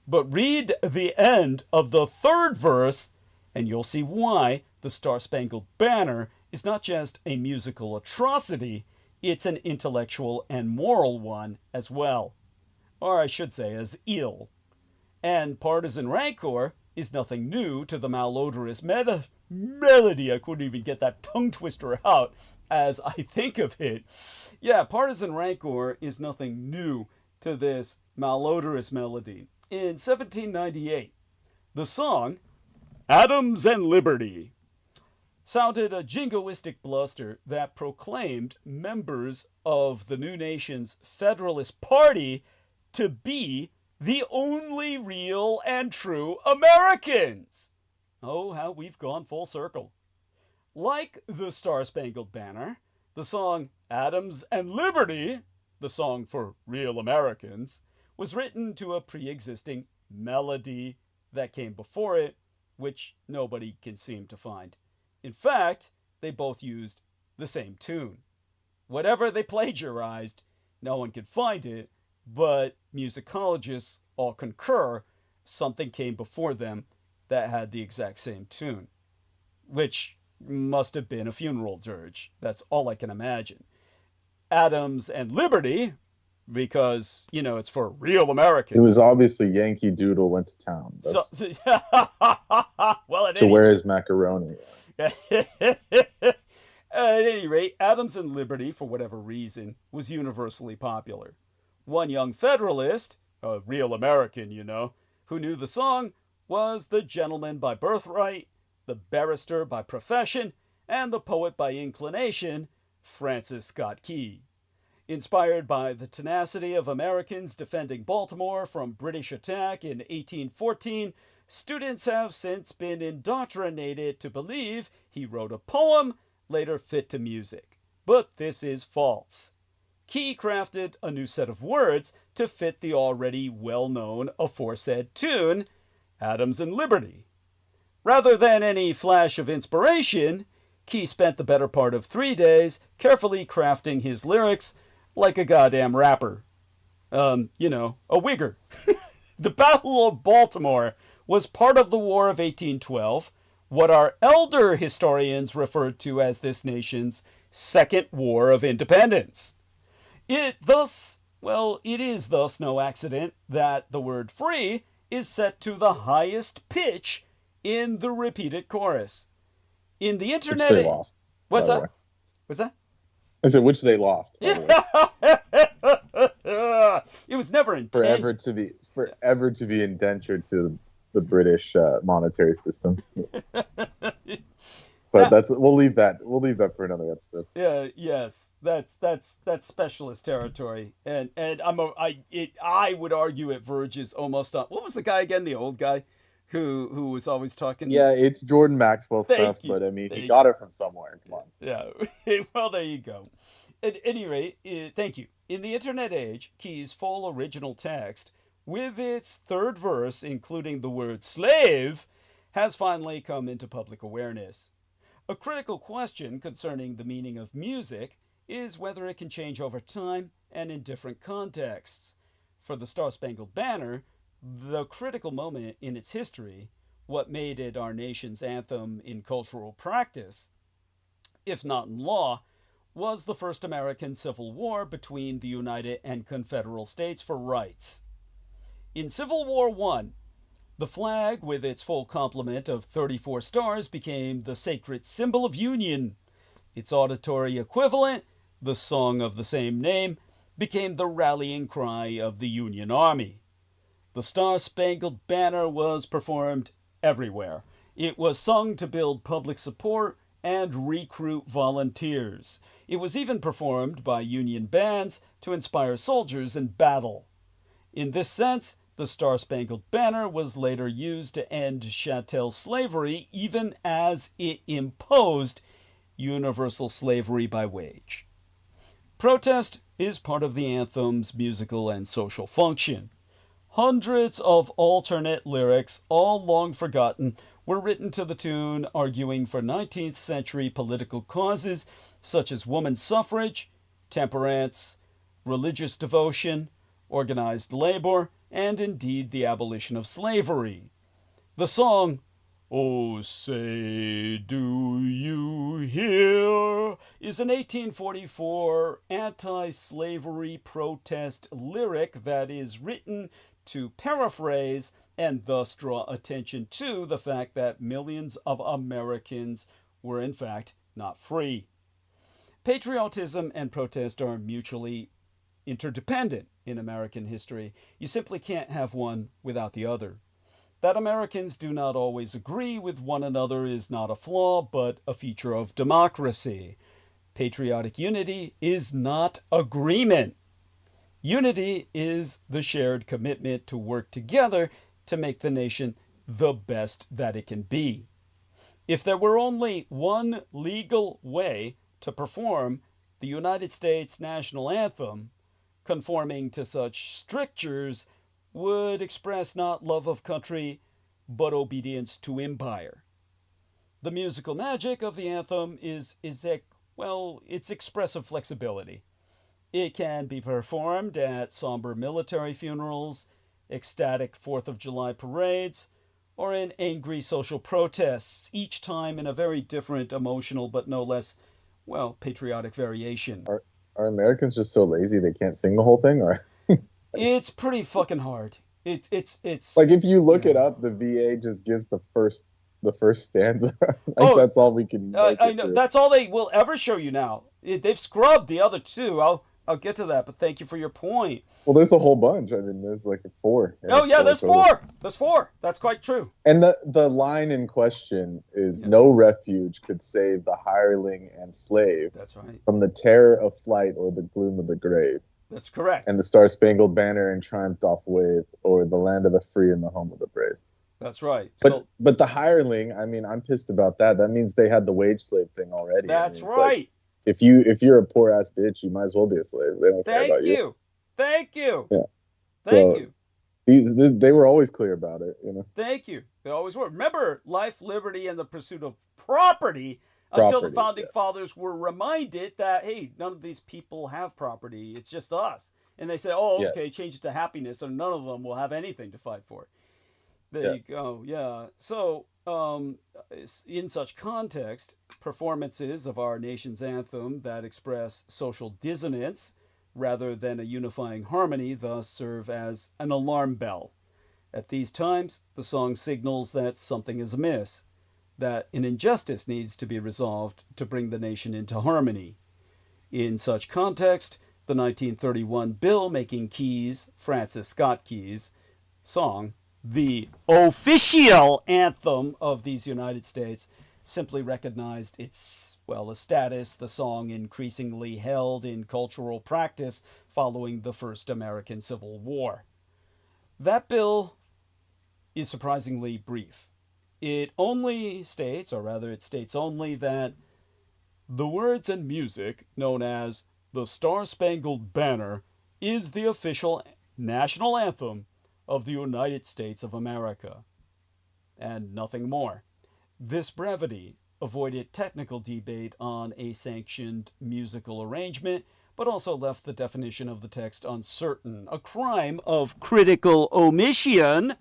But read the end of the third verse and you'll see why the Star-Spangled Banner is not just a musical atrocity, it's an intellectual and moral one as well. Or I should say, as ill. And partisan rancor is nothing new to the malodorous melody. I couldn't even get that tongue twister out as I think of it. Yeah, partisan rancor is nothing new to this malodorous melody. In 1798, the song Adams and Liberty sounded a jingoistic bluster that proclaimed members of the new nation's Federalist Party to be the only real and true Americans. Oh, how we've gone full circle. Like the Star-Spangled Banner, the song Adams and Liberty, the song for real Americans, was written to a pre-existing melody that came before it, which nobody can seem to find. In fact, they both used the same tune. Whatever they plagiarized, no one could find it, but musicologists all concur something came before them that had the exact same tune, which must have been a funeral dirge. That's all I can imagine. Adams and Liberty, because, it's for real Americans. It was obviously Yankee Doodle went to town. To wear his macaroni. At any rate, Adams and Liberty, for whatever reason, was universally popular. One young Federalist, a real American, who knew the song, was the gentleman by birthright, the barrister by profession, and the poet by inclination, Francis Scott Key. Inspired by the tenacity of Americans defending Baltimore from British attack in 1814, students have since been indoctrinated to believe he wrote a poem later fit to music. But this is false. Key crafted a new set of words to fit the already well-known aforesaid tune, Adams and Liberty. Rather than any flash of inspiration, Key spent the better part of 3 days carefully crafting his lyrics like a goddamn rapper. A wigger. The Battle of Baltimore was part of the War of 1812, what our elder historians referred to as this nation's Second War of Independence. It is thus no accident that the word free is set to the highest pitch in the repeated chorus. In the internet... Which they lost. What's that? What's that? I said, which they lost. It was never intended. Forever to be indentured to the British monetary system. But we'll leave that for another episode. Yeah, yes, that's specialist territory, and I would argue it verges almost on, what was the guy again? The old guy who was always talking. Yeah, it's Jordan Maxwell stuff, but I mean, he got it from somewhere. Come on. Yeah, well, there you go. At any rate, thank you. In the internet age, Key's full original text, with its third verse including the word slave, has finally come into public awareness. A critical question concerning the meaning of music is whether it can change over time and in different contexts. For the Star-Spangled Banner, the critical moment in its history, what made it our nation's anthem in cultural practice, if not in law, was the first American Civil War between the United and Confederate States for rights. In Civil War I, the flag, with its full complement of 34 stars, became the sacred symbol of union. Its auditory equivalent, the song of the same name, became the rallying cry of the Union Army. The Star-Spangled Banner was performed everywhere. It was sung to build public support and recruit volunteers. It was even performed by Union bands to inspire soldiers in battle. In this sense, the Star-Spangled Banner was later used to end chattel slavery, even as it imposed universal slavery by wage. Protest is part of the anthem's musical and social function. Hundreds of alternate lyrics, all long forgotten, were written to the tune arguing for 19th century political causes such as women's suffrage, temperance, religious devotion, organized labor, and indeed the abolition of slavery. The song, "Oh, say, do you hear?" is an 1844 anti-slavery protest lyric that is written to paraphrase and thus draw attention to the fact that millions of Americans were in fact not free. Patriotism and protest are mutually interdependent in American history. You simply can't have one without the other. That Americans do not always agree with one another is not a flaw, but a feature of democracy. Patriotic unity is not agreement. Unity is the shared commitment to work together to make the nation the best that it can be. If there were only one legal way to perform the United States national anthem, conforming to such strictures would express not love of country, but obedience to empire. The musical magic of the anthem is its expressive flexibility. It can be performed at somber military funerals, ecstatic 4th of July parades, or in angry social protests, each time in a very different emotional but no less, patriotic variation. Are Americans just so lazy they can't sing the whole thing, or? It's pretty fucking hard. It's like, if you look it up, the VA just gives the first stanza. That's all we can. I know that's all they will ever show you now. They've scrubbed the other two. I'll get to that, but thank you for your point. Well, there's a whole bunch. I mean, there's like 4. There's 4. There's 4. That's quite true. And the line in question is, "No refuge could save the hireling and slave." That's right. "From the terror of flight or the gloom of the grave." That's correct. "And the Star-Spangled Banner and triumphed off wave, or the land of the free and the home of the brave." That's right. But the hireling, I mean, I'm pissed about that. That means they had the wage slave thing already. That's right. Like, if you're a poor ass bitch, you might as well be a slave. They don't care about you. Thank you. Yeah. Thank you. They were always clear about it, you know. Thank you. They always were. Remember, life, liberty, and the pursuit of property. Until the founding fathers were reminded that, hey, none of these people have property. It's just us. And they said, okay, change it to happiness, and none of them will have anything to fight for. There you go. Yeah. So, in such context, performances of our nation's anthem that express social dissonance rather than a unifying harmony thus serve as an alarm bell. At these times, the song signals that something is amiss, that an injustice needs to be resolved to bring the nation into harmony. In such context, the 1931 bill making Keyes, Francis Scott Keyes, song, the official anthem of these United States, simply recognized its, a status the song increasingly held in cultural practice following the First American Civil War. That bill is surprisingly brief. It states only that the words and music known as the Star-Spangled Banner is the official national anthem of the United States of America. and nothing more. This brevity avoided technical debate on a sanctioned musical arrangement, but also left the definition of the text uncertain, a crime of critical omission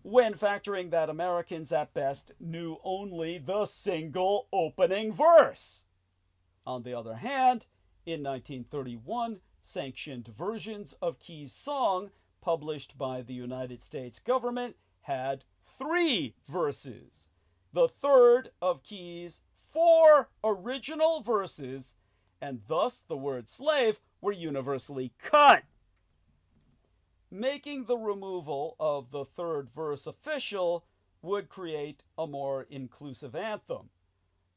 when factoring that Americans at best knew only the single opening verse. On the other hand, in 1931, sanctioned versions of Key's song published by the United States government had 3 verses. The third of Key's 4 original verses, and thus the word slave, were universally cut. Making the removal of the third verse official would create a more inclusive anthem.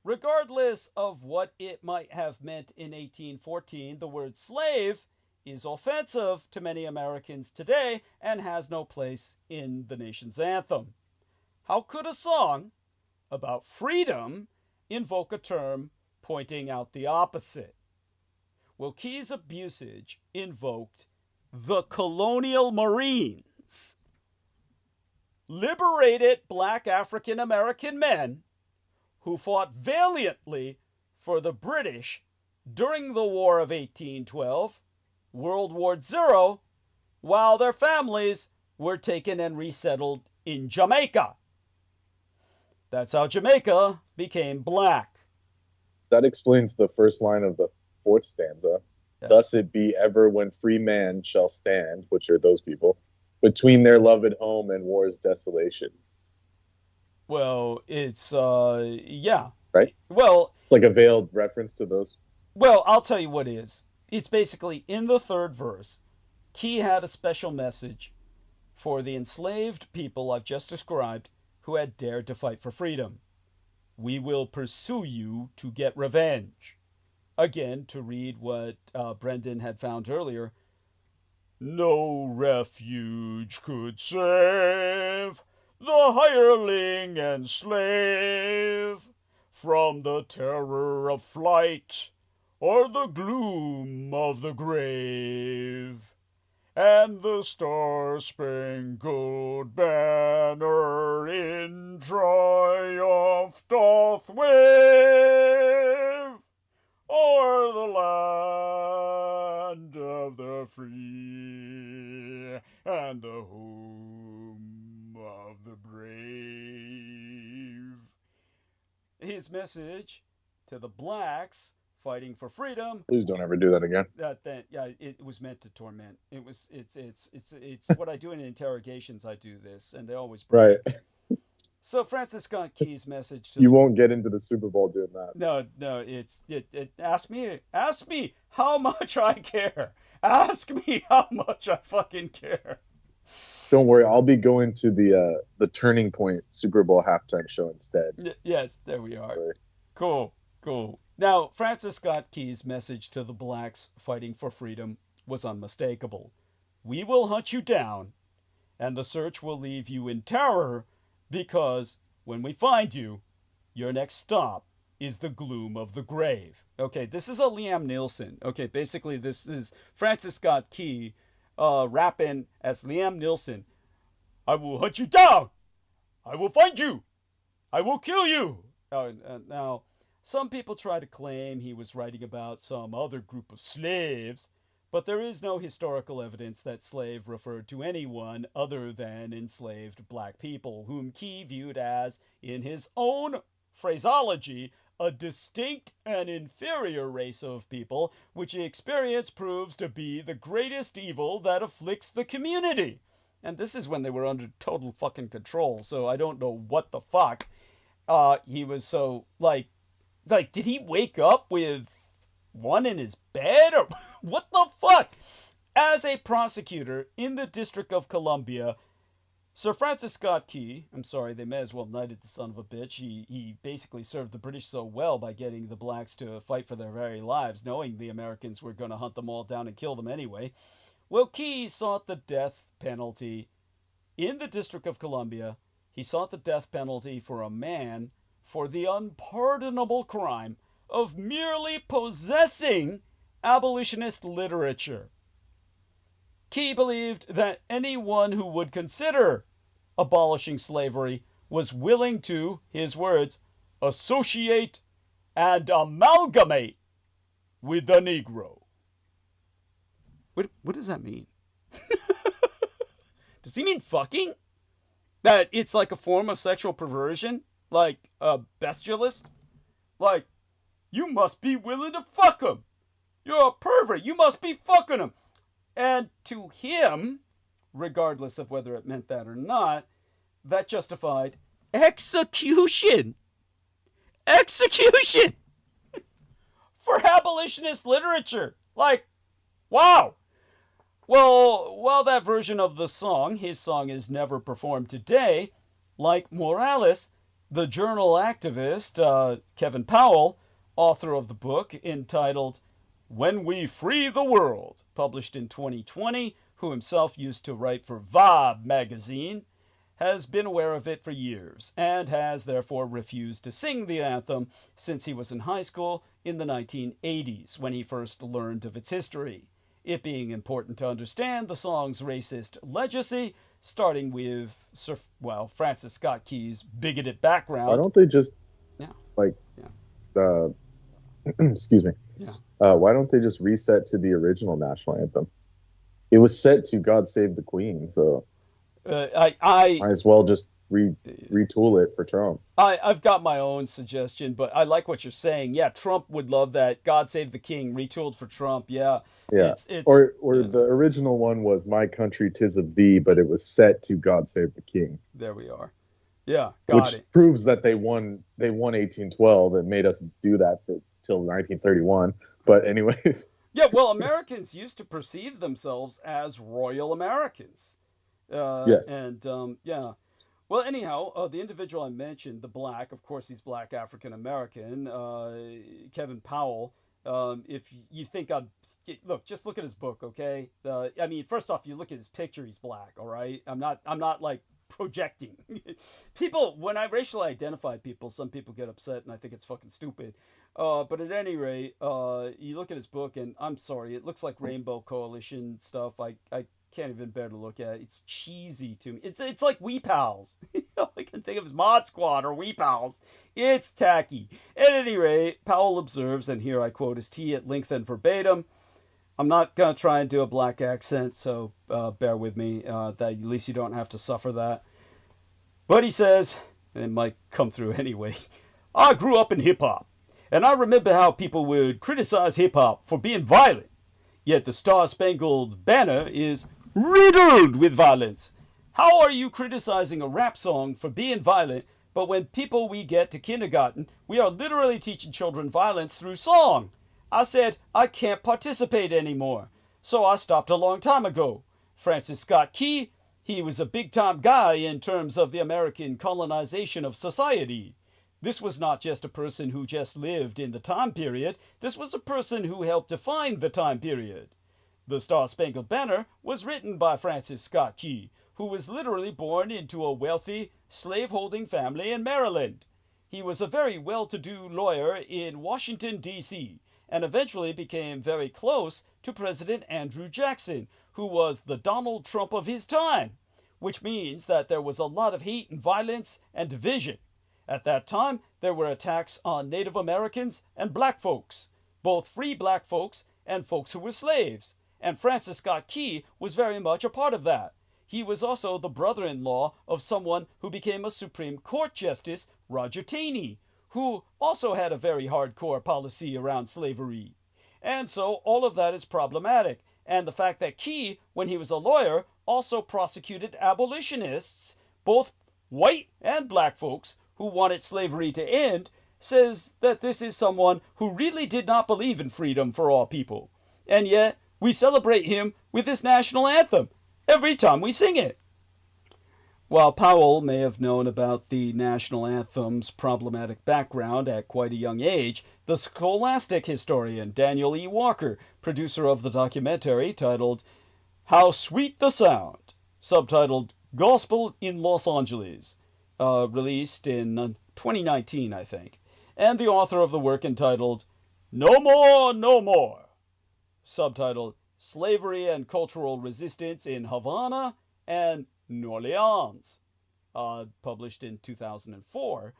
Regardless of what it might have meant in 1814, the word slave is offensive to many Americans today and has no place in the nation's anthem. How could a song about freedom invoke a term pointing out the opposite? Well, Key's abusage invoked the colonial Marines, liberated black African American men who fought valiantly for the British during the War of 1812, World War II, while their families were taken and resettled in Jamaica. That's how Jamaica became black. That explains the first line of the 4th stanza. Yes. Thus it be ever when free man shall stand, which are those people, between their loved home and war's desolation. Well, it's, yeah. Right? Well, it's like a veiled reference to those. Well, I'll tell you what it is. It's basically in the third verse, Key had a special message for the enslaved people I've just described who had dared to fight for freedom. We will pursue you to get revenge. Again, to read what Brendan had found earlier, no refuge could save the hireling and slave from the terror of flight or the gloom of the grave, and the star-spangled banner in triumph doth wave o'er the land of the free and the home of the brave. His message to the blacks fighting for freedom. Please don't ever do that again. It was meant to torment. It's what I do in interrogations. I do this, and they always break. Right. So Francis Scott Key's message to you won't get into the Super Bowl doing that. No. Ask me how much I care. Ask me how much I fucking care. Don't worry, I'll be going to the Turning Point Super Bowl halftime show instead. Yes, there we are. Cool. Now, Francis Scott Key's message to the blacks fighting for freedom was unmistakable. We will hunt you down, and the search will leave you in terror, because when we find you, your next stop is the gloom of the grave. Okay, this is a Liam Neeson. Okay, basically this is Francis Scott Key rapping as Liam Neeson. I will hunt you down. I will find you. I will kill you. Now, some people try to claim he was writing about some other group of slaves, but there is no historical evidence that slave referred to anyone other than enslaved black people, whom Key viewed as, in his own phraseology, a distinct and inferior race of people, which the experience proves to be the greatest evil that afflicts the community. And this is when they were under total fucking control, so I don't know what the fuck. He was so, like, did he wake up with one in his bed, or what the fuck? As a prosecutor in the District of Columbia, Sir Francis Scott Key, I'm sorry, they may as well knighted the son of a bitch. He basically served the British so well by getting the blacks to fight for their very lives, knowing the Americans were going to hunt them all down and kill them anyway. Well, Key sought the death penalty in the District of Columbia. He sought the death penalty for a man for the unpardonable crime of merely possessing abolitionist literature. Key believed that anyone who would consider abolishing slavery was willing to, his words, associate and amalgamate with the Negro. What does that mean? Does he mean fucking? That it's like a form of sexual perversion? Like a bestialist? Like, you must be willing to fuck him. You're a pervert. You must be fucking him. And to him, regardless of whether it meant that or not, that justified execution. Execution! For abolitionist literature. Like, wow. Well, while that version of the song, his song, is never performed today, like Morales, the journal activist, Kevin Powell, author of the book entitled When We Free the World, published in 2020, who himself used to write for Vibe magazine, has been aware of it for years and has therefore refused to sing the anthem since he was in high school in the 1980s when he first learned of its history. It being important to understand the song's racist legacy, starting with Francis Scott Key's bigoted background. Why don't they just, excuse me. Yeah. Why don't they just reset to the original national anthem? It was set to God Save the Queen, so I might as well just retool it for Trump. I've got my own suggestion, but I like what you're saying. Yeah, Trump would love that. God Save the King, retooled for Trump. Yeah. It's or the original one was My Country 'Tis of Thee, but it was set to God Save the King. There we are. Yeah, which proves that they won 1812 and made us do that till 1931. But anyways. Yeah, well, Americans used to perceive themselves as royal Americans. Yes. And yeah. Well, anyhow, the individual I mentioned, the black, of course, he's black African American, Kevin Powell. If you think just look at his book, okay? I mean, first off, you look at his picture, he's black, all right? I'm not like projecting. People, when I racially identify people, some people get upset, and I think it's fucking stupid. But at any rate, you look at his book, and I'm sorry, it looks like Rainbow Coalition stuff. I can't even bear to look at. It's cheesy to me. It's like Wee Pals. All I can think of is Mod Squad or Wee Pals. It's tacky. At any rate, Powell observes, and here I quote his tea at length and verbatim. I'm not going to try and do a black accent, so bear with me. That at least you don't have to suffer that. But he says, and it might come through anyway, I grew up in hip-hop, and I remember how people would criticize hip-hop for being violent. Yet the Star-Spangled Banner is riddled with violence. How are you criticizing a rap song for being violent, but when people we get to kindergarten, we are literally teaching children violence through song? I said, I can't participate anymore. So I stopped a long time ago. Francis Scott Key, he was a big-time guy in terms of the American colonization of society. This was not just a person who just lived in the time period. This was a person who helped define the time period. The Star-Spangled Banner was written by Francis Scott Key, who was literally born into a wealthy, slave-holding family in Maryland. He was a very well-to-do lawyer in Washington, D.C., and eventually became very close to President Andrew Jackson, who was the Donald Trump of his time, which means that there was a lot of hate and violence and division. At that time, there were attacks on Native Americans and black folks, both free black folks and folks who were slaves. And Francis Scott Key was very much a part of that. He was also the brother-in-law of someone who became a Supreme Court Justice, Roger Taney, who also had a very hardcore policy around slavery. And so all of that is problematic. And the fact that Key, when he was a lawyer, also prosecuted abolitionists, both white and black folks, who wanted slavery to end, says that this is someone who really did not believe in freedom for all people. And yet, we celebrate him with this national anthem every time we sing it. While Powell may have known about the national anthem's problematic background at quite a young age, the scholastic historian Daniel E. Walker, producer of the documentary titled How Sweet the Sound, subtitled Gospel in Los Angeles, released in 2019, I think, and the author of the work entitled No More, No More, subtitled Slavery and Cultural Resistance in Havana and New Orleans, published in 2004,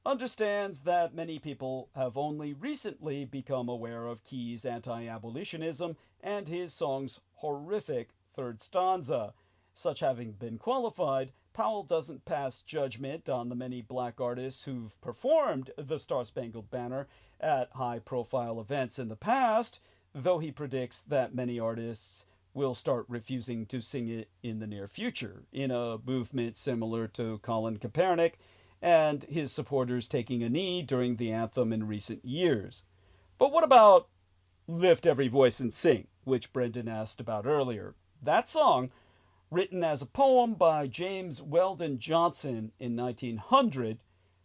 understands that many people have only recently become aware of Key's anti-abolitionism and his song's horrific third stanza. Such having been qualified, Powell doesn't pass judgment on the many black artists who've performed the Star-Spangled Banner at high-profile events in the past, though he predicts that many artists will start refusing to sing it in the near future, in a movement similar to Colin Kaepernick and his supporters taking a knee during the anthem in recent years. But what about Lift Every Voice and Sing, which Brendan asked about earlier? That song, written as a poem by James Weldon Johnson in 1900,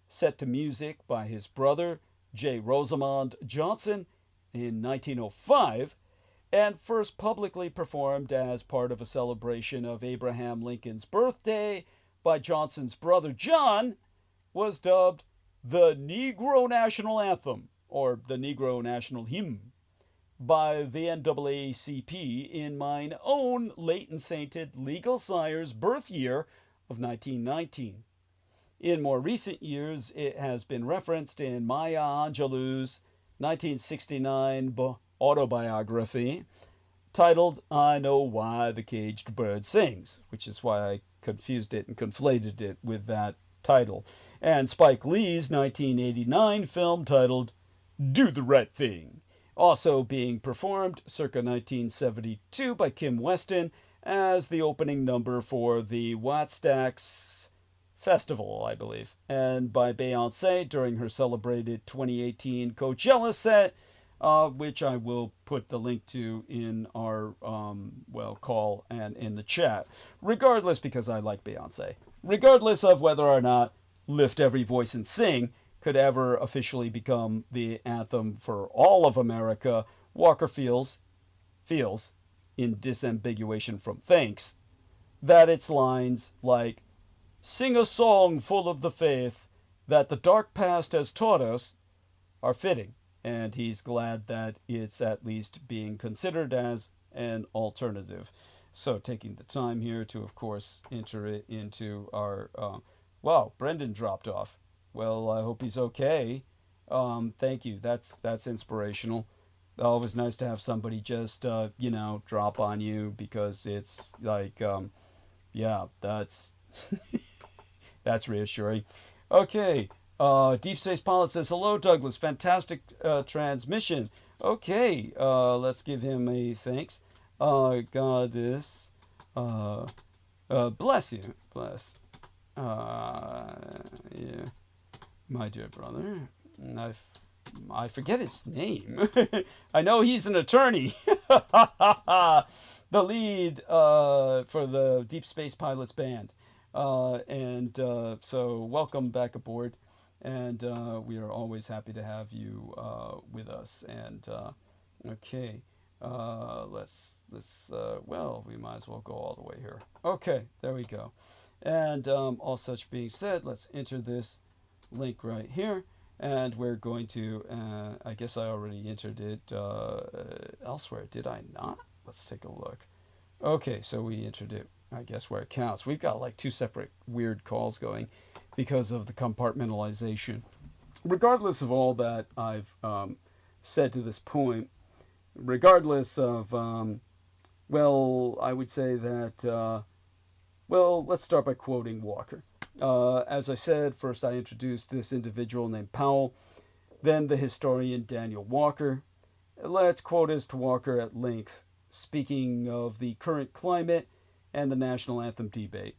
set to music by his brother J. Rosamond Johnson in 1905, and first publicly performed as part of a celebration of Abraham Lincoln's birthday by Johnson's brother John, was dubbed the Negro National Anthem, or the Negro National Hymn, by the NAACP in mine own late and sainted legal sire's birth year of 1919. In more recent years, it has been referenced in Maya Angelou's 1969 autobiography titled I Know Why the Caged Bird Sings, which is why I confused it and conflated it with that title, and Spike Lee's 1989 film titled Do the Right Thing, also being performed circa 1972 by Kim Weston as the opening number for the Wattstax Festival, I believe, and by Beyoncé during her celebrated 2018 Coachella set, which I will put the link to in our, call and in the chat. Regardless, because I like Beyoncé. Regardless of whether or not Lift Every Voice and Sing could ever officially become the anthem for all of America, Walker feels, in disambiguation from thanks, that its lines like, "Sing a song full of the faith that the dark past has taught us," are fitting, and he's glad that it's at least being considered as an alternative. So taking the time here to, of course, enter it into our... wow, Brendan dropped off. Well, I hope he's okay. Thank you. That's inspirational. Always nice to have somebody just, drop on you, because it's like, that's that's reassuring. Okay. Deep Space Pilot says, hello, Douglas. Fantastic transmission. Okay. Let's give him a thanks. Goddess, bless you. Bless. Yeah. My dear brother. I forget his name. I know he's an attorney. The lead for the Deep Space Pilots band. So welcome back aboard. And we are always happy to have you with us. And okay, we might as well go all the way here. Okay, there we go. And all such being said, let's enter this link right here. And we're going to, I guess I already entered it elsewhere. Did I not? Let's take a look. Okay, so we entered it, I guess, where it counts. We've got like two separate weird calls going because of the compartmentalization. Regardless of all that I've said to this point, regardless of, I would say that, let's start by quoting Walker. As I said, first I introduced this individual named Powell, then the historian Daniel Walker. Let's quote as to Walker at length, speaking of the current climate and the national anthem debate.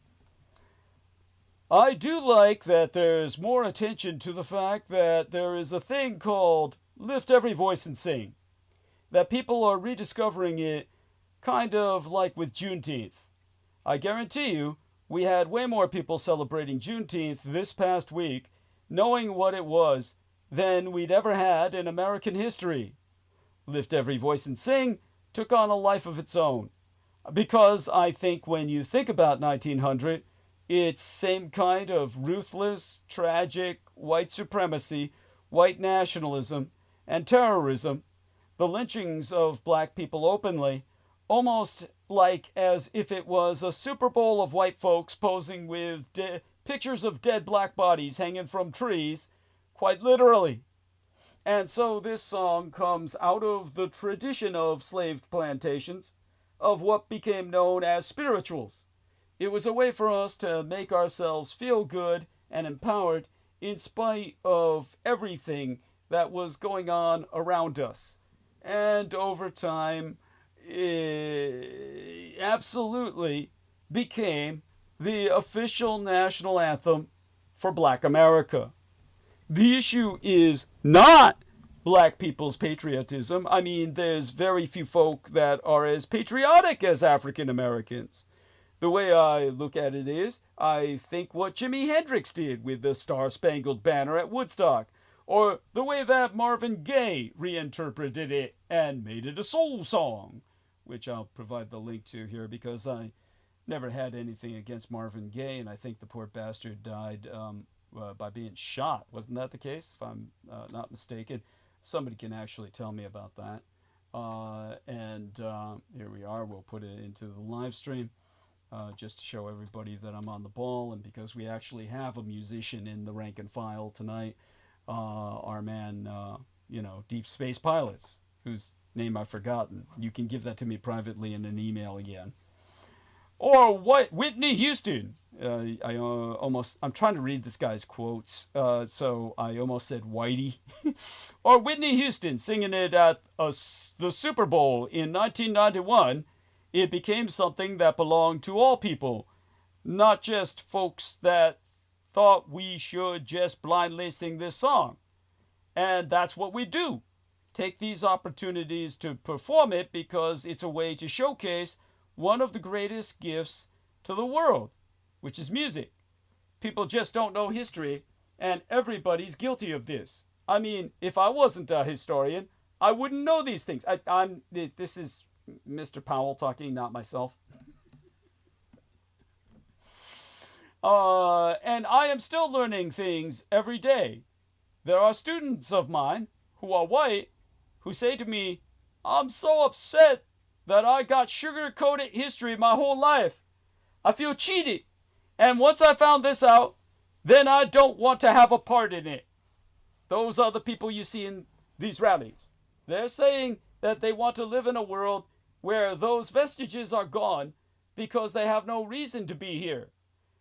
I do like that there's more attention to the fact that there is a thing called Lift Every Voice and Sing, that people are rediscovering it, kind of like with Juneteenth. I guarantee you, we had way more people celebrating Juneteenth this past week, knowing what it was, than we'd ever had in American history. Lift Every Voice and Sing took on a life of its own. Because I think when you think about 1900, it's same kind of ruthless, tragic, white supremacy, white nationalism, and terrorism, the lynchings of black people openly, almost like as if it was a Super Bowl of white folks posing with pictures of dead black bodies hanging from trees, quite literally. And so this song comes out of the tradition of slave plantations, of what became known as spirituals. It was a way for us to make ourselves feel good and empowered in spite of everything that was going on around us. And over time, it absolutely became the official national anthem for Black America. The issue is not Black people's patriotism. I mean, there's very few folk that are as patriotic as African Americans. The way I look at it is, I think what Jimi Hendrix did with the Star-Spangled Banner at Woodstock, or the way that Marvin Gaye reinterpreted it and made it a soul song, which I'll provide the link to here because I never had anything against Marvin Gaye, and I think the poor bastard died by being shot. Wasn't that the case, if I'm not mistaken? Somebody can actually tell me about that. Here we are. We'll put it into the live stream just to show everybody that I'm on the ball, and because we actually have a musician in the rank and file tonight, our man, Deep Space Pilots, whose name I've forgotten. You can give that to me privately in an email again. Or what? Whitney Houston. I'm trying to read this guy's quotes, so I almost said Whitey. Or Whitney Houston singing it at the Super Bowl in 1991. It became something that belonged to all people, not just folks that thought we should just blindly sing this song. And that's what we do. Take these opportunities to perform it because it's a way to showcase one of the greatest gifts to the world, which is music. People just don't know history, and everybody's guilty of this. I mean, if I wasn't a historian, I wouldn't know these things. This is Mr. Powell talking, not myself. And I am still learning things every day. There are students of mine who are white who say to me, I'm so upset that I got sugar-coated history my whole life. I feel cheated. And once I found this out, then I don't want to have a part in it. Those are the people you see in these rallies. They're saying that they want to live in a world where those vestiges are gone because they have no reason to be here.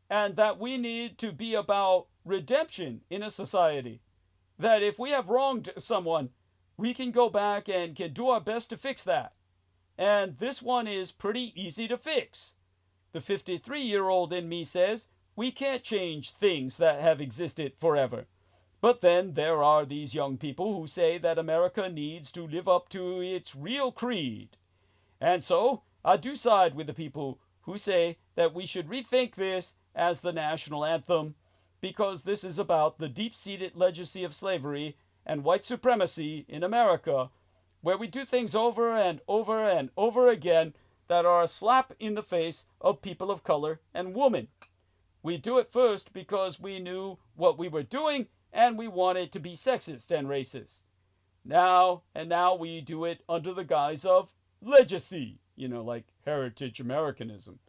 And that we need to be about redemption in a society. That if we have wronged someone, we can go back and can do our best to fix that. And this one is pretty easy to fix. The 53-year-old in me says, we can't change things that have existed forever. But then there are these young people who say that America needs to live up to its real creed. And so, I do side with the people who say that we should rethink this as the national anthem, because this is about the deep-seated legacy of slavery and white supremacy in America, where we do things over and over and over again that are a slap in the face of people of color and women. We do it first because we knew what we were doing and we wanted to be sexist and racist. Now we do it under the guise of legacy, like heritage Americanism.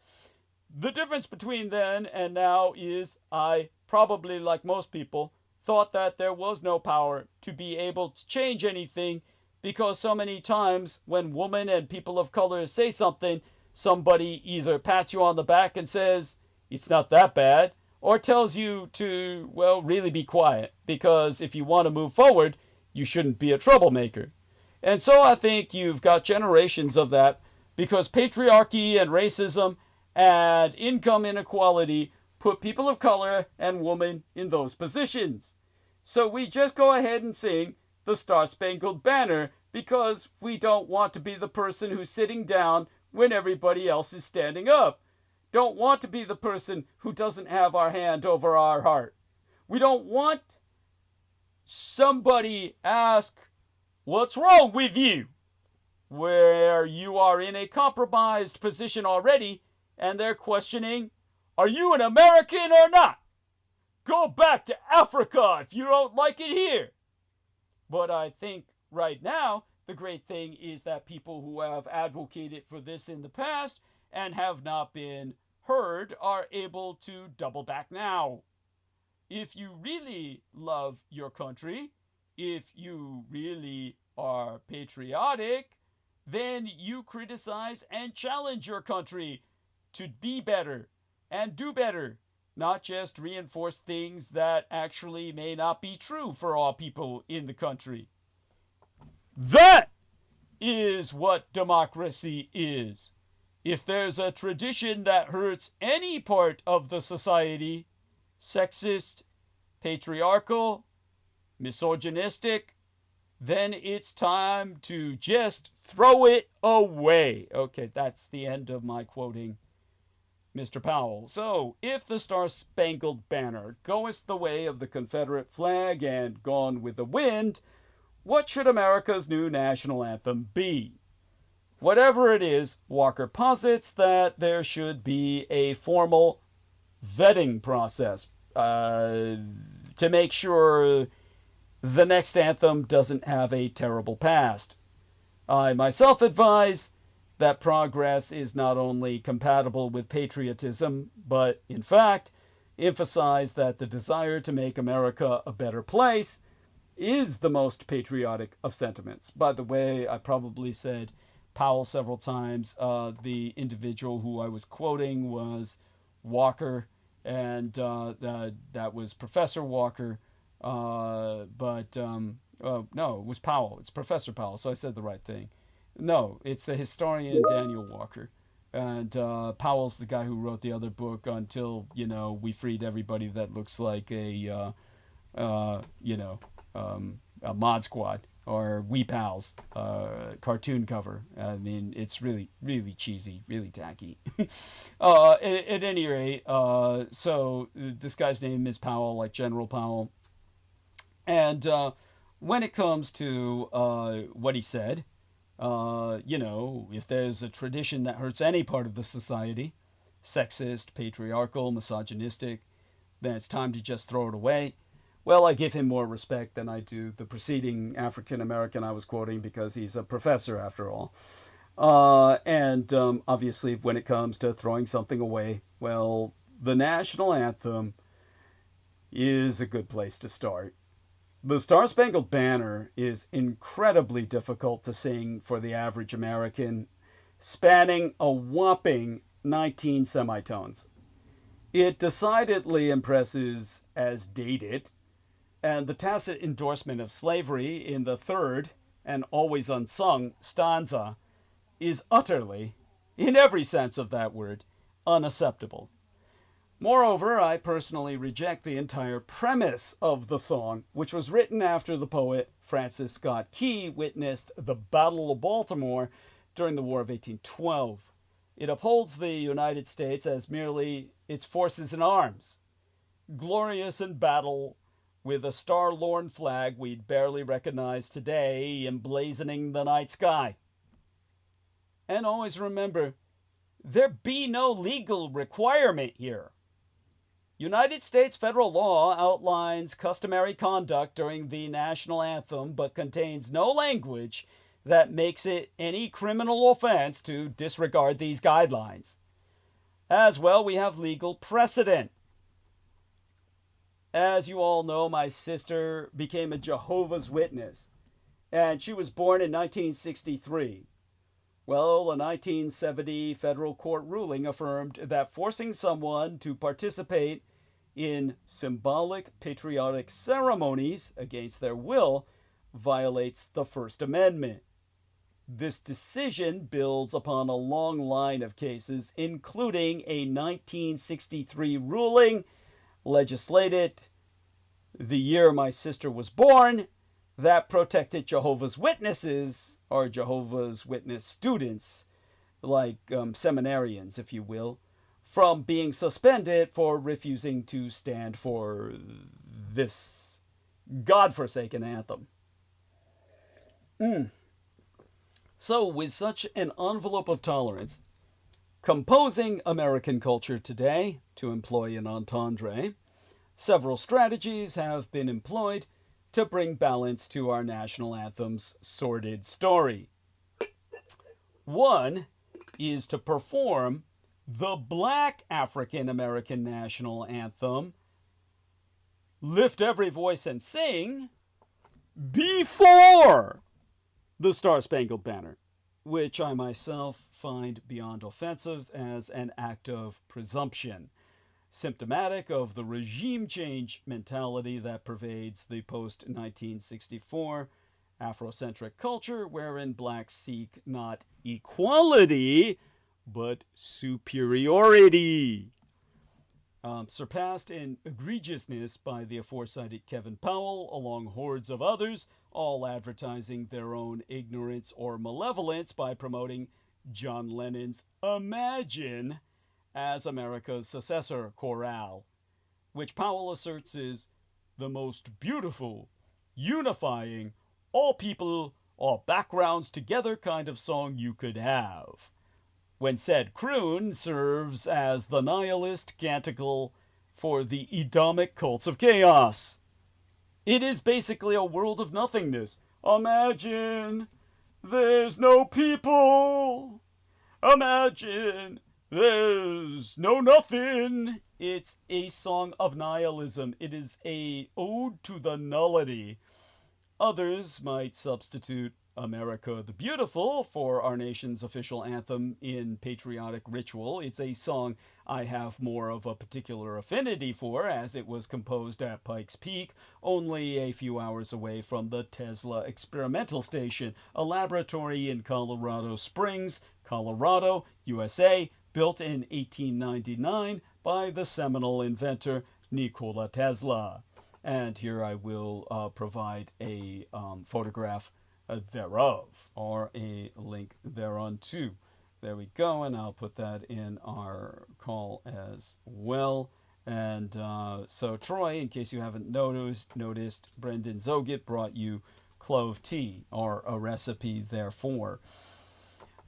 The difference between then and now is I, probably like most people, thought that there was no power to be able to change anything, because so many times when women and people of color say something, somebody either pats you on the back and says, it's not that bad, or tells you to, really be quiet, because if you want to move forward, you shouldn't be a troublemaker. And so I think you've got generations of that, because patriarchy and racism and income inequality put people of color and women in those positions. So we just go ahead and sing the Star-Spangled Banner because we don't want to be the person who's sitting down when everybody else is standing up. Don't want to be the person who doesn't have our hand over our heart. We don't want somebody ask, what's wrong with you? Where you are in a compromised position already and they're questioning, are you an American or not? Go back to Africa if you don't like it here. But I think right now, the great thing is that people who have advocated for this in the past and have not been heard are able to double back now. If you really love your country, if you really are patriotic, then you criticize and challenge your country to be better and do better, not just reinforce things that actually may not be true for all people in the country. That is what democracy is. If there's a tradition that hurts any part of the society, sexist, patriarchal, misogynistic, then it's time to just throw it away. Okay, that's the end of my quoting Mr. Powell. So, if the Star-Spangled Banner goeth the way of the Confederate flag and Gone with the Wind, what should America's new national anthem be? Whatever it is, Walker posits that there should be a formal vetting process to make sure the next anthem doesn't have a terrible past. I myself advise that progress is not only compatible with patriotism, but in fact, emphasize that the desire to make America a better place is the most patriotic of sentiments. By the way, I probably said Powell several times. The individual who I was quoting was Walker, and that was Professor Walker. No, it was Powell. It's Professor Powell, so I said the right thing. No, it's the historian Daniel Walker. And Powell's the guy who wrote the other book, Until, We Freed Everybody That Looks Like a Mod Squad, or We Pals, cartoon cover. I mean, it's really, really cheesy, really tacky. At any rate, so this guy's name is Powell, like General Powell. And when it comes to what he said, if there's a tradition that hurts any part of the society, sexist, patriarchal, misogynistic, then it's time to just throw it away. Well, I give him more respect than I do the preceding African-American I was quoting, because he's a professor after all. Obviously, when it comes to throwing something away, well, the national anthem is a good place to start. The Star-Spangled Banner is incredibly difficult to sing for the average American, spanning a whopping 19 semitones. It decidedly impresses as dated, and the tacit endorsement of slavery in the third and always unsung stanza is utterly, in every sense of that word, unacceptable. Moreover, I personally reject the entire premise of the song, which was written after the poet Francis Scott Key witnessed the Battle of Baltimore during the War of 1812. It upholds the United States as merely its forces in arms, glorious in battle, with a star-lorn flag we'd barely recognize today emblazoning the night sky. And always remember, there be no legal requirement here. United States federal law outlines customary conduct during the national anthem, but contains no language that makes it any criminal offense to disregard these guidelines. As well, we have legal precedent. As you all know, my sister became a Jehovah's Witness, and she was born in 1963. Well, a 1970 federal court ruling affirmed that forcing someone to participate in symbolic patriotic ceremonies against their will violates the First Amendment. This decision builds upon a long line of cases, including a 1963 ruling legislated the year my sister was born that protected Jehovah's Witnesses, or Jehovah's Witness students, like seminarians, if you will, from being suspended for refusing to stand for this godforsaken anthem. So, with such an envelope of tolerance composing American culture today, to employ an entendre, several strategies have been employed to bring balance to our national anthem's sordid story. One is to perform the Black African American national anthem, Lift Every Voice and Sing, before the Star-Spangled Banner, which I myself find beyond offensive as an act of presumption, symptomatic of the regime change mentality that pervades the post-1964 Afrocentric culture, wherein blacks seek not equality, but superiority. Surpassed in egregiousness by the aforecited Kevin Powell, along hordes of others, all advertising their own ignorance or malevolence by promoting John Lennon's Imagine as America's successor chorale, which Powell asserts is the most beautiful, unifying, all people, all backgrounds together kind of song you could have, when said croon serves as the nihilist canticle for the Edomic cults of chaos. It is basically a world of nothingness. Imagine there's no people. Imagine there's no nothing. It's a song of nihilism. It is a ode to the nullity. Others might substitute America the Beautiful for our nation's official anthem in patriotic ritual. It's a song I have more of a particular affinity for, as it was composed at Pikes Peak, only a few hours away from the Tesla Experimental Station, a laboratory in Colorado Springs, Colorado, USA, built in 1899 by the seminal inventor Nikola Tesla. And here I will provide a photograph thereof, or a link thereunto. There we go, and I'll put that in our call as well. And so Troy, in case you haven't noticed, Brendan Zogit brought you clove tea, or a recipe therefore.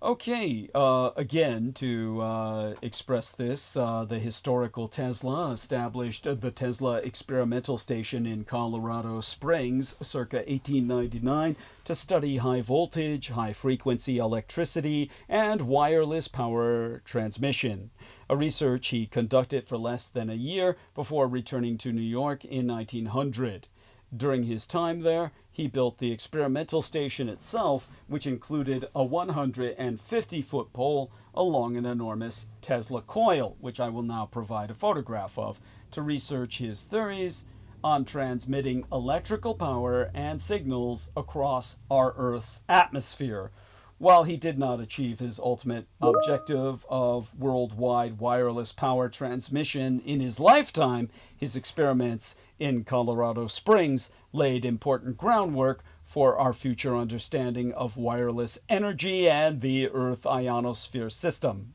Okay, again, to express this, the historical Tesla established the Tesla Experimental Station in Colorado Springs circa 1899 to study high voltage, high frequency electricity, and wireless power transmission, a research he conducted for less than a year before returning to New York in 1900. During his time there, he built the experimental station itself, which included a 150-foot pole along an enormous Tesla coil, which I will now provide a photograph of, to research his theories on transmitting electrical power and signals across our Earth's atmosphere. While he did not achieve his ultimate objective of worldwide wireless power transmission in his lifetime, his experiments in Colorado Springs laid important groundwork for our future understanding of wireless energy and the Earth ionosphere system.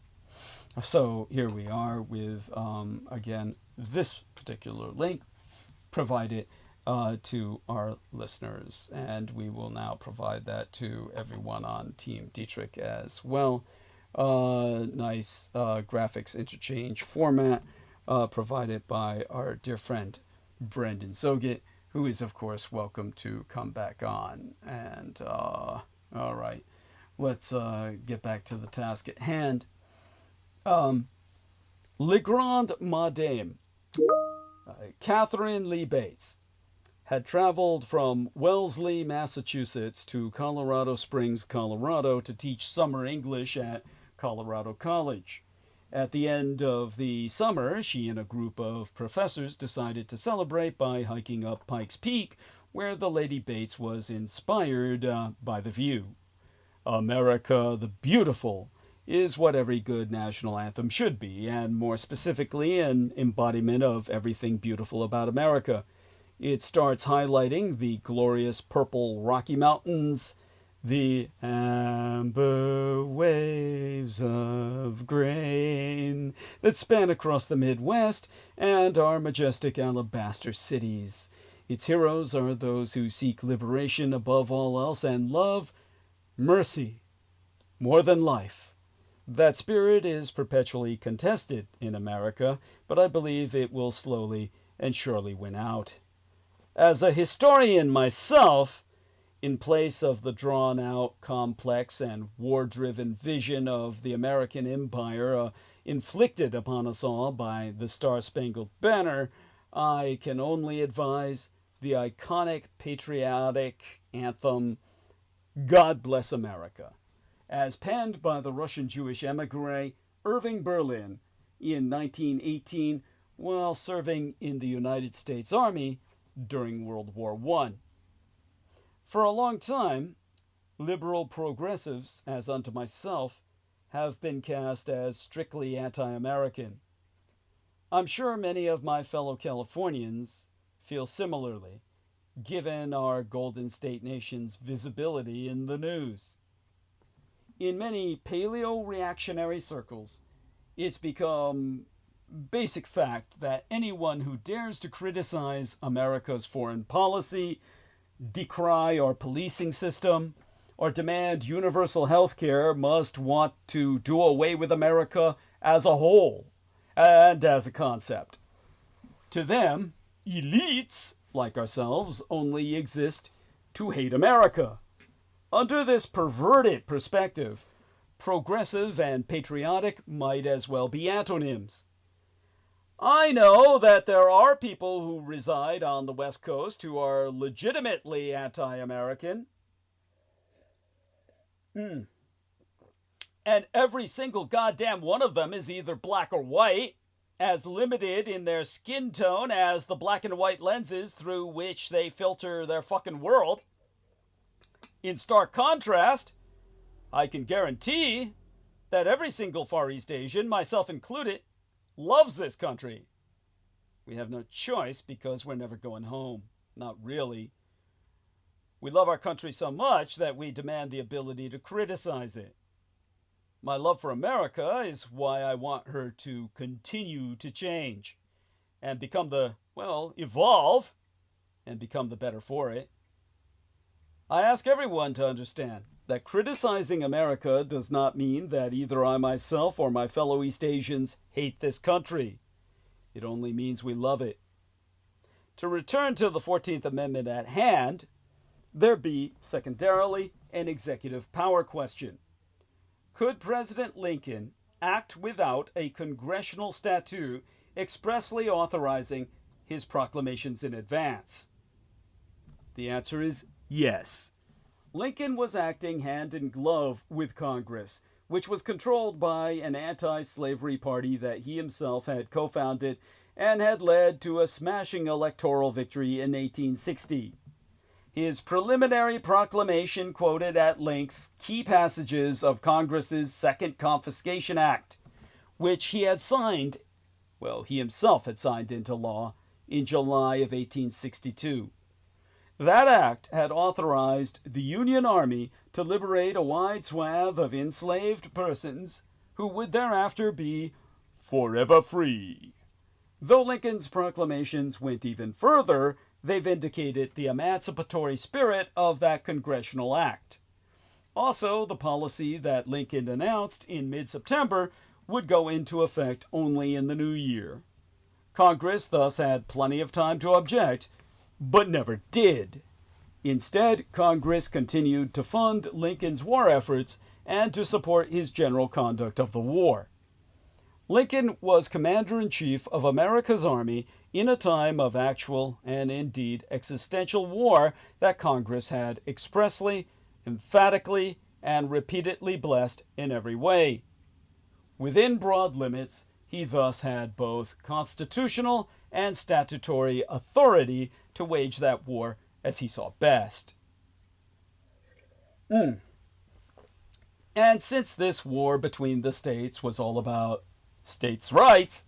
So here we are with, again, this particular link provided to our listeners, and we will now provide that to everyone on Team Dietrich as well. Nice graphics interchange format provided by our dear friend Brendan Zogit, who is of course welcome to come back on. And all right, let's get back to the task at hand. Le Grand Madame, Catherine Lee Bates, had traveled from Wellesley, Massachusetts to Colorado Springs, Colorado to teach summer English at Colorado College. At the end of the summer, she and a group of professors decided to celebrate by hiking up Pikes Peak, where the Lady Bates was inspired by the view. America the Beautiful is what every good national anthem should be, and more specifically, an embodiment of everything beautiful about America. It starts highlighting the glorious purple Rocky Mountains, the amber waves of grain that span across the Midwest, and our majestic alabaster cities. Its heroes are those who seek liberation above all else and love mercy more than life. That spirit is perpetually contested in America, but I believe it will slowly and surely win out. As a historian myself, In place of the drawn-out, complex, and war-driven vision of the American empire inflicted upon us all by the Star-Spangled Banner, I can only advise the iconic patriotic anthem, God Bless America, as penned by the Russian Jewish emigre Irving Berlin in 1918 while serving in the United States Army during World War I. For a long time, liberal progressives, as unto myself, have been cast as strictly anti-American. I'm sure many of my fellow Californians feel similarly, given our Golden State Nation's visibility in the news. In many paleo-reactionary circles, it's become basic fact that anyone who dares to criticize America's foreign policy, decry our policing system, or demand universal health care must want to do away with America as a whole and as a concept. To them, elites like ourselves only exist to hate America. Under this perverted perspective, progressive and patriotic might as well be antonyms. I know that there are people who reside on the West Coast who are legitimately anti-American. And every single goddamn one of them is either black or white, as limited in their skin tone as the black and white lenses through which they filter their fucking world. In stark contrast, I can guarantee that every single Far East Asian, myself included, loves this country. We have no choice because we're never going home. Not really. We love our country so much that we demand the ability to criticize it. My love for America is why I want her to continue to change and become evolve and become the better for it. I ask everyone to understand that criticizing America does not mean that either I myself or my fellow East Asians hate this country. It only means we love it. To return to the 14th Amendment at hand, there be, secondarily, an executive power question. Could President Lincoln act without a congressional statute expressly authorizing his proclamations in advance? The answer is yes. Lincoln was acting hand in glove with Congress, which was controlled by an anti-slavery party that he himself had co-founded and had led to a smashing electoral victory in 1860. His preliminary proclamation quoted at length key passages of Congress's Second Confiscation Act, which he himself had signed into law in July of 1862. That act had authorized the Union Army to liberate a wide swath of enslaved persons who would thereafter be forever free. Though Lincoln's proclamations went even further, they vindicated the emancipatory spirit of that congressional act. Also, the policy that Lincoln announced in mid-September would go into effect only in the new year. Congress thus had plenty of time to object, but never did. Instead, Congress continued to fund Lincoln's war efforts and to support his general conduct of the war. Lincoln was Commander-in-Chief of America's Army in a time of actual and indeed existential war that Congress had expressly, emphatically, and repeatedly blessed in every way. Within broad limits, he thus had both constitutional and statutory authority to wage that war as he saw best. And since this war between the states was all about states' rights,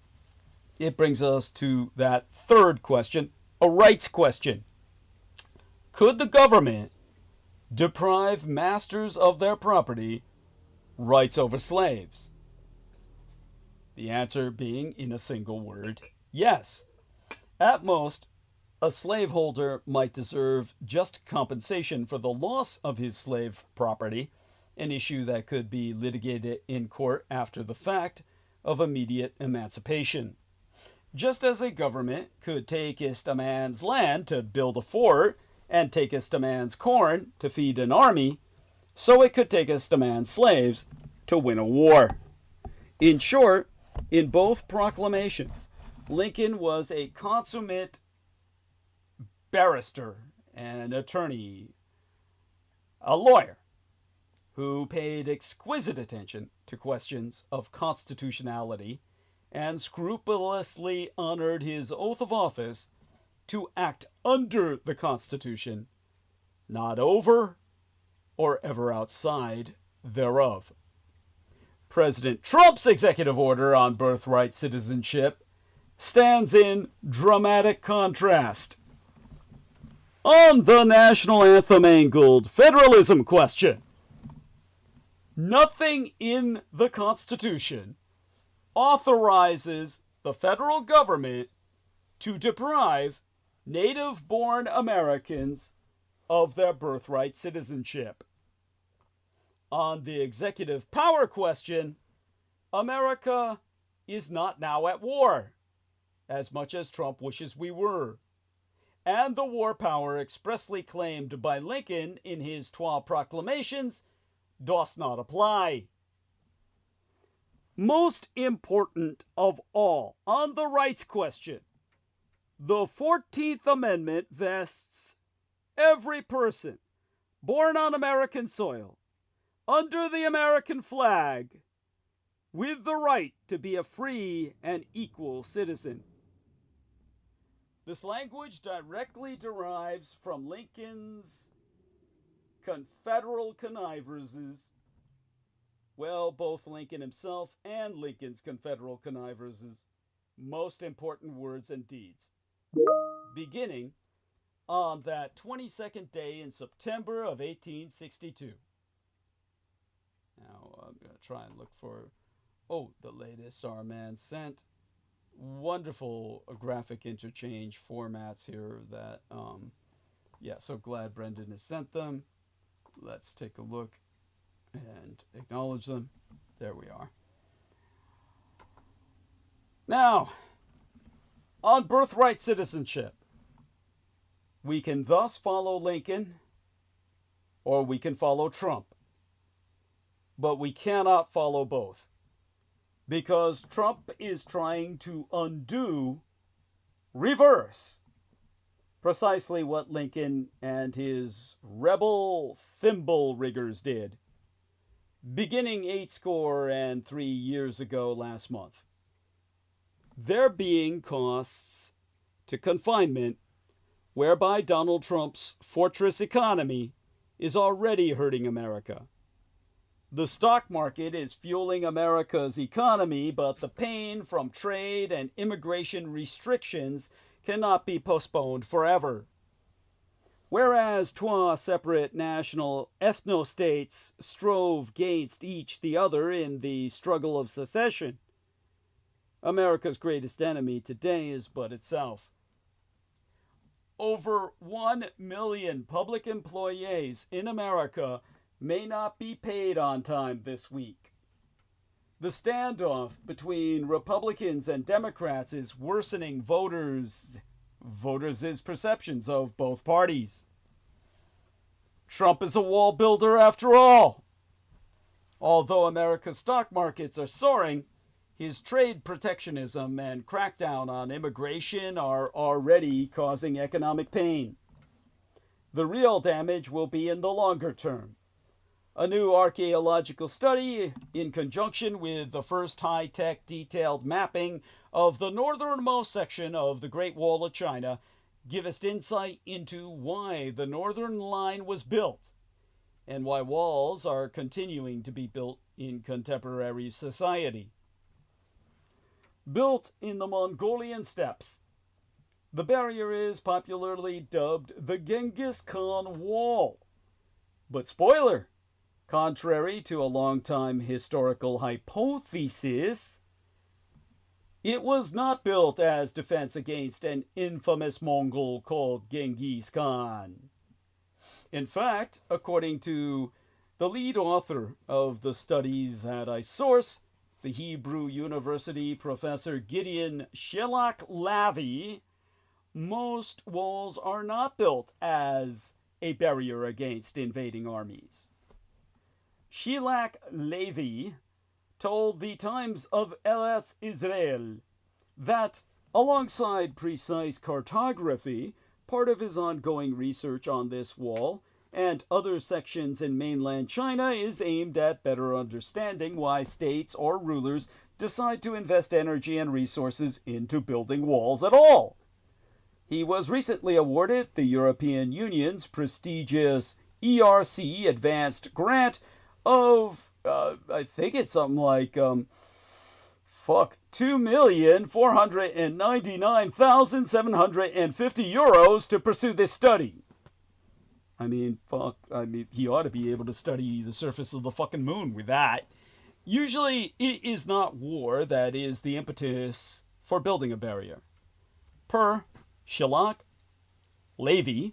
it brings us to that third question, a rights question. Could the government deprive masters of their property rights over slaves? The answer being, in a single word, yes. At most, a slaveholder might deserve just compensation for the loss of his slave property, an issue that could be litigated in court after the fact of immediate emancipation. Just as a government could take a man's land to build a fort and takest a man's corn to feed an army, so it could takest a man's slaves to win a war. In short, in both proclamations, Lincoln was a consummate barrister, an attorney, a lawyer, who paid exquisite attention to questions of constitutionality and scrupulously honored his oath of office to act under the Constitution, not over or ever outside thereof. President Trump's executive order on birthright citizenship stands in dramatic contrast. On the national anthem-angled federalism question, nothing in the Constitution authorizes the federal government to deprive native-born Americans of their birthright citizenship. On the executive power question, America is not now at war, as much as Trump wishes we were. And the war power expressly claimed by Lincoln in his 12 proclamations does not apply. Most important of all, on the rights question, the 14th Amendment vests every person born on American soil, under the American flag, with the right to be a free and equal citizen. This language directly derives from Lincoln's Confederal connivers, well, both Lincoln himself and Lincoln's Confederal connivers' most important words and deeds, beginning on that 22nd day in September of 1862. Now, I'm going to try and look for, the latest Ărmeníän sent. Wonderful graphic interchange formats here that, so glad Brendan has sent them. Let's take a look and acknowledge them. There we are. Now, on birthright citizenship, we can thus follow Lincoln or we can follow Trump. But we cannot follow both, because Trump is trying to reverse, precisely what Lincoln and his rebel thimble riggers did, beginning 83 years ago last month. There being costs to confinement, whereby Donald Trump's fortress economy is already hurting America. The stock market is fueling America's economy, but the pain from trade and immigration restrictions cannot be postponed forever. Whereas 2 separate national ethno-states strove against each the other in the struggle of secession, America's greatest enemy today is but itself. Over 1 million public employees in America may not be paid on time this week. The standoff between Republicans and Democrats is worsening voters' perceptions of both parties. Trump is a wall builder after all. Although America's stock markets are soaring, his trade protectionism and crackdown on immigration are already causing economic pain. The real damage will be in the longer term. A new archaeological study, in conjunction with the first high-tech detailed mapping of the northernmost section of the Great Wall of China, give us insight into why the Northern Line was built and why walls are continuing to be built in contemporary society. Built in the Mongolian steppes, the barrier is popularly dubbed the Genghis Khan Wall. But spoiler! Contrary to a long-time historical hypothesis, it was not built as defense against an infamous Mongol called Genghis Khan. In fact, according to the lead author of the study that I source, the Hebrew University professor Gideon Shelach-Lavi, most walls are not built as a barrier against invading armies. Shilak Levi told the Times of Eretz Israel that, alongside precise cartography, part of his ongoing research on this wall and other sections in mainland China is aimed at better understanding why states or rulers decide to invest energy and resources into building walls at all. He was recently awarded the European Union's prestigious ERC Advanced Grant of, I think it's something like, €2,499,750 to pursue this study. I mean, he ought to be able to study the surface of the fucking moon with that. Usually, it is not war that is the impetus for building a barrier. Per Shilak Levi,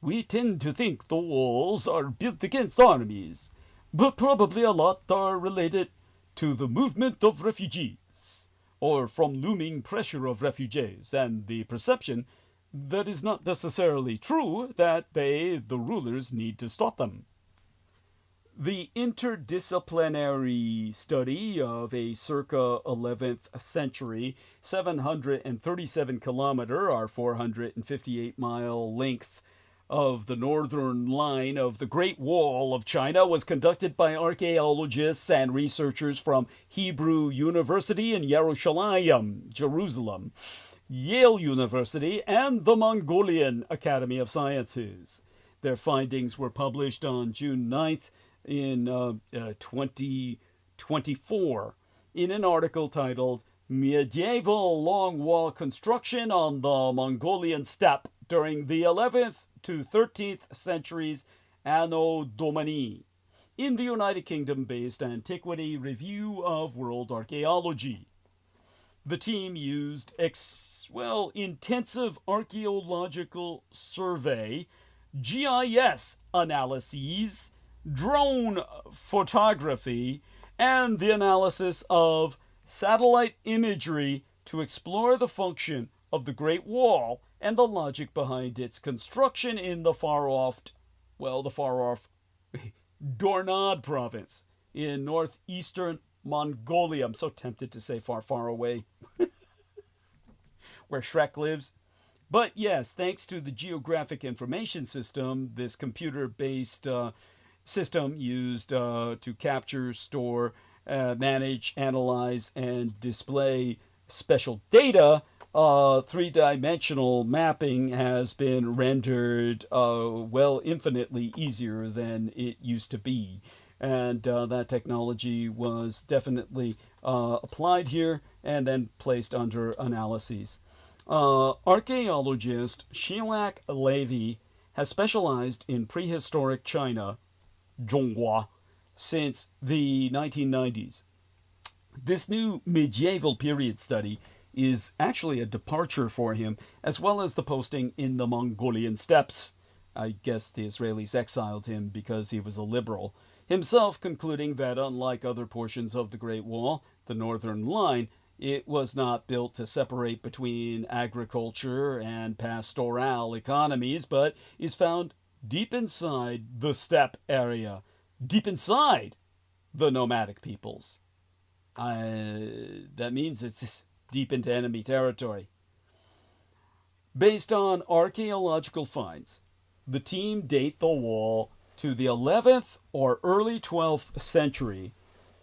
we tend to think the walls are built against armies, but probably a lot are related to the movement of refugees, or from looming pressure of refugees, and the perception that is not necessarily true that the rulers, need to stop them. The interdisciplinary study of a circa 11th century, 737-kilometer or 458-mile length of the northern line of the Great Wall of China was conducted by archaeologists and researchers from Hebrew University in Jerusalem, Yale University, and the Mongolian Academy of Sciences. Their findings were published on June 9th in 2024 in an article titled Medieval Long Wall Construction on the Mongolian Steppe during the 11th to 13th centuries Annō Dominī in the United Kingdom-based Antiquity Review of World Archaeology. The team used intensive archaeological survey, GIS analyses, drone photography, and the analysis of satellite imagery to explore the function of the Great Wall and the logic behind its construction in the far-off Dornod province in northeastern Mongolia. I'm so tempted to say far, far away, where Shrek lives. But yes, thanks to the Geographic Information System, this computer-based system used to capture, store, manage, analyze, and display special data, three-dimensional mapping has been rendered, infinitely easier than it used to be. And that technology was definitely applied here and then placed under analyses. Archaeologist Shilak Levi has specialized in prehistoric China, Zhonghua, since the 1990s. This new medieval period study is actually a departure for him, as well as the posting in the Mongolian steppes. I guess the Israelis exiled him because he was a liberal, himself concluding that unlike other portions of the Great Wall, the Northern Line, it was not built to separate between agriculture and pastoral economies, but is found deep inside the steppe area, deep inside the nomadic peoples. That means it's deep into enemy territory. Based on archaeological finds, the team date the wall to the 11th or early 12th century,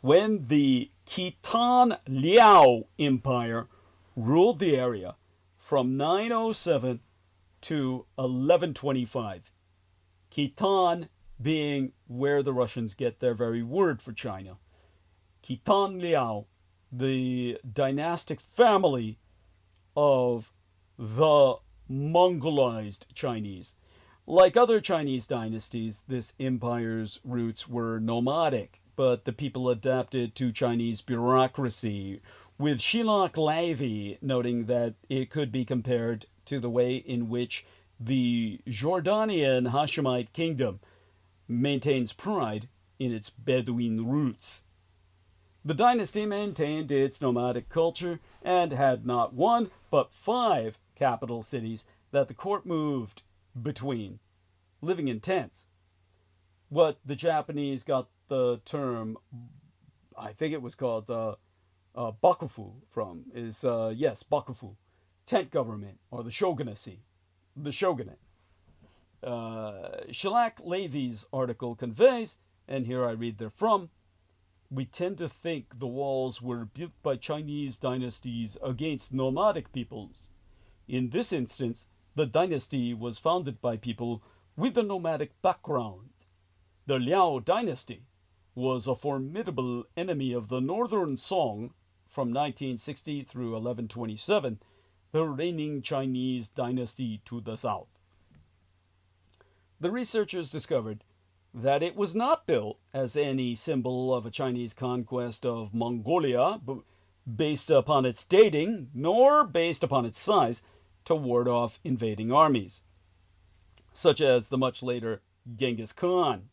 when the Khitan Liao Empire ruled the area from 907 to 1125. Khitan being where the Russians get their very word for China. Khitan Liao, the dynastic family of the Mongolized Chinese. Like other Chinese dynasties, this empire's roots were nomadic, but the people adapted to Chinese bureaucracy, with Shilak Levi noting that it could be compared to the way in which the Jordanian Hashemite kingdom maintains pride in its Bedouin roots. The dynasty maintained its nomadic culture and had not one, but 5 capital cities that the court moved between, living in tents. What the Japanese got the term, I think it was called bakufu from, is, yes, bakufu, tent government, or the shogunacy, the shogunate. Shillak-Levy's article conveys, and here I read therefrom, we tend to think the walls were built by Chinese dynasties against nomadic peoples. In this instance, the dynasty was founded by people with a nomadic background. The Liao dynasty was a formidable enemy of the Northern Song from 1960 through 1127, the reigning Chinese dynasty to the south. The researchers discovered that it was not built as any symbol of a Chinese conquest of Mongolia, based upon its dating, nor based upon its size, to ward off invading armies, such as the much later Genghis Khan.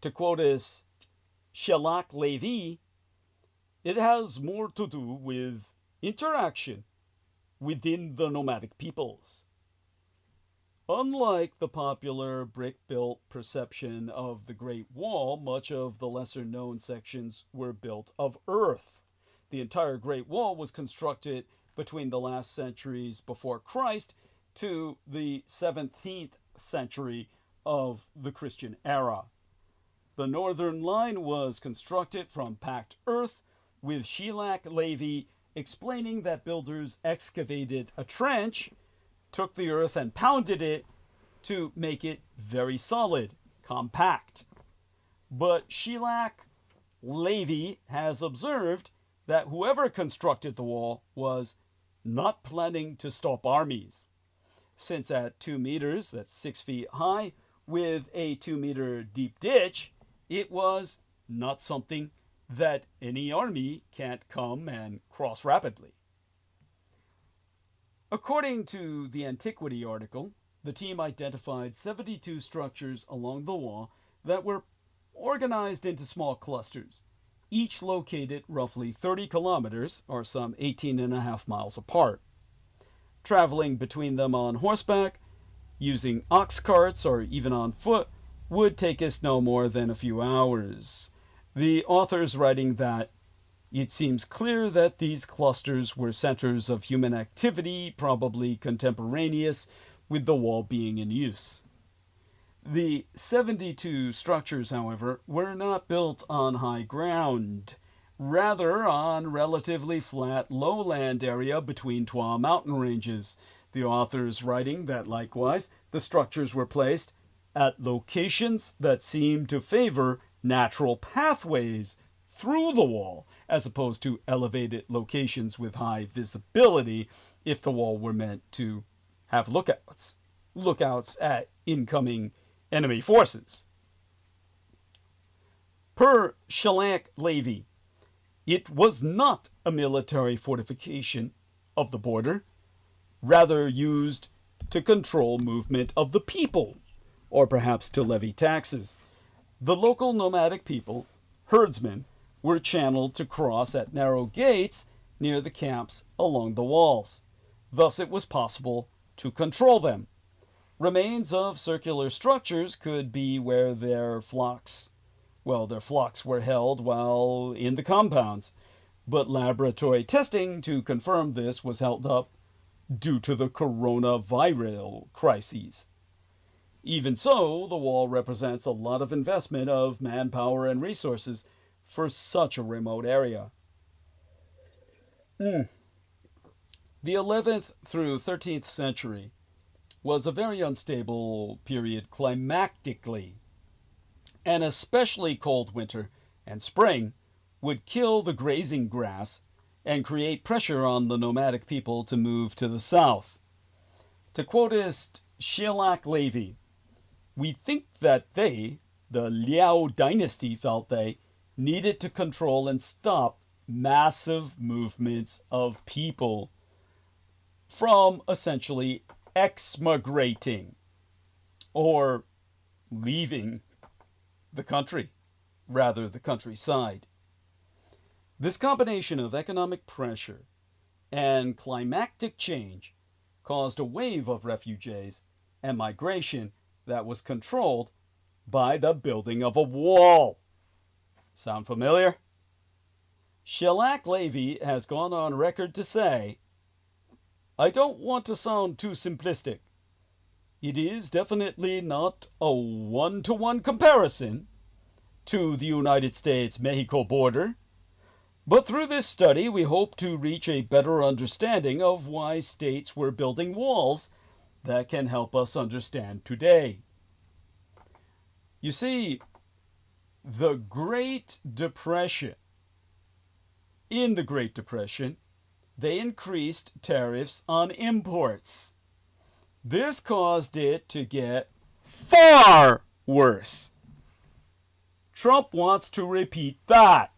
To quote as Shillak-Levy, it has more to do with interaction within the nomadic peoples. Unlike the popular brick-built perception of the Great Wall, much of the lesser-known sections were built of earth. The entire Great Wall was constructed between the last centuries before Christ to the 17th century of the Christian era. The northern line was constructed from packed earth, with Shillak-Levy explaining that builders excavated a trench, took the earth and pounded it to make it very solid, compact. But Shillak-Levy has observed that whoever constructed the wall was not planning to stop armies, since at 2 meters, that's 6 feet high, with a 2-meter deep ditch, it was not something that any army can't come and cross rapidly. According to the Antiquity article, the team identified 72 structures along the wall that were organized into small clusters, each located roughly 30 kilometers, or some 18.5 miles apart. Traveling between them on horseback, using ox carts, or even on foot, would take us no more than a few hours. The authors writing that it seems clear that these clusters were centers of human activity, probably contemporaneous with the wall being in use. The 72 structures, however, were not built on high ground, rather on relatively flat lowland area between tall mountain ranges. The authors writing that likewise the structures were placed at locations that seemed to favor natural pathways through the wall, as opposed to elevated locations with high visibility if the wall were meant to have lookouts at incoming enemy forces. Per Shillak-Levy, it was not a military fortification of the border, rather used to control movement of the people, or perhaps to levy taxes. The local nomadic people, herdsmen, were channeled to cross at narrow gates near the camps along the walls. Thus it was possible to control them. Remains of circular structures could be where their flocks were held while in the compounds, but laboratory testing to confirm this was held up due to the coronavirus crises. Even so, the wall represents a lot of investment of manpower and resources for such a remote area. The 11th through 13th century was a very unstable period climatically. An especially cold winter and spring would kill the grazing grass and create pressure on the nomadic people to move to the south. To quote Shillak-Levy, we think that they, the Liao dynasty, felt they needed to control and stop massive movements of people from essentially exmigrating or leaving the country, rather the countryside. This combination of economic pressure and climatic change caused a wave of refugees and migration that was controlled by the building of a wall. Sound familiar? Shellac Levy has gone on record to say, "I don't want to sound too simplistic. It is definitely not a one-to-one comparison to the United States-Mexico border, but through this study we hope to reach a better understanding of why states were building walls that can help us understand today." You see, the Great Depression. In the Great Depression, they increased tariffs on imports. This caused it to get far worse. Trump wants to repeat that.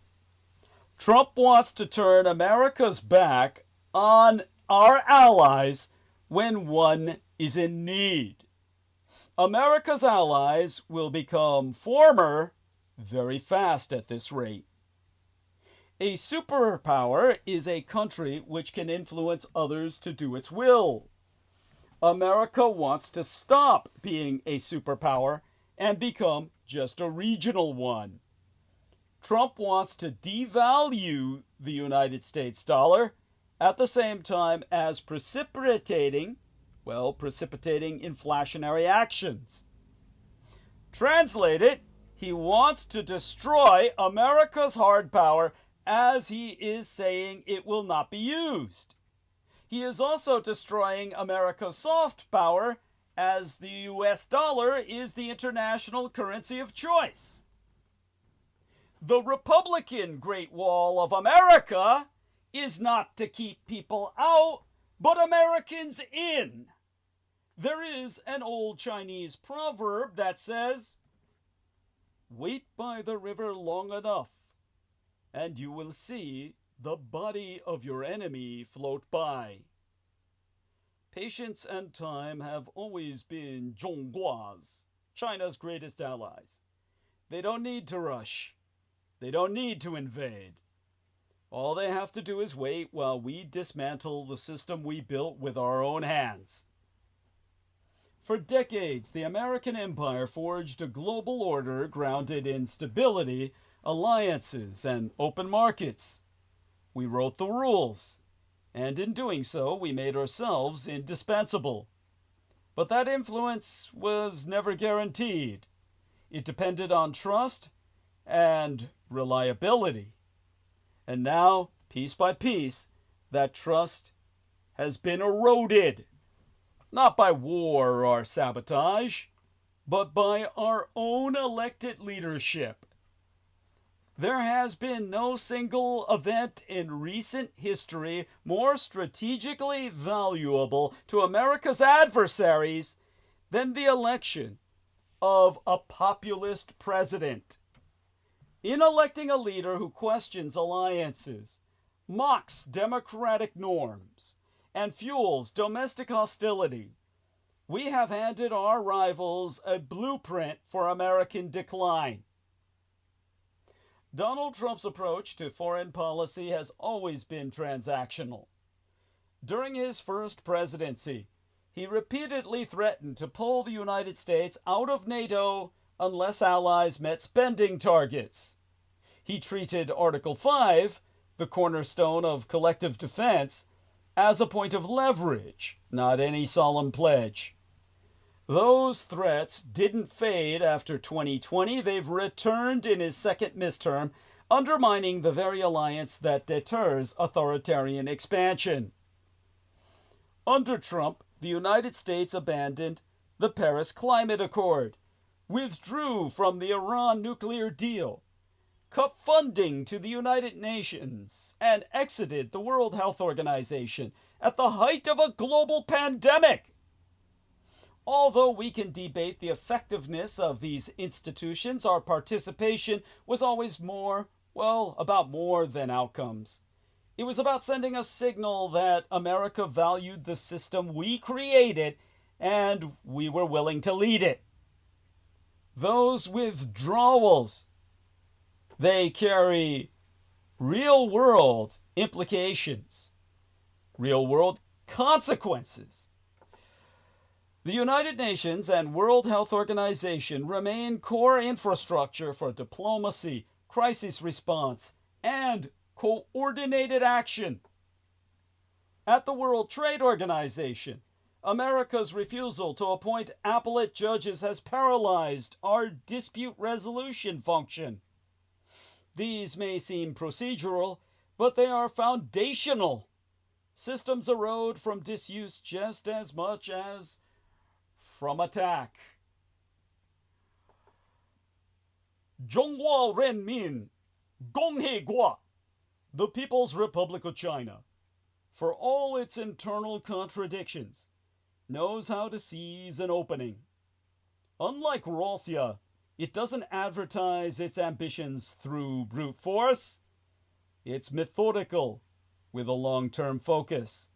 Trump wants to turn America's back on our allies when one is in need. America's allies will become former very fast at this rate. A superpower is a country which can influence others to do its will. America wants to stop being a superpower and become just a regional one. Trump wants to devalue the United States dollar at the same time as precipitating inflationary actions. Translated, he wants to destroy America's hard power as he is saying it will not be used. He is also destroying America's soft power as the US dollar is the international currency of choice. The Republican Great Wall of America is not to keep people out, but Americans in. There is an old Chinese proverb that says, "Wait by the river long enough, and you will see the body of your enemy float by." Patience and time have always been Zhonggua's, China's greatest allies. They don't need to rush. They don't need to invade. All they have to do is wait while we dismantle the system we built with our own hands. For decades, the American empire forged a global order grounded in stability, alliances, and open markets. We wrote the rules, and in doing so, we made ourselves indispensable. But that influence was never guaranteed. It depended on trust and reliability. And now, piece by piece, that trust has been eroded. Not by war or sabotage, but by our own elected leadership. There has been no single event in recent history more strategically valuable to America's adversaries than the election of a populist president. In electing a leader who questions alliances, mocks democratic norms, and fuels domestic hostility, we have handed our rivals a blueprint for American decline. Donald Trump's approach to foreign policy has always been transactional. During his first presidency, he repeatedly threatened to pull the United States out of NATO unless allies met spending targets. He treated Article 5, the cornerstone of collective defense, as a point of leverage, not any solemn pledge. Those threats didn't fade after 2020. They've returned in his second midterm, undermining the very alliance that deters authoritarian expansion. Under Trump, the United States abandoned the Paris Climate Accord, withdrew from the Iran nuclear deal, cut funding to the United Nations, and exited the World Health Organization at the height of a global pandemic. Although we can debate the effectiveness of these institutions, our participation was always about more than outcomes. It was about sending a signal that America valued the system we created and we were willing to lead it. Those withdrawals, they carry real-world implications, real-world consequences, The United Nations and World Health Organization remain core infrastructure for diplomacy, crisis response, and coordinated action. At the World Trade Organization, America's refusal to appoint appellate judges has paralyzed our dispute resolution function. These may seem procedural, but they are foundational. Systems erode from disuse just as much as from attack. 中华人民共和国, the People's Republic of China, for all its internal contradictions, knows how to seize an opening. Unlike Russia, it doesn't advertise its ambitions through brute force. It's methodical, with a long-term focus.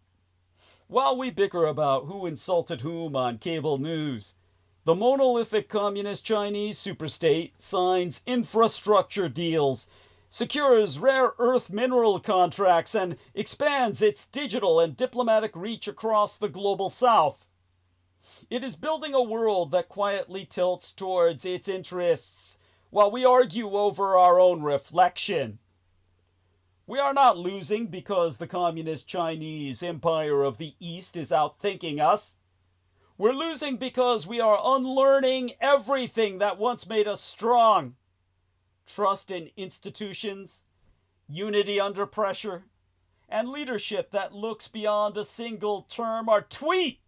While we bicker about who insulted whom on cable news, the monolithic communist Chinese superstate signs infrastructure deals, secures rare earth mineral contracts, and expands its digital and diplomatic reach across the global south. It is building a world that quietly tilts towards its interests, while we argue over our own reflection. We are not losing because the communist Chinese empire of the East is outthinking us. We're losing because we are unlearning everything that once made us strong. Trust in institutions, unity under pressure, and leadership that looks beyond a single term or tweet.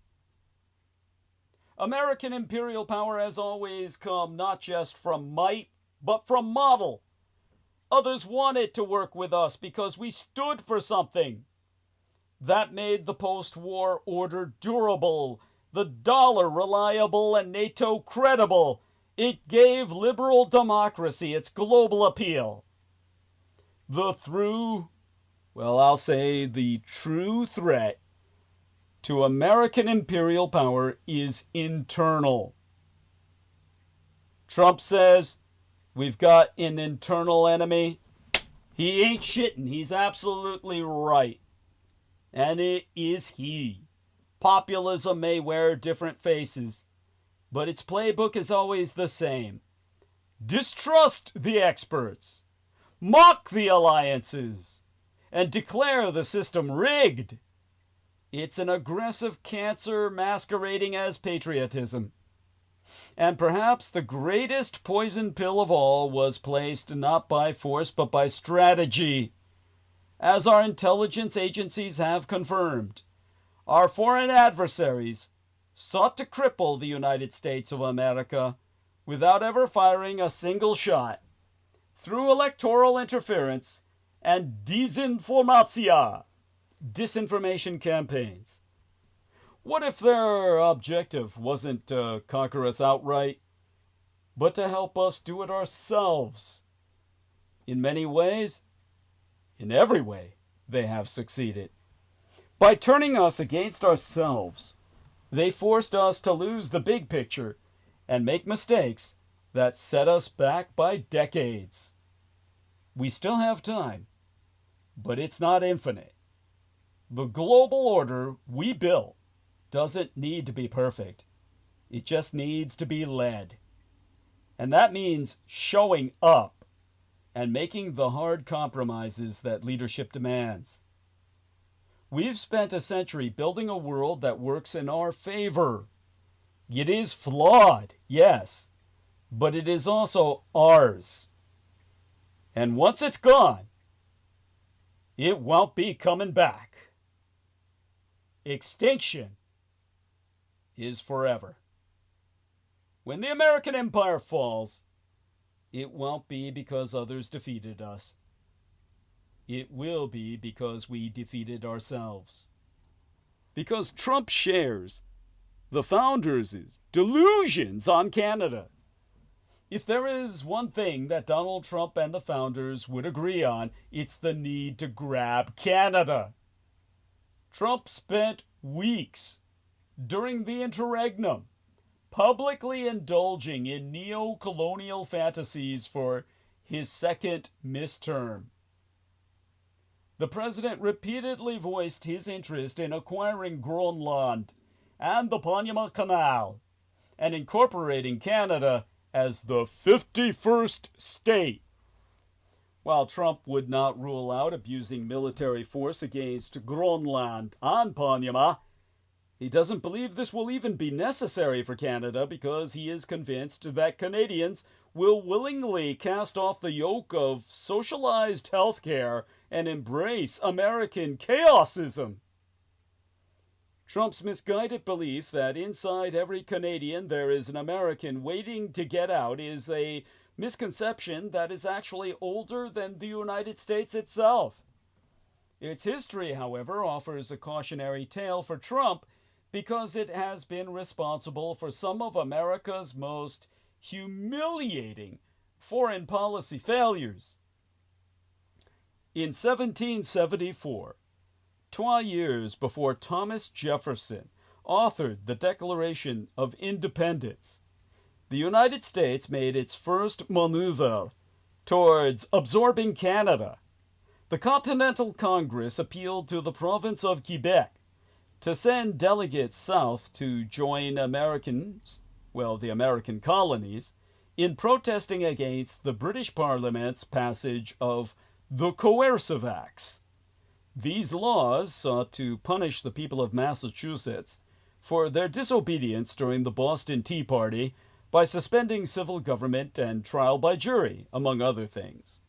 American imperial power has always come not just from might, but from model. Others wanted to work with us because we stood for something. That made the post-war order durable, the dollar reliable, and NATO credible. It gave liberal democracy its global appeal. The true threat to American imperial power is internal. Trump says, we've got an internal enemy. He ain't shitting. He's absolutely right. And it is he. Populism may wear different faces, but its playbook is always the same. Distrust the experts, mock the alliances, and declare the system rigged. It's an aggressive cancer masquerading as patriotism. And perhaps the greatest poison pill of all was placed not by force but by strategy. As our intelligence agencies have confirmed, our foreign adversaries sought to cripple the United States of America without ever firing a single shot, through electoral interference and disinformation campaigns. What if their objective wasn't to conquer us outright, but to help us do it ourselves? In many ways, in every way, they have succeeded. By turning us against ourselves, they forced us to lose the big picture and make mistakes that set us back by decades. We still have time, but it's not infinite. The global order we built doesn't need to be perfect. It just needs to be led. And that means showing up and making the hard compromises that leadership demands. We've spent a century building a world that works in our favor. It is flawed, yes, but it is also ours. And once it's gone, it won't be coming back. Extinction is forever. When the American empire falls, it won't be because others defeated us. It will be because we defeated ourselves. Because Trump shares the founders' delusions on Canada. If there is one thing that Donald Trump and the founders would agree on, it's the need to grab Canada. Trump spent weeks during the interregnum publicly indulging in neo-colonial fantasies for his second midterm. The president repeatedly voiced his interest in acquiring Groenland and the Panama Canal, and incorporating Canada as the 51st state. While Trump would not rule out abusing military force against Groenland and Panama, he doesn't believe this will even be necessary for Canada because he is convinced that Canadians will willingly cast off the yoke of socialized healthcare and embrace American chaosism. Trump's misguided belief that inside every Canadian there is an American waiting to get out is a misconception that is actually older than the United States itself. Its history, however, offers a cautionary tale for Trump because it has been responsible for some of America's most humiliating foreign policy failures. In 1774, 2 years before Thomas Jefferson authored the Declaration of Independence, the United States made its first maneuver towards absorbing Canada. The Continental Congress appealed to the province of Quebec to send delegates south to join the American colonies, in protesting against the British Parliament's passage of the Coercive Acts. These laws sought to punish the people of Massachusetts for their disobedience during the Boston Tea Party by suspending civil government and trial by jury, among other things.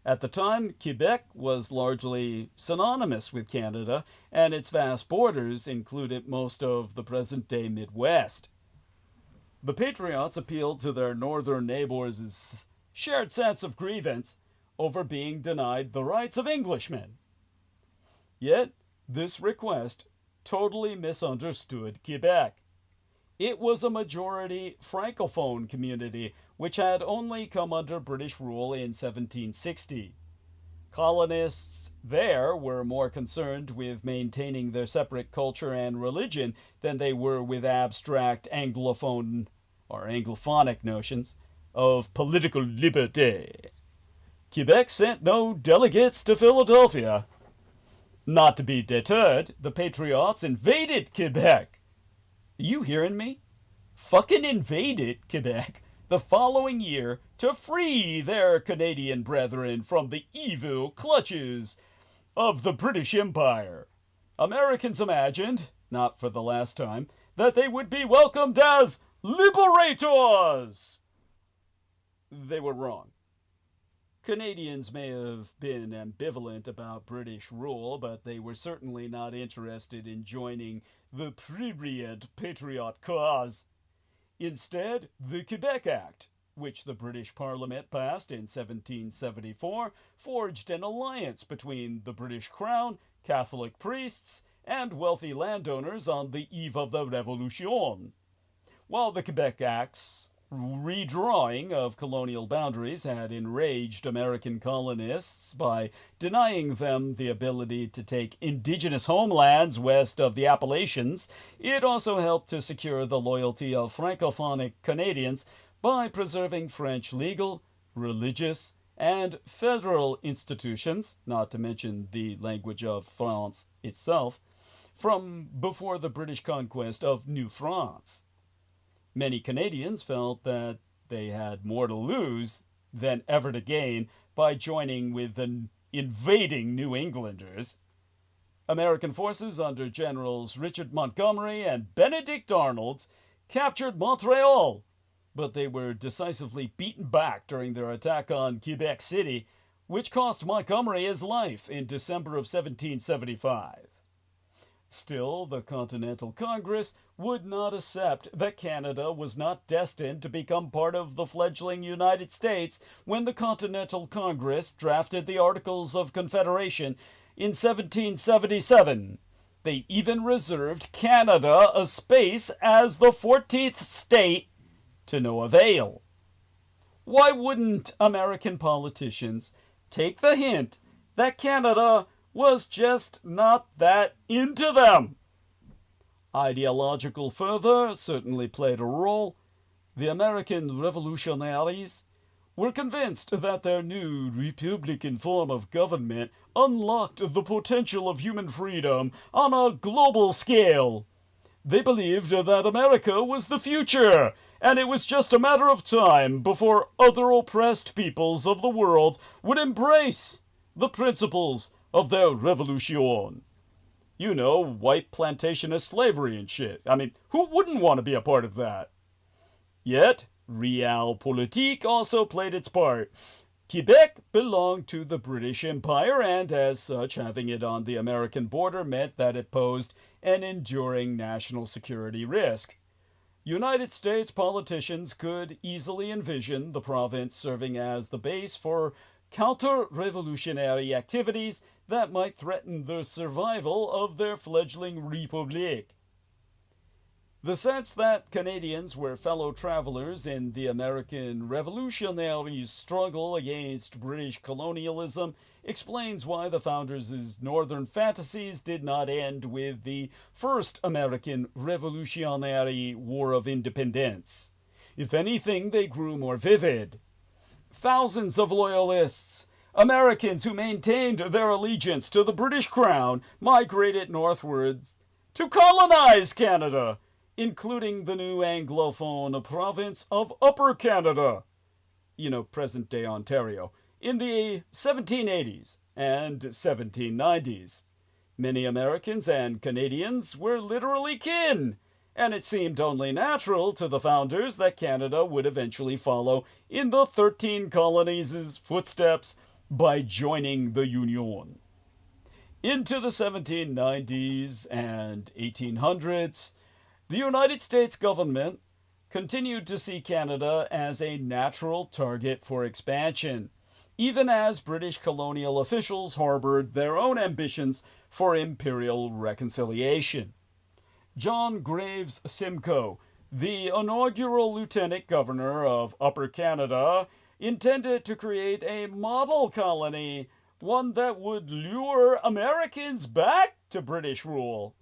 At the time, Quebec was largely synonymous with Canada, and its vast borders included most of the present-day Midwest. The Patriots appealed to their northern neighbors' shared sense of grievance over being denied the rights of Englishmen. Yet, this request totally misunderstood Quebec. It was a majority Francophone community which had only come under British rule in 1760. Colonists there were more concerned with maintaining their separate culture and religion than they were with abstract Anglophone or Anglophonic notions of political liberté. Quebec sent no delegates to Philadelphia. Not to be deterred, the Patriots invaded Quebec. You hearing me? Fucking invaded Quebec the following year to free their Canadian brethren from the evil clutches of the British Empire. Americans imagined, not for the last time, that they would be welcomed as liberators. They were wrong. Canadians may have been ambivalent about British rule, but they were certainly not interested in joining the prurient patriot cause. Instead, the Quebec Act, which the British Parliament passed in 1774, forged an alliance between the British Crown, Catholic priests, and wealthy landowners on the eve of the Revolution. While the Quebec Act's redrawing of colonial boundaries had enraged American colonists by denying them the ability to take indigenous homelands west of the Appalachians, it also helped to secure the loyalty of Francophonic Canadians by preserving French legal, religious, and federal institutions, not to mention the language of France itself, from before the British conquest of New France. Many Canadians felt that they had more to lose than ever to gain by joining with the invading New Englanders. American forces under Generals Richard Montgomery and Benedict Arnold captured Montreal, but they were decisively beaten back during their attack on Quebec City, which cost Montgomery his life in December of 1775. Still, the Continental Congress would not accept that Canada was not destined to become part of the fledgling United States when the Continental Congress drafted the Articles of Confederation in 1777. They even reserved Canada a space as the 14th state, to no avail. Why wouldn't American politicians take the hint that Canada was just not that into them? Ideological fervor certainly played a role. The American revolutionaries were convinced that their new Republican form of government unlocked the potential of human freedom on a global scale. They believed that America was the future, and it was just a matter of time before other oppressed peoples of the world would embrace the principles of their revolution. You know, white plantationist slavery and shit. I mean, who wouldn't want to be a part of that? Yet, realpolitik also played its part. Quebec belonged to the British Empire, and as such, having it on the American border meant that it posed an enduring national security risk. United States politicians could easily envision the province serving as the base for counter-revolutionary activities that might threaten the survival of their fledgling republic. The sense that Canadians were fellow travelers in the American revolutionary struggle against British colonialism explains why the founders' northern fantasies did not end with the first American Revolutionary War of Independence. If anything, they grew more vivid. Thousands of loyalists, Americans who maintained their allegiance to the British Crown, migrated northwards to colonize Canada, including the new Anglophone province of Upper Canada, present-day Ontario, in the 1780s and 1790s. Many Americans and Canadians were literally kin, and it seemed only natural to the founders that Canada would eventually follow in the 13 colonies' footsteps by joining the Union. Into the 1790s and 1800s, the United States government continued to see Canada as a natural target for expansion, even as British colonial officials harbored their own ambitions for imperial reconciliation. John Graves Simcoe, the inaugural lieutenant governor of Upper Canada, intended to create a model colony, one that would lure Americans back to British rule.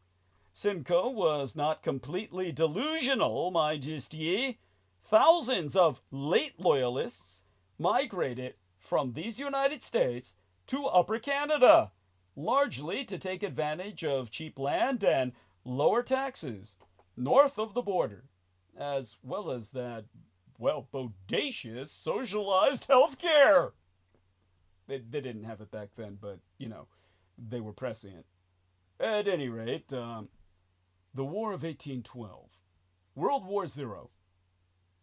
Simcoe was not completely delusional, mind ye. Thousands of late loyalists migrated from these United States to Upper Canada, largely to take advantage of cheap land and lower taxes north of the border, as well as that, bodacious socialized health care. They didn't have it back then, but, they were prescient. At any rate, the War of 1812, World War Zero,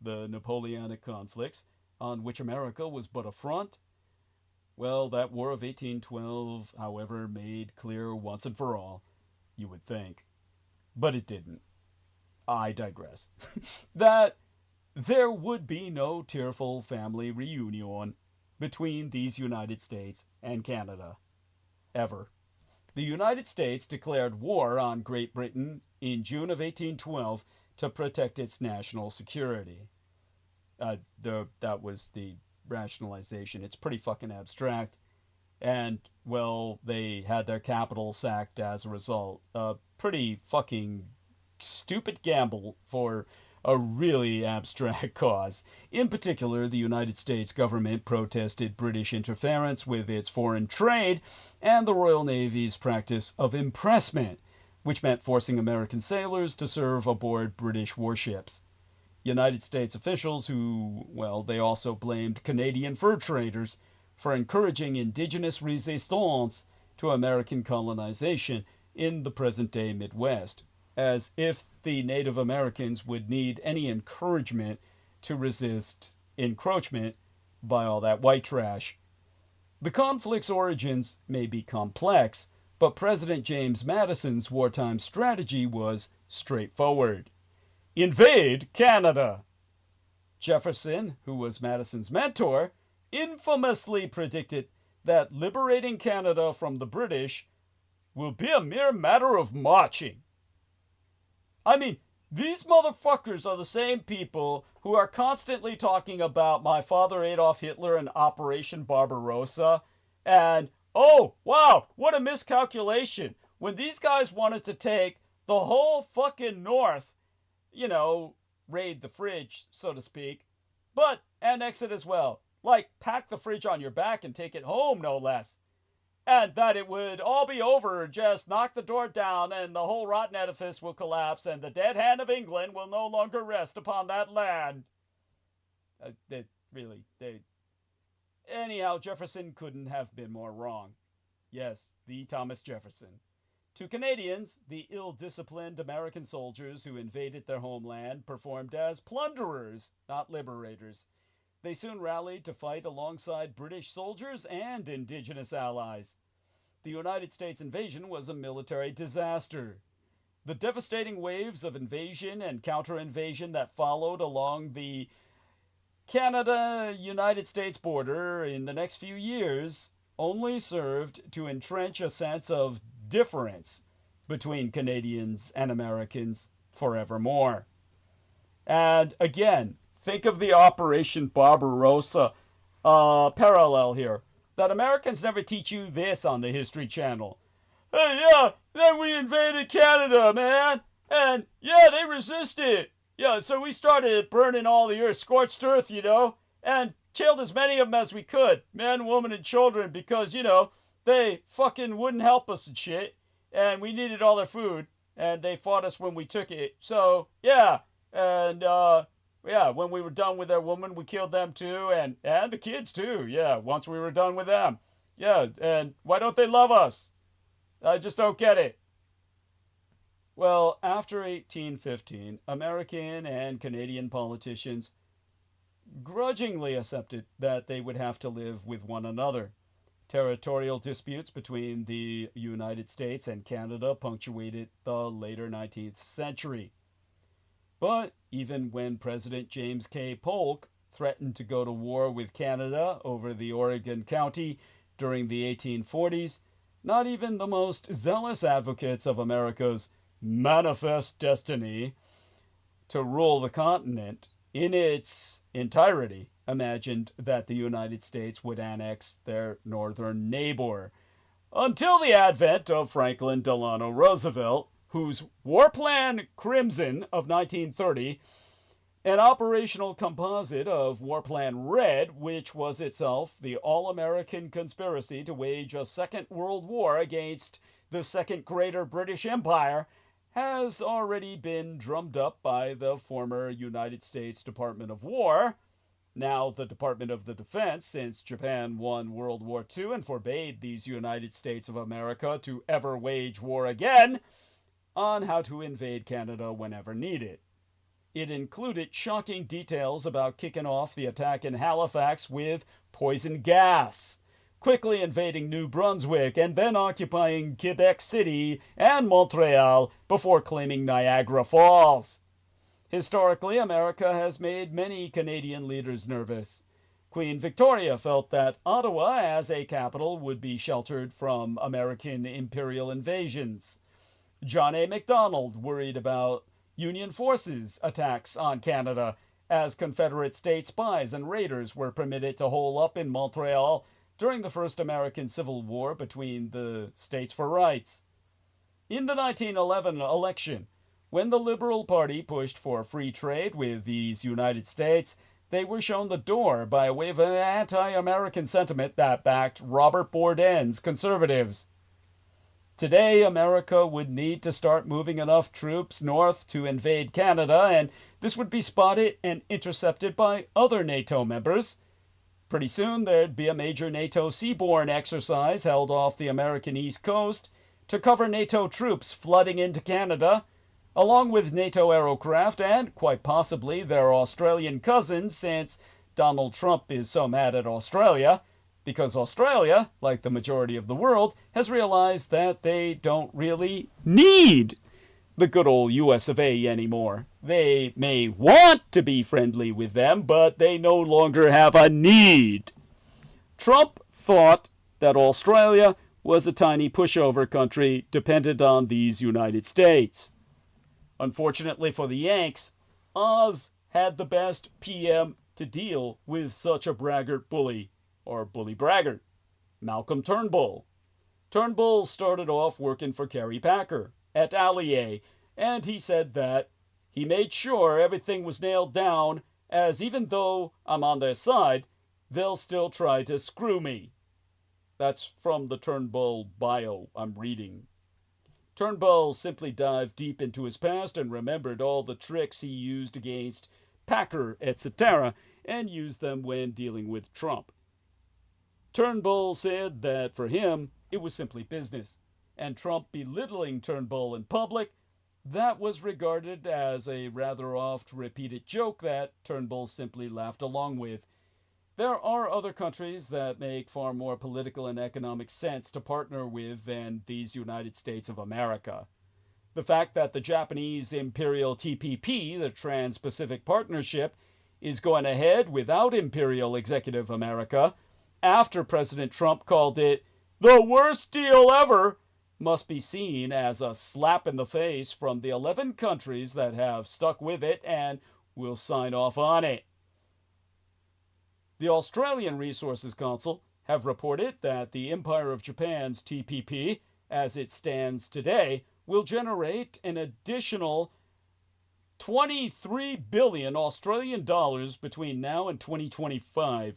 the Napoleonic conflicts, on which America was but a front. Well, that War of 1812, however, made clear once and for all, you would think, but it didn't. I digress. That there would be no tearful family reunion between these United States and Canada. Ever. The United States declared war on Great Britain in June of 1812 to protect its national security. That was the rationalization. It's pretty fucking abstract. And, they had their capital sacked as a result. A pretty fucking stupid gamble for a really abstract cause. In particular, the United States government protested British interference with its foreign trade and the Royal Navy's practice of impressment, which meant forcing American sailors to serve aboard British warships. United States officials who, they also blamed Canadian fur traders for encouraging indigenous resistance to American colonization in the present-day Midwest, as if the Native Americans would need any encouragement to resist encroachment by all that white trash. The conflict's origins may be complex, but President James Madison's wartime strategy was straightforward. Invade Canada! Jefferson, who was Madison's mentor, infamously predicted that liberating Canada from the British will be a mere matter of marching. I mean, these motherfuckers are the same people who are constantly talking about my father Adolf Hitler and Operation Barbarossa, and, oh, wow, what a miscalculation. When these guys wanted to take the whole fucking North, raid the fridge, so to speak, but annex it as well. Like, pack the fridge on your back and take it home, no less. and that it would all be over, just knock the door down and the whole rotten edifice will collapse and the dead hand of England will no longer rest upon that land. Anyhow, Jefferson couldn't have been more wrong. Yes, the Thomas Jefferson. To Canadians, the ill-disciplined American soldiers who invaded their homeland performed as plunderers, not liberators. They soon rallied to fight alongside British soldiers and Indigenous allies. The United States invasion was a military disaster. The devastating waves of invasion and counter-invasion that followed along the Canada-United States border in the next few years only served to entrench a sense of difference between Canadians and Americans forevermore. And again, think of the Operation Barbarossa parallel here. That Americans never teach you this on the History Channel. Hey, yeah, then we invaded Canada, man. And yeah, they resisted. Yeah, so we started burning all the earth, scorched earth, and killed as many of them as we could. Men, women, and children, because, they fucking wouldn't help us and shit. And we needed all their food. And they fought us when we took it. So, yeah. And, when we were done with their women, we killed them too. And the kids too. Yeah, once we were done with them. Yeah, and why don't they love us? I just don't get it. Well, after 1815, American and Canadian politicians grudgingly accepted that they would have to live with one another. Territorial disputes between the United States and Canada punctuated the later 19th century. But even when President James K. Polk threatened to go to war with Canada over the Oregon Country during the 1840s, not even the most zealous advocates of America's manifest destiny to rule the continent in its entirety imagined that the United States would annex their northern neighbor, until the advent of Franklin Delano Roosevelt, whose War Plan Crimson of 1930, an operational composite of War Plan Red, which was itself the all-American conspiracy to wage a Second World War against the Second Greater British Empire, has already been drummed up by the former United States Department of War, now the Department of the Defense, since Japan won World War II and forbade these United States of America to ever wage war again, on how to invade Canada whenever needed. It included shocking details about kicking off the attack in Halifax with poison gas, quickly invading New Brunswick, and then occupying Quebec City and Montreal before claiming Niagara Falls. Historically, America has made many Canadian leaders nervous. Queen Victoria felt that Ottawa, as a capital, would be sheltered from American imperial invasions. John A. Macdonald worried about Union forces attacks on Canada, as Confederate state spies and raiders were permitted to hole up in Montreal during the first American Civil War between the states for rights. In the 1911 election, when the Liberal Party pushed for free trade with these United States, they were shown the door by a wave of anti-American sentiment that backed Robert Bourdain's conservatives. Today, America would need to start moving enough troops north to invade Canada, and this would be spotted and intercepted by other NATO members. Pretty soon, there'd be a major NATO seaborne exercise held off the American East Coast to cover NATO troops flooding into Canada, along with NATO aerocraft and, quite possibly, their Australian cousins, since Donald Trump is so mad at Australia, because Australia, like the majority of the world, has realized that they don't really need the good old US of A anymore. They may want to be friendly with them, but they no longer have a need. Trump thought that Australia was a tiny pushover country dependent on these United States. Unfortunately for the Yanks, Oz had the best PM to deal with such a braggart bully, or bully braggart, Malcolm Turnbull. Turnbull started off working for Kerry Packer at Allier, and he said that he made sure everything was nailed down, as even though I'm on their side, they'll still try to screw me. That's from the Turnbull bio I'm reading. Turnbull simply dived deep into his past and remembered all the tricks he used against Packer, etc., and used them when dealing with Trump. Turnbull said that for him, it was simply business, and Trump belittling Turnbull in public, that was regarded as a rather oft-repeated joke that Turnbull simply laughed along with. There are other countries that make far more political and economic sense to partner with than these United States of America. The fact that the Japanese Imperial TPP, the Trans-Pacific Partnership, is going ahead without Imperial Executive America, after President Trump called it the worst deal ever, must be seen as a slap in the face from the 11 countries that have stuck with it and will sign off on it. The Australian Resources Council have reported that the Empire of Japan's TPP, as it stands today, will generate an additional 23 billion Australian dollars between now and 2025.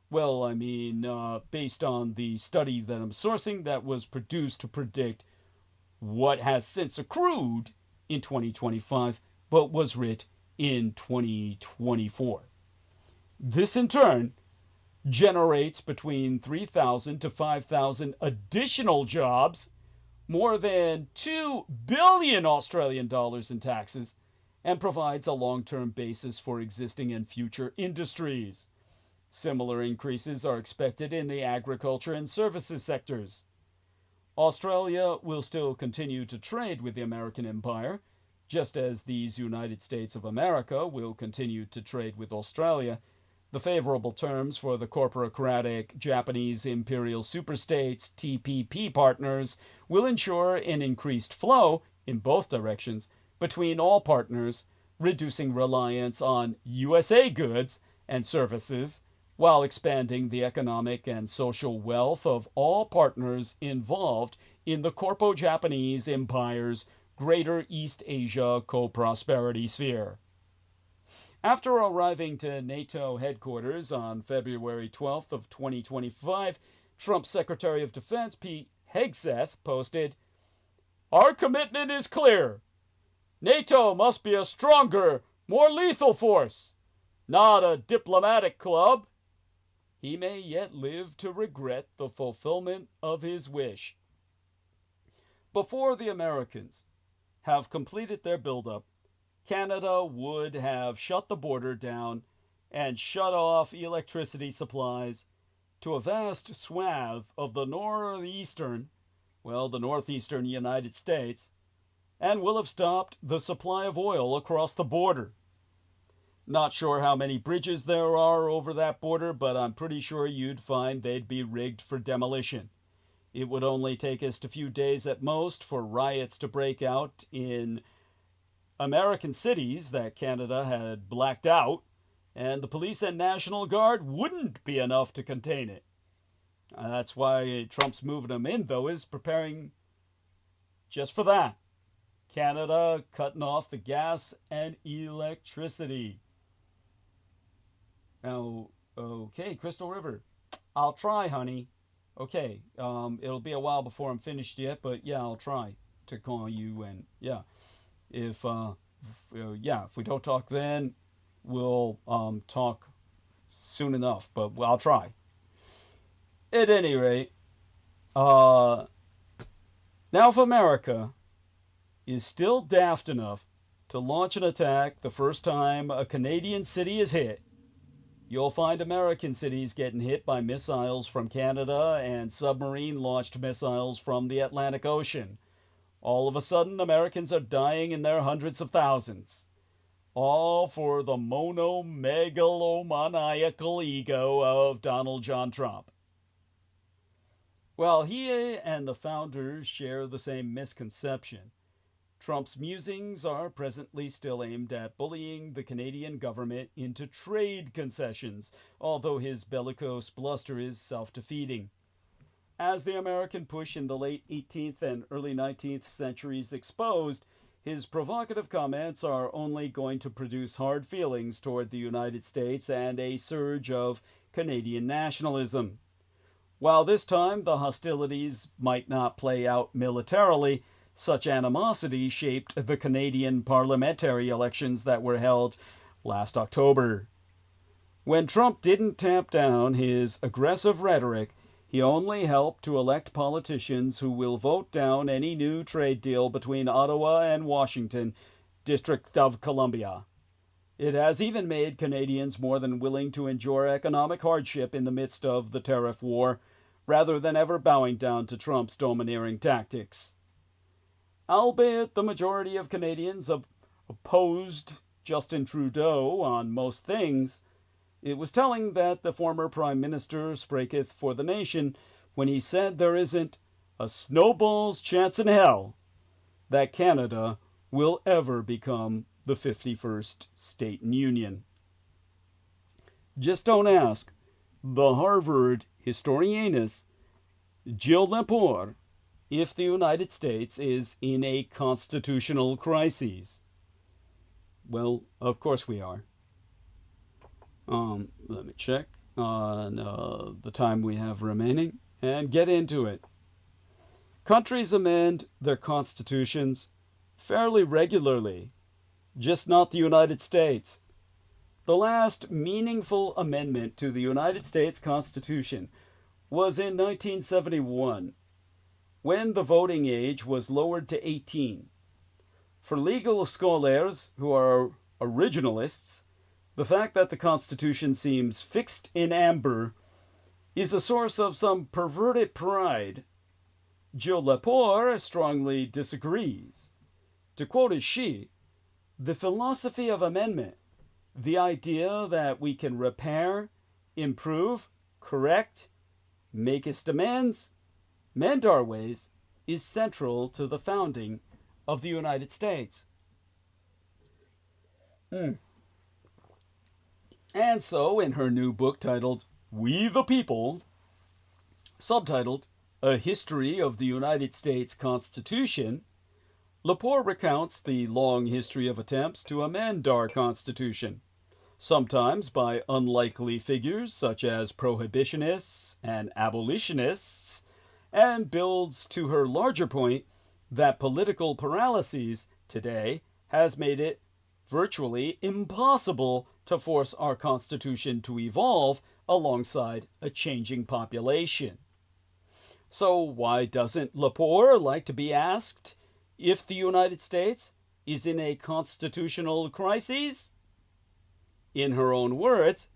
Well, I mean, based on the study that I'm sourcing that was produced to predict what has since accrued in 2025, but was writ in 2024. This, in turn, generates between 3,000 to 5,000 additional jobs, more than 2 billion Australian dollars in taxes, and provides a long-term basis for existing and future industries. Similar increases are expected in the agriculture and services sectors. Australia will still continue to trade with the American Empire, just as these United States of America will continue to trade with Australia. The favorable terms for the corporocratic Japanese Imperial Superstates TPP partners will ensure an increased flow in both directions between all partners, reducing reliance on USA goods and services, while expanding the economic and social wealth of all partners involved in the Corpo-Japanese Empire's Greater East Asia Co-Prosperity Sphere. After arriving to NATO headquarters on February 12th of 2025, Trump's Secretary of Defense Pete Hegseth posted, "Our commitment is clear. NATO must be a stronger, more lethal force, not a diplomatic club." He may yet live to regret the fulfillment of his wish. Before the Americans have completed their buildup, Canada would have shut the border down and shut off electricity supplies to a vast swath of the northeastern United States, and will have stopped the supply of oil across the border. Not sure how many bridges there are over that border, but I'm pretty sure you'd find they'd be rigged for demolition. It would only take us a few days at most for riots to break out in American cities that Canada had blacked out, and the police and National Guard wouldn't be enough to contain it. That's why Trump's moving them in, though, is preparing just for that. Canada cutting off the gas and electricity. Now, okay, Crystal River. I'll try, honey. Okay, it'll be a while before I'm finished yet, but yeah, I'll try to call you, and yeah. If we don't talk then, we'll talk soon enough, but I'll try. At any rate, now if America is still daft enough to launch an attack the first time a Canadian city is hit, you'll find American cities getting hit by missiles from Canada and submarine-launched missiles from the Atlantic Ocean. All of a sudden, Americans are dying in their hundreds of thousands. All for the monomegalomaniacal ego of Donald John Trump. Well, he and the founders share the same misconception. Trump's musings are presently still aimed at bullying the Canadian government into trade concessions, although his bellicose bluster is self-defeating. As the American push in the late 18th and early 19th centuries exposed, his provocative comments are only going to produce hard feelings toward the United States and a surge of Canadian nationalism. While this time the hostilities might not play out militarily, such animosity shaped the Canadian parliamentary elections that were held last October. When Trump didn't tamp down his aggressive rhetoric, he only helped to elect politicians who will vote down any new trade deal between Ottawa and Washington, District of Columbia. It has even made Canadians more than willing to endure economic hardship in the midst of the tariff war, rather than ever bowing down to Trump's domineering tactics. Albeit the majority of Canadians opposed Justin Trudeau on most things, it was telling that the former Prime Minister spraketh for the nation when he said there isn't a snowball's chance in hell that Canada will ever become the 51st state in union. Just don't ask the Harvard historianus Gilles Lepore if the United States is in a constitutional crisis. Well, of course we are. Let me check on the time we have remaining and get into it. Countries amend their constitutions fairly regularly, just not the United States. The last meaningful amendment to the United States Constitution was in 1971, when the voting age was lowered to 18. For legal scholars who are originalists, the fact that the Constitution seems fixed in amber is a source of some perverted pride. Gilles Lepore strongly disagrees. To quote his she, the philosophy of amendment, the idea that we can repair, improve, correct, make us amends, mend our ways, is central to the founding of the United States. And so, in her new book titled We the People, subtitled A History of the United States Constitution, Lepore recounts the long history of attempts to amend our Constitution, sometimes by unlikely figures such as prohibitionists and abolitionists, and builds to her larger point that political paralysis today has made it virtually impossible to force our Constitution to evolve alongside a changing population. So why doesn't Lepore like to be asked if the United States is in a constitutional crisis? In her own words,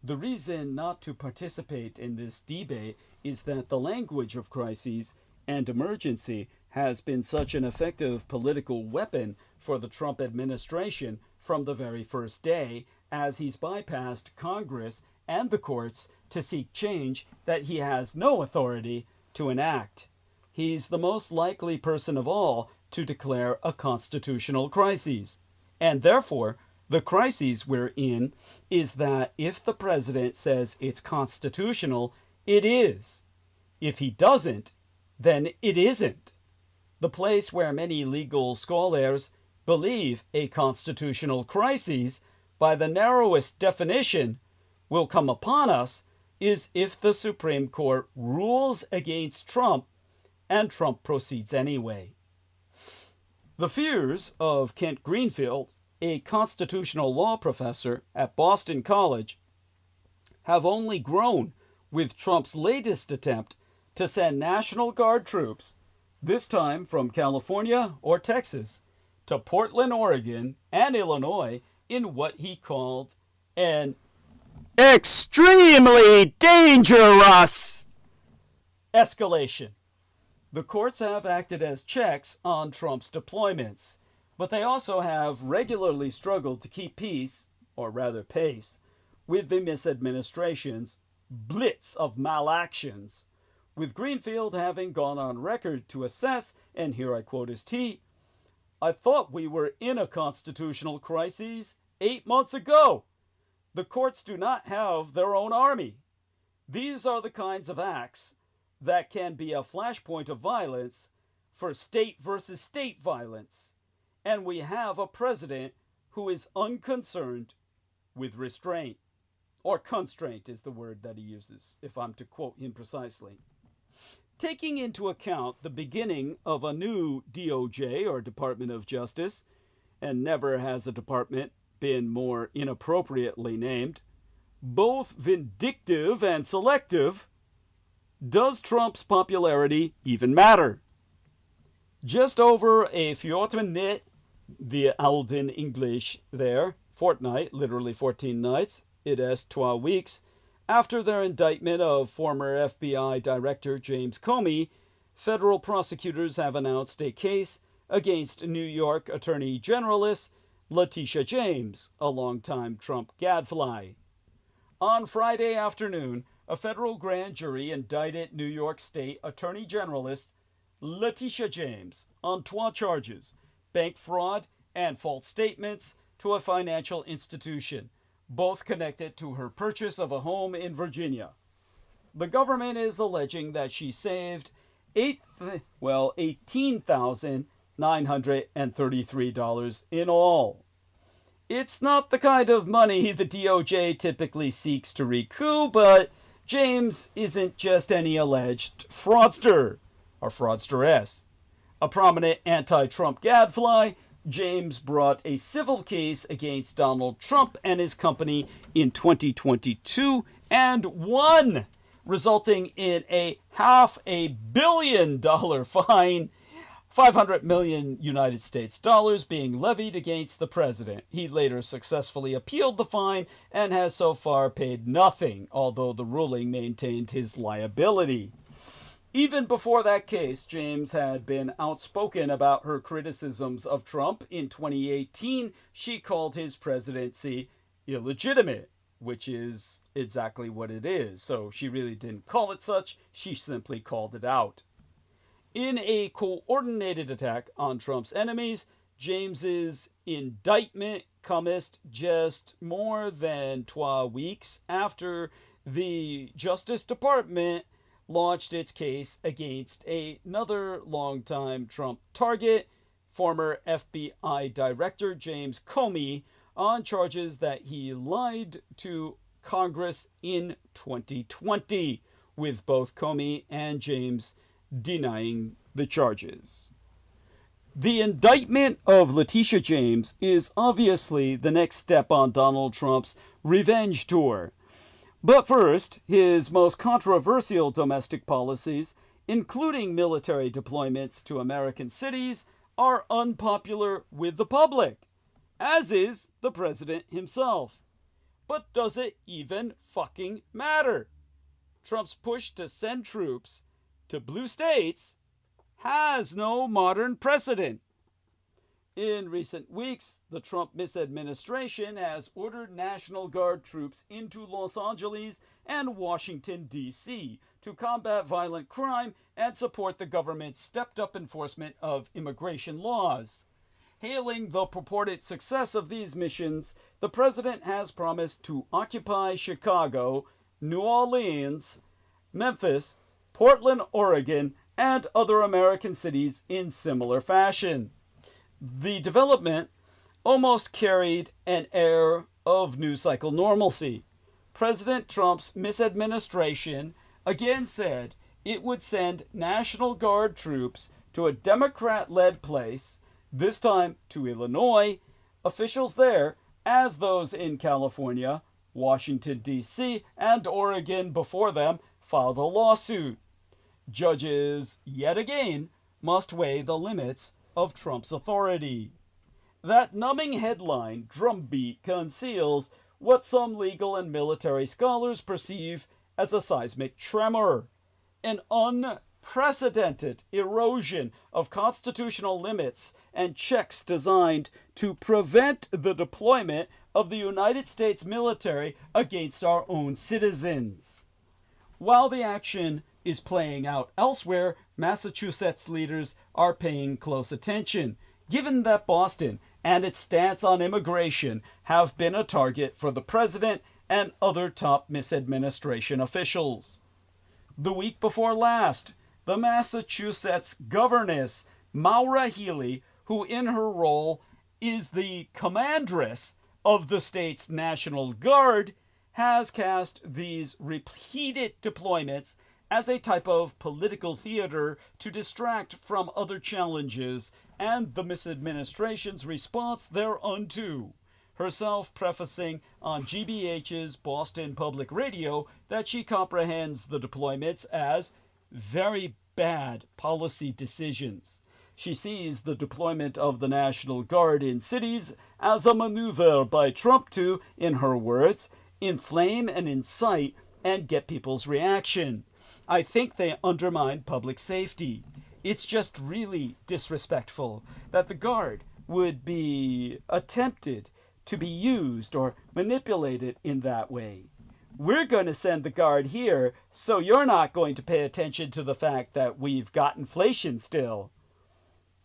the reason not to participate in this debate is that the language of crises and emergency has been such an effective political weapon for the Trump administration from the very first day, as he's bypassed Congress and the courts to seek change that he has no authority to enact. He's the most likely person of all to declare a constitutional crisis. And therefore, the crisis we're in is that if the president says it's constitutional, it is. If he doesn't, then it isn't. The place where many legal scholars believe a constitutional crisis, by the narrowest definition, will come upon us is if the Supreme Court rules against Trump and Trump proceeds anyway. The fears of Kent Greenfield, a constitutional law professor at Boston College, have only grown with Trump's latest attempt to send National Guard troops, this time from California or Texas, to Portland, Oregon, and Illinois in what he called an extremely dangerous escalation. The courts have acted as checks on Trump's deployments, but they also have regularly struggled to keep peace, or rather pace, with the misadministration's blitz of malactions, with Greenfield having gone on record to assess, and here I quote his T, "I thought we were in a constitutional crisis 8 months ago. The courts do not have their own army. These are the kinds of acts that can be a flashpoint of violence for state versus state violence. And we have a president who is unconcerned with restraint." or constraint is the word that he uses, if I'm to quote him precisely. Taking into account the beginning of a new DOJ, or Department of Justice, and never has a department been more inappropriately named, both vindictive and selective, does Trump's popularity even matter? Just over a 14 the Alden English there, fortnight, literally 14 nights, it is 12 weeks, after their indictment of former FBI Director James Comey, federal prosecutors have announced a case against New York Attorney Generalist Letitia James, a longtime Trump gadfly. On Friday afternoon, a federal grand jury indicted New York State Attorney Generalist Letitia James on 12 charges: bank fraud and false statements to a financial institution, both connected to her purchase of a home in Virginia. The government is alleging that she saved $18,933 in all. It's not the kind of money the DOJ typically seeks to recoup, but James isn't just any alleged fraudster, or fraudsteress. A prominent anti-Trump gadfly, James brought a civil case against Donald Trump and his company in 2022 and won, resulting in a $500 million fine, 500 million United States dollars being levied against the president. He later successfully appealed the fine and has so far paid nothing, although the ruling maintained his liability. Even before that case, James had been outspoken about her criticisms of Trump. In 2018, she called his presidency illegitimate, which is exactly what it is. So she really didn't call it such, she simply called it out. In a coordinated attack on Trump's enemies, James's indictment comes just more than 12 weeks after the Justice Department launched its case against another longtime Trump target, former FBI Director James Comey, on charges that he lied to Congress in 2020, with both Comey and James denying the charges. The indictment of Letitia James is obviously the next step on Donald Trump's revenge tour. But first, his most controversial domestic policies, including military deployments to American cities, are unpopular with the public, as is the president himself. But does it even fucking matter? Trump's push to send troops to blue states has no modern precedent. In recent weeks, the Trump misadministration has ordered National Guard troops into Los Angeles and Washington, D.C. to combat violent crime and support the government's stepped-up enforcement of immigration laws. Hailing the purported success of these missions, the president has promised to occupy Chicago, New Orleans, Memphis, Portland, Oregon, and other American cities in similar fashion. The development almost carried an air of news cycle normalcy. President Trump's misadministration again said it would send National Guard troops to a Democrat-led place, this time to Illinois. Officials there, as those in California, Washington, D.C., and Oregon before them, filed a lawsuit. Judges, yet again, must weigh the limits of Trump's authority. That numbing headline drumbeat conceals what some legal and military scholars perceive as a seismic tremor, an unprecedented erosion of constitutional limits and checks designed to prevent the deployment of the United States military against our own citizens. While the action is playing out elsewhere, Massachusetts leaders are paying close attention, given that Boston and its stance on immigration have been a target for the president and other top misadministration officials. The week before last, the Massachusetts governess, Maura Healey, who in her role is the commandress of the state's National Guard, has cast these repeated deployments as a type of political theater to distract from other challenges and the misadministration's response thereunto, herself prefacing on GBH's Boston Public Radio that she comprehends the deployments as very bad policy decisions. She sees the deployment of the National Guard in cities as a maneuver by Trump to, in her words, inflame and incite and get people's reaction. I think they undermine public safety. It's just really disrespectful that the Guard would be attempted to be used or manipulated in that way. We're going to send the Guard here, so you're not going to pay attention to the fact that we've got inflation still.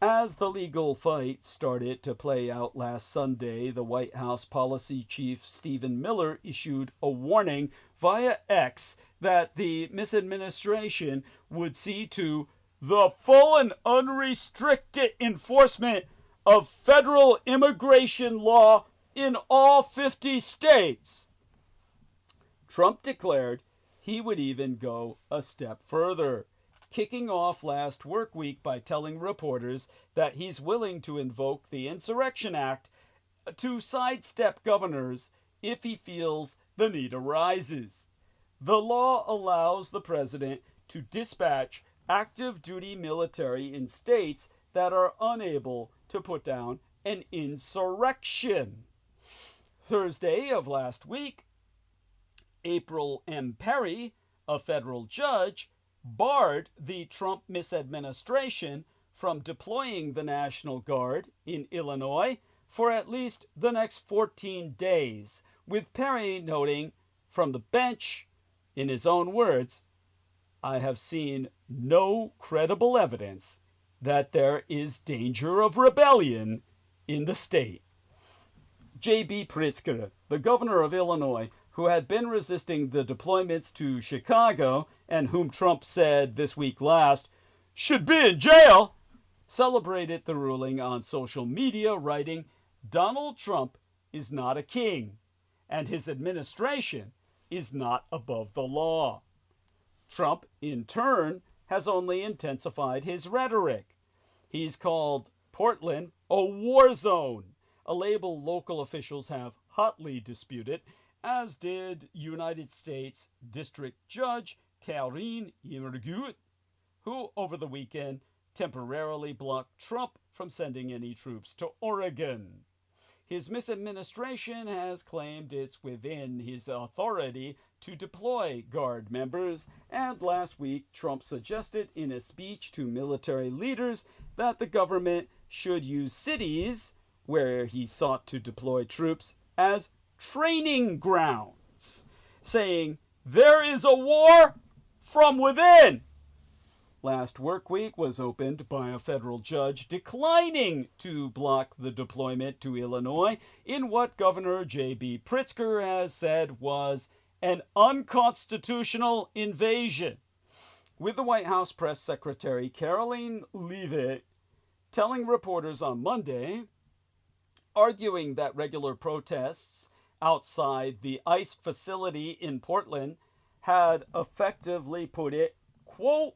As the legal fight started to play out last Sunday, the White House policy chief Stephen Miller issued a warning via X that the misadministration would see to the full and unrestricted enforcement of federal immigration law in all 50 states. Trump declared he would even go a step further, kicking off last work week by telling reporters that he's willing to invoke the Insurrection Act to sidestep governors if he feels the need arises. The law allows the president to dispatch active duty military in states that are unable to put down an insurrection. Thursday of last week, April M. Perry, a federal judge, barred the Trump misadministration from deploying the National Guard in Illinois for at least the next 14 days, with Perry noting from the bench, in his own words, "I have seen no credible evidence that there is danger of rebellion in the state." J.B. Pritzker, the governor of Illinois, who had been resisting the deployments to Chicago and whom Trump said this week last should be in jail, celebrated the ruling on social media, writing, "Donald Trump is not a king, and his administration is not above the law." Trump, in turn, has only intensified his rhetoric. He's called Portland a war zone, a label local officials have hotly disputed, as did United States District Judge Karine Jean-Pierre, who over the weekend temporarily blocked Trump from sending any troops to Oregon. His misadministration has claimed it's within his authority to deploy Guard members, and last week Trump suggested in a speech to military leaders that the government should use cities where he sought to deploy troops as training grounds, saying, "There is a war from within." Last work week was opened by a federal judge declining to block the deployment to Illinois in what Governor J.B. Pritzker has said was an unconstitutional invasion, with the White House press secretary Karoline Leavitt telling reporters on Monday, arguing that regular protests outside the ICE facility in Portland had effectively put it, quote,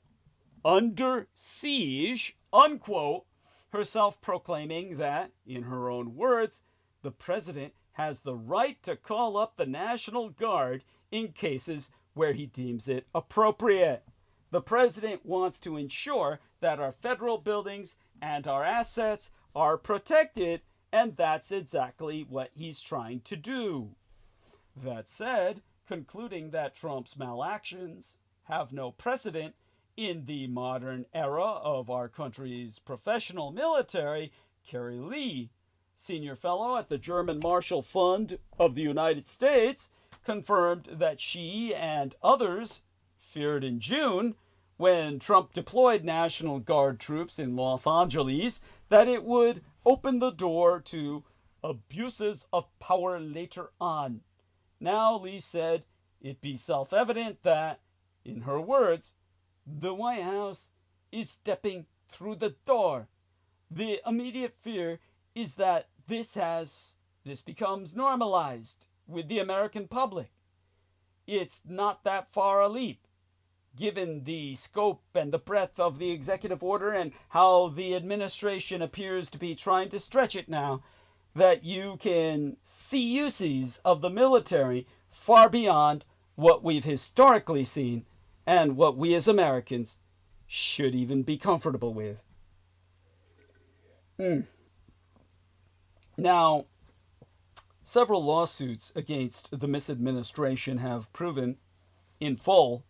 under siege, unquote, herself proclaiming that, in her own words, the president has the right to call up the National Guard in cases where he deems it appropriate. The president wants to ensure that our federal buildings and our assets are protected, and that's exactly what he's trying to do. That said, concluding that Trump's malactions have no precedent in the modern era of our country's professional military, Carrie Lee, senior fellow at the German Marshall Fund of the United States, confirmed that she and others feared in June, when Trump deployed National Guard troops in Los Angeles, that it would open the door to abuses of power later on. Now, Lee said it be self-evident that, in her words, the White House is stepping through the door. The immediate fear is that this becomes normalized with the American public. it's not that far a leap, given the scope and the breadth of the executive order and how the administration appears to be trying to stretch it now, that you can see uses of the military far beyond what we've historically seen and what we as Americans should even be comfortable with. Now, several lawsuits against the misadministration have proven in full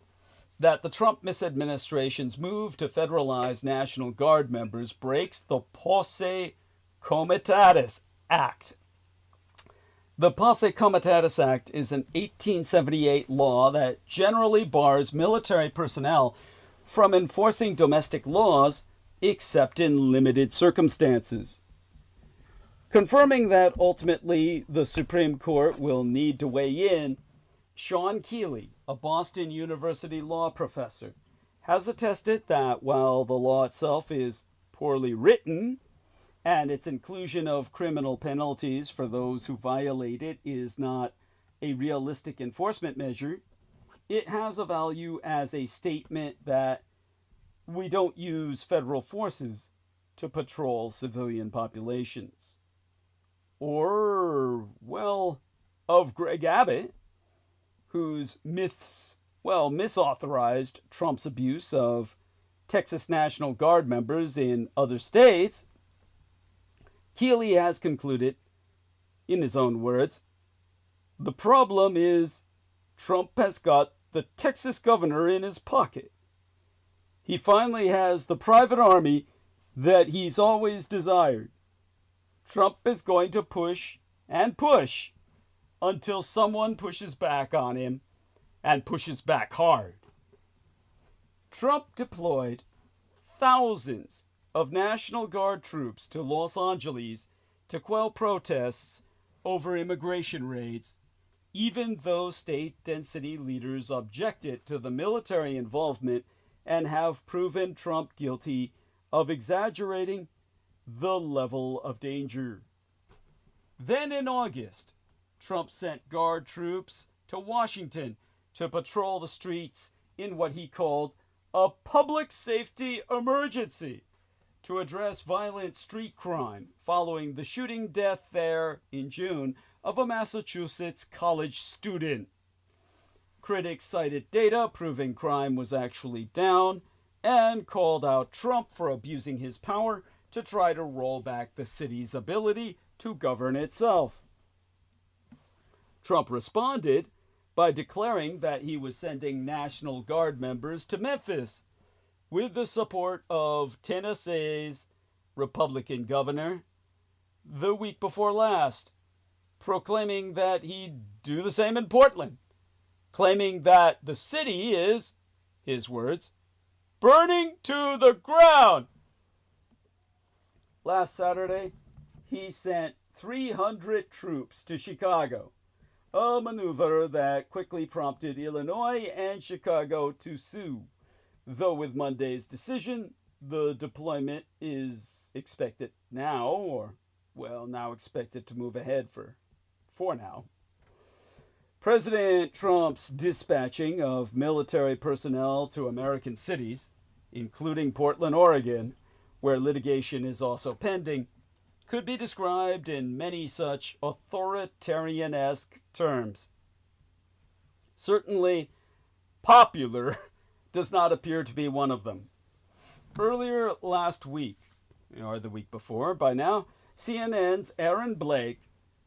that the Trump misadministration's move to federalize National Guard members breaks the Posse Comitatus Act. The Posse Comitatus Act is an 1878 law that generally bars military personnel from enforcing domestic laws except in limited circumstances. Confirming that ultimately the Supreme Court will need to weigh in, Sean Keeley, a Boston University law professor, has attested that while the law itself is poorly written and its inclusion of criminal penalties for those who violate it is not a realistic enforcement measure, it has a value as a statement that we don't use federal forces to patrol civilian populations. Or, well, of Greg Abbott, whose misauthorized Trump's abuse of Texas National Guard members in other states, Keeley has concluded, in his own words, the problem is Trump has got the Texas governor in his pocket. He finally has the private army that he's always desired. Trump is going to push and push until someone pushes back on him and pushes back hard. Trump deployed thousands of National Guard troops to Los Angeles to quell protests over immigration raids, even though state and city leaders objected to the military involvement and have proven Trump guilty of exaggerating the level of danger. Then in August, Trump sent Guard troops to Washington to patrol the streets in what he called a public safety emergency to address violent street crime following the shooting death there in June of a Massachusetts college student. Critics cited data proving crime was actually down and called out Trump for abusing his power to try to roll back the city's ability to govern itself. Trump responded by declaring that he was sending National Guard members to Memphis with the support of Tennessee's Republican governor the week before last, proclaiming that he'd do the same in Portland, claiming that the city is, his words, burning to the ground. Last Saturday, he sent 300 troops to Chicago, a maneuver that quickly prompted Illinois and Chicago to sue, though with Monday's decision, the deployment is expected now, now expected to move ahead for now. President Trump's dispatching of military personnel to American cities, including Portland, Oregon, where litigation is also pending, could be described in many such authoritarian-esque terms. Certainly, popular does not appear to be one of them. Earlier last week, or the week before by now, CNN's Aaron Blake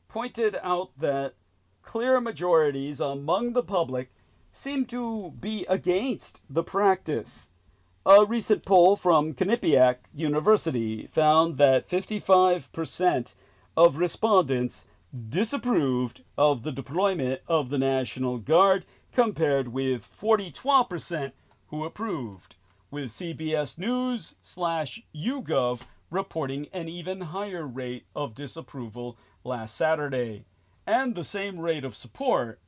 pointed out that clear majorities among the public seem to be against the practice. A recent poll from Quinnipiac University found that 55% of respondents disapproved of the deployment of the National Guard, compared with 42% who approved, with CBS News/YouGov reporting an even higher rate of disapproval last Saturday, and the same rate of support,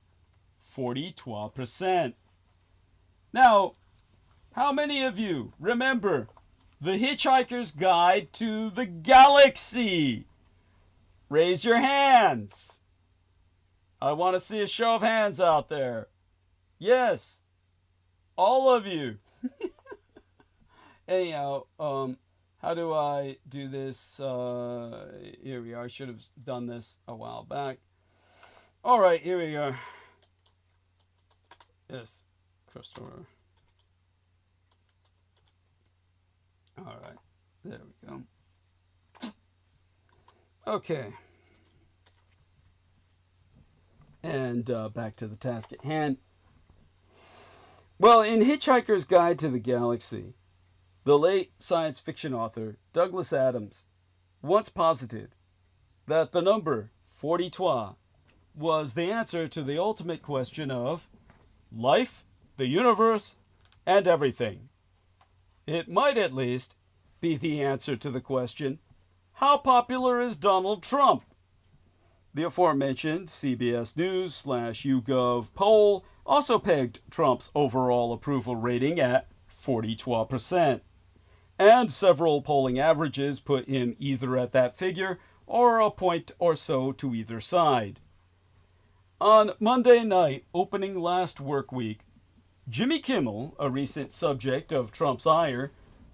42%. Now, how many of you remember The Hitchhiker's Guide to the Galaxy? Raise your hands. I want to see a show of hands out there. Yes, all of you. Anyhow, how do I do this? Here we are. I should have done this a while back. All right, here we are. Yes, customer. All right, there we go. Okay. And back to the task at hand. Well, in Hitchhiker's Guide to the Galaxy, the late science fiction author Douglas Adams once posited that the number 43 was the answer to the ultimate question of life, the universe, and everything. It might at least be the answer to the question, how popular is Donald Trump? The aforementioned CBS News/YouGov poll also pegged Trump's overall approval rating at 43%. And several polling averages put him either at that figure or a point or so to either side. On Monday night, opening last work week, Jimmy Kimmel, a recent subject of Trump's ire,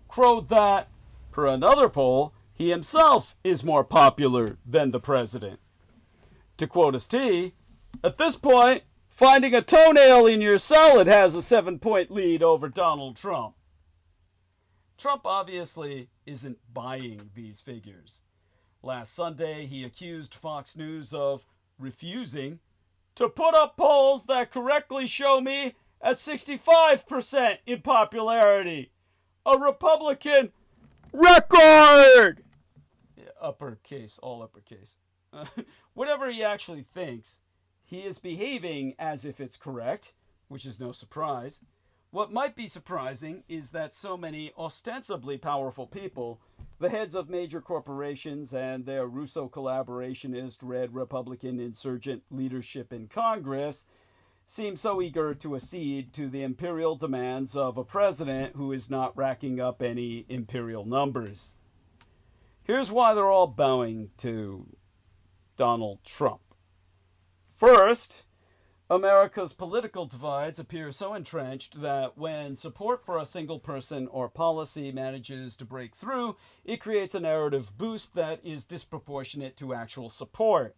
crowed that, per another poll, he himself is more popular than the president. To quote his T, at this point, finding a toenail in your salad has a 7-point lead over Donald Trump. Trump obviously isn't buying these figures. Last Sunday, he accused Fox News of refusing to put up polls that correctly show me at 65% in popularity. A Republican record! Uppercase, all uppercase. Whatever he actually thinks, he is behaving as if it's correct, which is no surprise. What might be surprising is that so many ostensibly powerful people, the heads of major corporations and their Russo collaborationist red Republican insurgent leadership in Congress, seem so eager to accede to the imperial demands of a president who is not racking up any imperial numbers. Here's why they're all bowing to Donald Trump. First, America's political divides appear so entrenched that when support for a single person or policy manages to break through, it creates a narrative boost that is disproportionate to actual support.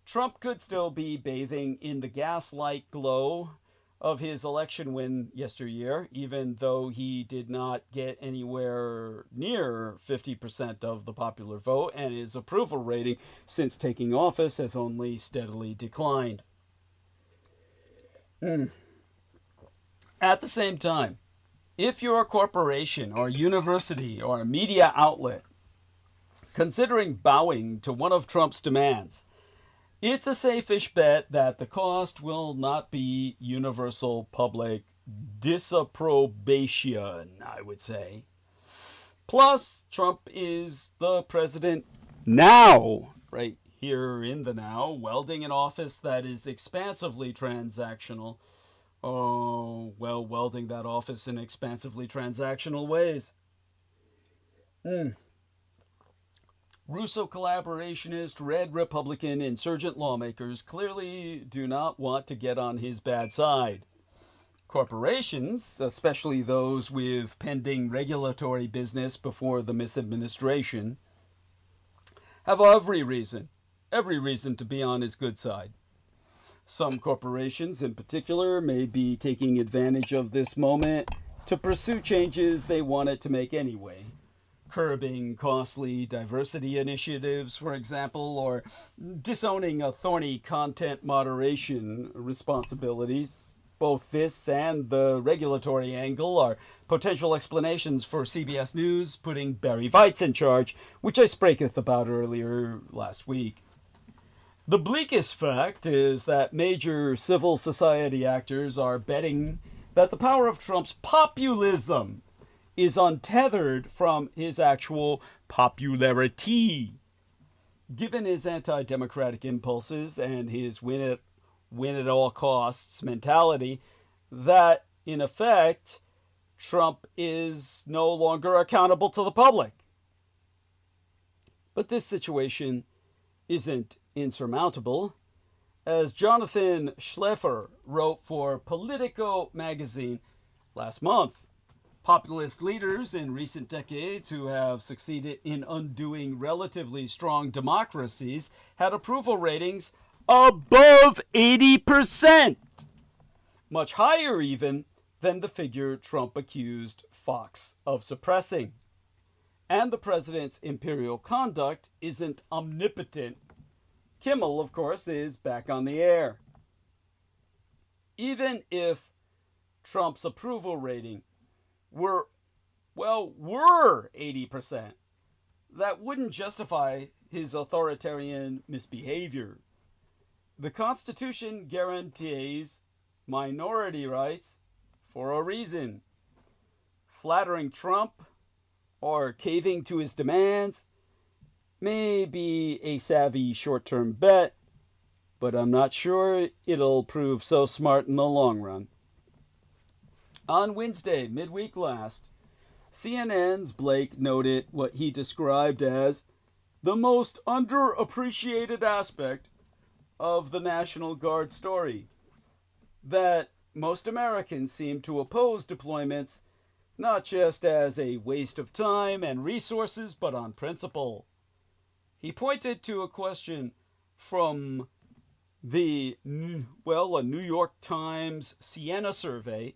Trump could still be bathing in the gaslight glow of his election win yesteryear, even though he did not get anywhere near 50% of the popular vote, and his approval rating since taking office has only steadily declined. At the same time, if you're a corporation or university or a media outlet considering bowing to one of Trump's demands, it's a safe-ish bet that the cost will not be universal public disapprobation, I would say. Plus, Trump is the president now, right here in the now, welding an office that is expansively transactional. Oh, well, welding that office in expansively transactional ways. Russo collaborationist red Republican insurgent lawmakers clearly do not want to get on his bad side. Corporations, especially those with pending regulatory business before the misadministration, have every reason to be on his good side. Some corporations in particular may be taking advantage of this moment to pursue changes they wanted to make anyway. Curbing costly diversity initiatives, for example, or disowning a thorny content moderation responsibilities. Both this and the regulatory angle are potential explanations for CBS News putting Barry Weitz in charge, which I spraketh about earlier last week. The bleakest fact is that major civil society actors are betting that the power of Trump's populism is untethered from his actual popularity. Given his anti-democratic impulses and his win at all costs mentality, that in effect, Trump is no longer accountable to the public. But this situation isn't insurmountable. As Jonathan Schleifer wrote for Politico magazine last month, populist leaders in recent decades who have succeeded in undoing relatively strong democracies had approval ratings above 80%, much higher even than the figure Trump accused Fox of suppressing. And the president's imperial conduct isn't omnipotent. Kimmel, of course, is back on the air. Even if Trump's approval rating were 80%, that wouldn't justify his authoritarian misbehavior. The Constitution guarantees minority rights for a reason. Flattering Trump or caving to his demands may be a savvy short-term bet, but I'm not sure it'll prove so smart in the long run. On Wednesday, midweek last, CNN's Blake noted what he described as the most underappreciated aspect of the National Guard story, that most Americans seem to oppose deployments not just as a waste of time and resources, but on principle. He pointed to a question from a New York Times Siena survey,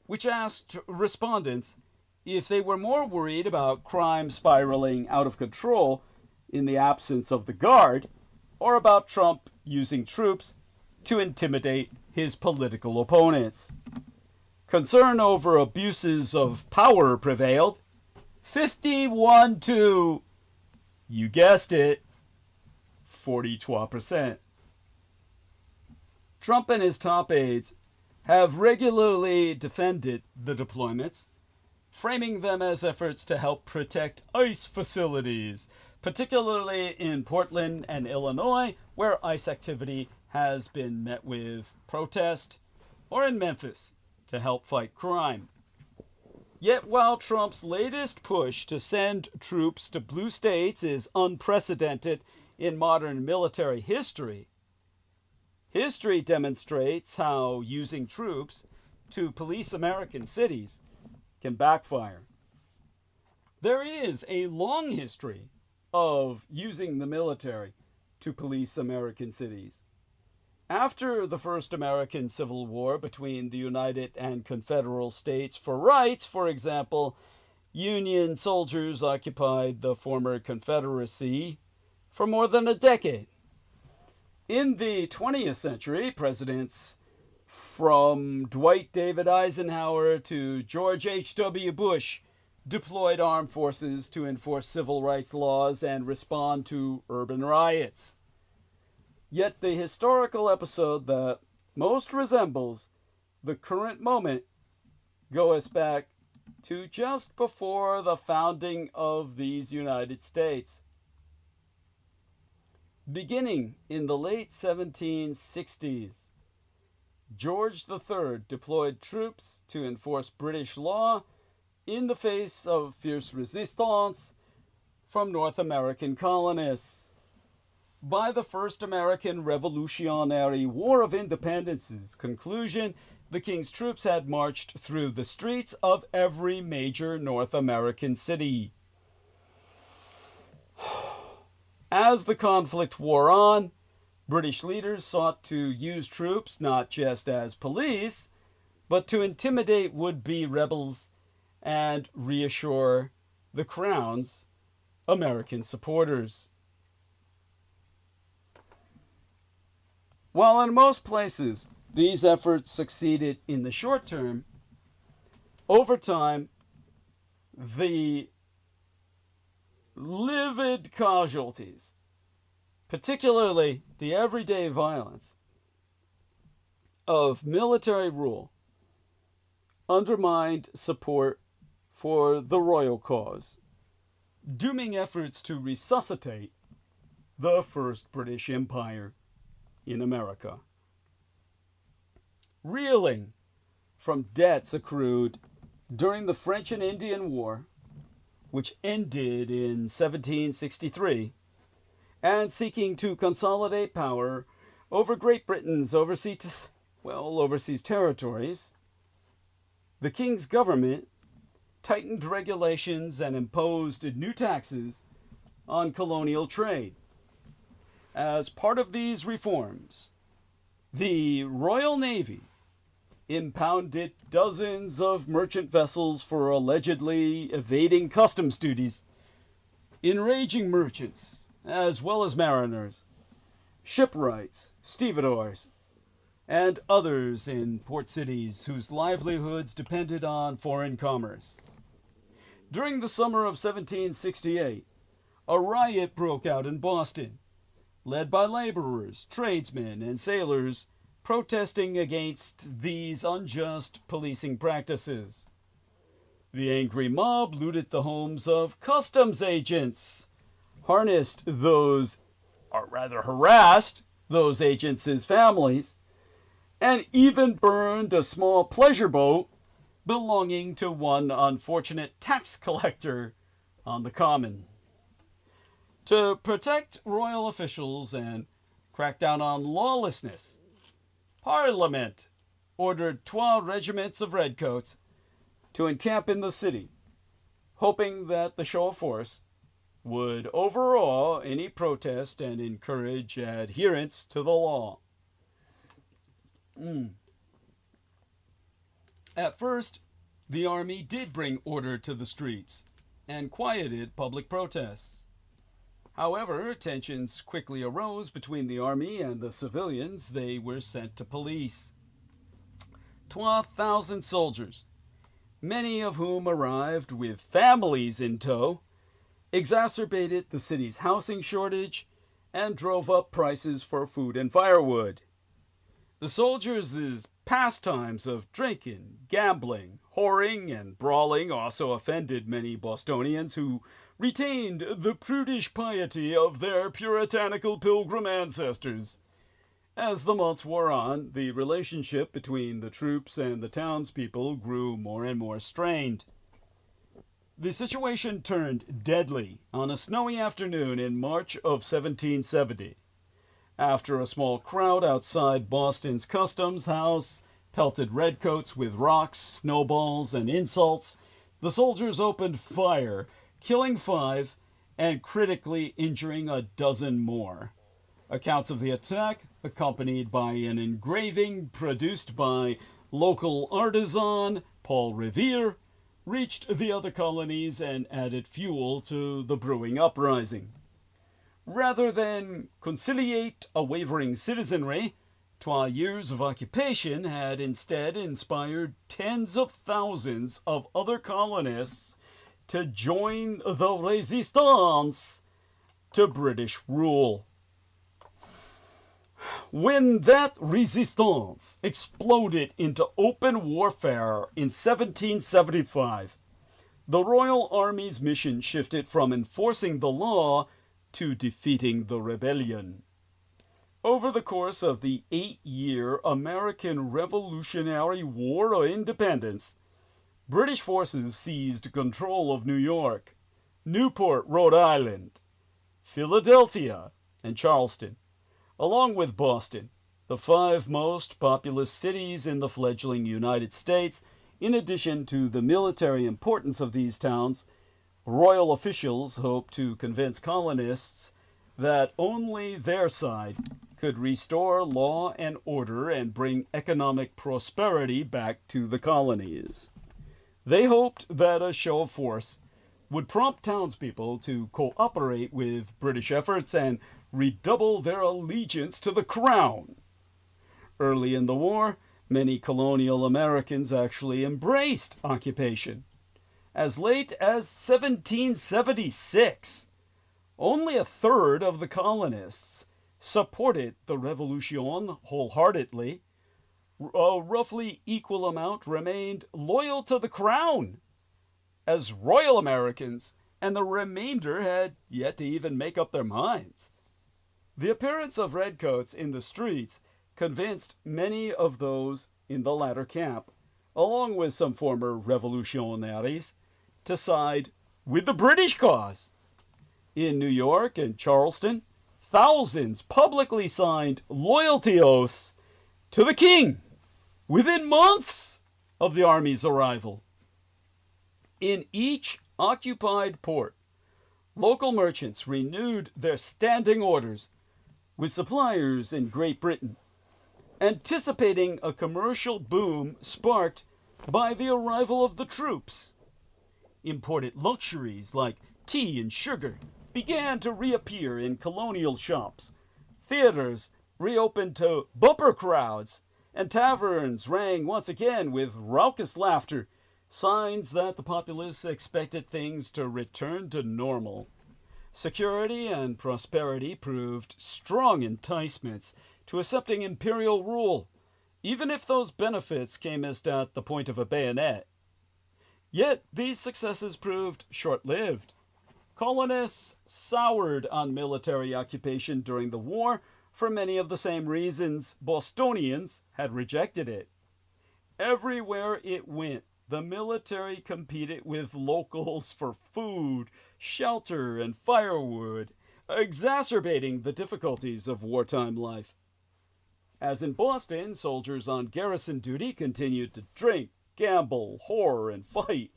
which asked respondents if they were more worried about crime spiraling out of control in the absence of the Guard, or about Trump using troops to intimidate his political opponents. Concern over abuses of power prevailed. 51 to, you guessed it, 43%. Trump and his top aides have regularly defended the deployments, framing them as efforts to help protect ICE facilities, particularly in Portland and Illinois, where ICE activity has been met with protest, or in Memphis to help fight crime. Yet while Trump's latest push to send troops to blue states is unprecedented in modern military history, history demonstrates how using troops to police American cities can backfire. There is a long history of using the military to police American cities. After the first American Civil War between the United and Confederate States for rights, for example, Union soldiers occupied the former Confederacy for more than a decade. In the 20th century, presidents from Dwight David Eisenhower to George H.W. Bush deployed armed forces to enforce civil rights laws and respond to urban riots. Yet the historical episode that most resembles the current moment goes back to just before the founding of these United States. Beginning in the late 1760s, George III deployed troops to enforce British law in the face of fierce resistance from North American colonists. By the First American Revolutionary War of Independence's conclusion, the King's troops had marched through the streets of every major North American city. As the conflict wore on, British leaders sought to use troops not just as police, but to intimidate would-be rebels and reassure the Crown's American supporters. While in most places these efforts succeeded in the short term, over time, the livid casualties, particularly the everyday violence of military rule, undermined support for the royal cause, dooming efforts to resuscitate the First British Empire in America. Reeling from debts accrued during the French and Indian War, which ended in 1763, and seeking to consolidate power over Great Britain's overseas territories, the king's government tightened regulations and imposed new taxes on colonial trade. As part of these reforms, the Royal Navy impounded dozens of merchant vessels for allegedly evading customs duties, enraging merchants as well as mariners, shipwrights, stevedores, and others in port cities whose livelihoods depended on foreign commerce. During the summer of 1768, a riot broke out in Boston, led by laborers, tradesmen, and sailors protesting against these unjust policing practices. The angry mob looted the homes of customs agents, harassed those agents' families, and even burned a small pleasure boat belonging to one unfortunate tax collector on the common. To protect royal officials and crack down on lawlessness, Parliament ordered 12 regiments of redcoats to encamp in the city, hoping that the show of force would overawe any protest and encourage adherence to the law. At first, the army did bring order to the streets and quieted public protests. However, tensions quickly arose between the army and the civilians they were sent to police. 12,000 soldiers, many of whom arrived with families in tow, exacerbated the city's housing shortage and drove up prices for food and firewood. The soldiers' pastimes of drinking, gambling, whoring, and brawling also offended many Bostonians who retained the prudish piety of their puritanical pilgrim ancestors. As the months wore on, the relationship between the troops and the townspeople grew more and more strained. The situation turned deadly on a snowy afternoon in March of 1770. After a small crowd outside Boston's customs house pelted redcoats with rocks, snowballs, and insults, the soldiers opened fire, killing 5 and critically injuring a dozen more. Accounts of the attack, accompanied by an engraving produced by local artisan Paul Revere, reached the other colonies and added fuel to the brewing uprising. Rather than conciliate a wavering citizenry, 12 years of occupation had instead inspired tens of thousands of other colonists to join the resistance to British rule. When that resistance exploded into open warfare in 1775, the Royal Army's mission shifted from enforcing the law to defeating the rebellion. Over the course of the 8-year American Revolutionary War of Independence, British forces seized control of New York, Newport, Rhode Island, Philadelphia, and Charleston, along with Boston, the 5 most populous cities in the fledgling United States. In addition to the military importance of these towns, royal officials hoped to convince colonists that only their side could restore law and order and bring economic prosperity back to the colonies. They hoped that a show of force would prompt townspeople to cooperate with British efforts and redouble their allegiance to the crown. Early in the war, many colonial Americans actually embraced occupation. As late as 1776, only a third of the colonists supported the Revolution wholeheartedly. A roughly equal amount remained loyal to the crown as royal Americans, and the remainder had yet to even make up their minds. The appearance of redcoats in the streets convinced many of those in the latter camp, along with some former revolutionaries, to side with the British cause. In New York and Charleston, thousands publicly signed loyalty oaths to the king within months of the army's arrival. In each occupied port, local merchants renewed their standing orders with suppliers in Great Britain, anticipating a commercial boom sparked by the arrival of the troops. Imported luxuries like tea and sugar began to reappear in colonial shops. Theaters reopened to bumper crowds, and taverns rang once again with raucous laughter, signs that the populace expected things to return to normal. Security and prosperity proved strong enticements to accepting imperial rule, even if those benefits came as at the point of a bayonet. Yet these successes proved short-lived. Colonists soured on military occupation during the war for many of the same reasons Bostonians had rejected it. Everywhere it went, the military competed with locals for food, shelter, and firewood, exacerbating the difficulties of wartime life. As in Boston, soldiers on garrison duty continued to drink, gamble, whore, and fight.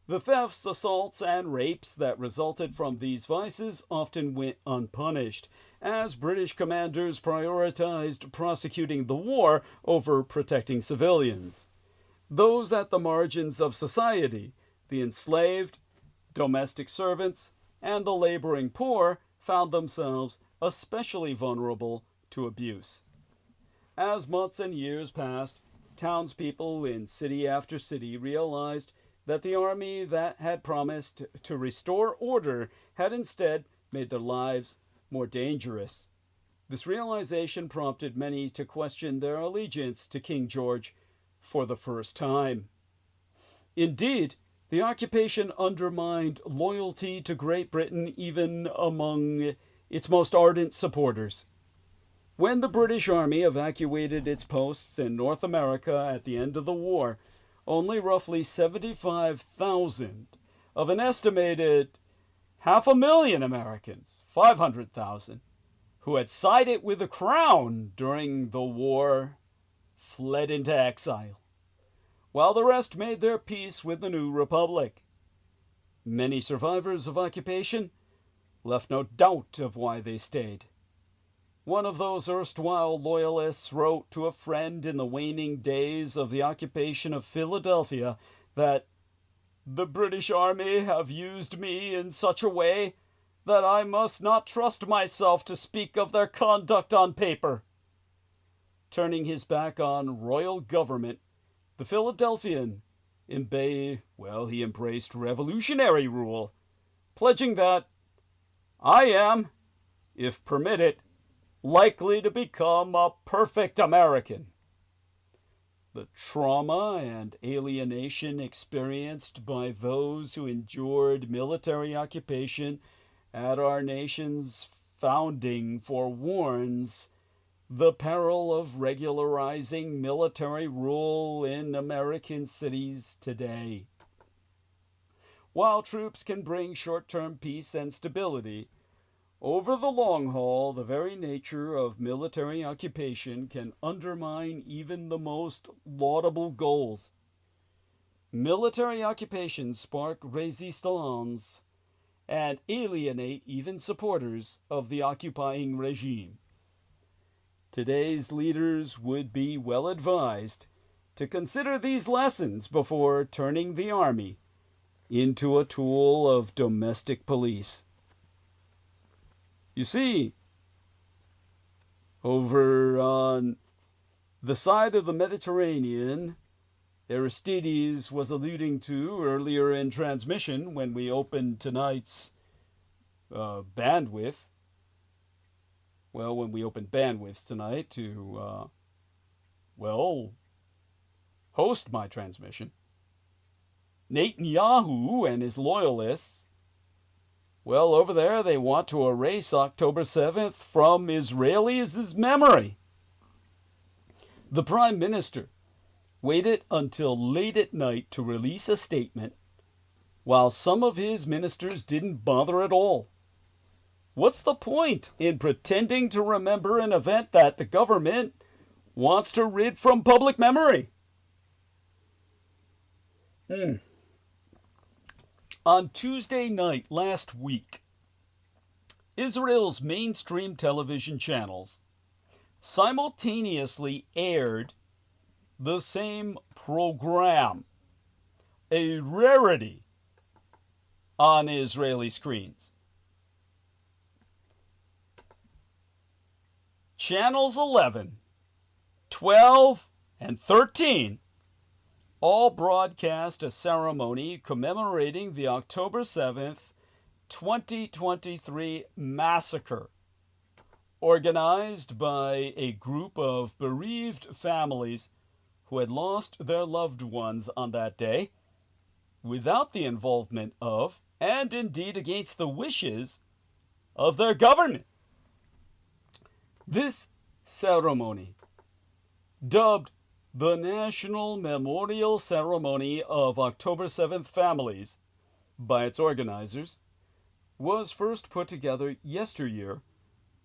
The thefts, assaults, and rapes that resulted from these vices often went unpunished, as British commanders prioritized prosecuting the war over protecting civilians. Those at the margins of society, the enslaved, domestic servants, and the laboring poor, found themselves especially vulnerable to abuse. As months and years passed, townspeople in city after city realized that the army that had promised to restore order had instead made their lives more dangerous. This realization prompted many to question their allegiance to King George for the first time. Indeed, the occupation undermined loyalty to Great Britain even among its most ardent supporters. When the British Army evacuated its posts in North America at the end of the war, only roughly 75,000 of an estimated 500,000 Americans, 500,000, who had sided with the Crown during the war, fled into exile, while the rest made their peace with the new republic. Many survivors of occupation left no doubt of why they stayed. One of those erstwhile loyalists wrote to a friend in the waning days of the occupation of Philadelphia that the British Army have used me in such a way that I must not trust myself to speak of their conduct on paper. Turning his back on royal government, the Philadelphian he embraced revolutionary rule, pledging that I am, if permitted, likely to become a perfect American. The trauma and alienation experienced by those who endured military occupation at our nation's founding forewarns the peril of regularizing military rule in American cities today. While troops can bring short-term peace and stability, over the long haul, the very nature of military occupation can undermine even the most laudable goals. Military occupations spark resistance and alienate even supporters of the occupying regime. Today's leaders would be well advised to consider these lessons before turning the army into a tool of domestic police. You see, over on the side of the Mediterranean, Aristides was alluding to earlier in transmission when we opened tonight's bandwidth. Well, when we opened bandwidth tonight to, host my transmission. Netanyahu and his loyalists, well, over there they want to erase October 7th from Israelis' memory. The Prime Minister waited until late at night to release a statement, while some of his ministers didn't bother at all. What's the point in pretending to remember an event that the government wants to rid from public memory? On Tuesday night last week, Israel's mainstream television channels simultaneously aired the same program, a rarity on Israeli screens. Channels 11, 12, and 13 all broadcast a ceremony commemorating the October 7th, 2023 massacre, organized by a group of bereaved families who had lost their loved ones on that day, without the involvement of, and indeed against the wishes of, their government. This ceremony, dubbed the National Memorial Ceremony of October 7th Families by its organizers, was first put together yesteryear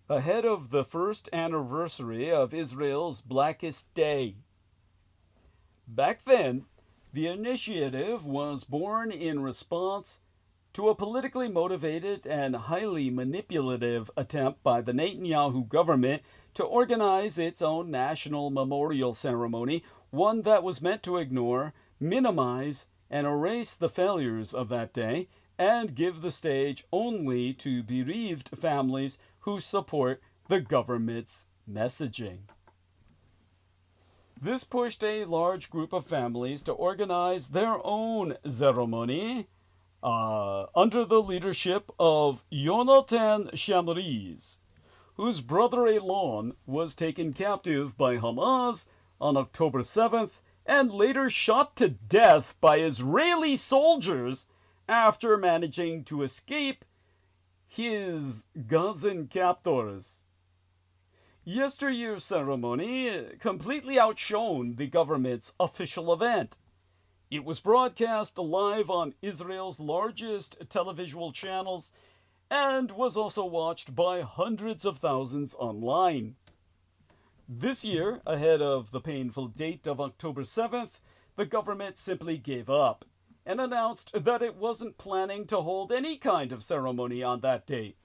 ahead of the first anniversary of Israel's Blackest Day. Back then, the initiative was born in response to a politically motivated and highly manipulative attempt by the Netanyahu government to organize its own national memorial ceremony, one that was meant to ignore, minimize, and erase the failures of that day, and give the stage only to bereaved families who support the government's messaging. This pushed a large group of families to organize their own ceremony under the leadership of Yonatan Shamriz, whose brother Elon was taken captive by Hamas on October 7th and later shot to death by Israeli soldiers after managing to escape his Gazan captors. Yesteryear's ceremony completely outshone the government's official event. It was broadcast live on Israel's largest televisual channels and was also watched by hundreds of thousands online. This year, ahead of the painful date of October 7th, the government simply gave up and announced that it wasn't planning to hold any kind of ceremony on that date.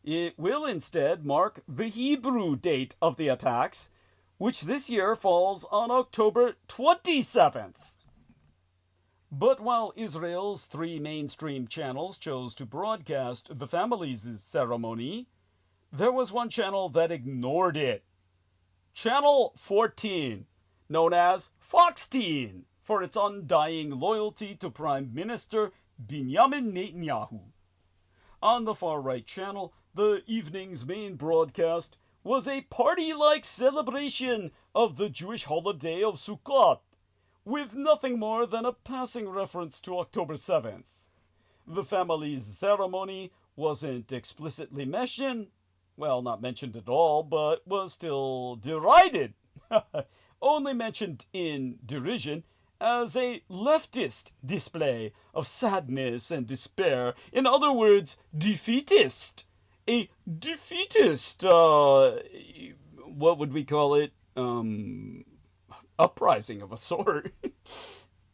It will instead mark the Hebrew date of the attacks, which this year falls on October 27th. But while Israel's three mainstream channels chose to broadcast the family's ceremony, there was one channel that ignored it. Channel 14, known as Fox-Teen, for its undying loyalty to Prime Minister Benjamin Netanyahu. On the far-right channel, the evening's main broadcast was a party-like celebration of the Jewish holiday of Sukkot, with nothing more than a passing reference to October 7th. The family's ceremony wasn't explicitly mentioned, well, not mentioned at all, but was still derided, only mentioned in derision, as a leftist display of sadness and despair. In other words, defeatist. A defeatist, what would we call it? Uprising of a sort.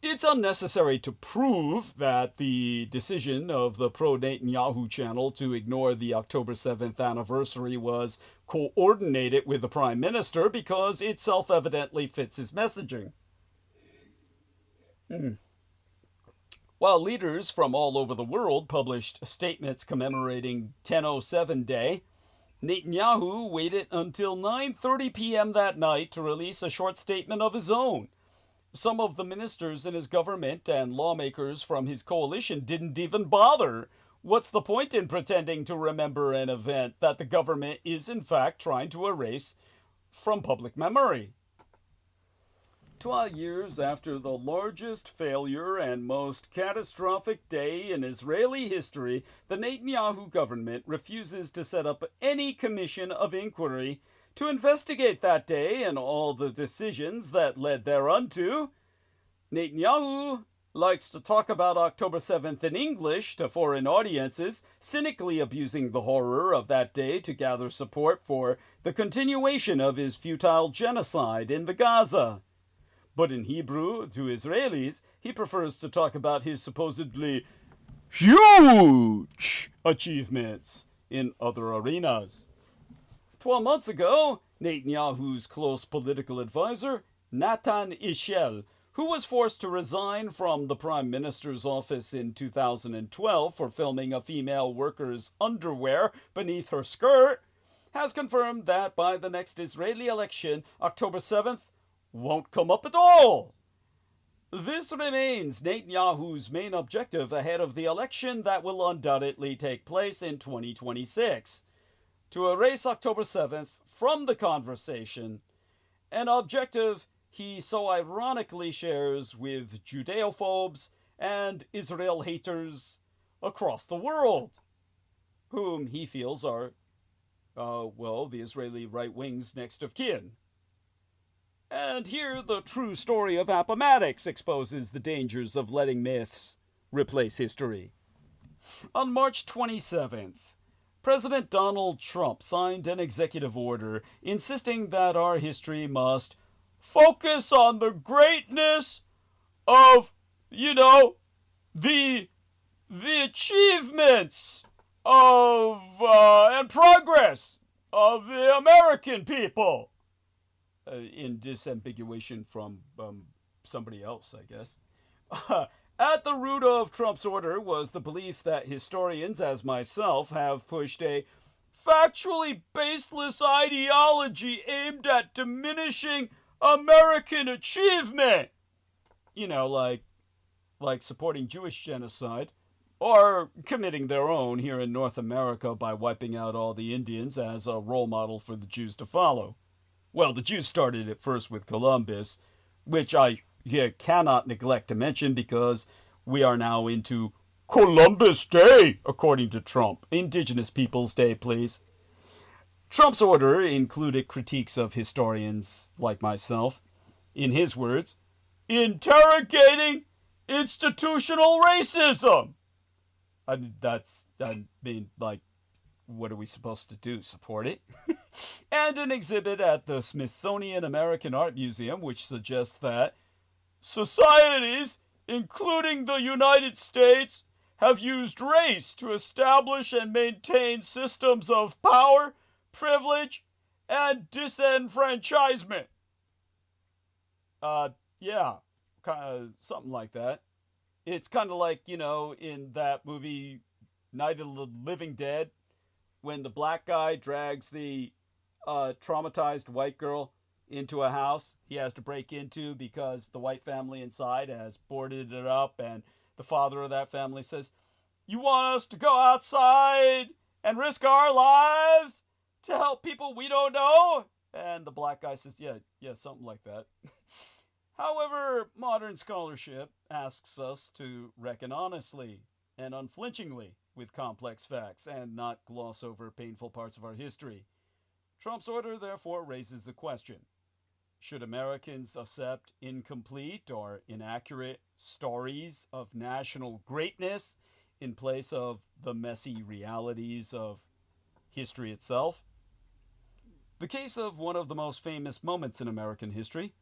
It's unnecessary to prove that the decision of the pro-Netanyahu channel to ignore the October 7th anniversary was coordinated with the Prime Minister, because it self-evidently fits his messaging. While leaders from all over the world published statements commemorating 1007 Day, Netanyahu waited until 9:30 p.m. that night to release a short statement of his own. Some of the ministers in his government and lawmakers from his coalition didn't even bother. What's the point in pretending to remember an event that the government is in fact trying to erase from public memory? 12 years after the largest failure and most catastrophic day in Israeli history, the Netanyahu government refuses to set up any commission of inquiry to investigate that day and all the decisions that led thereunto. Netanyahu likes to talk about October 7th in English to foreign audiences, cynically abusing the horror of that day to gather support for the continuation of his futile genocide in the Gaza. But in Hebrew, to Israelis, he prefers to talk about his supposedly huge achievements in other arenas. 12 months ago, Netanyahu's close political advisor, Natan Ishel, who was forced to resign from the Prime Minister's office in 2012 for filming a female worker's underwear beneath her skirt, has confirmed that by the next Israeli election, October 7th, won't come up at all. This remains Netanyahu's main objective ahead of the election that will undoubtedly take place in 2026. To erase October 7th from the conversation, an objective he so ironically shares with Judeophobes and Israel haters across the world, whom he feels are, the Israeli right wing's next of kin. And here the true story of Appomattox exposes the dangers of letting myths replace history. On March 27th, President Donald Trump signed an executive order insisting that our history must focus on the greatness of, the achievements of and progress of the American people. In disambiguation from somebody else, I guess. At the root of Trump's order was the belief that historians, as myself, have pushed a factually baseless ideology aimed at diminishing American achievement. Like supporting Jewish genocide, or committing their own here in North America by wiping out all the Indians as a role model for the Jews to follow. Well, the Jews started it first with Columbus, which I cannot neglect to mention because we are now into Columbus Day, according to Trump. Indigenous Peoples Day, please. Trump's order included critiques of historians like myself. In his words, interrogating institutional racism. What are we supposed to do? Support it? And an exhibit at the Smithsonian American Art Museum, which suggests that societies, including the United States, have used race to establish and maintain systems of power, privilege, and disenfranchisement. Something like that. It's kind of like, in that movie, Night of the Living Dead, when the black guy drags the traumatized white girl into a house he has to break into because the white family inside has boarded it up, and the father of that family says, "You want us to go outside and risk our lives to help people we don't know?" And the black guy says, yeah, something like that. However, modern scholarship asks us to reckon honestly and unflinchingly with complex facts and not gloss over painful parts of our history. Trump's order therefore raises the question: should Americans accept incomplete or inaccurate stories of national greatness in place of the messy realities of history itself? The case of one of the most famous moments in American history,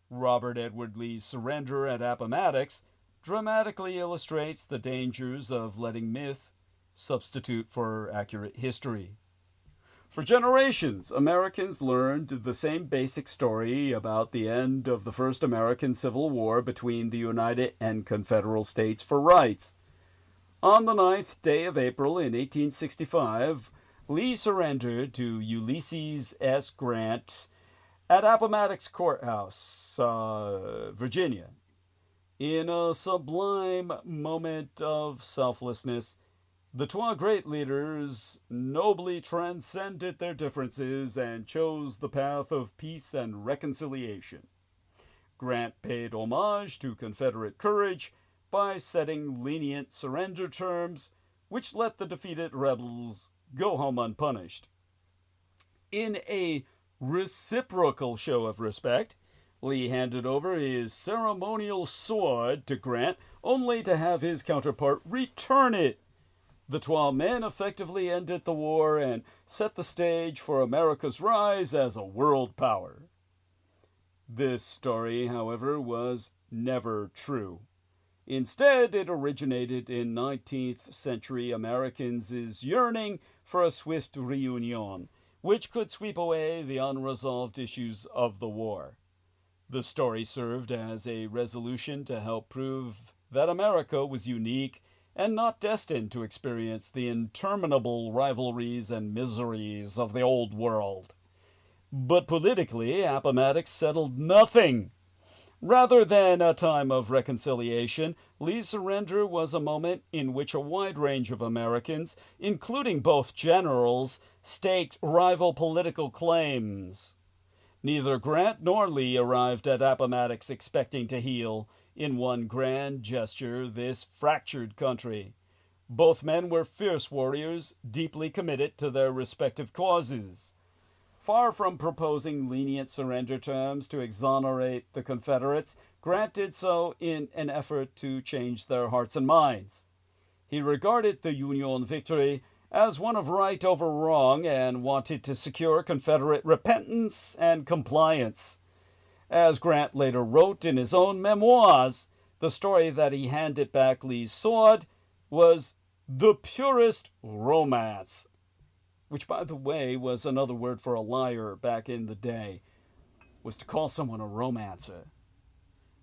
Robert Edward Lee's surrender at Appomattox, dramatically illustrates the dangers of letting myth substitute for accurate history. For generations, Americans learned the same basic story about the end of the First American Civil War between the United and Confederate States for rights. On the 9th day of April in 1865, Lee surrendered to Ulysses S. Grant at Appomattox Courthouse, Virginia. In a sublime moment of selflessness, the two great leaders nobly transcended their differences and chose the path of peace and reconciliation. Grant paid homage to Confederate courage by setting lenient surrender terms, which let the defeated rebels go home unpunished. In a reciprocal show of respect, Lee handed over his ceremonial sword to Grant, only to have his counterpart return it. The 12 men effectively ended the war and set the stage for America's rise as a world power. This story, however, was never true. Instead, it originated in 19th century Americans' yearning for a swift reunion, which could sweep away the unresolved issues of the war. The story served as a resolution to help prove that America was unique and not destined to experience the interminable rivalries and miseries of the old world. But politically, Appomattox settled nothing. Rather than a time of reconciliation, Lee's surrender was a moment in which a wide range of Americans, including both generals, staked rival political claims. Neither Grant nor Lee arrived at Appomattox expecting to heal, in one grand gesture, this fractured country. Both men were fierce warriors, deeply committed to their respective causes. Far from proposing lenient surrender terms to exonerate the Confederates, Grant did so in an effort to change their hearts and minds. He regarded the Union victory as one of right over wrong and wanted to secure Confederate repentance and compliance. As Grant later wrote in his own memoirs, the story that he handed back Lee's sword was the purest romance, which, by the way, was another word for a liar back in the day, was to call someone a romancer.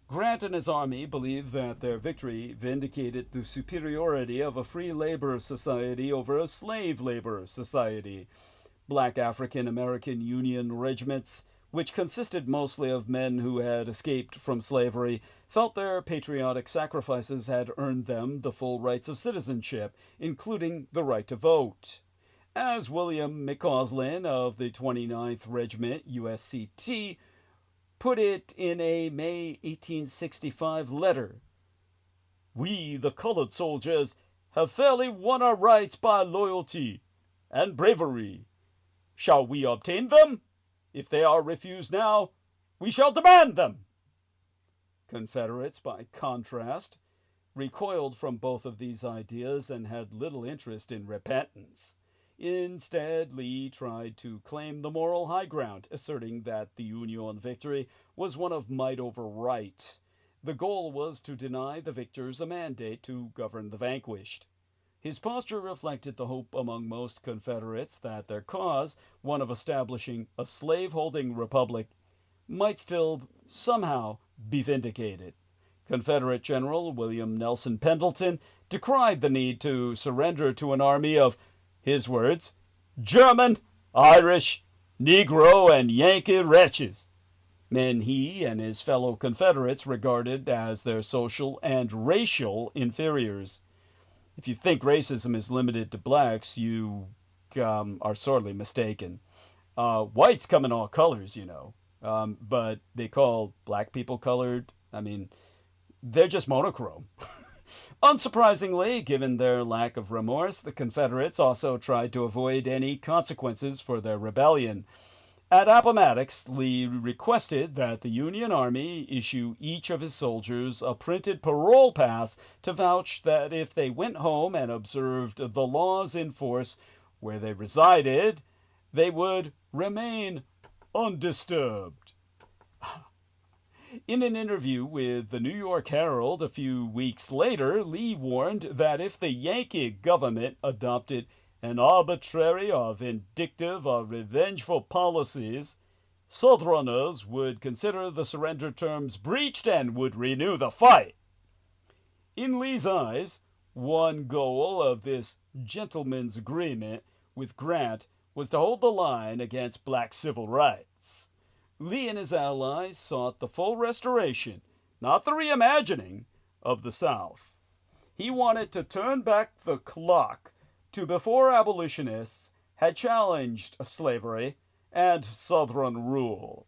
Grant and his army believed that their victory vindicated the superiority of a free labor society over a slave labor society. Black African American Union regiments, which consisted mostly of men who had escaped from slavery, felt their patriotic sacrifices had earned them the full rights of citizenship, including the right to vote. As William McCausland of the 29th Regiment, USCT, put it in a May 1865 letter, "We, the colored soldiers, have fairly won our rights by loyalty and bravery. Shall we obtain them? If they are refused now, we shall demand them." Confederates, by contrast, recoiled from both of these ideas and had little interest in repentance. Instead, Lee tried to claim the moral high ground, asserting that the Union victory was one of might over right. The goal was to deny the victors a mandate to govern the vanquished. His posture reflected the hope among most Confederates that their cause, one of establishing a slave-holding republic, might still somehow be vindicated. Confederate General William Nelson Pendleton decried the need to surrender to an army of, his words, German, Irish, Negro, and Yankee wretches, men he and his fellow Confederates regarded as their social and racial inferiors. If you think racism is limited to blacks, you are sorely mistaken. Whites come in all colors, you know, but they call black people colored. I mean, they're just monochrome. Unsurprisingly, given their lack of remorse, the Confederates also tried to avoid any consequences for their rebellion. At Appomattox, Lee requested that the Union Army issue each of his soldiers a printed parole pass to vouch that if they went home and observed the laws in force where they resided, they would remain undisturbed. In an interview with the New York Herald a few weeks later, Lee warned that if the Yankee government adopted an arbitrary or vindictive or revengeful policies, Southerners would consider the surrender terms breached and would renew the fight. In Lee's eyes, one goal of this gentleman's agreement with Grant was to hold the line against black civil rights. Lee and his allies sought the full restoration, not the reimagining, of the South. He wanted to turn back the clock to before abolitionists had challenged slavery and Southern rule.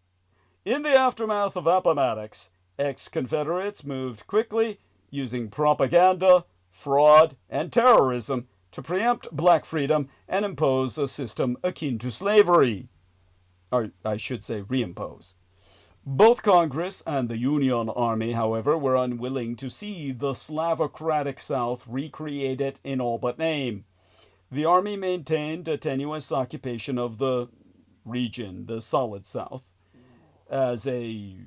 In the aftermath of Appomattox, ex-Confederates moved quickly, using propaganda, fraud, and terrorism to preempt black freedom and impose a system akin to slavery. Or I should say reimpose. Both Congress and the Union Army, however, were unwilling to see the Slavocratic South recreated in all but name. The army maintained a tenuous occupation of the region, the Solid South, as a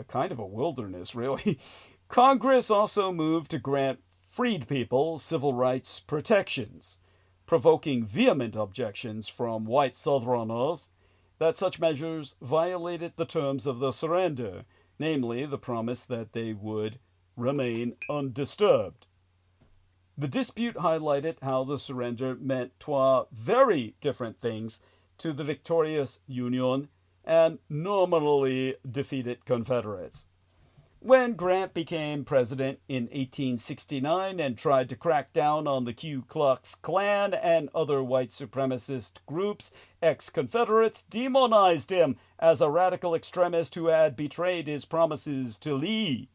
kind of a wilderness, really. Congress also moved to grant freed people civil rights protections, provoking vehement objections from white Southerners that such measures violated the terms of the surrender, namely the promise that they would remain undisturbed. The dispute highlighted how the surrender meant two very different things to the victorious Union and nominally defeated Confederates. When Grant became president in 1869 and tried to crack down on the Ku Klux Klan and other white supremacist groups, ex-Confederates demonized him as a radical extremist who had betrayed his promises to Lee.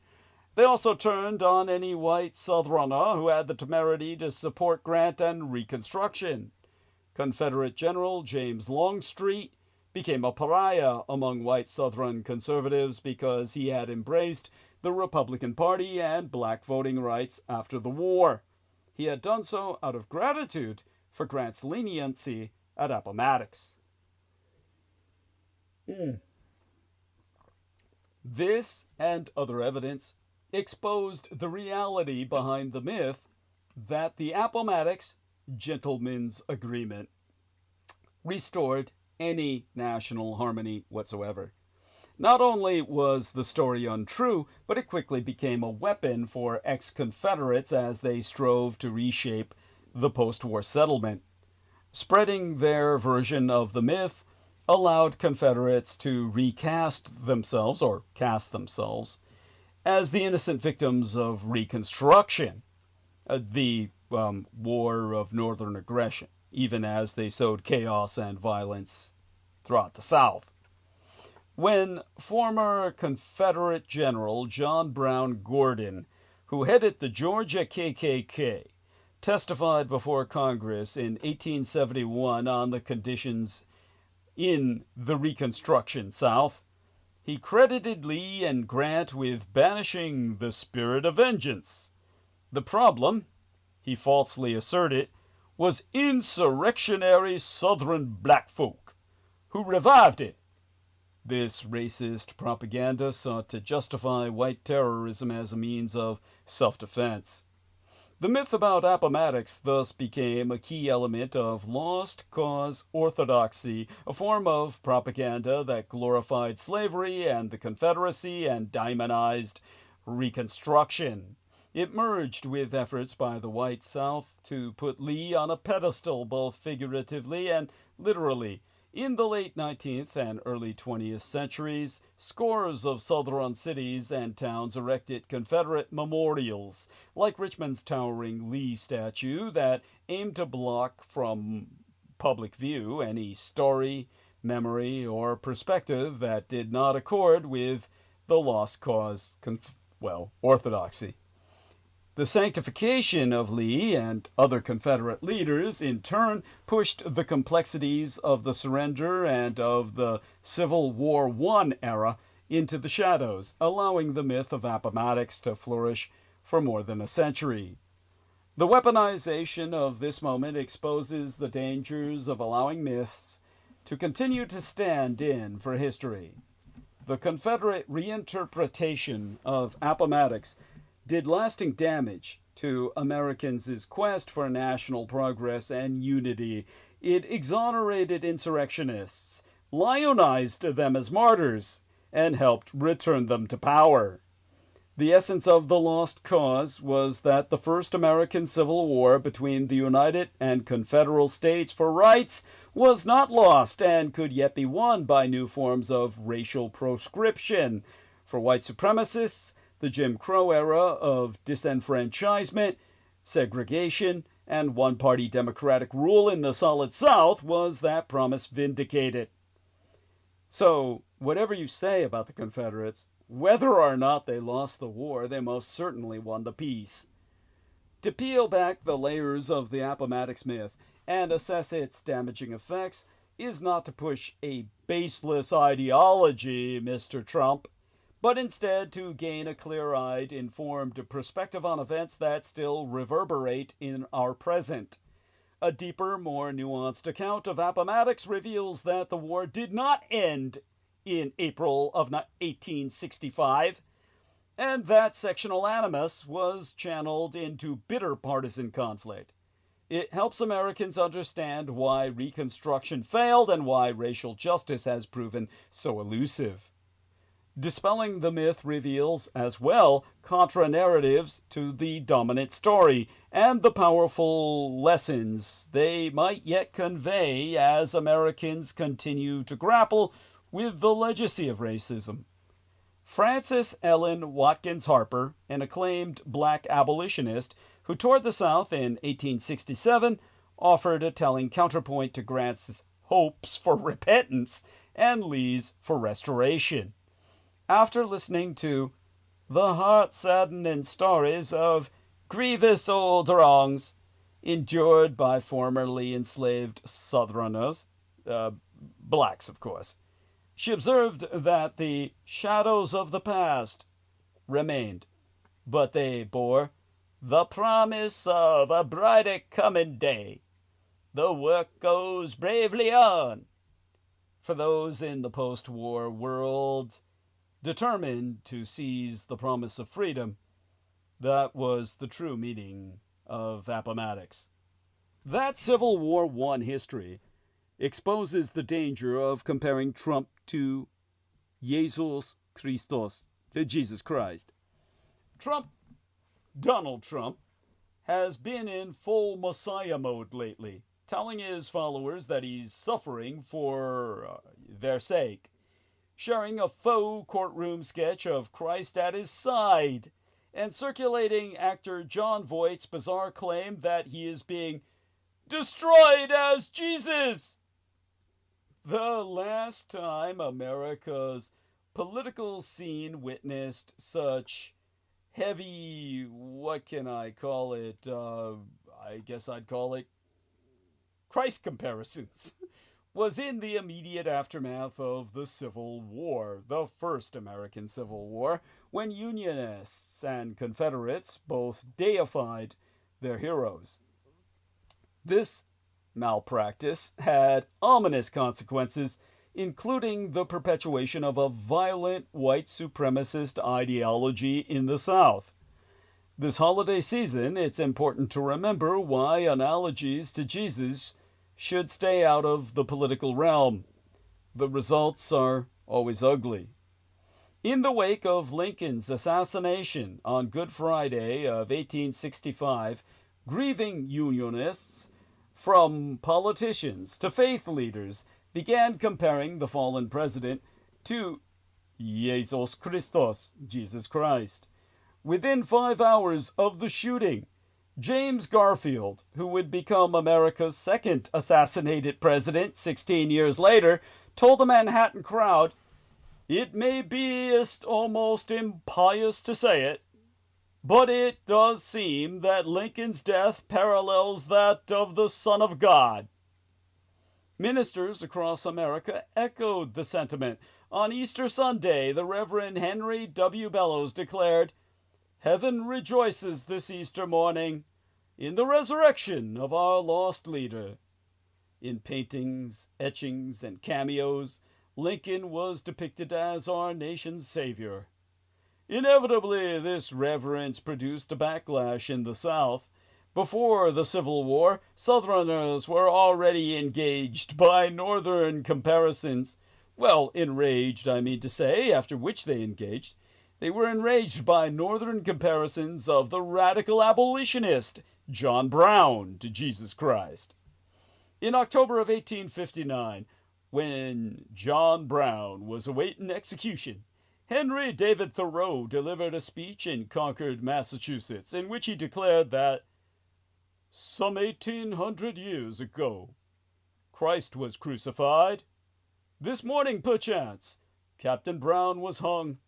They also turned on any white Southerner who had the temerity to support Grant and Reconstruction. Confederate General James Longstreet became a pariah among white Southern conservatives because he had embraced the Republican Party and black voting rights after the war. He had done so out of gratitude for Grant's leniency at Appomattox. This and other evidence exposed the reality behind the myth that the Appomattox Gentlemen's Agreement restored any national harmony whatsoever. Not only was the story untrue, but it quickly became a weapon for ex-Confederates as they strove to reshape the post-war settlement. Spreading their version of the myth allowed Confederates to recast themselves, or cast themselves, as the innocent victims of Reconstruction, the War of Northern Aggression, even as they sowed chaos and violence throughout the South. When former Confederate General John Brown Gordon, who headed the Georgia KKK, testified before Congress in 1871 on the conditions in the Reconstruction South, he credited Lee and Grant with banishing the spirit of vengeance. The problem, he falsely asserted, was insurrectionary Southern black folk, who revived it. This racist propaganda sought to justify white terrorism as a means of self-defense. The myth about Appomattox thus became a key element of lost cause orthodoxy, a form of propaganda that glorified slavery and the Confederacy and demonized Reconstruction. It merged with efforts by the white South to put Lee on a pedestal both figuratively and literally. In the late 19th and early 20th centuries, scores of Southern cities and towns erected Confederate memorials, like Richmond's towering Lee statue, that aimed to block from public view any story, memory, or perspective that did not accord with the lost cause, orthodoxy. The sanctification of Lee and other Confederate leaders, in turn, pushed the complexities of the surrender and of the Civil War I era into the shadows, allowing the myth of Appomattox to flourish for more than a century. The weaponization of this moment exposes the dangers of allowing myths to continue to stand in for history. The Confederate reinterpretation of Appomattox did lasting damage to Americans' quest for national progress and unity. It exonerated insurrectionists, lionized them as martyrs, and helped return them to power. The essence of the lost cause was that the first American Civil War between the United and Confederal States for rights was not lost and could yet be won by new forms of racial proscription. For white supremacists, the Jim Crow era of disenfranchisement, segregation, and one-party democratic rule in the Solid South was that promise vindicated. So, whatever you say about the Confederates, whether or not they lost the war, they most certainly won the peace. To peel back the layers of the Appomattox myth and assess its damaging effects, is not to push a baseless ideology, Mr. Trump, but instead to gain a clear-eyed, informed perspective on events that still reverberate in our present. A deeper, more nuanced account of Appomattox reveals that the war did not end in April of 1865, and that sectional animus was channeled into bitter partisan conflict. It helps Americans understand why Reconstruction failed and why racial justice has proven so elusive. Dispelling the myth reveals, as well, contra-narratives to the dominant story and the powerful lessons they might yet convey as Americans continue to grapple with the legacy of racism. Frances Ellen Watkins Harper, an acclaimed black abolitionist who toured the South in 1867, offered a telling counterpoint to Grant's hopes for repentance and Lee's for restoration. After listening to the heart-saddening stories of grievous old wrongs endured by formerly enslaved Southerners, blacks, of course, she observed that the shadows of the past remained, but they bore the promise of a brighter coming day. The work goes bravely on. For those in the post-war world determined to seize the promise of freedom, that was the true meaning of Appomattox. That Civil War I history exposes the danger of comparing Trump to Jesus Christos, to Jesus Christ. Donald Trump, has been in full Messiah mode lately, telling his followers that he's suffering for their sake, sharing a faux courtroom sketch of Christ at his side, and circulating actor Jon Voight's bizarre claim that he is being destroyed as Jesus. The last time America's political scene witnessed such heavy, what can I call it? I guess I'd call it Christ comparisons, was in the immediate aftermath of the Civil War, the first American Civil War, when Unionists and Confederates both deified their heroes. This malpractice had ominous consequences, including the perpetuation of a violent white supremacist ideology in the South. This holiday season, it's important to remember why analogies to Jesus should stay out of the political realm. The results are always ugly. In the wake of Lincoln's assassination on Good Friday of 1865, grieving Unionists, from politicians to faith leaders, began comparing the fallen president to Jesus Christos, Jesus Christ. Within 5 hours of the shooting, James Garfield, who would become America's second assassinated president 16 years later, told the Manhattan crowd, "It may be almost impious to say it, but it does seem that Lincoln's death parallels that of the Son of God." Ministers across America echoed the sentiment. On Easter Sunday, the Reverend Henry W. Bellows declared, "Heaven rejoices this Easter morning in the resurrection of our lost leader." In paintings, etchings, and cameos, Lincoln was depicted as our nation's savior. Inevitably, this reverence produced a backlash in the South. Before the Civil War, Southerners were already engaged by Northern comparisons. Well, enraged, I mean to say, after which they engaged. They were enraged by Northern comparisons of the radical abolitionist John Brown to Jesus Christ. In October of 1859, when John Brown was awaiting execution, Henry David Thoreau delivered a speech in Concord, Massachusetts, in which he declared that some 1800 years ago, Christ was crucified. This morning, perchance, Captain Brown was hung.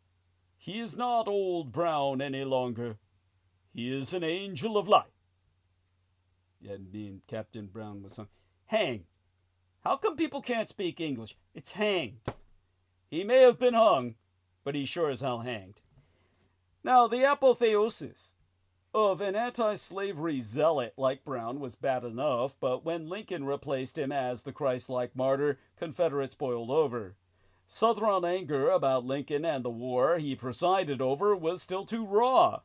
He is not old Brown any longer. He is an angel of light. Yeah, being Captain Brown was hung. Hang. How come people can't speak English? It's hanged. He may have been hung, but he sure as hell hanged. Now, the apotheosis of an anti-slavery zealot like Brown was bad enough, but when Lincoln replaced him as the Christ-like martyr, Confederates boiled over. Southern anger about Lincoln and the war he presided over was still too raw.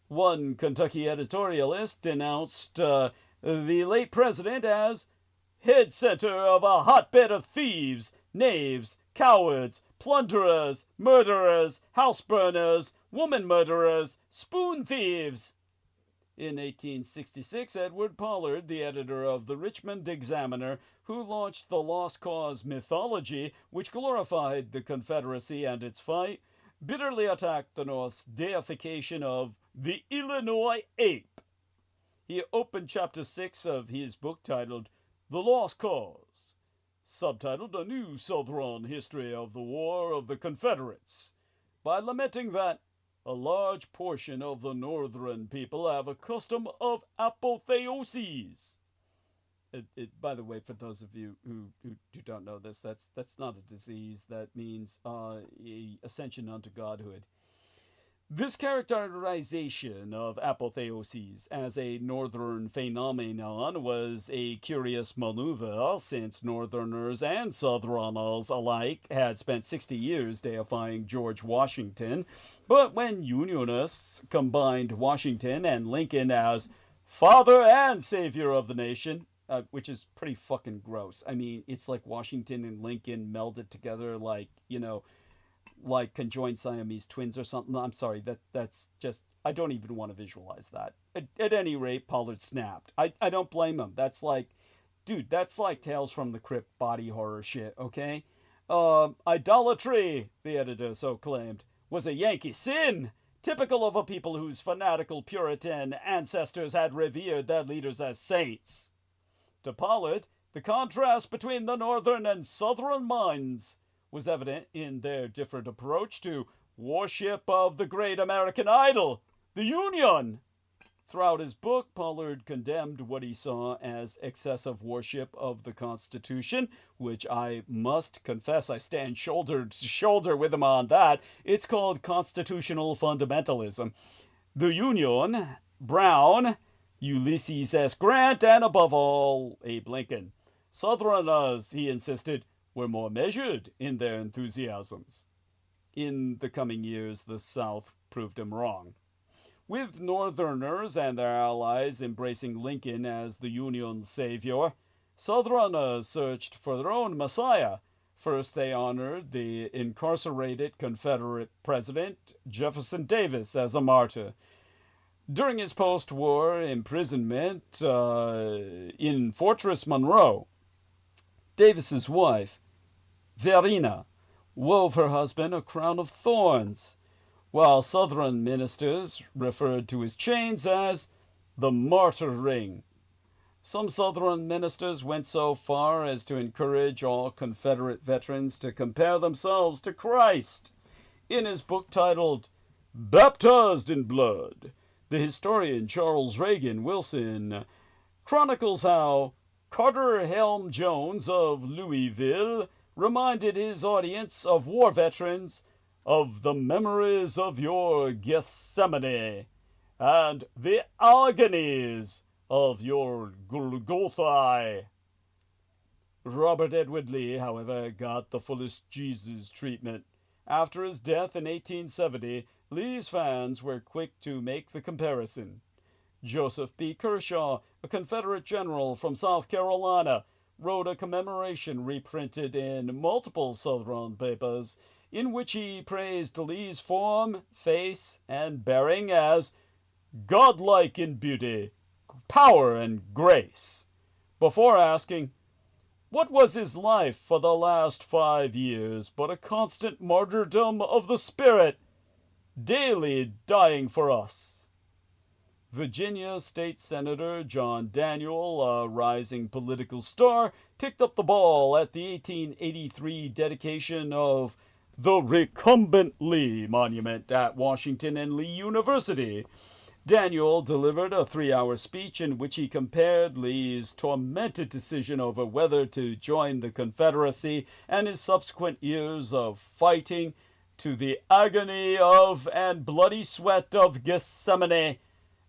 One Kentucky editorialist denounced the late president as head center of a hotbed of thieves, knaves, cowards, plunderers, murderers, house burners, woman murderers, spoon thieves. In 1866, Edward Pollard, the editor of the Richmond Examiner, who launched the Lost Cause mythology, which glorified the Confederacy and its fight, bitterly attacked the North's deification of the Illinois ape. He opened Chapter 6 of his book titled The Lost Cause, subtitled A New Southern History of the War of the Confederates, by lamenting that a large portion of the northern people have a custom of apotheoses. By the way, for those of you who don't know this, that's not a disease. That means ascension unto godhood. This characterization of apotheoses as a northern phenomenon was a curious maneuver, since northerners and southerners alike had spent 60 years deifying George Washington. But when Unionists combined Washington and Lincoln as father and savior of the nation, which is pretty fucking gross. I mean, it's like Washington and Lincoln melded together like, like conjoined Siamese twins or something. I'm sorry, that's just, I don't even want to visualize that. At any rate, Pollard snapped. I don't blame him. That's like, dude, that's like Tales from the Crypt body horror shit, okay? Idolatry, the editor so claimed, was a Yankee sin, typical of a people whose fanatical Puritan ancestors had revered their leaders as saints. To Pollard, the contrast between the northern and southern minds was evident in their different approach to worship of the great American idol, the Union. Throughout his book, Pollard condemned what he saw as excessive worship of the Constitution, which I must confess I stand shoulder to shoulder with him on that. It's called constitutional fundamentalism. The Union, Brown, Ulysses S. Grant, and above all, Abe Lincoln. Southerners, he insisted, were more measured in their enthusiasms. In the coming years, the South proved him wrong. With Northerners and their allies embracing Lincoln as the Union's savior, Southerners searched for their own messiah. First, they honored the incarcerated Confederate President Jefferson Davis as a martyr. During his post-war imprisonment in Fortress Monroe, Davis's wife, Verena, wove her husband a crown of thorns, while Southern ministers referred to his chains as the martyr ring. Some Southern ministers went so far as to encourage all Confederate veterans to compare themselves to Christ. In his book titled Baptized in Blood, the historian Charles Reagan Wilson chronicles how Carter Helm Jones of Louisville reminded his audience of war veterans of the memories of your Gethsemane and the agonies of your Golgotha. Robert Edward Lee, however, got the fullest Jesus treatment. After his death in 1870, Lee's fans were quick to make the comparison. Joseph B. Kershaw, a Confederate general from South Carolina, wrote a commemoration reprinted in multiple Southern papers in which he praised Lee's form, face, and bearing as godlike in beauty, power, and grace, before asking, what was his life for the last 5 years but a constant martyrdom of the spirit, daily dying for us? Virginia State Senator John Daniel, a rising political star, picked up the ball at the 1883 dedication of the recumbent Lee Monument at Washington and Lee University. Daniel delivered a 3-hour speech in which he compared Lee's tormented decision over whether to join the Confederacy and his subsequent years of fighting to the agony of and bloody sweat of Gethsemane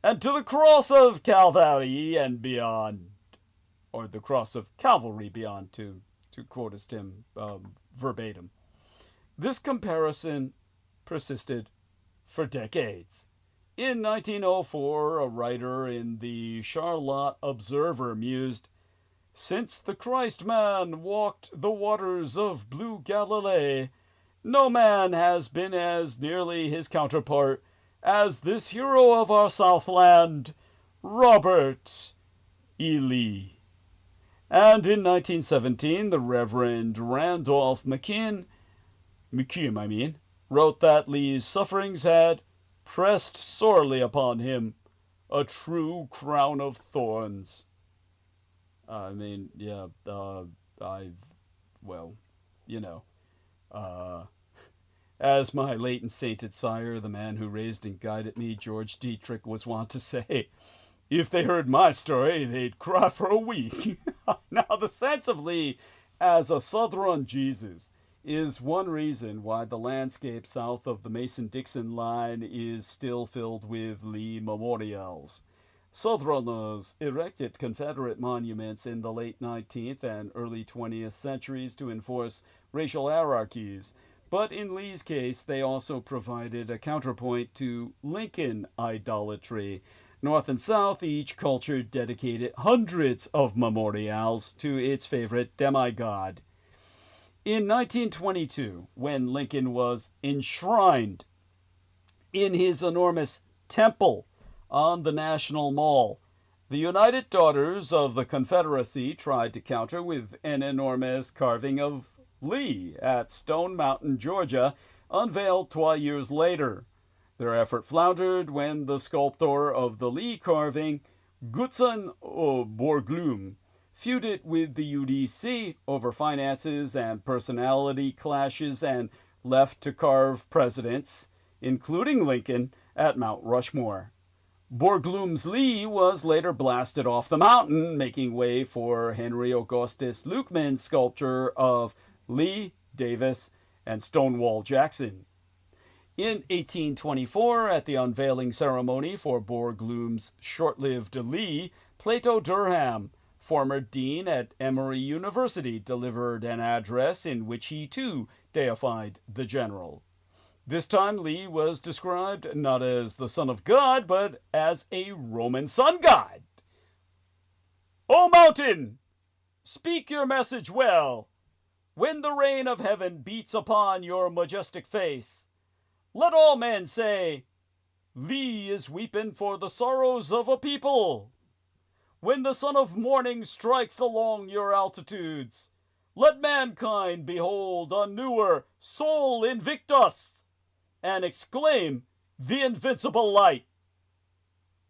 and to the cross of Calvary and beyond, or the cross of Calvary beyond, to quote him verbatim. This comparison persisted for decades. In 1904, a writer in the Charlotte Observer mused, "Since the Christ man walked the waters of blue Galilee, no man has been as nearly his counterpart as this hero of our Southland, Robert E. Lee." And in 1917, the Reverend Randolph McKim, wrote that Lee's sufferings had pressed sorely upon him a true crown of thorns. As my late and sainted sire, the man who raised and guided me, George Dietrich, was wont to say, if they heard my story, they'd cry for a week. Now, the sense of Lee as a Southern Jesus is one reason why the landscape south of the Mason-Dixon line is still filled with Lee memorials. Southerners erected Confederate monuments in the late 19th and early 20th centuries to enforce racial hierarchies, but in Lee's case, they also provided a counterpoint to Lincoln idolatry. North and South, each culture dedicated hundreds of memorials to its favorite demigod. In 1922, when Lincoln was enshrined in his enormous temple on the National Mall, the United Daughters of the Confederacy tried to counter with an enormous carving of Lee at Stone Mountain, Georgia, unveiled 2 years later. Their effort floundered when the sculptor of the Lee carving, Gutzon Borglum, feuded with the UDC over finances and personality clashes and left to carve presidents, including Lincoln, at Mount Rushmore. Borglum's Lee was later blasted off the mountain, making way for Henry Augustus Lukeman's sculpture of Lee, Davis, and Stonewall Jackson. In 1824, at the unveiling ceremony for Borglum's short-lived Lee, Plato Durham, former dean at Emory University, delivered an address in which he too deified the general. This time Lee was described not as the son of God, but as a Roman sun god. "O mountain, speak your message well. When the rain of heaven beats upon your majestic face, let all men say, Lee is weeping for the sorrows of a people. When the sun of morning strikes along your altitudes, let mankind behold a newer Sol Invictus, and exclaim, the invincible light."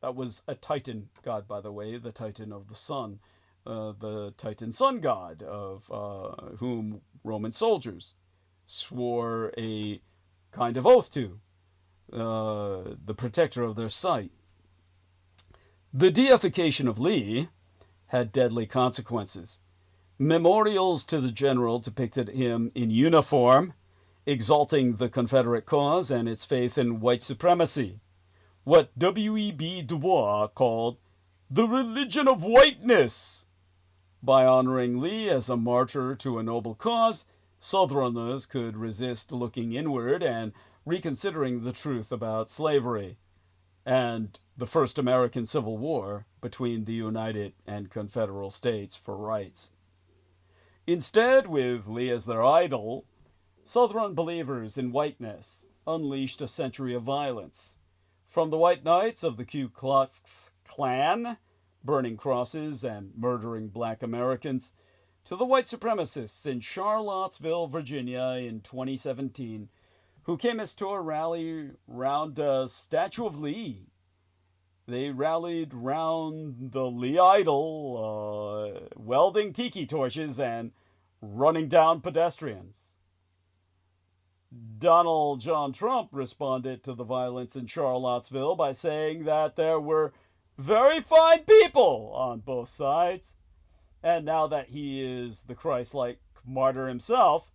That was a Titan god, by the way, the Titan of the sun, the Titan sun god, of whom Roman soldiers swore a kind of oath to, the protector of their sight. The deification of Lee had deadly consequences. Memorials to the general depicted him in uniform, exalting the Confederate cause and its faith in white supremacy, what W.E.B. Du Bois called the religion of whiteness. By honoring Lee as a martyr to a noble cause, Southerners could resist looking inward and reconsidering the truth about slavery and the first American Civil War between the United and Confederate States for rights. Instead, with Lee as their idol, Southern believers in whiteness unleashed a century of violence. From the White Knights of the Ku Klux Klan, burning crosses and murdering black Americans, to the white supremacists in Charlottesville, Virginia in 2017, who came as to a rally round a statue of Lee. They rallied round the Lee idol, welding tiki torches and running down pedestrians. Donald John Trump responded to the violence in Charlottesville by saying that there were very fine people on both sides. And now that he is the Christ-like martyr himself,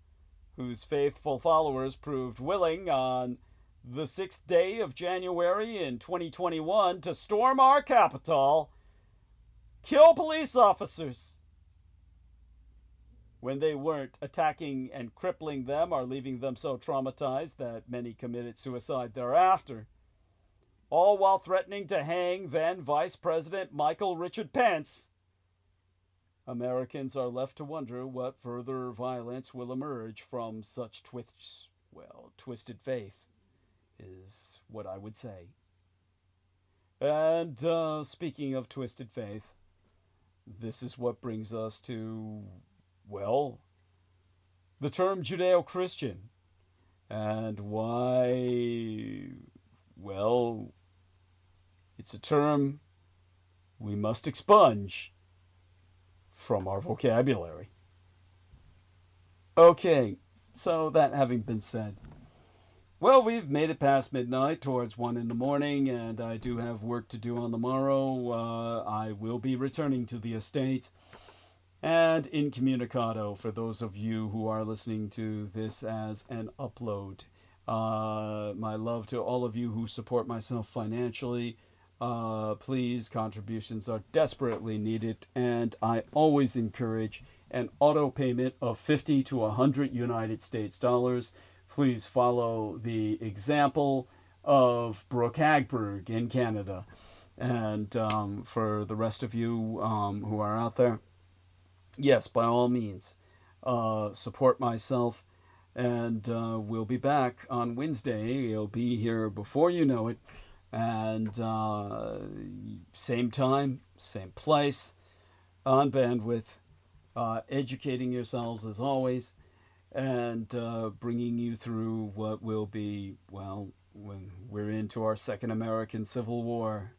whose faithful followers proved willing on the 6th day of January in 2021 to storm our Capitol, kill police officers when they weren't attacking and crippling them or leaving them so traumatized that many committed suicide thereafter, all while threatening to hang then Vice President Michael Richard Pence, Americans are left to wonder what further violence will emerge from such twisted faith, is what I would say. And speaking of twisted faith, this is what brings us to, well, the term Judeo-Christian, and why, well, it's a term we must expunge from our vocabulary. Okay, so that having been said, well, we've made it past midnight, towards 1 in the morning, and I do have work to do on the morrow. I will be returning to the estate and incommunicado for those of you who are listening to this as an upload. My love to all of you who support myself financially. Please, contributions are desperately needed, and I always encourage an auto payment of 50 to 100 United States dollars. Please follow the example of Brooke Hagberg in Canada. And for the rest of you who are out there, yes, by all means, support myself. And we'll be back on Wednesday. It'll be here before you know it. And same time, same place, on bandwidth, educating yourselves as always, and bringing you through what will be, well, when we're into our second American Civil War,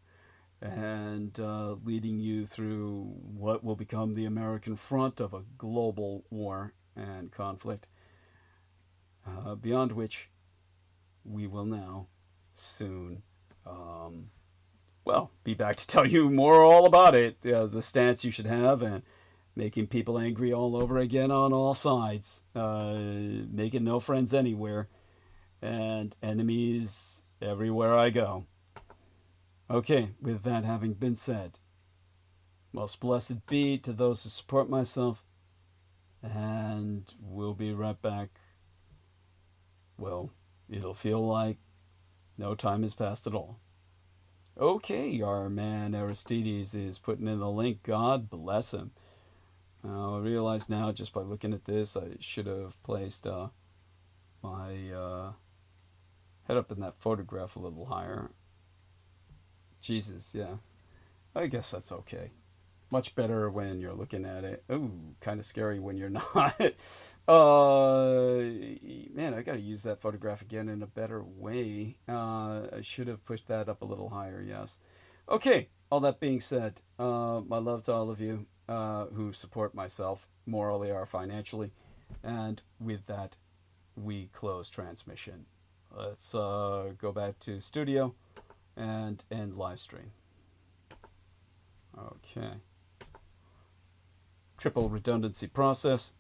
and leading you through what will become the American front of a global war and conflict, beyond which we will now soon be back to tell you more all about it, the stance you should have, and making people angry all over again on all sides, making no friends anywhere, and enemies everywhere I go. Okay, with that having been said, most blessed be to those who support myself, and we'll be right back. Well, it'll feel like no time has passed at all. Okay, our man Aristides is putting in the link. God bless him. I realize now, just by looking at this, I should have placed my head up in that photograph a little higher. Jesus, yeah. I guess that's okay. Much better when you're looking at it. Ooh, kind of scary when you're not. Man, I gotta use that photograph again in a better way. I should have pushed that up a little higher, yes. Okay, all that being said, my love to all of you who support myself morally or financially. And with that, we close transmission. Let's go back to studio and end live stream. Okay. Triple redundancy process.